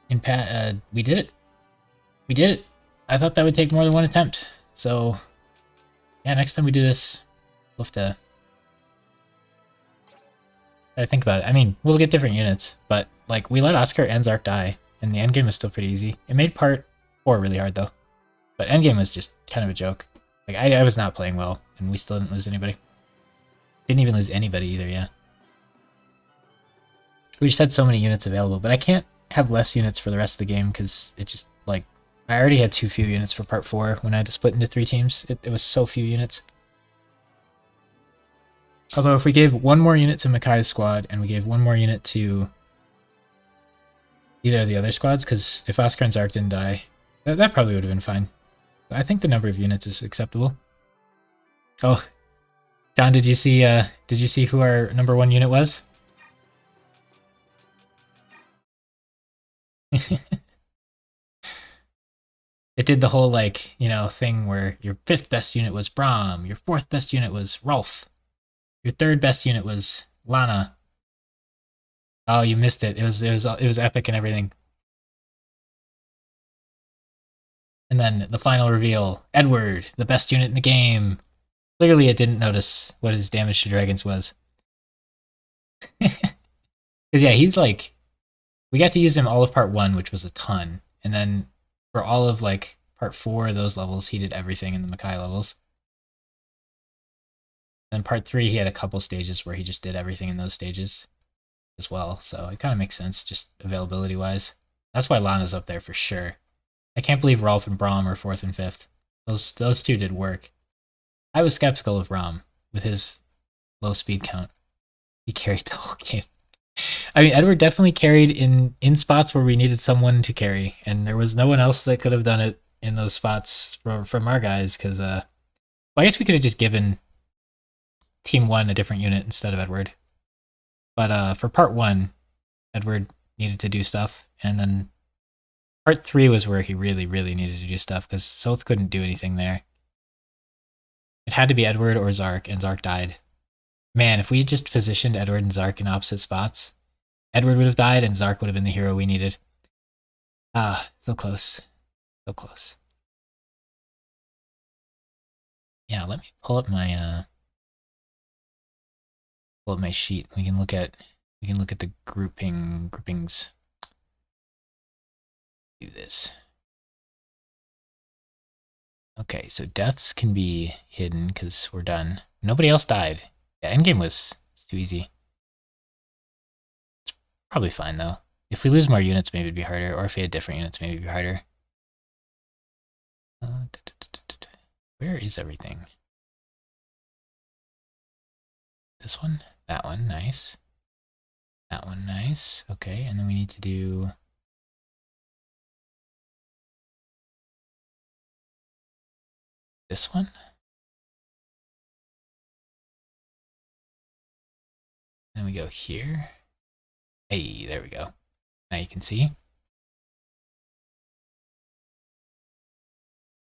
We did it. We did it. I thought that would take more than one attempt. So, yeah, next time we do this, we'll have to I think about it. I mean, we'll get different units, but like we let Oscar and Zark die, and the endgame was still pretty easy. It made part 4 really hard though, but endgame was just kind of a joke. Like I was not playing well, and we still didn't lose anybody. Didn't even lose anybody either, yeah. We just had so many units available, but I can't have less units for the rest of the game because it just like I already had too few units for part 4 when I had to split into 3 teams. It was so few units. Although if we gave one more unit to Makai's squad and we gave one more unit to either of the other squads, because if Oscar and Zark didn't die, that probably would have been fine. But I think the number of units is acceptable. Oh, John, did you see who our number 1 unit was? It did the whole, like, you know, thing where your 5th best unit was Braum, your 4th best unit was Rolf, your 3rd best unit was Lana. Oh, you missed it. It was epic and everything. And then the final reveal, Edward, the best unit in the game. Clearly it didn't notice what his damage to dragons was. Because yeah, he's like, we got to use him all of part 1, which was a ton. And then for all of like part 4 of those levels, he did everything in the Makai levels. And part 3, he had a couple stages where he just did everything in those stages as well. So it kind of makes sense, just availability wise. That's why Lana's up there for sure. I can't believe Rolf and Braum are 4th and 5th. Those two did work. I was skeptical of Braum with his low speed count. He carried the whole game. I mean, Edward definitely carried in spots where we needed someone to carry, and there was no one else that could have done it in those spots from our guys, because well, I guess we could have just given Team 1 a different unit instead of Edward. But for part 1, Edward needed to do stuff, and then part 3 was where he really, really needed to do stuff, because Soth couldn't do anything there. It had to be Edward or Zark, and Zark died. Man, if we had just positioned Edward and Zark in opposite spots, Edward would have died and Zark would have been the hero we needed. Ah, so close. So close. Yeah, let me pull up my sheet. We can look at the groupings. Do this. Okay, so deaths can be hidden because we're done. Nobody else died. Yeah, endgame was too easy. It's probably fine though. If we lose more units, maybe it'd be harder, or if we had different units, maybe it'd be harder. Where is everything? This one? That one, nice. That one, nice. Okay, and then we need to do this one. Then we go here. Hey, there we go. Now you can see.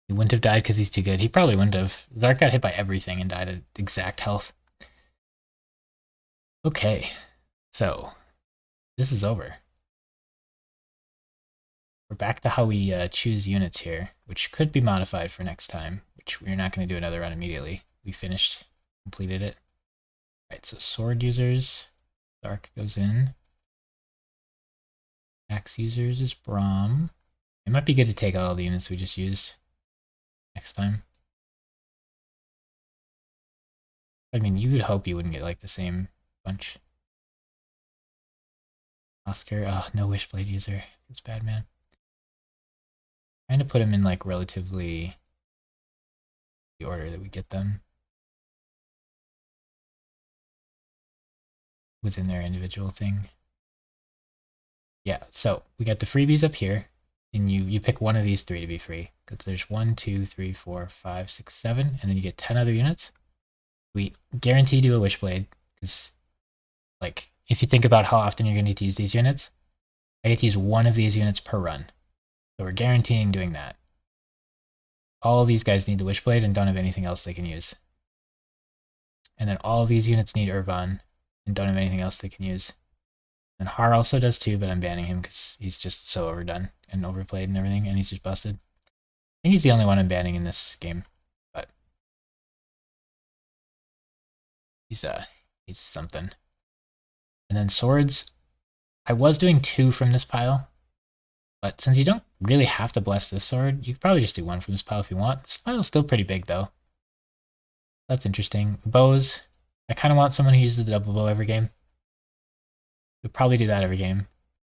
He wouldn't have died because he's too good. He probably wouldn't have. Zark got hit by everything and died at exact health. Okay, so this is over. We're back to how we choose units here, which could be modified for next time, which we're not going to do another run immediately. We completed it. All right, so sword users, Zark goes in. Axe users is Braum. It might be good to take out all the units we just used next time. I mean, you would hope you wouldn't get like the same bunch. Oscar, no Wishblade user. It's bad, man. Trying to put them in like relatively the order that we get them within their individual thing. Yeah, so we got the freebies up here, and you pick one of these 3 to be free. Because there's 1, 2, 3, 4, 5, 6, 7, and then you get 10 other units. We guaranteed you a Wishblade, because like if you think about how often you're going to need to use these units, I get to use one of these units per run. So we're guaranteeing doing that. All of these guys need the Wishblade and don't have anything else they can use. And then all of these units need Irvan and don't have anything else they can use. And Har also does too, but I'm banning him because he's just so overdone and overplayed and everything, and he's just busted. I think he's the only one I'm banning in this game, but he's something. And then swords, I was doing 2 from this pile, but since you don't really have to bless this sword, you could probably just do 1 from this pile if you want. This pile is still pretty big though. That's interesting. Bows, I kind of want someone who uses the double bow every game. You'll probably do that every game.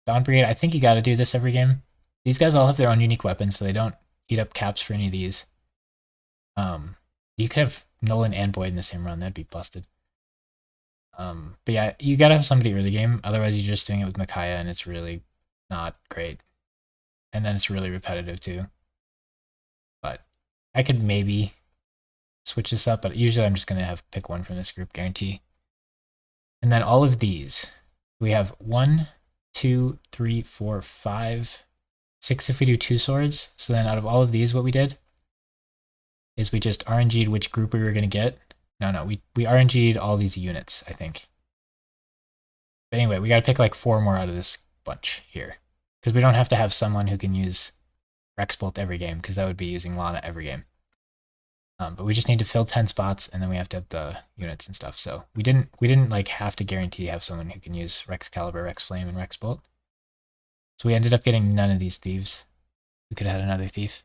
Dawn Brigade, I think you gotta do this every game. These guys all have their own unique weapons, so they don't eat up caps for any of these. You could have Nolan and Boyd in the same run, that'd be busted. But yeah, you gotta have somebody early game. Otherwise, you're just doing it with Micaiah, and it's really not great. And then it's really repetitive too. But I could maybe switch this up, but usually I'm just gonna have pick one from this group, guarantee. And then all of these, we have 1, 2, 3, 4, 5, 6 if we do 2 swords. So then out of all of these, what we did is we just RNG'd which group we were gonna get. No, we RNG'd all these units, I think. But anyway, we gotta pick like 4 more out of this bunch here. Because we don't have to have someone who can use Rex Bolt every game, because that would be using Lana every game. But we just need to fill 10 spots, and then we have to have the units and stuff. So we didn't like have to guarantee have someone who can use Rex Caliber, Rex Flame, and Rex Bolt. So we ended up getting none of these thieves. We could have had another thief.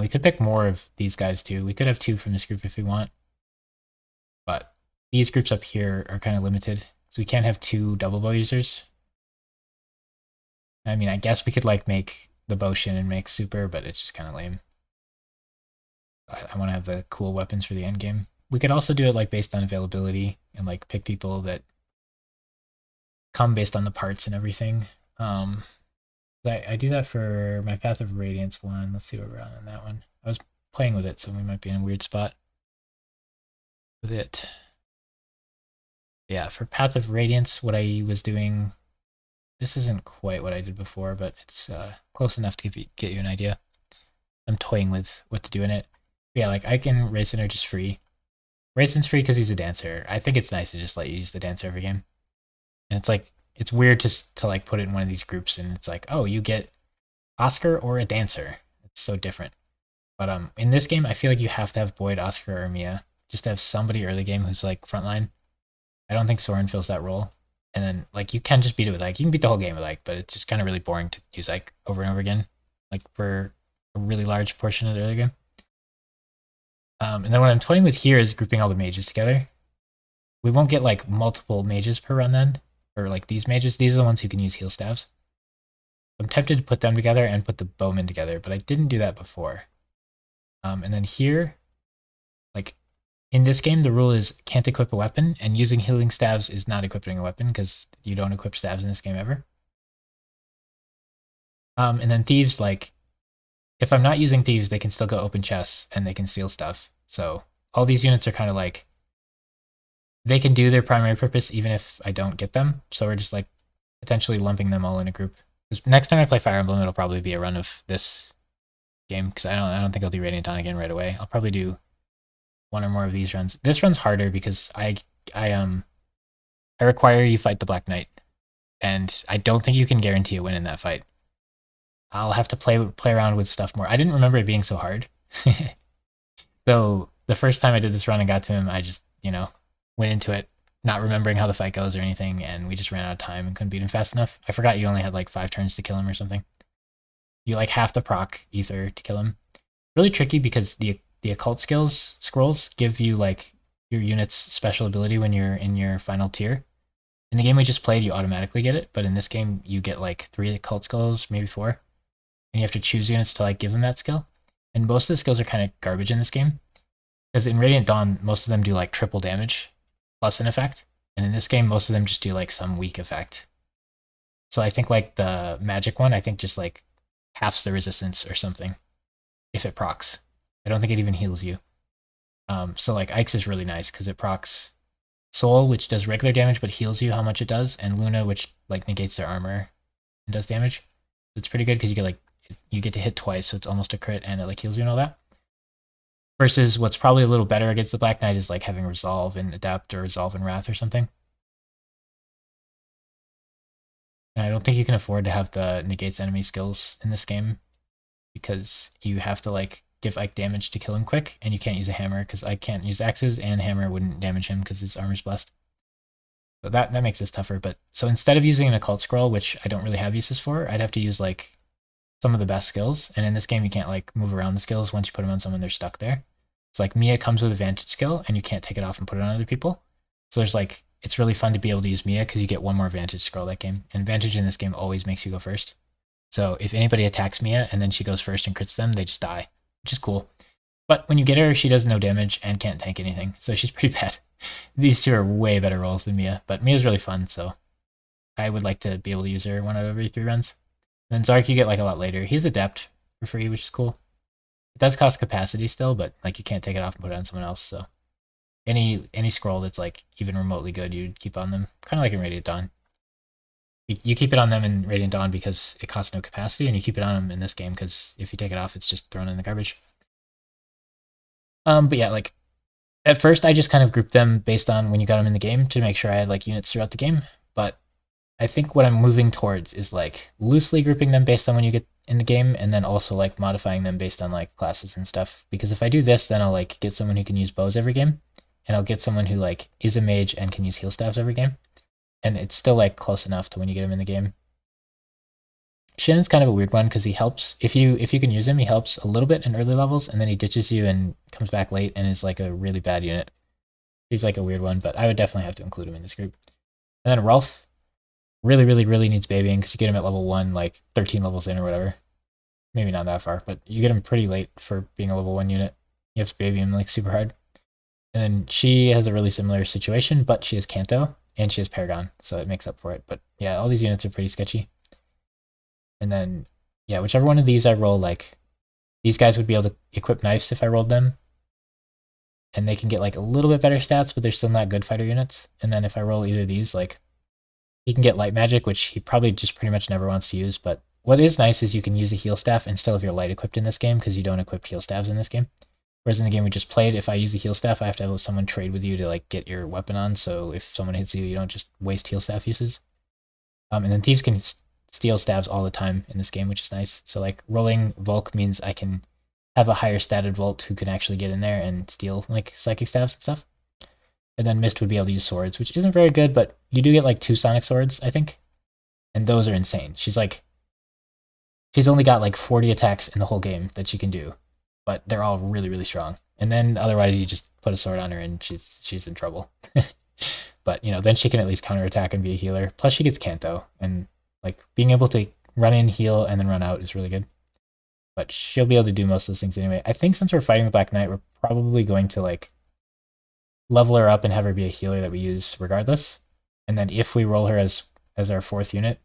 We could pick more of these guys too. We could have 2 from this group if we want. But these groups up here are kind of limited. So we can't have 2 double bow users. I mean, I guess we could like make the Boshin and make super, but it's just kind of lame. I want to have the cool weapons for the end game. We could also do it like based on availability and like pick people that come based on the parts and everything. I do that for my Path of Radiance one. Let's see what we're on that one. I was playing with it, so we might be in a weird spot with it. Yeah, for Path of Radiance, what I was doing, this isn't quite what I did before, but it's close enough to get you an idea. I'm toying with what to do in it. But yeah, like I can Raisin just free. Raisin's free because he's a dancer. I think it's nice to just let you use the dancer every game. And it's like, it's weird to like put it in one of these groups and it's like, oh, you get Oscar or a dancer. It's so different. But in this game, I feel like you have to have Boyd, Oscar, or Mia just to have somebody early game who's like frontline. I don't think Soren fills that role. And then like you can just beat it with like, you can beat the whole game with like, but it's just kind of really boring to use like over and over again, like for a really large portion of the early game. And then what I'm toying with here is grouping all the mages together. We won't get like multiple mages per run then, or like these mages. These are the ones who can use heal staves. I'm tempted to put them together and put the bowmen together, but I didn't do that before. And then here, like in this game, the rule is can't equip a weapon, and using healing staves is not equipping a weapon because you don't equip staves in this game ever. And then thieves, like if I'm not using thieves, they can still go open chests and they can steal stuff. So all these units are kind of like, they can do their primary purpose even if I don't get them. So we're just like potentially lumping them all in a group. Next time I play Fire Emblem, it'll probably be a run of this game because I don't think I'll do Radiant Dawn again right away. I'll probably do one or more of these runs. This run's harder because I require you fight the Black Knight, and I don't think you can guarantee a win in that fight. I'll have to play around with stuff more. I didn't remember it being so hard. So the first time I did this run and got to him, I just, went into it not remembering how the fight goes or anything, and we just ran out of time and couldn't beat him fast enough. I forgot you only had like 5 turns to kill him or something. You like have to proc Ether to kill him. Really tricky because the occult skills scrolls give you like your unit's special ability when you're in your final tier. In the game we just played, you automatically get it, but in this game you get like 3 occult skills, maybe 4, and you have to choose units to like give them that skill. And most of the skills are kind of garbage in this game because in Radiant Dawn most of them do like triple damage plus an effect, and in this game most of them just do like some weak effect. So I think like the magic one, I think just like halves the resistance or something if it procs. I don't think it even heals you. So like Ike's is really nice because it procs Soul, which does regular damage but heals you how much it does, and Luna, which like negates their armor and does damage. It's pretty good because you get to hit twice, so it's almost a crit, and it like heals you and all that. Versus what's probably a little better against the Black Knight is like having Resolve and Adapt or Resolve and Wrath or something. And I don't think you can afford to have the negates enemy skills in this game because you have to like give Ike damage to kill him quick, and you can't use a hammer because I can't use axes, and hammer wouldn't damage him because his armor's blessed. So that makes this tougher. But so instead of using an occult scroll, which I don't really have uses for, I'd have to use like some of the best skills. And in this game, you can't like move around the skills. Once you put them on someone, they're stuck there. So like Mia comes with Advantage skill, and you can't take it off and put it on other people. So there's like, it's really fun to be able to use Mia because you get one more Advantage scroll that game. And Advantage in this game always makes you go first. So if anybody attacks Mia and then she goes first and crits them, they just die, which is cool. But when you get her, she does no damage and can't tank anything, so she's pretty bad. These two are way better rolls than Mia, but Mia's really fun, so I would like to be able to use her 1 out of every 3 runs. And then Zark you get like a lot later. He's Adept for free, which is cool. It does cost capacity still, but like you can't take it off and put it on someone else, so any scroll that's like even remotely good, you'd keep on them. Kind of like in Radiant Dawn. You keep it on them in Radiant Dawn because it costs no capacity, and you keep it on them in this game because if you take it off, it's just thrown in the garbage. But yeah, like at first I just kind of grouped them based on when you got them in the game to make sure I had like units throughout the game. But I think what I'm moving towards is like loosely grouping them based on when you get in the game, and then also like modifying them based on like classes and stuff. Because if I do this, then I'll like get someone who can use bows every game, and I'll get someone who like is a mage and can use heal staffs every game. And it's still like close enough to when you get him in the game. Shin's kind of a weird one because he helps if you can use him, he helps a little bit in early levels, and then he ditches you and comes back late and is like a really bad unit. He's like a weird one, but I would definitely have to include him in this group. And then Rolf really needs babying because you get him at level 1, like 13 levels in or whatever. Maybe not that far, but you get him pretty late for being a level 1 unit. You have to baby him like super hard. And then she has a really similar situation, but she has Kanto and she has Paragon, so it makes up for it. But yeah, all these units are pretty sketchy. And then, yeah, whichever one of these I roll, like, these guys would be able to equip knives if I rolled them. And they can get, like, a little bit better stats, but they're still not good fighter units. And then if I roll either of these, like, he can get light magic, which he probably just pretty much never wants to use. But what is nice is you can use a heal staff and still have your light equipped in this game, because you don't equip heal staffs in this game. Whereas in the game we just played, if I use the heal staff, I have to have someone trade with you to, like, get your weapon on. So if someone hits you, you don't just waste heal staff uses. And then thieves can steal stabs all the time in this game, which is nice. So like rolling Volk means I can have a higher statted Volt who can actually get in there and steal like psychic stabs and stuff. And then Mist would be able to use swords, which isn't very good, but you do get like 2 sonic swords, I think. And those are insane. She's only got like 40 attacks in the whole game that she can do, but they're all really strong. And then otherwise you just put a sword on her and she's in trouble. But you know, then she can at least counterattack and be a healer. Plus she gets Kanto, and like being able to run in, heal, and then run out is really good. But she'll be able to do most of those things anyway. I think since we're fighting the Black Knight, we're probably going to like level her up and have her be a healer that we use regardless. And then if we roll her as our 4th unit,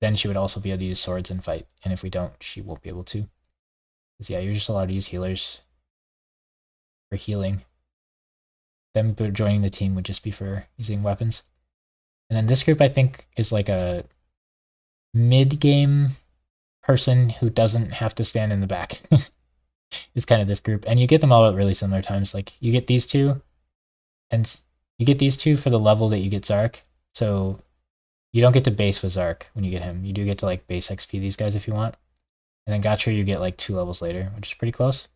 then she would also be able to use swords and fight. And if we don't, she won't be able to. Because yeah, you're just allowed to use healers for healing. Them joining the team would just be for using weapons. And then this group, I think, is like a mid-game person who doesn't have to stand in the back. Is kind of this group. And you get them all at really similar times. Like, you get these two, and you get these two for the level that you get Zark. So you don't get to base with Zark when you get him. You do get to, like, base XP these guys if you want. And then Gotcha you get, like, 2 levels later, which is pretty close.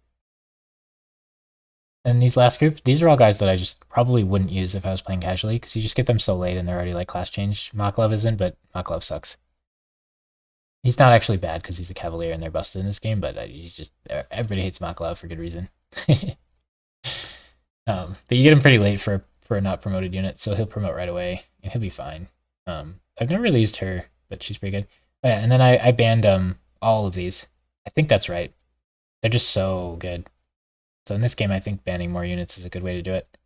And these last group, these are all guys that I just probably wouldn't use if I was playing casually, because you just get them so late and they're already like class changed. Maklov isn't, but Maklov sucks. He's not actually bad because he's a Cavalier and they're busted in this game, but he's just, everybody hates Maklov for good reason. But you get him pretty late for a not promoted unit, so he'll promote right away and he'll be fine. I've never really used her, but she's pretty good. Oh yeah, and then I banned all of these. I think that's right. They're just so good. So in this game, I think banning more units is a good way to do it.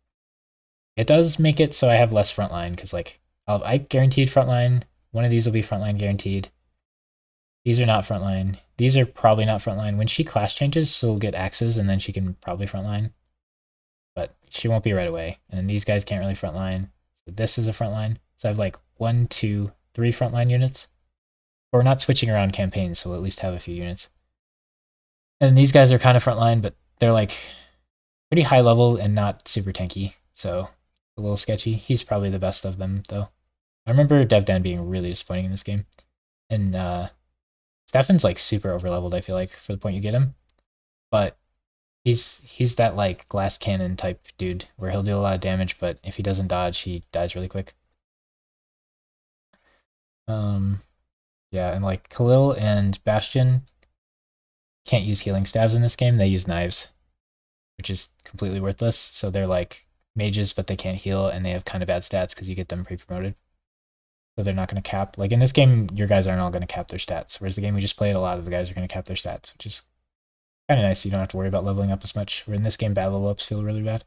It does make it so I have less frontline, because like I guaranteed frontline. One of these will be frontline guaranteed. These are not frontline. These are probably not frontline. When she class changes, she'll get axes, and then she can probably frontline. But she won't be right away. And then these guys can't really frontline. So this is a frontline. So I have like 1, 2, 3 frontline units. But we're not switching around campaigns, so we'll at least have a few units. And these guys are kind of frontline, but they're like pretty high level and not super tanky, so a little sketchy. He's probably the best of them, though. I remember Devdan being really disappointing in this game. And Stefan's like super overleveled, I feel like, for the point you get him. But he's that like glass cannon type dude where he'll do a lot of damage, but if he doesn't dodge, he dies really quick. Yeah, and like Khalil and Bastion can't use healing stabs in this game. They use knives, which is completely worthless. So they're like mages, but they can't heal, and they have kind of bad stats because you get them pre-promoted. So they're not going to cap. Like in this game, your guys aren't all going to cap their stats. Whereas the game we just played, a lot of the guys are going to cap their stats, which is Kind of nice. You don't have to worry about leveling up as much. Where in this game, bad level ups feel really bad.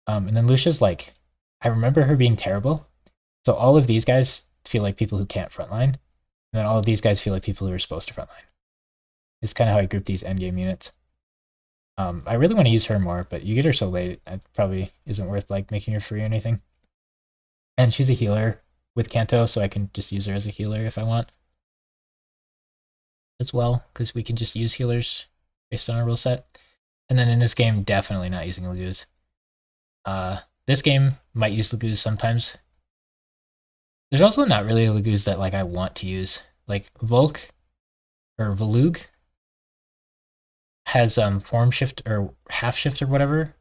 And then Lucia's like, I remember her being terrible. So all of these guys feel like people who can't frontline, and then all of these guys feel like people who are supposed to frontline. It's kind of how I group these endgame units. I really want to use her more, but you get her so late, it probably isn't worth like making her free or anything. And she's a healer with Kanto, so I can just use her as a healer if I want as well, because we can just use healers based on our rule set. And then in this game, definitely not using Laguz. This game might use Laguz sometimes. There's also not really a Laguz that like I want to use. Like Volk or Volug has form shift or half shift or whatever,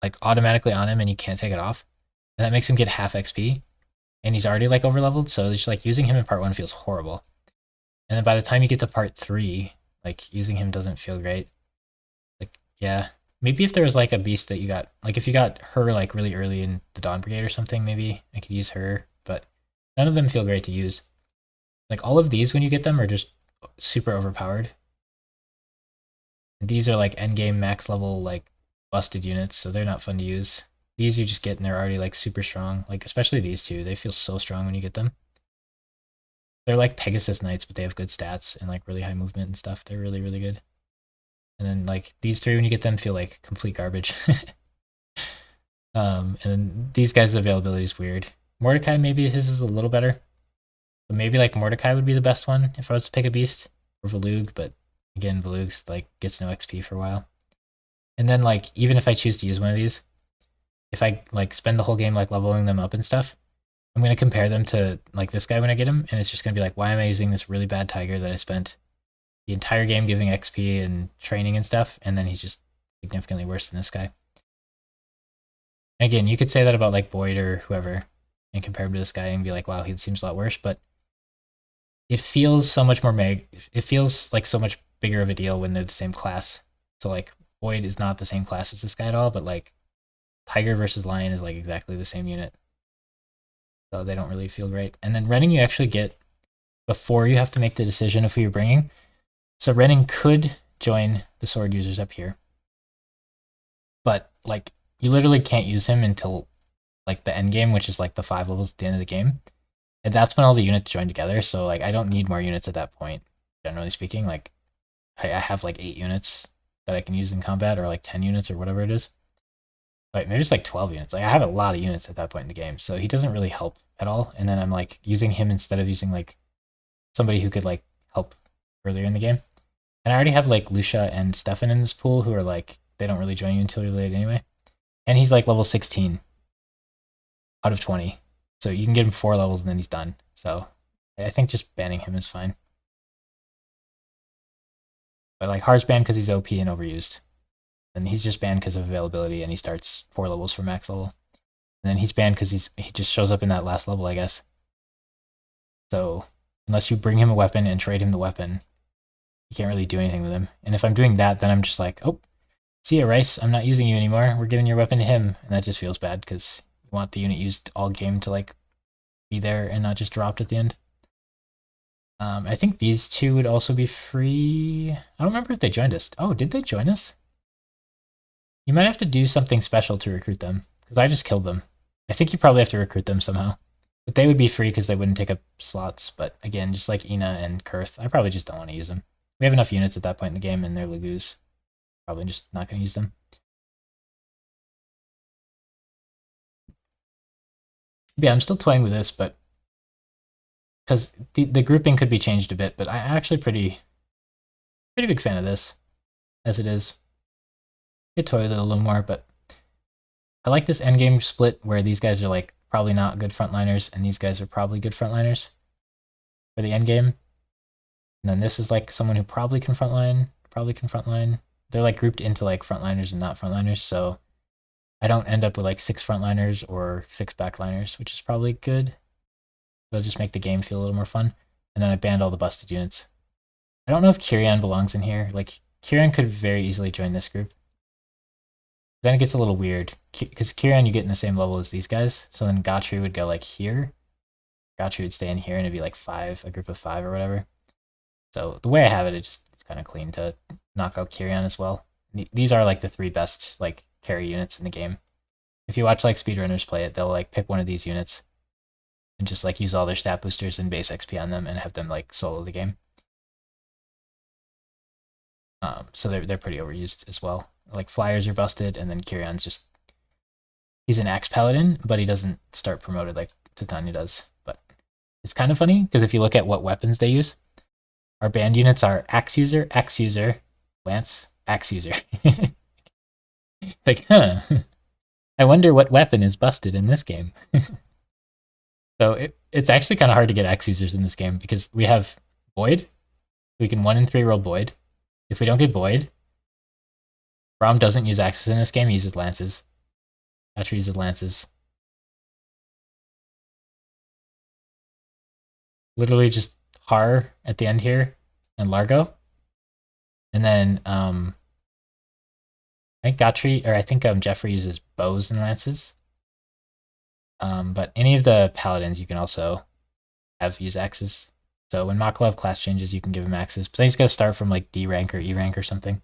like automatically on him, and you can't take it off. And that makes him get half XP. And he's already like over leveled, so just like using him in part 1 feels horrible. And then by the time you get to part 3, like using him doesn't feel great. Like, yeah. Maybe if there was like a beast that you got, like if you got her like really early in the Dawn Brigade or something, maybe I could use her, but none of them feel great to use. Like all of these when you get them are just super overpowered. These are like endgame max level like busted units, so they're not fun to use. These you just get and they're already like super strong. Like especially these two, they feel so strong when you get them. They're like Pegasus Knights, but they have good stats and like really high movement and stuff. They're really, really good. And then like these three when you get them feel like complete garbage. And then these guys' availability is weird. Mordecai, maybe his is a little better. But maybe like Mordecai would be the best one if I was to pick a beast. Or Valug, but again, Valug's like gets no XP for a while. And then like even if I choose to use one of these, if I like spend the whole game like leveling them up and stuff, I'm gonna compare them to like this guy when I get him, and it's just gonna be like, why am I using this really bad tiger that I spent the entire game giving XP and training and stuff, and then he's just significantly worse than this guy. And again, you could say that about like Boyd or whoever, and compare him to this guy and be like, wow, he seems a lot worse, but it feels so much more it feels like so much bigger of a deal when they're the same class. So like Boyd is not the same class as this guy at all, but like Tiger versus Lion is like exactly the same unit. So they don't really feel great. And then Renning you actually get before you have to make the decision of who you're bringing. So Renning could join the sword users up here. But like you literally can't use him until like the end game, which is like the 5 levels at the end of the game. And that's when all the units join together. So like I don't need more units at that point, generally speaking. Like I have like 8 units that I can use in combat, or like 10 units or whatever it is. Like maybe it's like 12 units. Like I have a lot of units at that point in the game, so he doesn't really help at all. And then I'm like using him instead of using like somebody who could like help earlier in the game. And I already have like Lucia and Stefan in this pool who are like they don't really join you until you're late anyway. And he's like level 16 out of 20. So you can get him 4 levels and then he's done. So I think just banning him is fine. But like Har's banned because he's OP and overused. And he's just banned because of availability, and he starts 4 levels from max level. And then he's banned because he just shows up in that last level, I guess. So unless you bring him a weapon and trade him the weapon, you can't really do anything with him. And if I'm doing that, then I'm just like, oh, see ya, Rice, I'm not using you anymore. We're giving your weapon to him. And that just feels bad because you want the unit used all game to like be there and not just dropped at the end. I think these two would also be free. I don't remember if they joined us. Oh, did they join us? You might have to do something special to recruit them, because I just killed them. I think you probably have to recruit them somehow. But they would be free because they wouldn't take up slots. But again, just like Ina and Kurth, I probably just don't want to use them. We have enough units at that point in the game, and they're Laguz. Probably just not going to use them. Yeah, I'm still toying with this, but because the grouping could be changed a bit, but I'm actually pretty big fan of this as it is. I could toy with it a little more, but I like this endgame split where these guys are like probably not good frontliners, and these guys are probably good frontliners for the endgame. And then this is like someone who probably can frontline. They're like grouped into like frontliners and not frontliners, so I don't end up with like 6 frontliners or 6 backliners, which is probably good. It'll just make the game feel a little more fun. And then I banned all the busted units. I don't know if Kyrian belongs in here. Like, Kyrian could very easily join this group. Then it gets a little weird, because Kyrian you get in the same level as these guys, so then Gatri would go like here. Gatri would stay in here, and it'd be like 5, a group of 5 or whatever. So the way I have it, it's kind of clean to knock out Kyrian as well. These are like the 3 best like carry units in the game. If you watch like speedrunners play it, they'll like pick one of these units and just like use all their stat boosters and base XP on them and have them like solo the game. So they're pretty overused as well. Like flyers are busted, and then Kyrian's just he's an axe paladin, but he doesn't start promoted like Titania does. But it's kind of funny because if you look at what weapons they use, our banned units are axe user, lance, axe user. It's like, huh. I wonder what weapon is busted in this game. So it's actually kind of hard to get axe users in this game because we have Void. We can 1 in 3 roll Void. If we don't get Void, Braum doesn't use axes in this game, he uses lances. Thatcher uses lances. Literally just Har at the end here and Largo. And then I think Jeffrey uses bows and lances. But any of the paladins you can also have use axes. So when Makalov class changes, you can give him axes. But then he's got to start from like D rank or E rank or something.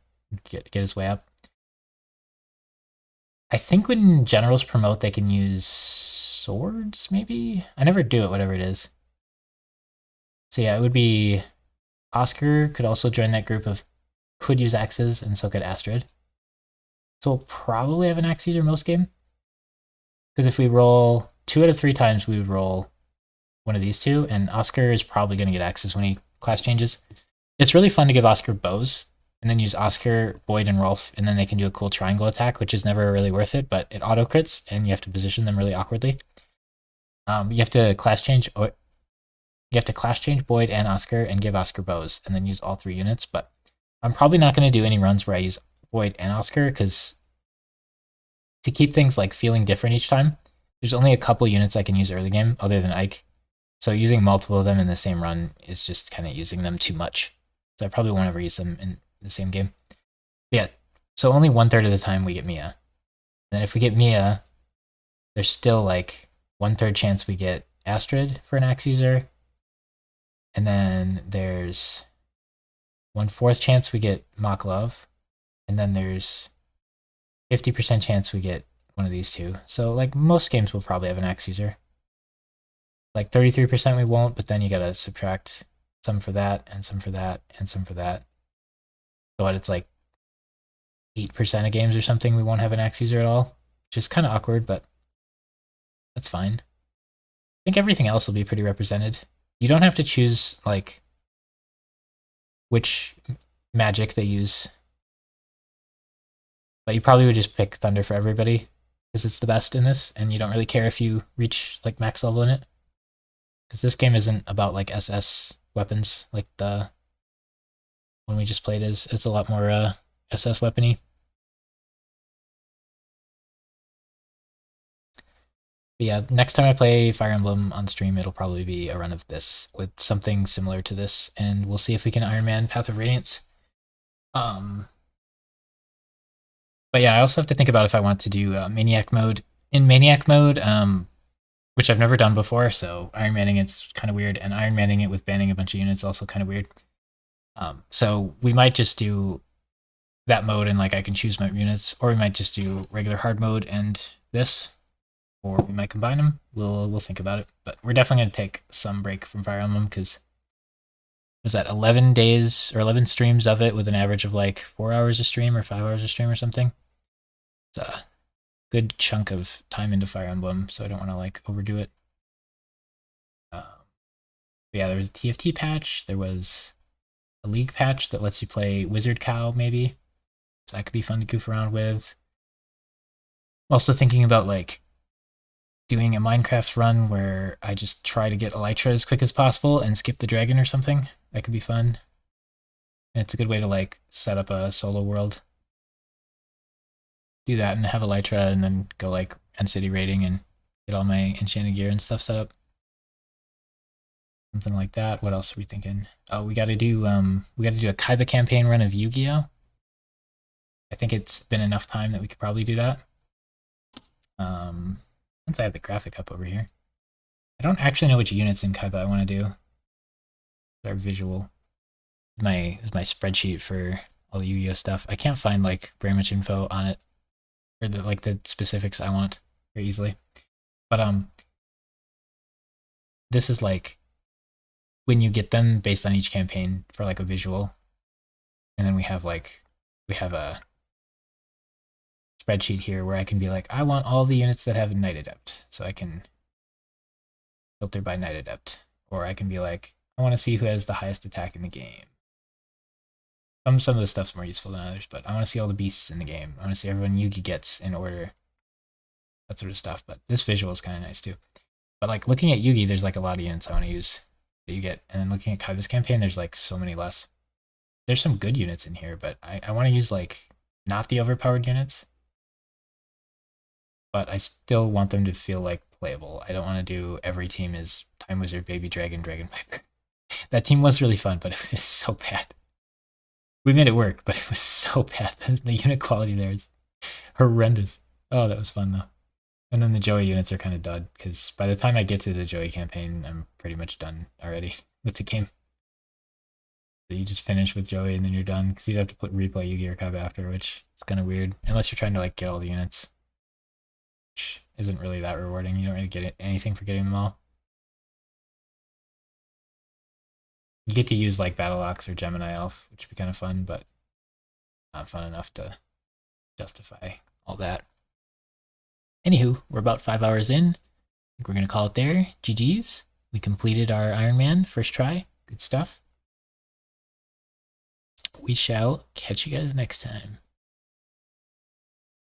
Get his way up. I think when generals promote, they can use swords, maybe? I never do it, whatever it is. So yeah, it would be Oscar could also join that group of could use axes, and so could Astrid. So we'll probably have an axe user most game. Because if we roll 2 out of 3 times, we would roll one of these 2, and Oscar is probably going to get axes when he class changes. It's really fun to give Oscar bows, and then use Oscar, Boyd, and Rolf, and then they can do a cool triangle attack, which is never really worth it, but it auto crits, and you have to position them really awkwardly. You have to class change Boyd and Oscar and give Oscar bows, and then use all 3 units. But I'm probably not going to do any runs where I use Boyd and Oscar, because to keep things like feeling different each time, there's only a couple units I can use early game other than Ike. So using multiple of them in the same run is just kind of using them too much. So I probably won't ever use them in the same game. But yeah, so only 1/3 of the time we get Mia. And if we get Mia, there's still like 1/3 chance we get Astrid for an axe user. And then there's 1/4 chance we get Makalov. And then there's 50% chance we get one of these 2. So like most games we'll probably have an axe user. Like 33% we won't, but then you gotta subtract some for that, and some for that, and some for that. So what, it's like 8% of games or something we won't have an axe user at all, which is kind of awkward, but that's fine. I think everything else will be pretty represented. You don't have to choose like which magic they use, but you probably would just pick Thunder for everybody because it's the best in this, and you don't really care if you reach like max level in it. Because this game isn't about like SS weapons like the one we just played is. It's a lot more SS weapony. But yeah, next time I play Fire Emblem on stream, it'll probably be a run of this with something similar to this, and we'll see if we can Ironman Path of Radiance. But yeah, I also have to think about if I want to do Maniac mode. In Maniac mode, which I've never done before, so Ironmanning it's kind of weird, and Ironmanning it with banning a bunch of units is also kind of weird. So we might just do that mode and like I can choose my units, or we might just do regular hard mode and this, or we might combine them. We'll think about it, but we're definitely going to take some break from Fire Emblem because was that 11 days or 11 streams of it with an average of like 4 hours a stream or 5 hours a stream or something. It's a good chunk of time into Fire Emblem, so I don't want to like overdo it. Yeah, there was a TFT patch. There was a League patch that lets you play Wizard Cow, maybe. So that could be fun to goof around with. I'm also thinking about like doing a Minecraft run where I just try to get Elytra as quick as possible and skip the dragon or something. That could be fun. And it's a good way to like set up a solo world. Do that and have Elytra and then go like End City raiding and get all my enchanted gear and stuff set up. Something like that. What else are we thinking? Oh, we gotta do a Kaiba campaign run of Yu-Gi-Oh! I think it's been enough time that we could probably do that. Once I have the graphic up over here. I don't actually know which units in Kaiba I want to do. They're visual. My spreadsheet for all the Yu-Gi-Oh stuff. I can't find like very much info on it or the specifics I want very easily. But this is like when you get them based on each campaign for like a visual, and then we have a spreadsheet here where I can be like, I want all the units that have a Knight Adept, so I can filter by Knight Adept, or I can be like, I want to see who has the highest attack in the game. Some of the stuff's more useful than others, but I want to see all the beasts in the game. I want to see everyone Yugi gets in order, that sort of stuff. But this visual is kind of nice too. But like looking at Yugi, there's like a lot of units I want to use that you get, and then looking at Kaiba's campaign, there's like so many less. There's some good units in here, but I want to use like not the overpowered units, but I still want them to feel like playable. I don't want to do every team is Time Wizard, Baby Dragon, Dragon Piper. That team was really fun, but it was so bad. We made it work, but it was so bad. The unit quality there is horrendous. Oh, that was fun though. And then the Joey units are kind of dud, because by the time I get to the Joey campaign, I'm pretty much done already with the game. So you just finish with Joey and then you're done, because you have to replay Yu-Gi or Kaiba after, which is kind of weird. Unless you're trying to like get all the units, which isn't really that rewarding. You don't really get anything for getting them all. You get to use like Battle Ox or Gemini Elf, which would be kind of fun, but not fun enough to justify all that. Anywho, we're about 5 hours in. I think we're going to call it there. GG's. We completed our Ironman first try. Good stuff. We shall catch you guys next time.